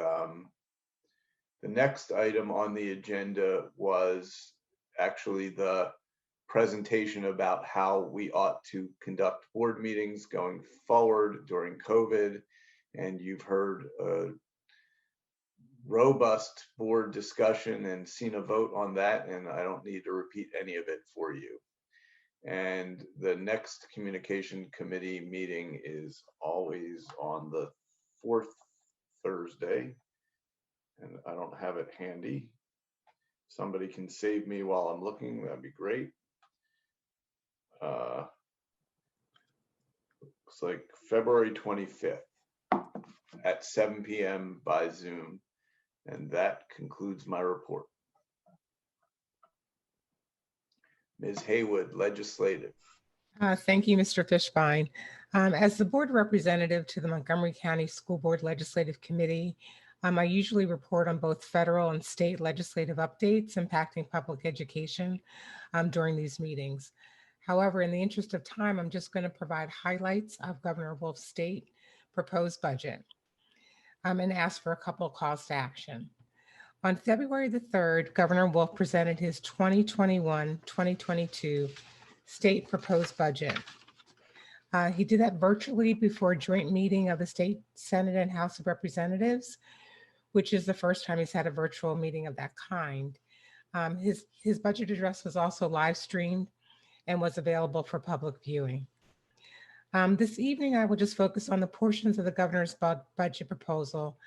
the next item on the agenda was actually the presentation about how we ought to conduct board meetings going forward during COVID. And you've heard a robust board discussion and seen a vote on that, and I don't need to repeat any of it for you. And the next Communication Committee meeting is always on the 4th Thursday, and I don't have it handy. Somebody can save me while I'm looking, that'd be great. Looks like February 25th at 7 p.m. by Zoom. And that concludes my report. Ms. Haywood, legislative. Thank you, Mr. Fishbein. As the board representative to the Montgomery County School Board Legislative Committee, I usually report on both federal and state legislative updates impacting public education during these meetings. However, in the interest of time, I'm just going to provide highlights of Governor Wolf's state proposed budget and ask for a couple of calls to action. On February the 3rd, Governor Wolf presented his 2021-2022 state proposed budget. He did that virtually before a joint meeting of the State Senate and House of Representatives, which is the first time he's had a virtual meeting of that kind. His budget address was also live streamed and was available for public viewing. This evening, I will just focus on the portions of the governor's budget proposal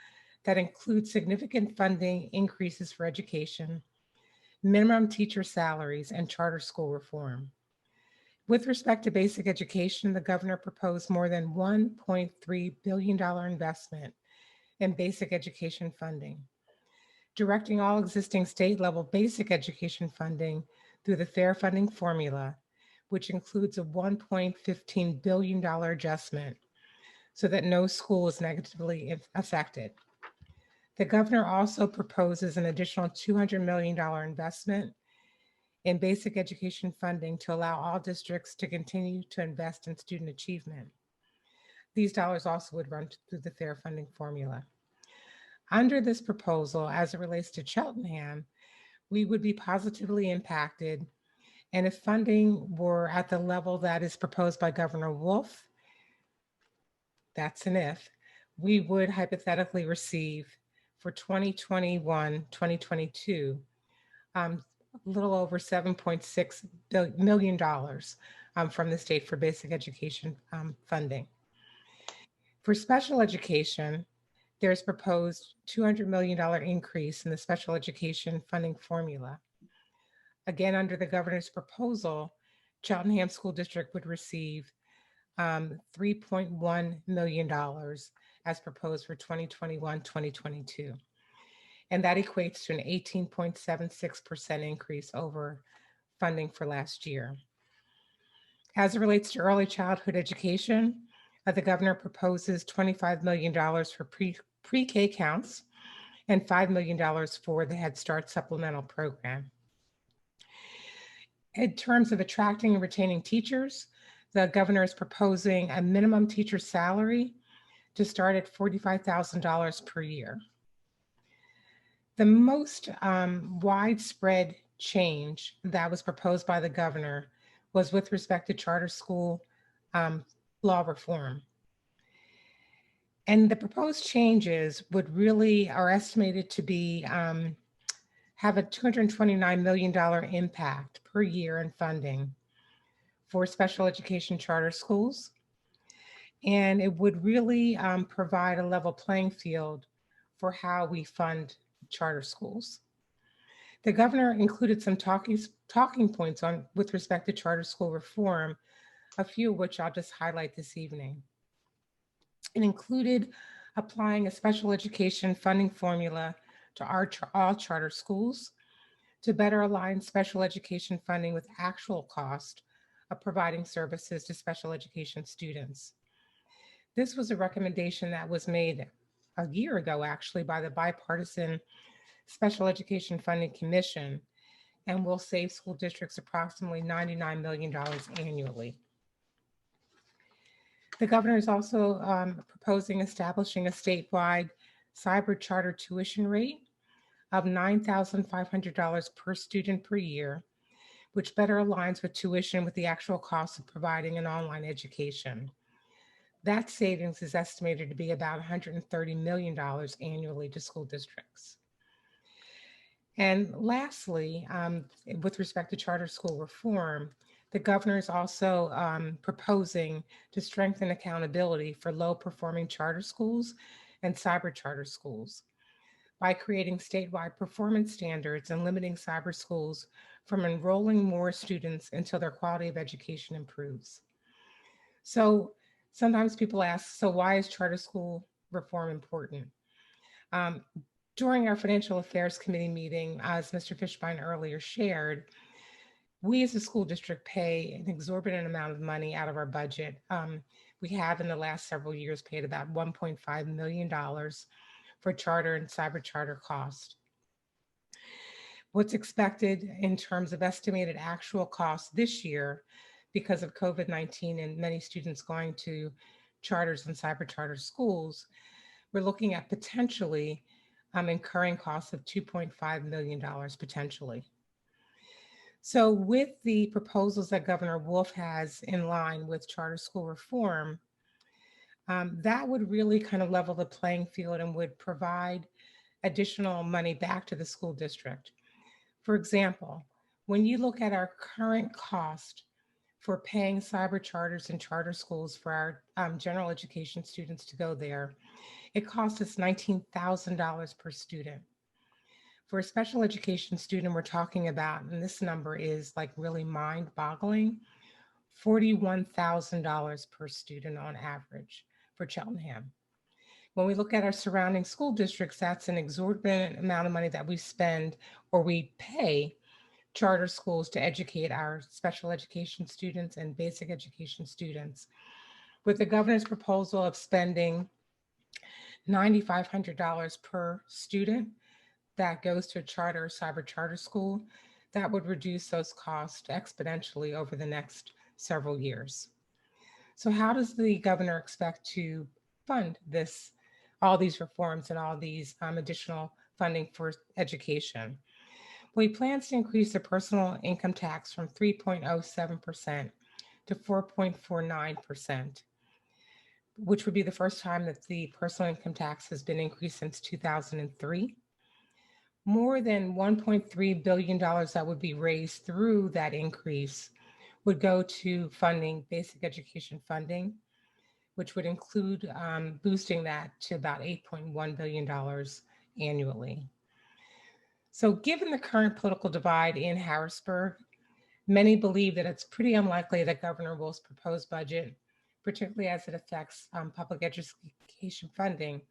that include significant funding increases for education, minimum teacher salaries, and charter school reform. With respect to basic education, the governor proposed more than $1.3 billion investment in basic education funding, directing all existing state-level basic education funding through the fair funding formula, which includes a $1.15 billion adjustment so that no school is negatively affected. The governor also proposes an additional $200 million investment in basic education funding to allow all districts to continue to invest in student achievement. These dollars also would run through the fair funding formula. Under this proposal, as it relates to Cheltenham, we would be positively impacted, and if funding were at the level that is proposed by Governor Wolf, that's an if, we would hypothetically receive for 2021, 2022, a little over $7.6 million from the state for basic education funding. For special education, there's proposed $200 million increase in the special education funding formula. Again, under the governor's proposal, Cheltenham School District would receive $3.1 million as proposed for 2021-2022. And that equates to an 18.76% increase over funding for last year. As it relates to early childhood education, the governor proposes $25 million for pre-K counts and $5 million for the Head Start supplemental program. In terms of attracting and retaining teachers, the governor is proposing a minimum teacher salary to start at $45,000 per year. The most widespread change that was proposed by the governor was with respect to charter school law reform. And the proposed changes would really are estimated to be have a $229 million impact per year in funding for special education charter schools. And it would really provide a level playing field for how we fund charter schools. The governor included some talking points on with respect to charter school reform, a few of which I'll just highlight this evening. It included applying a special education funding formula to all charter schools to better align special education funding with actual cost of providing services to special education students. This was a recommendation that was made a year ago, actually, by the bipartisan Special Education Funding Commission, and will save school districts approximately $99 million annually. The governor is also proposing establishing a statewide cyber charter tuition rate of $9,500 per student per year, which better aligns with tuition with the actual cost of providing an online education. That savings is estimated to be about $130 million annually to school districts. And lastly, with respect to charter school reform, the governor is also proposing to strengthen accountability for low-performing charter schools and cyber charter schools by creating statewide performance standards and limiting cyber schools from enrolling more students until their quality of education improves. So sometimes people ask, so why is charter school reform important? During our Financial Affairs Committee meeting, as Mr. Fishbein earlier shared, we as a school district pay an exorbitant amount of money out of our budget. We have in the last several years paid about $1.5 million for charter and cyber charter cost. What's expected in terms of estimated actual costs this year because of COVID-19 and many students going to charters and cyber charter schools, we're looking at potentially incurring costs of $2.5 million potentially. So with the proposals that Governor Wolf has in line with charter school reform, that would really kind of level the playing field and would provide additional money back to the school district. For example, when you look at our current cost for paying cyber charters and charter schools for our general education students to go there, it costs us $19,000 per student. For a special education student, we're talking about, and this number is like really mind-boggling, $41,000 per student on average for Cheltenham. When we look at our surrounding school districts, that's an exorbitant amount of money that we spend or we pay charter schools to educate our special education students and basic education students. With the governor's proposal of spending $9,500 per student that goes to a charter or cyber charter school, that would reduce those costs exponentially over the next several years. So how does the governor expect to fund this, all these reforms and all these additional funding for education? Well, he plans to increase the personal income tax from 3.07% to 4.49%, which would be the first time that the personal income tax has been increased since 2003. More than $1.3 billion that would be raised through that increase would go to funding basic education funding, which would include boosting that to about $8.1 billion annually. So given the current political divide in Harrisburg, many believe that it's pretty unlikely that Governor Wolf's proposed budget, particularly as it affects public education funding,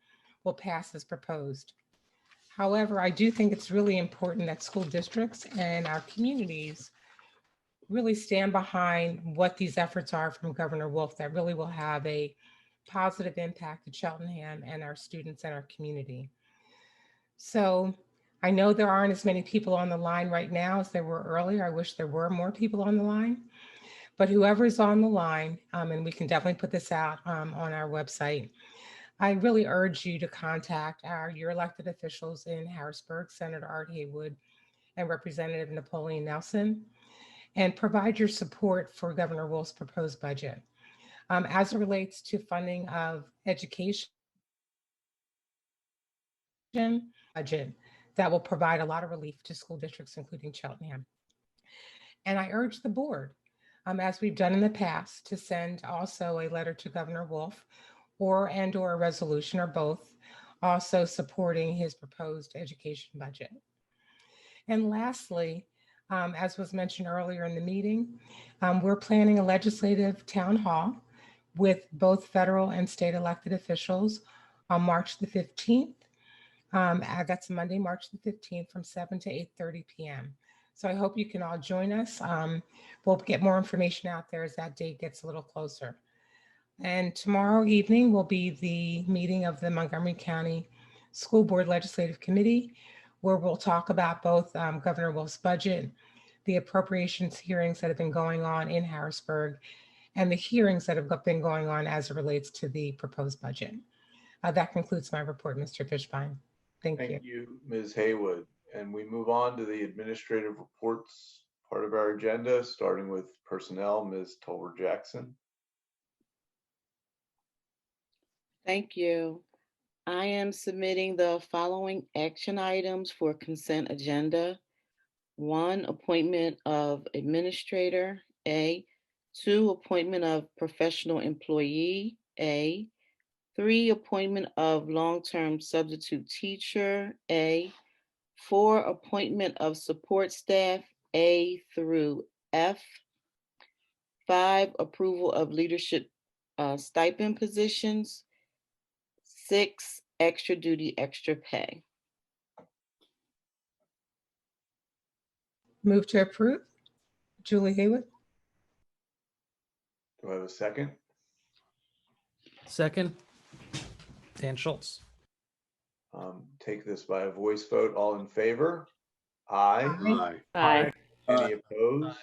will pass as proposed. However, I do think it's really important that school districts and our communities really stand behind what these efforts are from Governor Wolf that really will have a positive impact to Cheltenham and our students and our community. So I know there aren't as many people on the line right now as there were earlier. I wish there were more people on the line, but whoever's on the line, and we can definitely put this out on our website, I really urge you to contact your elected officials in Harrisburg, Senator Art Haywood and Representative Napoleon Nelson, and provide your support for Governor Wolf's proposed budget. As it relates to funding of education budget, that will provide a lot of relief to school districts, including Cheltenham. And I urge the board, as we've done in the past, to send also a letter to Governor Wolf or a resolution or both, also supporting his proposed education budget. And lastly, as was mentioned earlier in the meeting, we're planning a legislative town hall with both federal and state elected officials on March the 15th. That's Monday, March the 15th from 7 to 8:30 p.m. So I hope you can all join us. We'll get more information out there as that date gets a little closer. And tomorrow evening will be the meeting of the Montgomery County School Board Legislative Committee, where we'll talk about both Governor Wolf's budget, the appropriations hearings that have been going on in Harrisburg, and the hearings that have been going on as it relates to the proposed budget. That concludes my report, Mr. Fishbein. Thank you. Thank you, Ms. Haywood. And we move on to the administrative reports part of our agenda, starting with personnel, Ms. Tolbert Jackson. Thank you. I am submitting the following action items for consent agenda. 1, appointment of administrator, A. 2, appointment of professional employee, A. 3, appointment of long-term substitute teacher, A. 4, appointment of support staff, A through F. 5, approval of leadership stipend positions. 6, extra duty, extra pay. Move to approve. Julie Haywood. Do I have a second? Second, Dan Schultz. Take this by a voice vote. All in favor? Aye. Aye. Aye. Any opposed?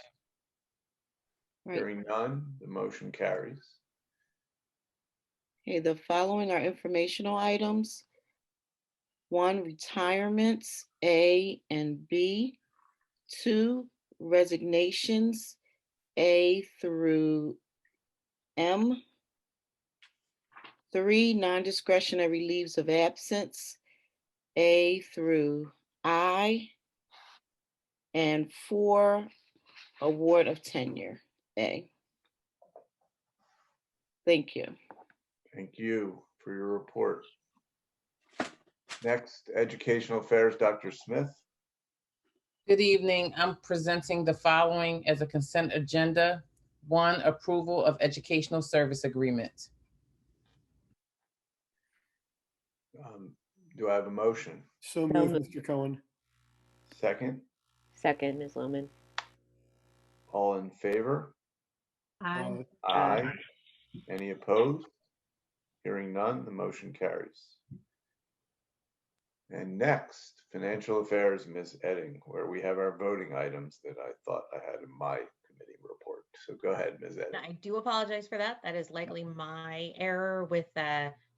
Right. Hearing none, the motion carries. Okay, the following are informational items. 1, retirements, A and B. 2, resignations, A through M. 3, non-discretionary leaves of absence, A through I. And 4, award of tenure, A. Thank you. Thank you for your report. Next, Educational Affairs, Dr. Smith. Good evening. I'm presenting the following as a consent agenda. 1, approval of educational service agreement. Do I have a motion? So moved, Mr. Cohen. Second, Second, Ms. Lohman. all in favor? Aye. Aye. Any opposed? Hearing none, the motion carries. And next, Financial Affairs, Ms. Edding, where we have our voting items that I thought I had in my committee report. So go ahead, Ms. Edding. I do apologize for that. That is likely my error with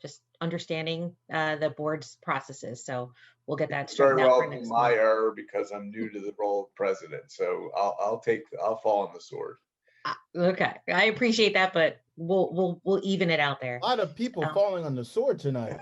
just understanding the board's processes. So we'll get that Very straightened out well for be next my month. error because I'm new to the role of president. So I'll fall on the sword. Okay, I appreciate that, but we'll even it out there. A lot of people falling on the sword tonight.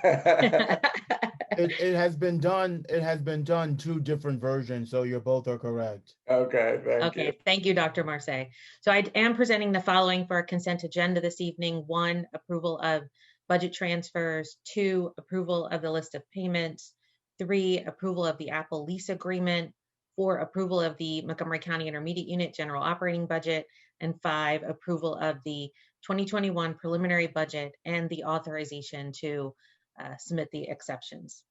It has been done. It has been done 2 different versions, so you both are correct. Okay, thank you. Thank you, Dr. Marseille. So I am presenting the following for our consent agenda this evening. 1, approval of budget transfers. 2, approval of the list of payments. 3, approval of the Apple lease agreement. 4, approval of the Montgomery County Intermediate Unit general operating budget. And 5, approval of the 2021 preliminary budget and the authorization to submit the exceptions.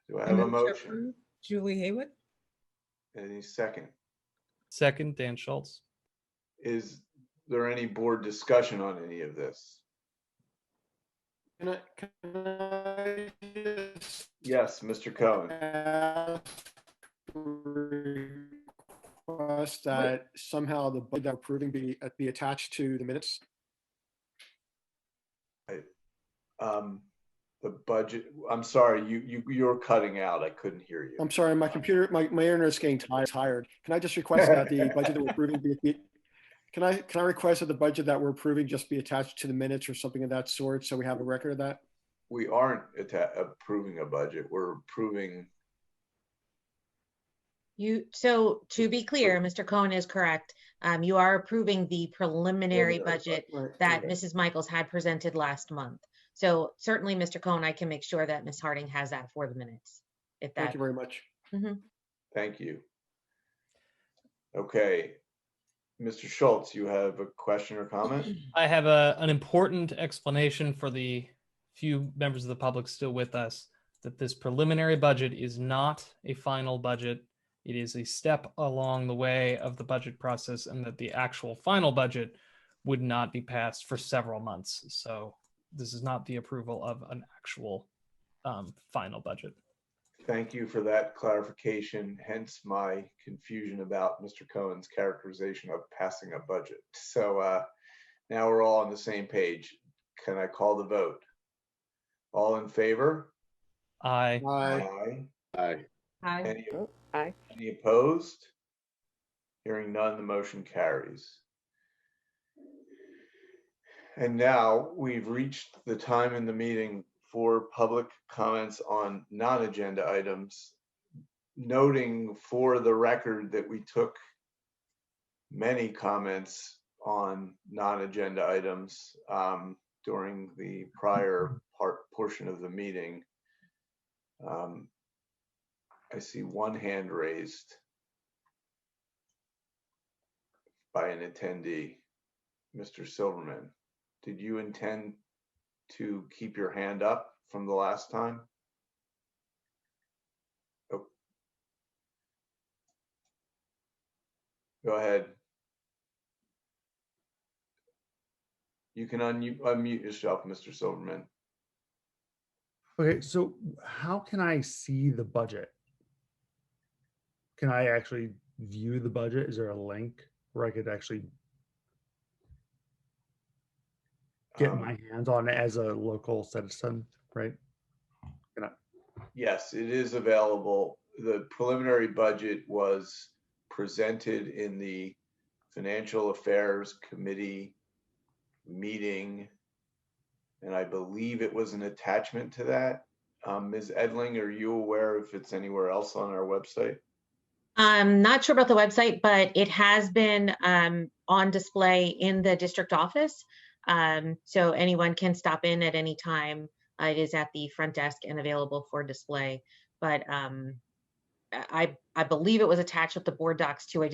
Do I have a motion? Julie Haywood. Any second? Second, Dan Schultz. Is there any board discussion on any of this? Can I Yes, Mr. Cohen. Request that somehow the budget that we're approving be attached to the minutes? The budget, I'm sorry, you're cutting out. I couldn't hear you. I'm sorry, my computer, my internet's getting tired. Can I just request that the budget that we're approving can I request that the budget that we're approving just be attached to the minutes or something of that sort, so we have a record of that? We aren't approving a budget. We're approving. So to be clear, Mr. Cohen is correct. You are approving the preliminary budget that Mrs. Michaels had presented last month. So certainly, Mr. Cohen, I can make sure that Ms. Harding has that for the minutes. Thank you very much. Thank you. Okay. Mr. Schultz, you have a question or comment? I have an important explanation for the few members of the public still with us, that this preliminary budget is not a final budget. It is a step along the way of the budget process, and that the actual final budget would not be passed for several months. So this is not the approval of an actual final budget. Thank you for that clarification, hence my confusion about Mr. Cohen's characterization of passing a budget. So now we're all on the same page. Can I call the vote? All in favor? Aye. Aye. Aye. Aye. Aye. Any opposed? Hearing none, the motion carries. And now we've reached the time in the meeting for public comments on non-agenda items, noting for the record that we took many comments on non-agenda items during the prior portion of the meeting. I see one hand raised by an attendee. Mr. Silverman, did you intend to keep your hand up from the last time? Oh. Go ahead. You can unmute yourself, Mr. Silverman. Okay, so how can I see the budget? Can I actually view the budget? Is there a link where I could actually get my hands on it as a local citizen, right? Yes, it is available. The preliminary budget was presented in the Financial Affairs Committee meeting, and I believe it was an attachment to that. Ms. Edling, are you aware if it's anywhere else on our website? I'm not sure about the website, but it has been on display in the district office. So anyone can stop in at any time. It is at the front desk and available for display. But I believe it was attached with the board docs too.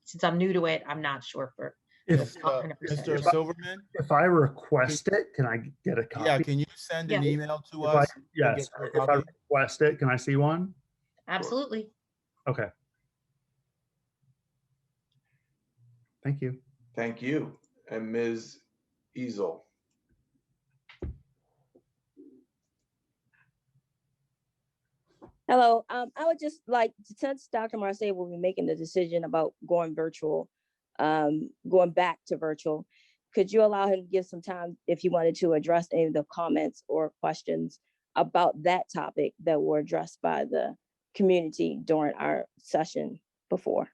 Since I'm new to it, I'm not sure for If 100%. Mr. Silverman? If I request it, can I get a copy? Yeah, can you send an Yeah. email to If I, us? We'll yes, get you a if I copy. request it, can I see one? Absolutely. Okay. Thank you. Thank you. And Ms. Easel. Hello. I would just like, since Dr. Marseille will be making the decision about going virtual, going back to virtual, could you allow him to give some time if he wanted to address any of the comments or questions about that topic that were addressed by the community during our session before?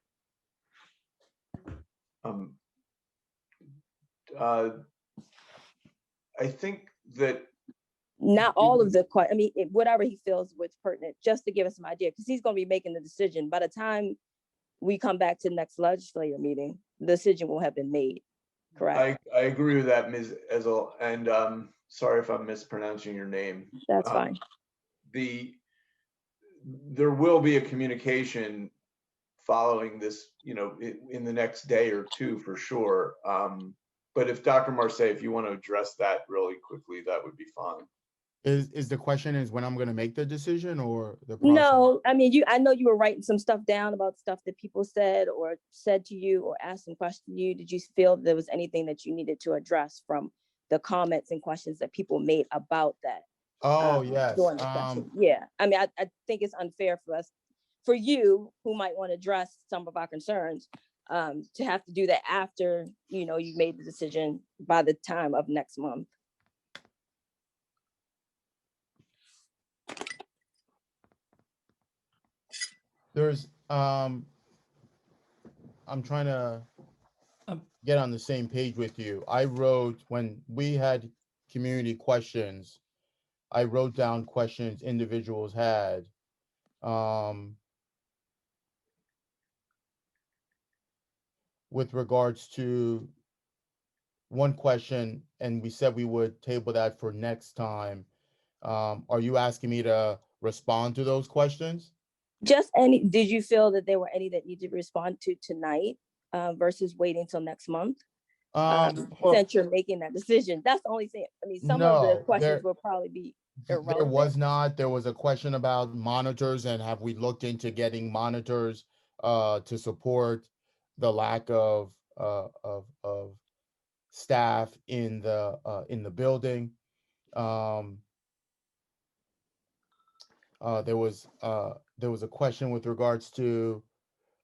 I think that not all of the, I mean, whatever he feels was pertinent, just to give us some idea, because he's going to be making the decision. By the time we come back to the next legislature meeting, the decision will have been made, correct? I agree with that, Ms. Ezel, and sorry if I'm mispronouncing your name. That's fine. There will be a communication following this, in the next day or two for sure. But if Dr. Marseille, if you want to address that really quickly, that would be fine. Is the question is when I'm going to make the decision or the process? No, I mean, I know you were writing some stuff down about stuff that people said or said to you or asked some questions to you. Did you feel there was anything that you needed to address from the comments and questions that people made about that? Oh, yes. During the session? Yeah, I mean, I think it's unfair for you who might want to address some of our concerns, to have to do that after, you made the decision by the time of next month. There's, I'm trying to get on the same page with you. I wrote, when we had community questions, I wrote down questions individuals had. With regards to one question, and we said we would table that for next time. Are you asking me to respond to those questions? Just did you feel that there were any that need to respond to tonight, versus waiting till next month? Since you're making that decision, that's the only thing. I mean, some of the questions will probably be irrelevant. There was not. There was a question about monitors, and have we looked into getting monitors to support the lack of staff in the building. There was a question with regards to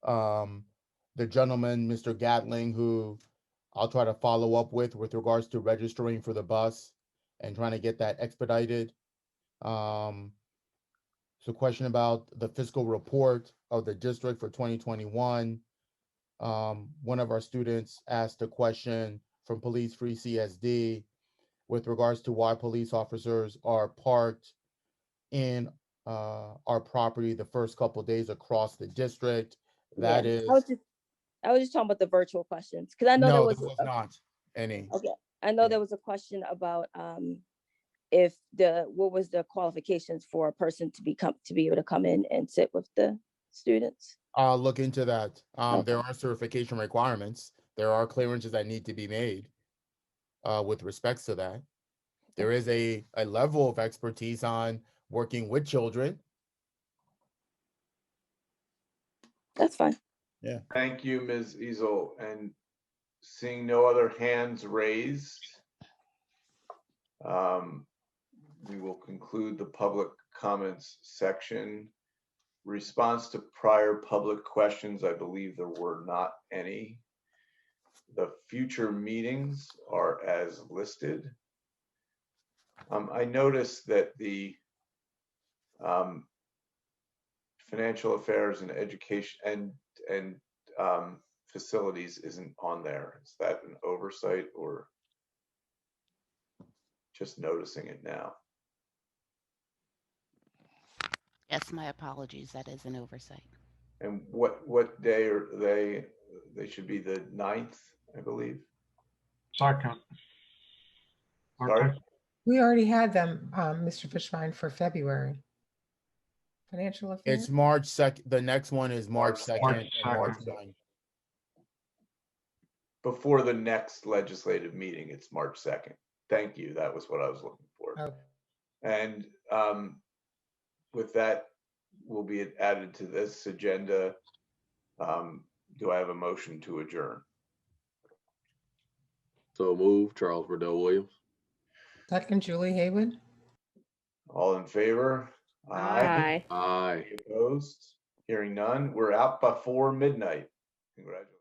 the gentleman, Mr. Gatling, who I'll try to follow up with regards to registering for the bus and trying to get that expedited. So question about the fiscal report of the district for 2021. One of our students asked a question from Police Free CSD with regards to why police officers are parked in our property the first couple of days across the district. That is, I was just talking about the virtual questions, because I know there was not any. Okay, I know there was a question about what was the qualifications for a person to be able to come in and sit with the students. I'll look into that. There are certification requirements. There are clearances that need to be made with respects to that. There is a level of expertise on working with children. That's fine. Yeah. Thank you, Ms. Easel. And seeing no other hands raised, we will conclude the public comments section. Response to prior public questions, I believe there were not any. The future meetings are as listed. I noticed that the financial affairs and education and facilities isn't on there. Is that an oversight or just noticing it now? Yes, my apologies. That is an oversight. And what day are they? They should be the 9th, I believe. Second. Sorry? Okay. We already had them, Mr. Fishbein, for February. Financial affairs. It's March 2nd. The next one is March 2nd March and March 2nd. 9th. Before the next legislative meeting, it's March 2nd. Thank you. That was what I was looking for. Okay. And with that, will be added to this agenda. Do I have a motion to adjourn? So move, Charles Riddell Williams. Second, Julie Haywood. All in favor? Aye. Aye. Opposed? Hearing none. We're out before midnight. Congratulations.